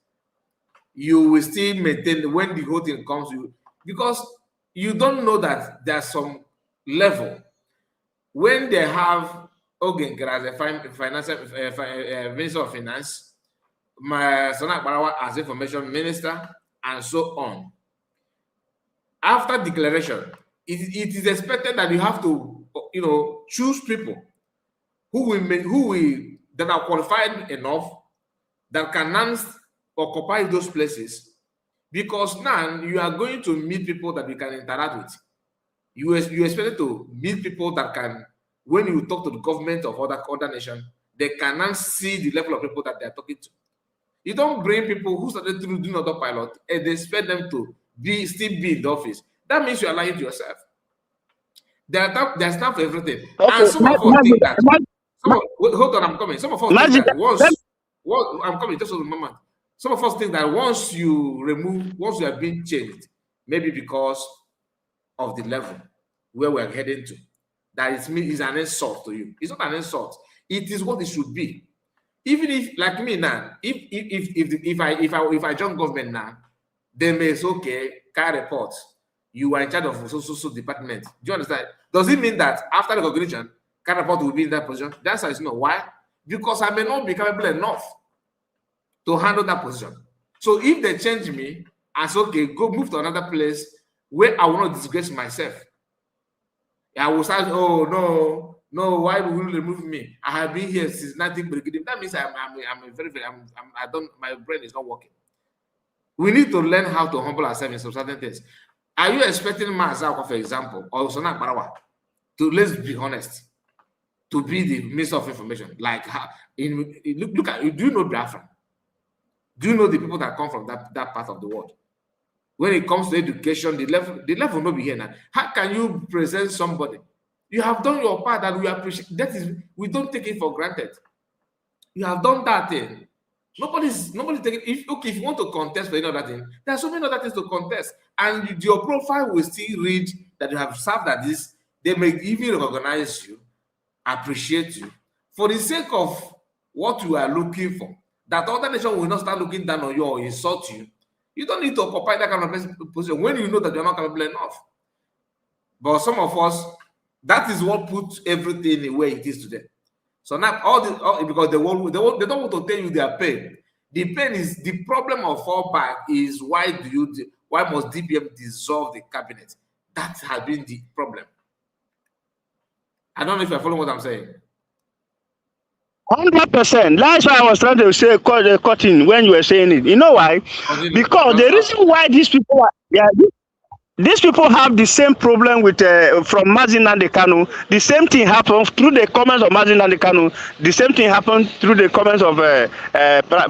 you will still maintain when the whole thing comes to you, because you don't know that there's some level when they have Ogen as a financial minister of finance, my son Akbarawa as information minister, and so on. After declaration, it is expected that you have to, choose people who that are qualified enough that can occupy those places, because now you are going to meet people that you can interact with. You expected to meet people that can, when you talk to the government of other nations, they can now see the level of people that they are talking to. You don't bring people who started through doing autopilot and they expect them to still be in the office. That means you are lying to yourself. There's time for everything. Okay. And some of us think that. Hold on, I'm coming. Some of us think that I'm coming, just a moment. Some of us think that once you have been changed, maybe because of the level where we're heading to, that is an insult to you. It's not an insult. It is what it should be. Even if, like me now, if I join government now, they may say, okay, can report. You are in charge of so department. Do you understand? Does it mean that after the recognition, can report will be in that position? The answer is no. Why? Because I may not be capable enough to handle that position. So if they change me, I say, okay, go move to another place where I will not disgrace myself. I will start, oh no, why will you remove me? I have been here since 19. That means my brain is not working. We need to learn how to humble ourselves in some certain things. Are you expecting Mazako, for example, or Sonak Barawa, to, let's be honest, to be the Minister of Information? Like, look at, do you know Biafra? Do you know the people that come from that part of the world? When it comes to education, the level will not be here now. How can you present somebody? You have done your part that we appreciate. That is, we don't take it for granted. You have done that thing. Nobody's taking. If you want to contest for any other thing, there are so many other things to contest, and your profile will still read that you have served at this. They may even recognize you, appreciate you, for the sake of what you are looking for. That other nation will not start looking down on you or insult you. You don't need to occupy that kind of position when you know that you're not capable enough. But some of us, that is what puts everything the way it is today. So now because they don't want to tell you their pain. The pain is the problem of fallback is why must DPM dissolve the cabinet? That has been the problem. I don't know if you're following what I'm saying. 100%. That's why I was trying to say cutting when you were saying it. You know why? Because the reason why these people are, these people have the same problem with from Mazin and the Kanu. The same thing happened through the comments of Mazin and the Kanu. The same thing happened through the comments of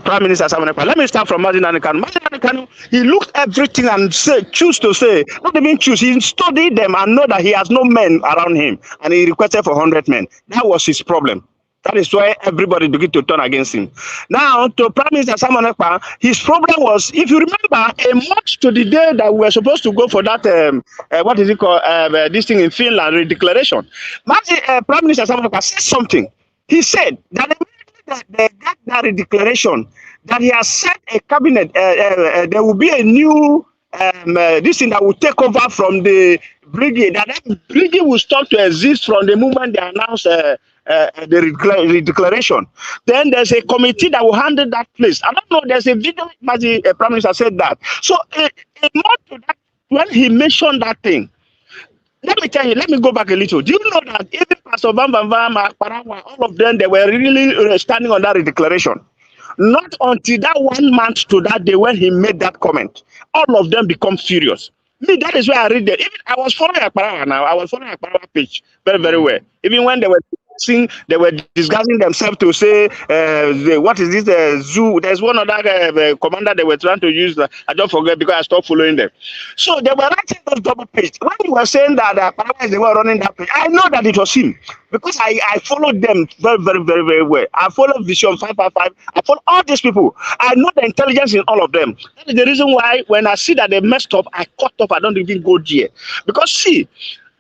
Prime Minister Samanekpa. Let me start from Mazin and the Kanu. Mazin and the Kanu, he looked everything and choose to say, not even choose, he studied them and know that he has no men around him. And he requested for 100 men. That was his problem. That is why everybody began to turn against him. Now, to Prime Minister Samanekpa, his problem was, if you remember, a month to the day that we were supposed to go for that, what is it called, this thing in Finland, declaration. Prime Minister Samanekpa said something. He said that they got that declaration, that he has set a cabinet, there will be a new this thing that will take over from the brigade, that brigade will start to exist from the moment they announce the declaration. Then there's a committee that will handle that place. I don't know, there's a video, the Prime Minister said that. So a month to that, when he mentioned that thing, let me tell you, let me go back a little. Do you know that even Pastor Bambam, Parawa, all of them, they were really standing on that declaration? Not until that 1 month to that day when he made that comment, all of them become furious. Me, that is why I read that. Even I was following Akbarawa now. I was following Akbarawa page very, very well. Even when they were they were disguising themselves to say, what is this zoo? There's one other commander they were trying to use. I don't forget because I stopped following them. So they were writing those double page. When you were saying that they were running that page, I know that it was him because I followed them very well. I followed Vision 555. I follow all these people. I know the intelligence in all of them. That is the reason why when I see that they messed up, I cut off. I don't even go there because see.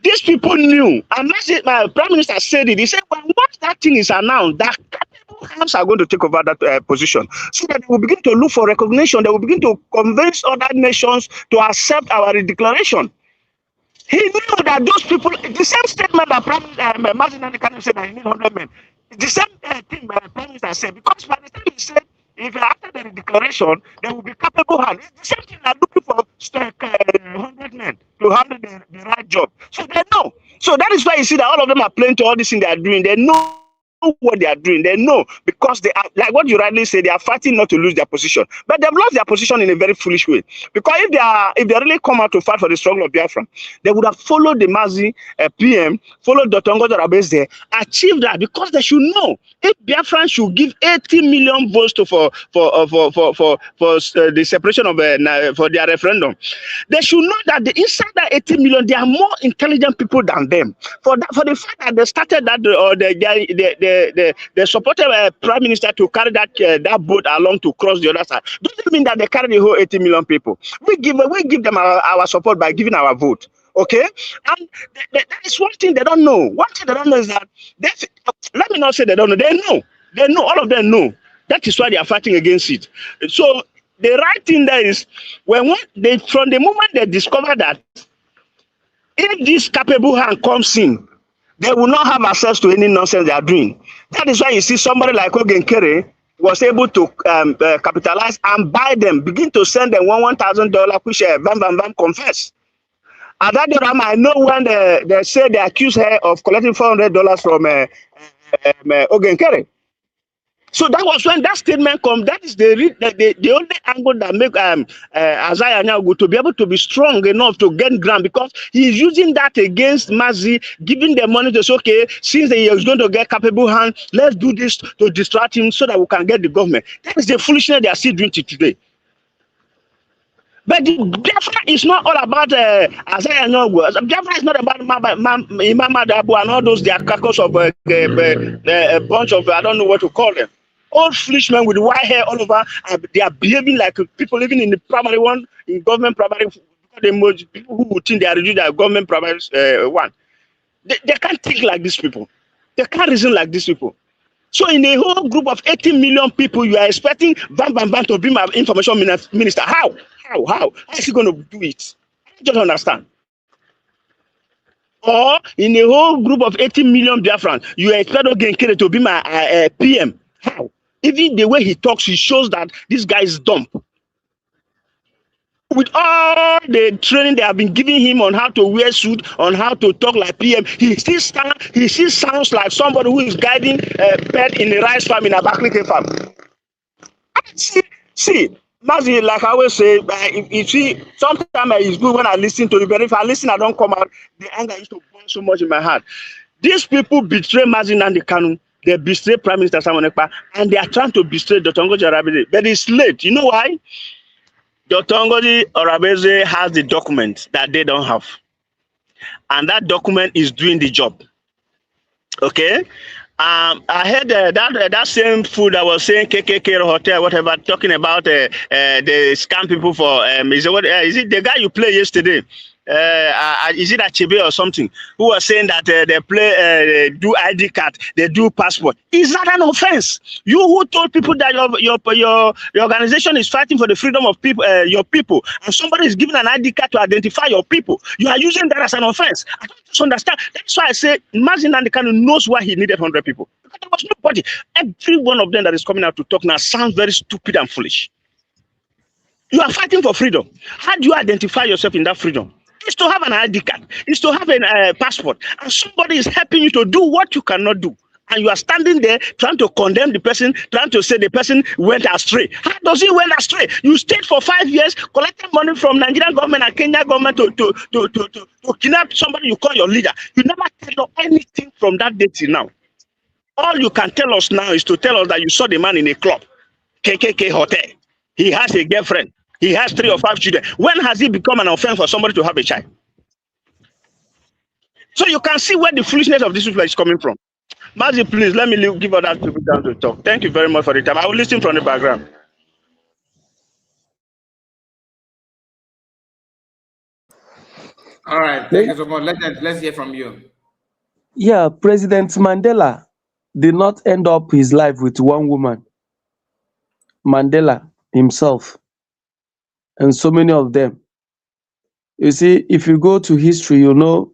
These people knew, and my prime minister said it. He said, "Well, once that thing is announced, that capable hands are going to take over that position, so that they will begin to look for recognition. They will begin to convince other nations to accept our declaration." He knew that those people, the same statement that Martin Kanu said that he need 100 men, the same thing Prime Minister said, because by the time he said, if after the declaration, they will be capable hands. It's the same thing that looking for 100 men to handle the right job. So they know. So that is why you see that all of them are playing to all this thing they are doing. They know what they are doing. They know because they are, like what you rightly say, they are fighting not to lose their position. But they've lost their position in a very foolish way. Because if they really come out to fight for the struggle of Biafra, they would have followed the Mazi PM, followed Dr. Ngozi Oraveze there, achieved that because they should know if Biafra should give 80 million votes to for the separation of for their referendum, they should know that inside that 80 million, there are more intelligent people than them. For the fact that they started that or they supported Prime Minister to carry that boat along to cross the other side. Doesn't mean that they carry the whole 80 million people. We give them our support by giving our vote. Okay, and that is one thing they don't know. One thing they don't know is that let me not say they don't know. They know. They know. All of them know. That is why they are fighting against it. So the right thing there is from the moment they discover that if this capable hand comes in, they will not have access to any nonsense they are doing. That is why you see somebody like Ogenkere was able to capitalize and buy them, begin to send them $1,000, which Bam confess. At that time, I know when they say they accuse her of collecting $400 from Ogenkere. So that was when that statement comes. That is the only angle that make Isaiah Nyago to be able to be strong enough to get ground, because he's using that against Mazi, giving the money to say, okay, since he is going to get capable hand, let's do this to distract him so that we can get the government. That is the foolishness they are still doing today. But the Biafra is not all about Isaiah Nyago. Biafra is not about Imam Adabu and all those. They are carcass of a bunch of, I don't know what to call them. Old foolish men with white hair all over, they are behaving like people living in the primary one, in government primary. The most people who would think they are reading the government primary one, they can't think like these people. They can't reason like these people. So in a whole group of 80 million people, you are expecting Bam to be my information minister. How is he going to do it? I don't understand. Or in a whole group of 80 million Biafrans, you expect Ogenkere to be my PM. How? Even the way he talks, he shows that this guy is dumb. With all the training they have been giving him on how to wear suit, on how to talk like PM, he still sounds like somebody who is guiding a pet in the rice farm in a Abakaliki farm. See, Mazi, like I always say, you see, sometimes it's good when I listen to you, but if I listen, I don't come out. The anger used to burn so much in my heart. These people betray Mazi Nnamdi Kanu. They betray Prime Minister Simon Ekpa, and they are trying to betray Dr. Ngozi Oraveze. But it's late. You know why? Dr. Ngozi Oraveze has the document that they don't have. And that document is doing the job. Okay? I heard that same food that was saying KKK hotel, whatever, talking about the scam people for, is it the guy you played yesterday? Is it Achebe or something, who was saying that they play do ID card, they do passport? Is that an offense? You who told people that your organization is fighting for the freedom of people, your people, and somebody is giving an ID card to identify your people, you are using that as an offense. I don't just understand. That's why I say Mazi Nnamdi Kanu knows why he needed 100 people, because there was nobody. Every one of them that is coming out to talk now sounds very stupid and foolish. You are fighting for freedom. How do you identify yourself in that freedom? It's to have an ID card. It's to have a passport. And somebody is helping you to do what you cannot do. And you are standing there trying to condemn the person, trying to say the person went astray. How does he went astray? You stayed for 5 years, collecting money from Nigerian government and Kenya government to kidnap somebody you call your leader. You never tell anything from that day till now. All you can tell us now is to tell us that you saw the man in a club, KKK hotel. He has a girlfriend. He has 3 or 5 children. When has it become an offense for somebody to have a child? So you can see where the foolishness of this people is coming from. Mazi, please let me give other people down to talk. Thank you very much for the time. I will listen from the background. All right, thank you so much. Let's hear from you. Yeah, President Mandela did not end up his life with one woman. Mandela himself and so many of them. You see, if you go to history, you know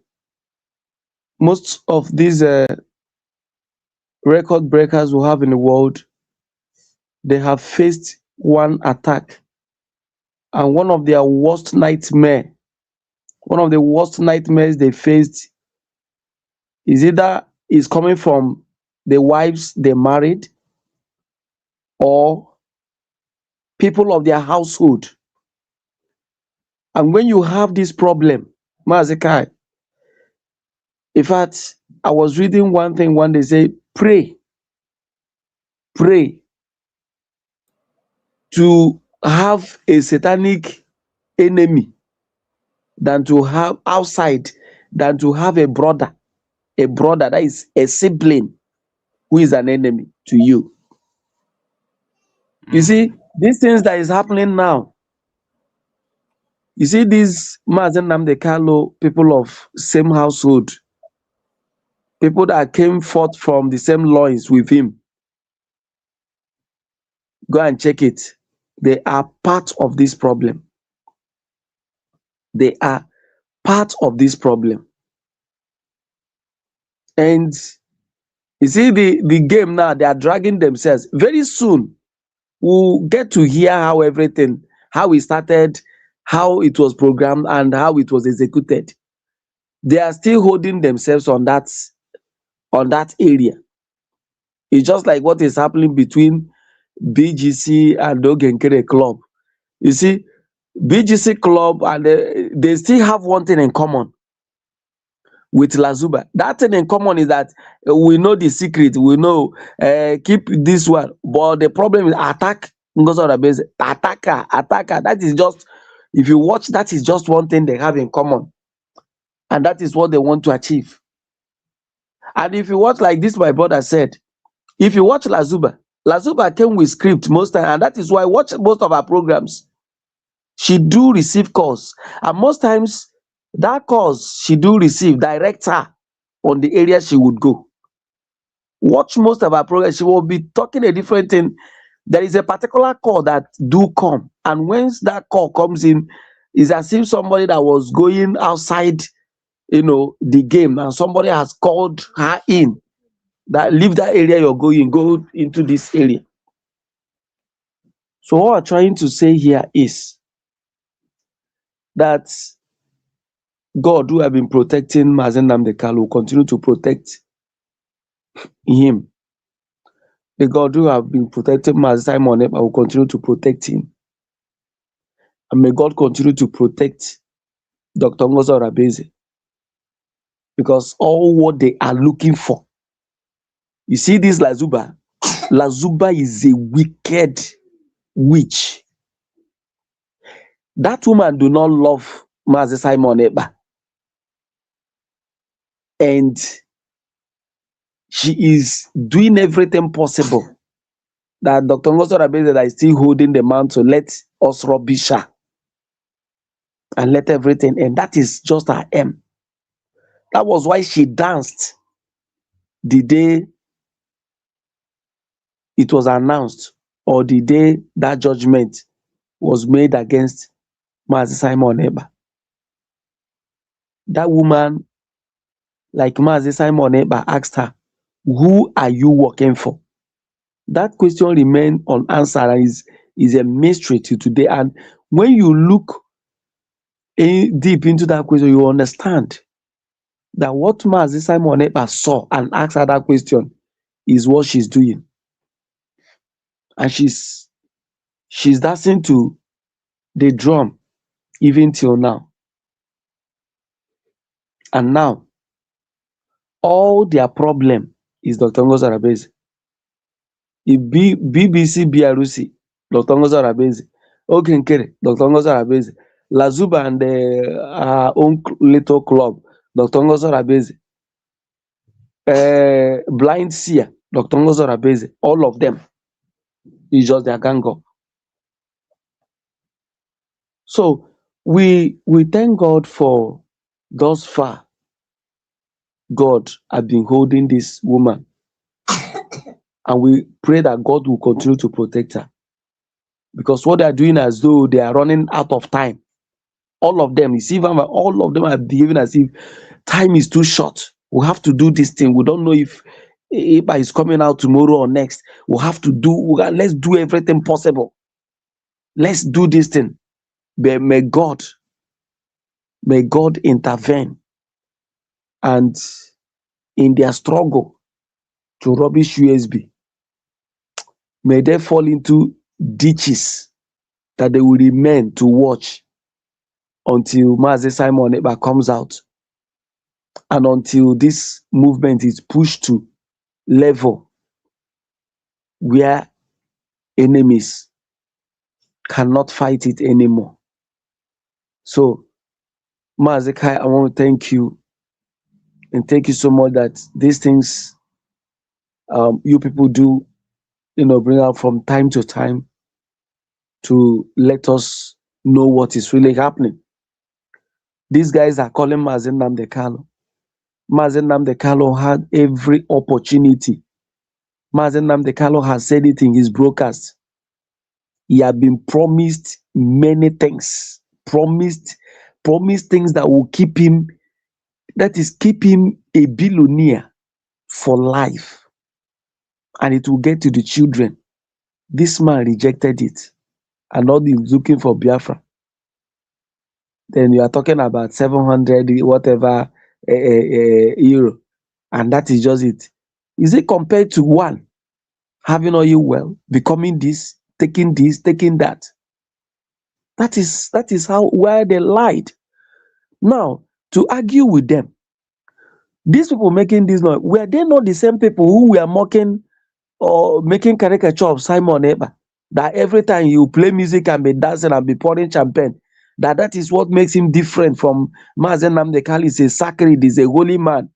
most of these record breakers we have in the world, they have faced one attack, and one of the worst nightmares they faced is either is coming from the wives they married or people of their household. And when you have this problem, Mazekai, in fact, I was reading one thing one day, say, pray to have a satanic enemy than to have outside, than to have a brother that is a sibling who is an enemy to you. You see, these things that is happening now, you see these Mazen Namdekalo people of same household, people that came forth from the same loins with him, go and check it. They are part of this problem. They are part of this problem. And you see the game now, they are dragging themselves. Very soon, we'll get to hear how it started, how it was programmed, and how it was executed. They are still holding themselves on that area. It's just like what is happening between BGC and Ogenkere Club. You see, BGC Club and they still have one thing in common with Lazuba. That thing in common is that we know the secret. We know keep this one, but the problem is attack. Attacker. That is just, if you watch, that is just one thing they have in common, and that is what they want to achieve. And if you watch, like this, my brother said, if you watch Lazuba came with script most time, and that is why I watch most of her programs. She do receive calls, and most times that calls she do receive direct her on the area she would go. Watch most of her programs, she will be talking a different thing. There is a particular call that do come, and once that call comes in, it's as if somebody that was going outside, the game, and somebody has called her in, that leave that area you're going, go into this area. So what I'm trying to say here is that God, who have been protecting Mazen Namdekalo, will continue to protect him. The God who have been protecting Mazen Simon Ekpa will continue to protect him. And may God continue to protect Dr. Ngozo Rabeze. Because all what they are looking for. You see this Lazuba? Lazuba is a wicked witch. That woman do not love Mazen Simon Ekpa. And she is doing everything possible that Dr. Ngozo Rabeze is still holding the mantle, let us rubbish her and let everything end. That is just her aim. That was why she danced the day it was announced, or the day that judgment was made against Mazi Simon Ekpa. That woman, like Mazi Simon Ekpa, asked her, who are you working for? That question remained unanswered and is a mystery to today. And when you look deep into that question, you understand that what Mazi Simon Ekpa saw and asked her that question is what she's doing. And she's dancing to the drum even till now. And now, all their problem is Dr. Ngozi Arabeze. If BBC BRC, Dr. Ngozi Arabeze. Okay, Nkere, Dr. Ngozi Arabeze. Lazuba and our own little club, Dr. Ngozi Arabeze. Blind Seer, Dr. Ngozi Arabeze. All of them is just their gang up. So we thank God for thus far. God has been holding this woman, and we pray that God will continue to protect her, because what they are doing as though they are running out of time. All of them, you see, all of them are behaving as if time is too short. We have to do this thing. We don't know if Abia is coming out tomorrow or next. We have to do. Let's do everything possible. Let's do this thing. But may God intervene, and in their struggle to rubbish USB, may they fall into ditches that they will remain to watch until Mazi Simon Ekpa comes out, and until this movement is pushed to level where enemies cannot fight it anymore. So, Mazi Kai, I want to thank you, and thank you so much that these things you people do, bring out from time to time to let us know what is really happening. These guys are calling Mazi Nnamdi Kanu. Mazi Nnamdi Kanu had every opportunity. Mazi Nnamdi Kanu has said it in his broadcast. He had been promised many things. Promised things that will keep him a billionaire for life. And it will get to the children. This man rejected it. And now he's looking for Biafra. Then you are talking about 700 whatever euro. And that is just it. Is it compared to one having oil well, becoming this, taking that? That is where they lied. Now, to argue with them, these people making this noise, were they not the same people who were mocking or making caricature of Simon Ekpa? That every time you play music and be dancing and be pouring champagne, that is what makes him different from Mazi Nnamdi Kanu. He's a sacred, he's a holy man.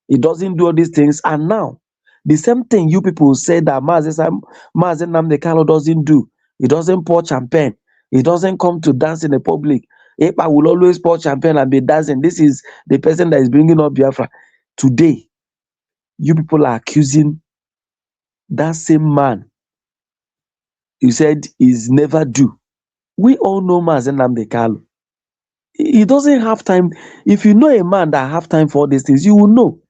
He doesn't do all these things. And now, the same thing you people say that Mazi Nnamdi Kanu doesn't do. He doesn't pour champagne. He doesn't come to dance in the public. Ekpa will always pour champagne and be dancing. This is the person that is bringing up Biafra. Today, you people are accusing that same man you said is never do. We all know Mazi Nnamdi Kanu. He doesn't have time. If you know a man that have time for all these things, you will know.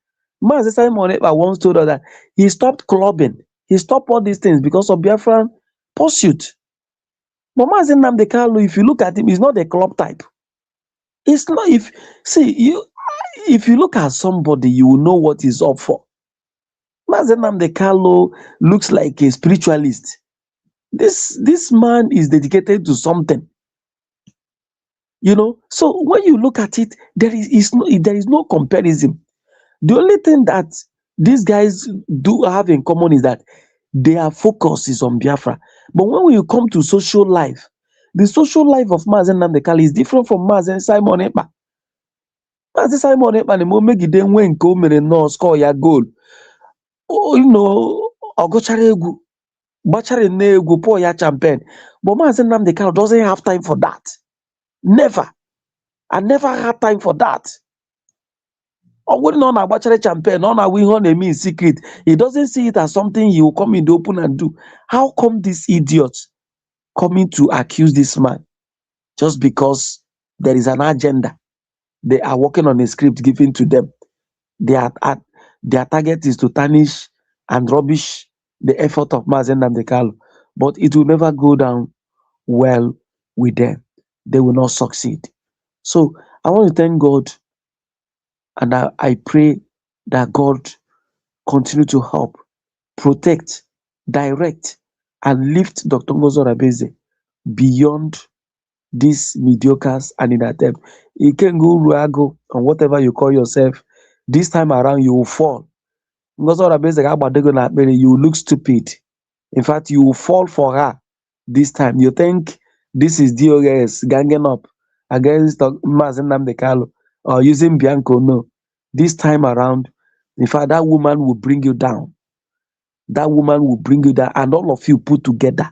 Mazi Simon Ekpa once told us that he stopped clubbing. He stopped all these things because of Biafran pursuit. But Mazi Nnamdi Kanu, if you look at him, he's not a club type. It's not. If you look at somebody, you will know what he's up for. Mazi Nnamdi Kanu looks like a spiritualist. This man is dedicated to something. So when you look at it, there is no comparison. The only thing that these guys do have in common is that their focus is on Biafra. But when you come to social life, the social life of Mazi Nnamdi Kanu is different from Mazi Simon Ekpa. Mazi Simon Ekpa the moment he then went go no score ya goal. Ogochara egwu, gbachara egwu, pour ya champagne. But Mazi Nnamdi Kanu doesn't have time for that. Never. I never had time for that. Or when on a bachelor champagne, on a wing on in secret, he doesn't see it as something he will come in the open and do. How come these idiots coming to accuse this man just because there is an agenda? They are working on a script given to them. Their target is to tarnish and rubbish the effort of Mazi Nnamdi Kanu, but it will never go down well with them. They will not succeed. So I want to thank God, and I pray that God continue to help, protect, direct, and lift Dr. Ngozi Arabeze beyond these mediocres and in attempt. You can go Ruago and whatever you call yourself. This time around, you will fall. You look stupid. In fact, you will fall for her this time. You think this is DOS ganging up against Mazen Namdekalo or using Bianco. No. This time around, in fact, that woman will bring you down. That woman will bring you down, and all of you put together.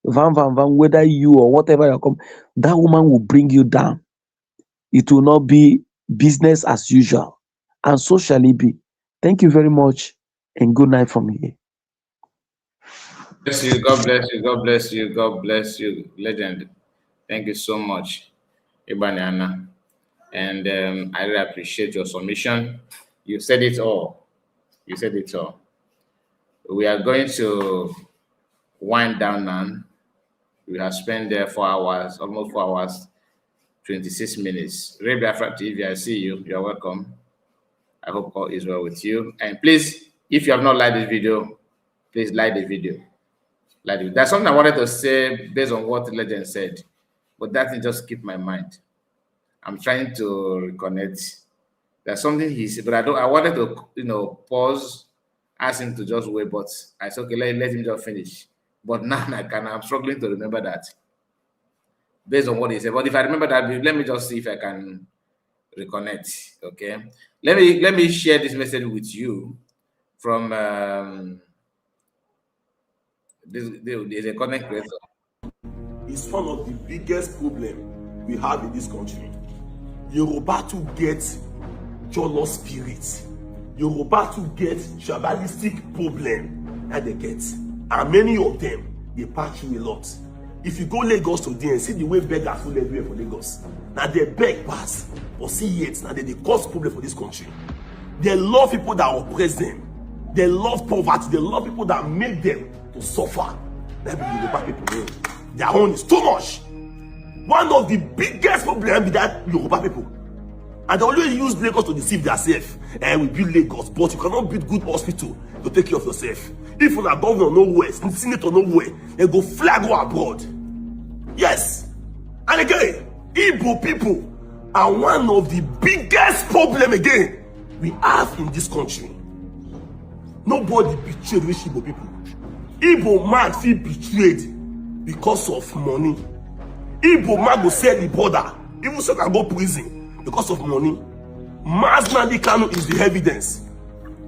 Whether you or whatever you come, that woman will bring you down. It will not be business as usual. And so shall it be. Thank you very much, and good night from here. Bless you. God bless you. God bless you. God bless you, legend. Thank you so much, Ibanana. And I really appreciate your submission. You said it all. You said it all. We are going to wind down now. We have spent there 4 hours, almost 4 hours, 26 minutes. Ray Biafra TV, I see you. You're welcome. I hope all is well with you. And please, if you have not liked this video, please like the video. Like it. There's something I wanted to say based on what the legend said, but that thing just skipped my mind. I'm trying to reconnect. There's something he said, but I wanted to, pause, ask him to just wait, but I said, okay, let him just finish. But now I'm struggling to remember that based on what he said. But if I remember that, let me just see if I can reconnect. Okay. Let me share this message with you from there's a content creator. It's one of the biggest problems we have in this country. Yoruba to get Jolo spirit. Yoruba to get tribalistic problem that they get. And many of them, they pass through a lot. If you go Lagos today and see the way beggars full everywhere for Lagos, now they beg pass, or see yet, now they cause problem for this country. They love people that oppress them. They love poverty. They love people that make them to suffer. That Yoruba people, their own is too much. One of the biggest problems is that Yoruba people. And they always use Lagos to deceive themselves. And we build Lagos, but you cannot build good hospital to take care of yourself. If you're a governor nowhere, senator nowhere, they go fly go abroad. Yes. And again, Igbo people are one of the biggest problem again we have in this country. Nobody betrayed rich Igbo people. Igbo man feel betrayed because of money. Igbo man go sell the border, even so can go prison because of money. Mazen Kanu is the evidence.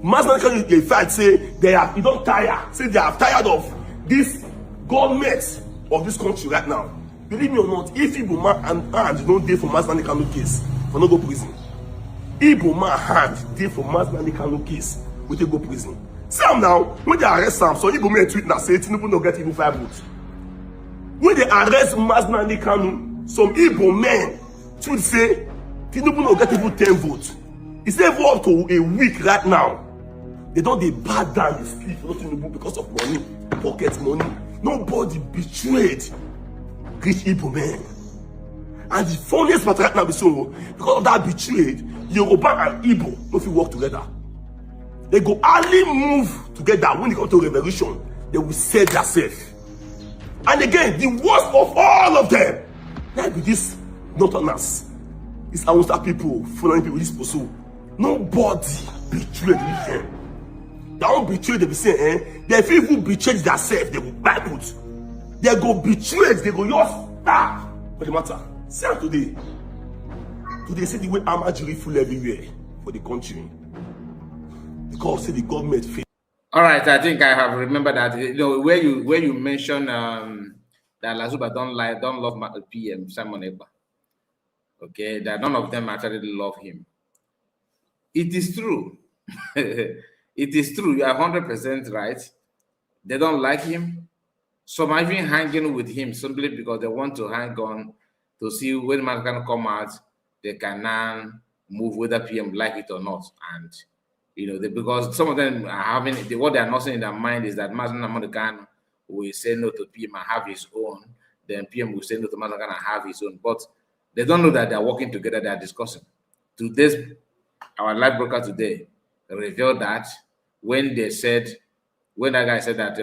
Mazen Kanu, in fact, say they are, you don't tire, say they are tired of this government of this country right now. Believe me or not, if Igbo man and don't dey for Mazen Kanu case, for no go prison. Igbo man hand dey for Mazen Kanu case, we take go prison. Some now, when they arrest some, so Igbo men tweet now say Tinubu no get even 5 votes. When they arrest Mazen Kanu, some Igbo men tweet say Tinubu no get even 10 votes. It's even up to a week right now. They don't they bad down the sleep for Tinubu because of money, pocket money. Nobody betrayed rich Igbo men. And the funniest part right now is so because of that betrayed, Yoruba and Igbo don't work together. They go only move together when they come to revolution. They will sell themselves. And again, the worst of all of them, like with this northerners, is Awusa people, following people, this person. Nobody betrayed them. They don't betray, they be saying, they feel even betrayed themselves, they will buy put. They go betrayed, they go just stop. For the matter, see today. Today, see the way Amajiri full everywhere for the country. Because see the government fail. All right, I think I have remembered that. Where you mentioned that Lazuba don't love PM Simon Ekpa. Okay, that none of them actually love him. It is true. It is true. You are 100% right. They don't like him. Some are even hanging with him simply because they want to hang on to see when man can come out. They can now move whether PM like it or not. And because some of them are having what they are not saying in their mind is that Mazen Kanu will say no to PM and have his own. Then PM will say no to Mazen Kanu and have his own. But they don't know that they are working together. They are discussing. Our live broker today revealed that when that guy said that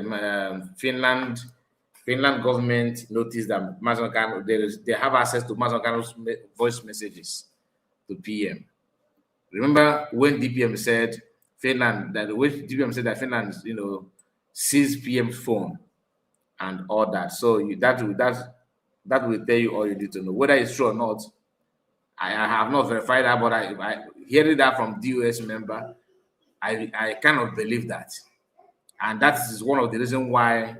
Finland government noticed that Mazen Kanu, they have access to Mazen Kanu's voice messages to PM. Remember when DPM said Finland, that which GBM said that Finland, seized PM's phone and all that. So that will tell you all you need to know. Whether it's true or not, I have not verified that, but I hearing that from DOS member, I kind of believe that. And that is one of the reasons why,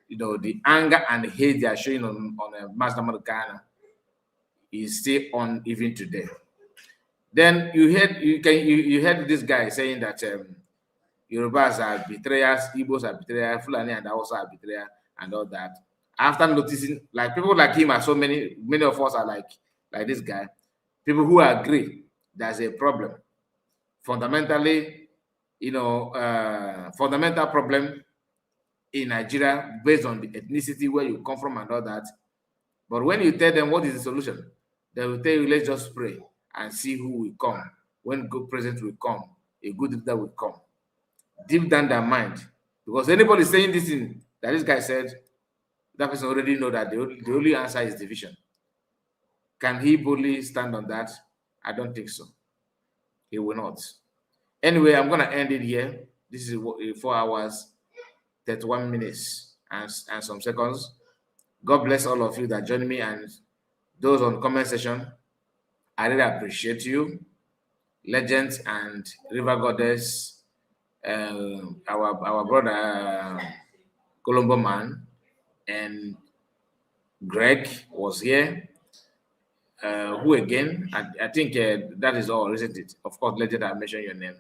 the anger and hate they are showing on a mass number of Ghana is still on even today. Then you heard this guy saying that Yorubas are betrayers, Igbos are betrayers, Fulani and Hausa are betrayers, and all that. After noticing, like people like him are so many of us are like this guy, people who agree there's a problem. Fundamentally, fundamental problem in Nigeria based on the ethnicity where you come from and all that. But when you tell them what is the solution, they will tell you, let's just pray and see who will come. When good president will come, a good leader will come. Deep down their mind, because anybody saying this thing that this guy said, that person already know that the only answer is division. Can he boldly stand on that? I don't think so. He will not. Anyway, I'm gonna end it here. This is 4 hours, 31 minutes and some seconds. God bless all of you that joined me, and those on the comment section. I really appreciate you, Legends and River Goddess, our brother Colombo Man, and Greg was here. Who again? I think that is all, isn't it? Of course, Legend, I mentioned your name.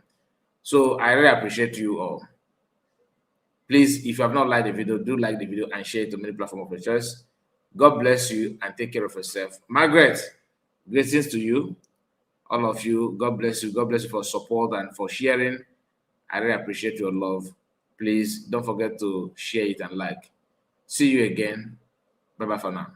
So I really appreciate you all. Please, if you have not liked the video, do like the video and share it to many platforms of your choice. God bless you and take care of yourself. Margaret, greetings to you, all of you. God bless you. God bless you for support and for sharing. I really appreciate your love. Please don't forget to share it and like. See you again. Bye-bye for now.